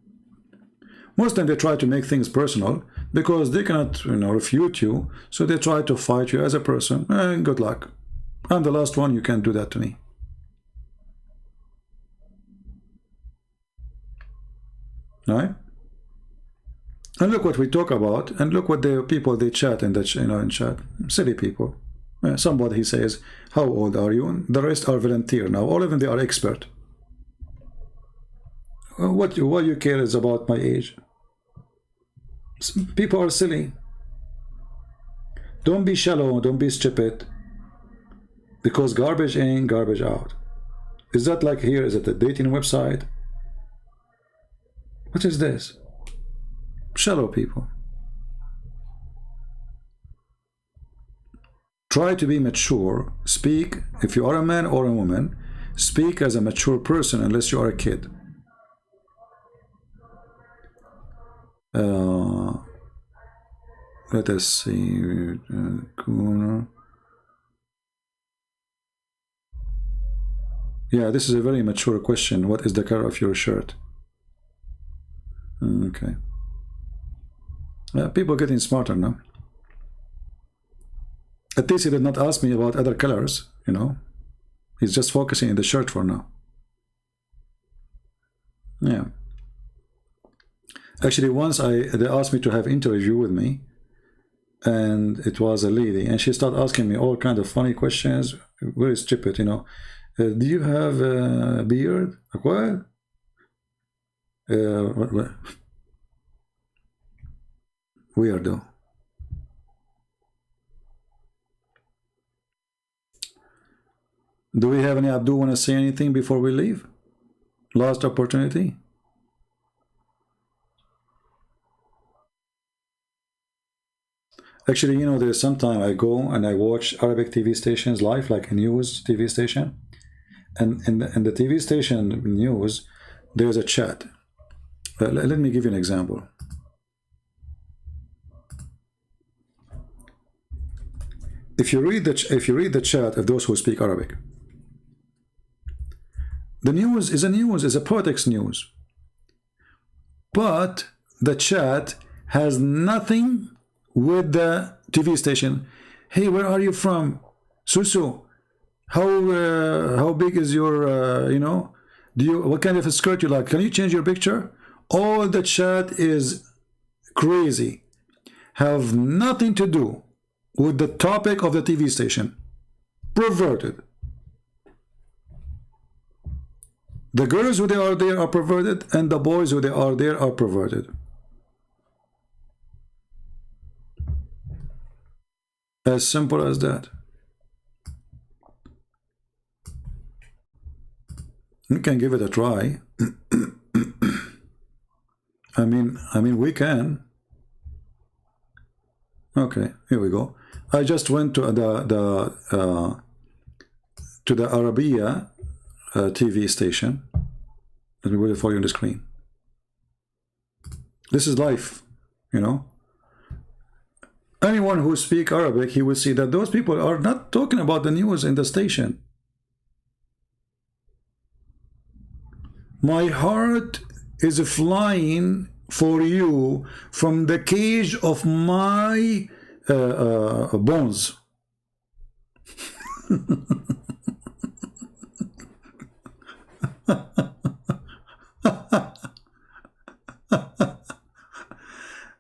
Most of them, they try to make things personal because they cannot, you know, refute you. So they try to fight you as a person. Good luck. I'm the last one. You can't do that to me. Right? And look what we talk about, and look what the people they chat in that, you know, in chat. Silly people. Somebody he says, "How old are you?" And the rest are volunteer. Now all of them, they are expert. What you care is about my age. People are silly. Don't be shallow. Don't be stupid. Because garbage in, garbage out. Is that like here? Is it a dating website? What is this? Shallow people. Try to be mature. Speak, if you are a man or a woman, speak as a mature person unless you are a kid. Let us see. Yeah, this is a very mature question. What is the color of your shirt? Okay. People getting smarter now. At least he did not ask me about other colors, you know. He's just focusing in the shirt for now. Yeah. Actually, once they asked me to have interview with me, and it was a lady, and she started asking me all kinds of funny questions, very stupid, you know. Do you have a beard? What? What? Weirdo. Do we have any Abdul want to say anything before we leave? Last opportunity. Actually, you know, there's sometime I go and I watch Arabic TV stations live, like a news TV station, and in the TV station news, there's a chat. Let me give you an example. If you read the chat of those who speak Arabic, the news is a politics news, but the chat has nothing with the TV station. Hey, where are you from? Susu, how big is your you know, what kind of a skirt you like? Can you change your picture? All the chat is crazy, have nothing to do with the topic of the TV station. Perverted. The girls who they are there are perverted, and the boys who they are there are perverted. As simple as that. You can give it a try. I mean, we can. Okay, here we go. I just went to the Arabia TV station. Let me put it for you on the screen. This is live, you know. Anyone who speaks Arabic, he will see that those people are not talking about the news in the station. My heart is flying for you from the cage of my bones.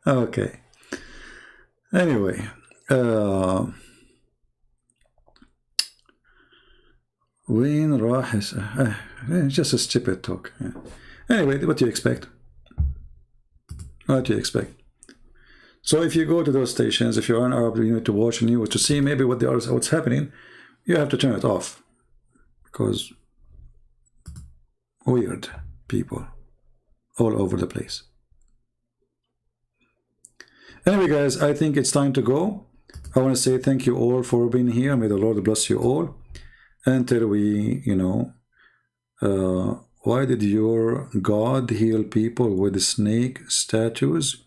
Okay. Anyway, وين راح just a stupid talk. Yeah. Anyway, what do you expect? What do you expect? So if you go to those stations, if you're an Arab, you need to watch news to see maybe what's happening. You have to turn it off because weird people all over the place. Anyway, guys, I think it's time to go. I want to say thank you all for being here. May the Lord bless you all. Until we, you know, why did your God heal people with snake statues?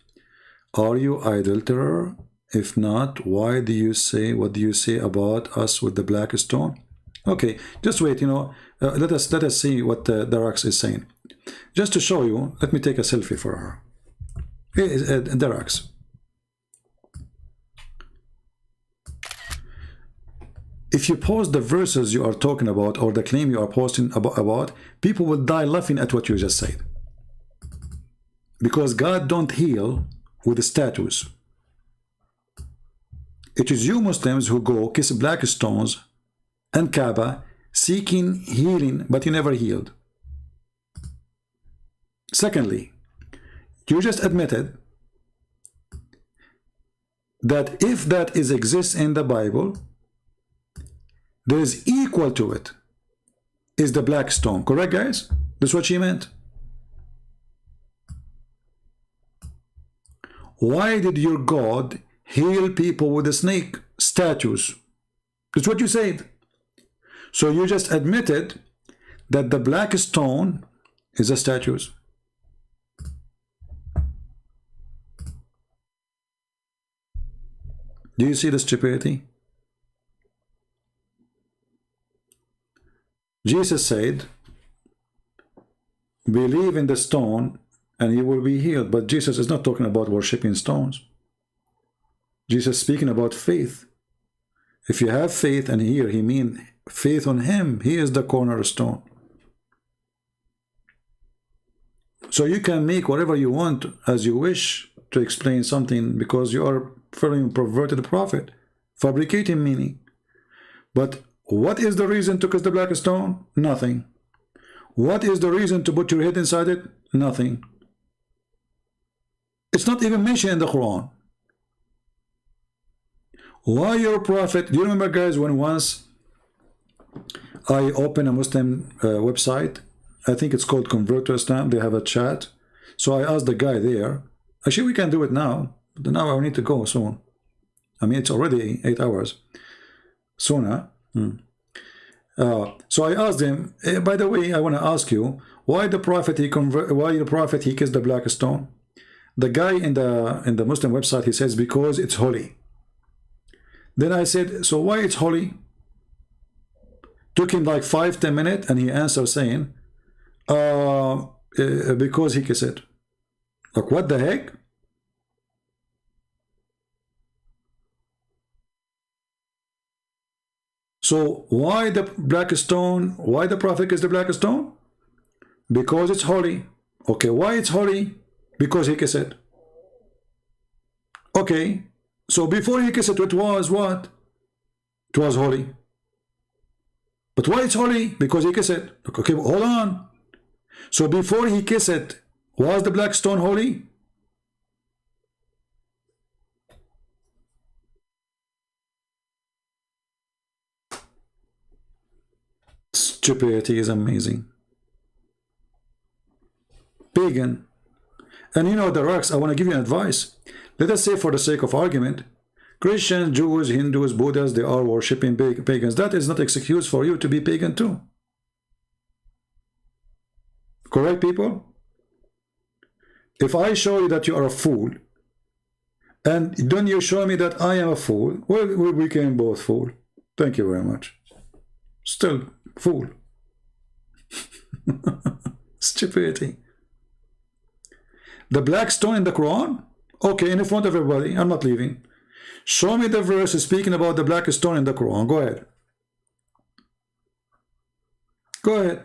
Are you idolater? If not, why do you say, what do you say about us with the black stone? Okay, just wait, you know, let us see what Darax is saying. Just to show you, let me take a selfie for her. Here is Darax. If you post the verses you are talking about or the claim you are posting about, people will die laughing at what you just said. Because God don't heal with statues. It is you Muslims who go kiss black stones and Kaaba seeking healing, but you never healed. Secondly, you just admitted that if that exists in the Bible, there is equal to it is the black stone. Correct, guys? That's what she meant. Why did your God heal people with the snake statues? That's what you said. So you just admitted that the black stone is a statues. Do you see the stupidity? Jesus said, believe in the stone and you will be healed. But Jesus is not talking about worshiping stones. Jesus is speaking about faith. If you have faith, and here he means faith on him, he is the cornerstone. So you can make whatever you want as you wish to explain something, because you are following perverted prophet, fabricating meaning. But what is the reason to kiss the black stone? Nothing. What is the reason to put your head inside it? Nothing. It's not even mentioned in the Quran. Why your prophet? Do you remember, guys, when once I opened a Muslim website, I think it's called Convert to Islam, they have a chat. So I asked the guy there, actually we can do it now, but now I need to go soon. I mean, it's already 8 hours. Soon, huh? So I asked him, by the way, I want to ask you, why the prophet he kissed the black stone? The guy in the Muslim website, he says, because it's holy. Then I said, so why it's holy? Took him like 5-10 minutes, and he answered saying, because he kissed it. Like, what the heck? So why the black stone? Why the prophet kissed the black stone? Because it's holy. Okay, why it's holy? Because he kissed it. Okay, so before he kissed it, it was what? It was holy. But why it's holy? Because he kissed it. Okay, hold on. So before he kissed it, was the black stone holy? Stupidity is amazing. Pagan. And you know, the rocks, I want to give you an advice. Let us say, for the sake of argument, Christians, Jews, Hindus, Buddhists, they are worshipping pagans. That is not excuse for you to be pagan too. Correct, people? If I show you that you are a fool, and then you show me that I am a fool, well, we became both fool. Thank you very much. Still fool. Stupidity. The black stone in the Quran? Okay, in front of everybody, I'm not leaving. Show me the verse speaking about the black stone in the Quran. Go ahead. Go ahead.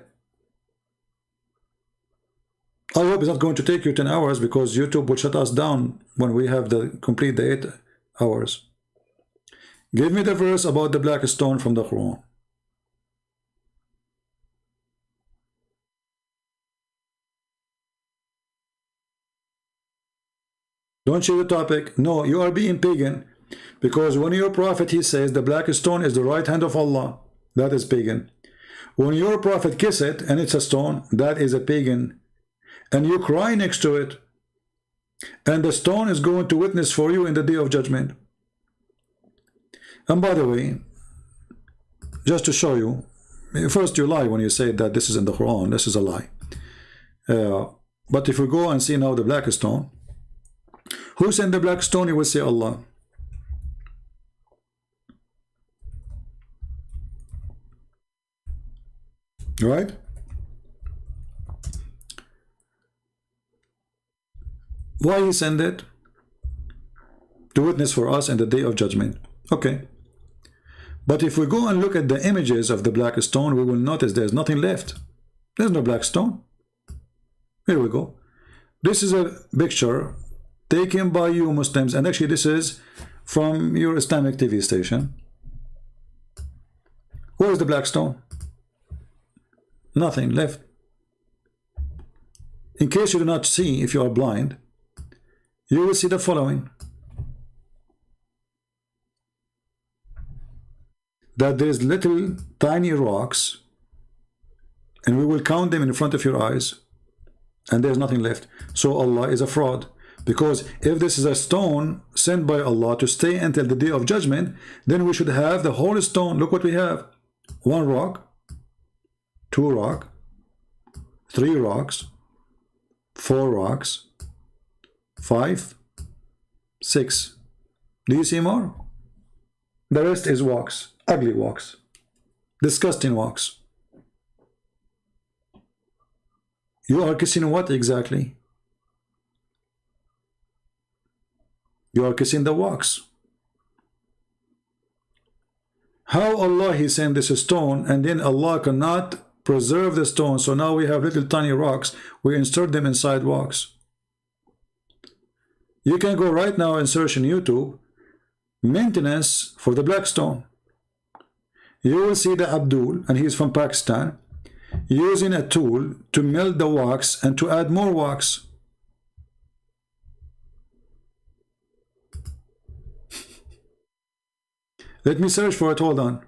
I hope it's not going to take you 10 hours, because YouTube will shut us down when we have the complete the 8 hours. Give me the verse about the black stone from the Quran. Don't change the topic. No, you are being pagan, because when your prophet, he says the black stone is the right hand of Allah, that is pagan. When your prophet kiss it and it's a stone, that is a pagan. And you cry next to it, and the stone is going to witness for you in the day of judgment. And by the way, just to show you, first you lie when you say that this is in the Quran. This is a lie. But if we go and see now the black stone, who sent the black stone? You will say Allah. Right? Why he sent it? To witness for us in the day of judgment. Okay. But if we go and look at the images of the black stone, we will notice there's nothing left. There's no black stone. Here we go. This is a picture taken by you Muslims, and actually this is from your Islamic TV station. Where is the black stone? Nothing left. In case you do not see, if you are blind, you will see the following: that there is little tiny rocks, and we will count them in front of your eyes, and there's nothing left. So Allah is a fraud, because if this is a stone sent by Allah to stay until the day of judgment, then we should have the whole stone. Look what we have: 1 rock, 2 rock, 3 rocks, 4 rocks, 5, 6. Do you see more? The rest is wax, ugly wax, disgusting wax. You are kissing what exactly? You are kissing the wax. How Allah He sent this stone, and then Allah cannot preserve the stone, so now we have little tiny rocks, we insert them inside wax. You can go right now and search in YouTube, maintenance for the black stone. You will see the Abdul, and he's from Pakistan, using a tool to melt the wax and to add more wax. Let me search for it, hold on.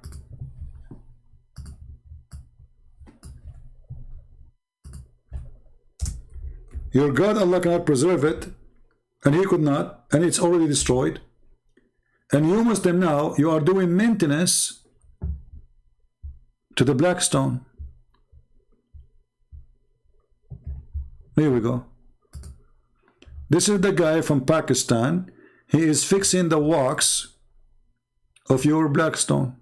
Your God, Allah cannot preserve it, and He could not, and it's already destroyed. And you Muslim now, you are doing maintenance to the black stone. Here we go. This is the guy from Pakistan. He is fixing the wax of your black stone.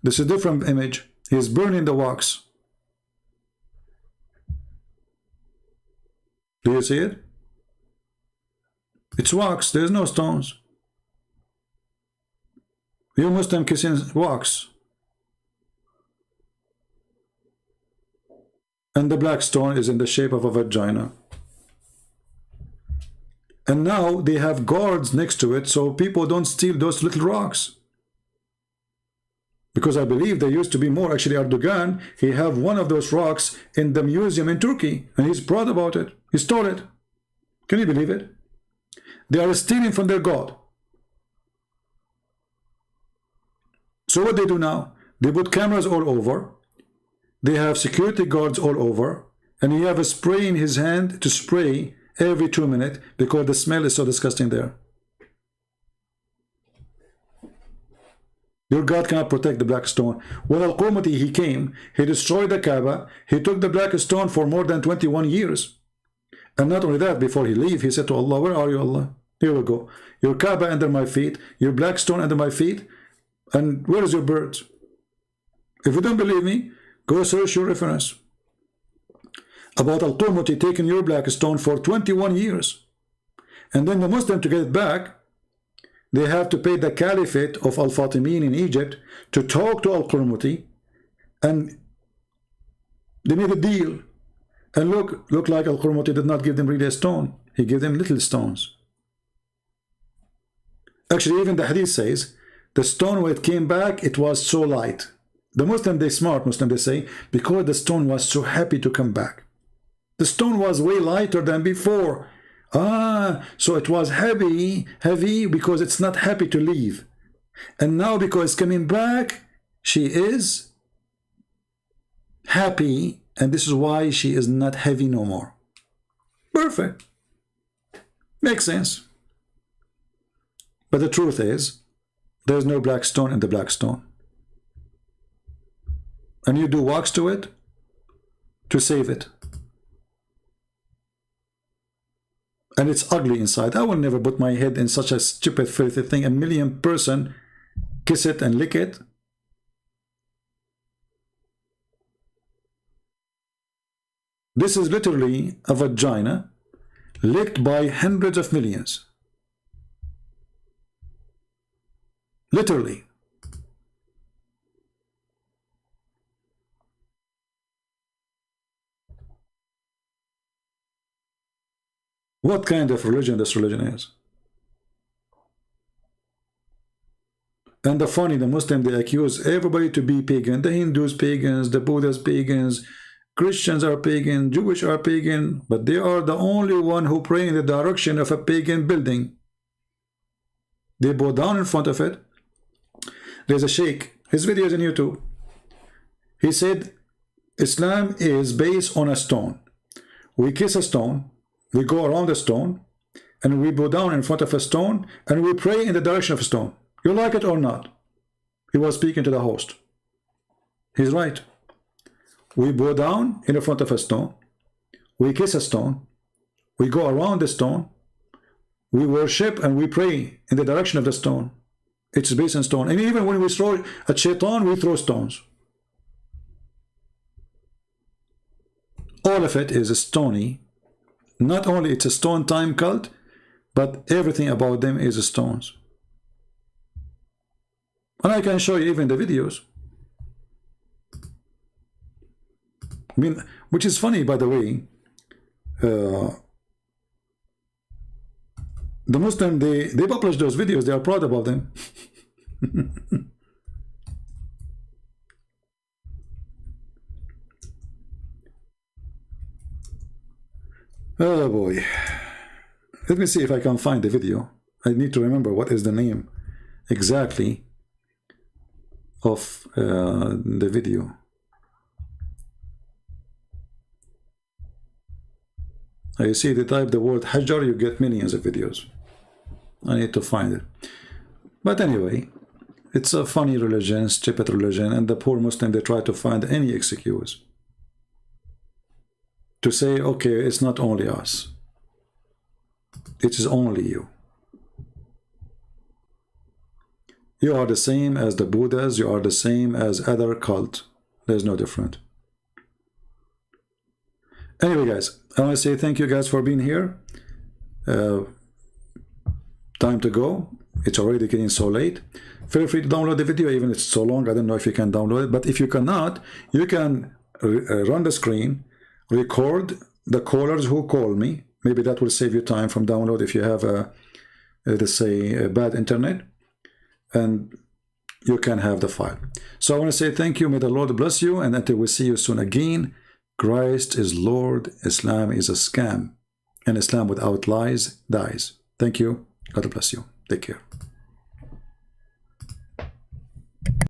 This is a different image. He is burning the wax. Do you see it? It's wax, there's no stones. You Muslim kissing wax. And the black stone is in the shape of a vagina. And now they have guards next to it so people don't steal those little rocks. Because I believe there used to be more. Actually, Erdogan, he have one of those rocks in the museum in Turkey, and he's proud about it. He stole it. Can you believe it? They are stealing from their God. So what they do now? They put cameras all over. They have security guards all over, and he have a spray in his hand to spray every 2 minutes because the smell is so disgusting there. Your God cannot protect the black stone. When Al-Qur'ati he came, he destroyed the Kaaba, he took the black stone for more than 21 years. And not only that, before he leave, he said to Allah, where are you, Allah? Here we go. Your Kaaba under my feet, your black stone under my feet, and where is your bird? If you don't believe me, go search your reference about Al-Qur'ati taking your black stone for 21 years. And then the Muslim, to get it back, they have to pay the caliphate of Al-Fatimin in Egypt to talk to Al-Qur'ati, and they made a deal. And look like Al-Qur'ati did not give them really a stone. He gave them little stones. Actually, even the hadith says, the stone when it came back, it was so light. The Muslim, they smart Muslim, they say, because the stone was so happy to come back. The stone was way lighter than before. So it was heavy because it's not happy to leave. And now because it's coming back, she is happy, and this is why she is not heavy no more. Perfect. Makes sense. But the truth is, there's no black stone in the black stone. And you do wax to it to save it. And it's ugly inside. I will never put my head in such a stupid, filthy thing. A million person kiss it and lick it. This is literally a vagina licked by hundreds of millions. Literally. What kind of religion this religion is? And the funny, the Muslim, they accuse everybody to be pagan. The Hindus pagans, the Buddhists pagans, Christians are pagan, Jewish are pagan, but they are the only one who pray in the direction of a pagan building. They bow down in front of it. There's a sheikh, his video is on YouTube. He said, Islam is based on a stone. We kiss a stone, we go around the stone, and we bow down in front of a stone, and we pray in the direction of a stone. You like it or not? He was speaking to the host. He's right. We bow down in front of a stone, we kiss a stone, we go around the stone, we worship and we pray in the direction of the stone. It's based on stone. And even when we throw at shaitan, we throw stones. All of it is stony, Not only it's a stone time cult, but everything about them is stones. And I can show you even the videos. I mean, which is funny, by the way. The Muslim, they publish those videos. They are proud about them. Oh boy. Let me see if I can find the video. I need to remember what is the name exactly of the video. You see, they type the word Hajar, you get millions of videos. I need to find it. But anyway, it's a funny religion, stupid religion, and the poor Muslim, they try to find any excuse to say, okay, it's not only us. It is only you. You are the same as the Buddhas, you are the same as other cult. There's no different. Anyway, guys, I want to say thank you guys for being here. Time to go. It's already getting so late. Feel free to download the video, even if it's so long. I don't know if you can download it, but if you cannot, you can run the screen, record the callers who call me. Maybe that will save you time from download if you have let's say a bad internet, and you can have the file. So I want to say thank you. May the Lord bless you, and until we see you soon again. Christ is Lord, Islam is a scam, and Islam without lies dies. Thank you. God bless you. Take care.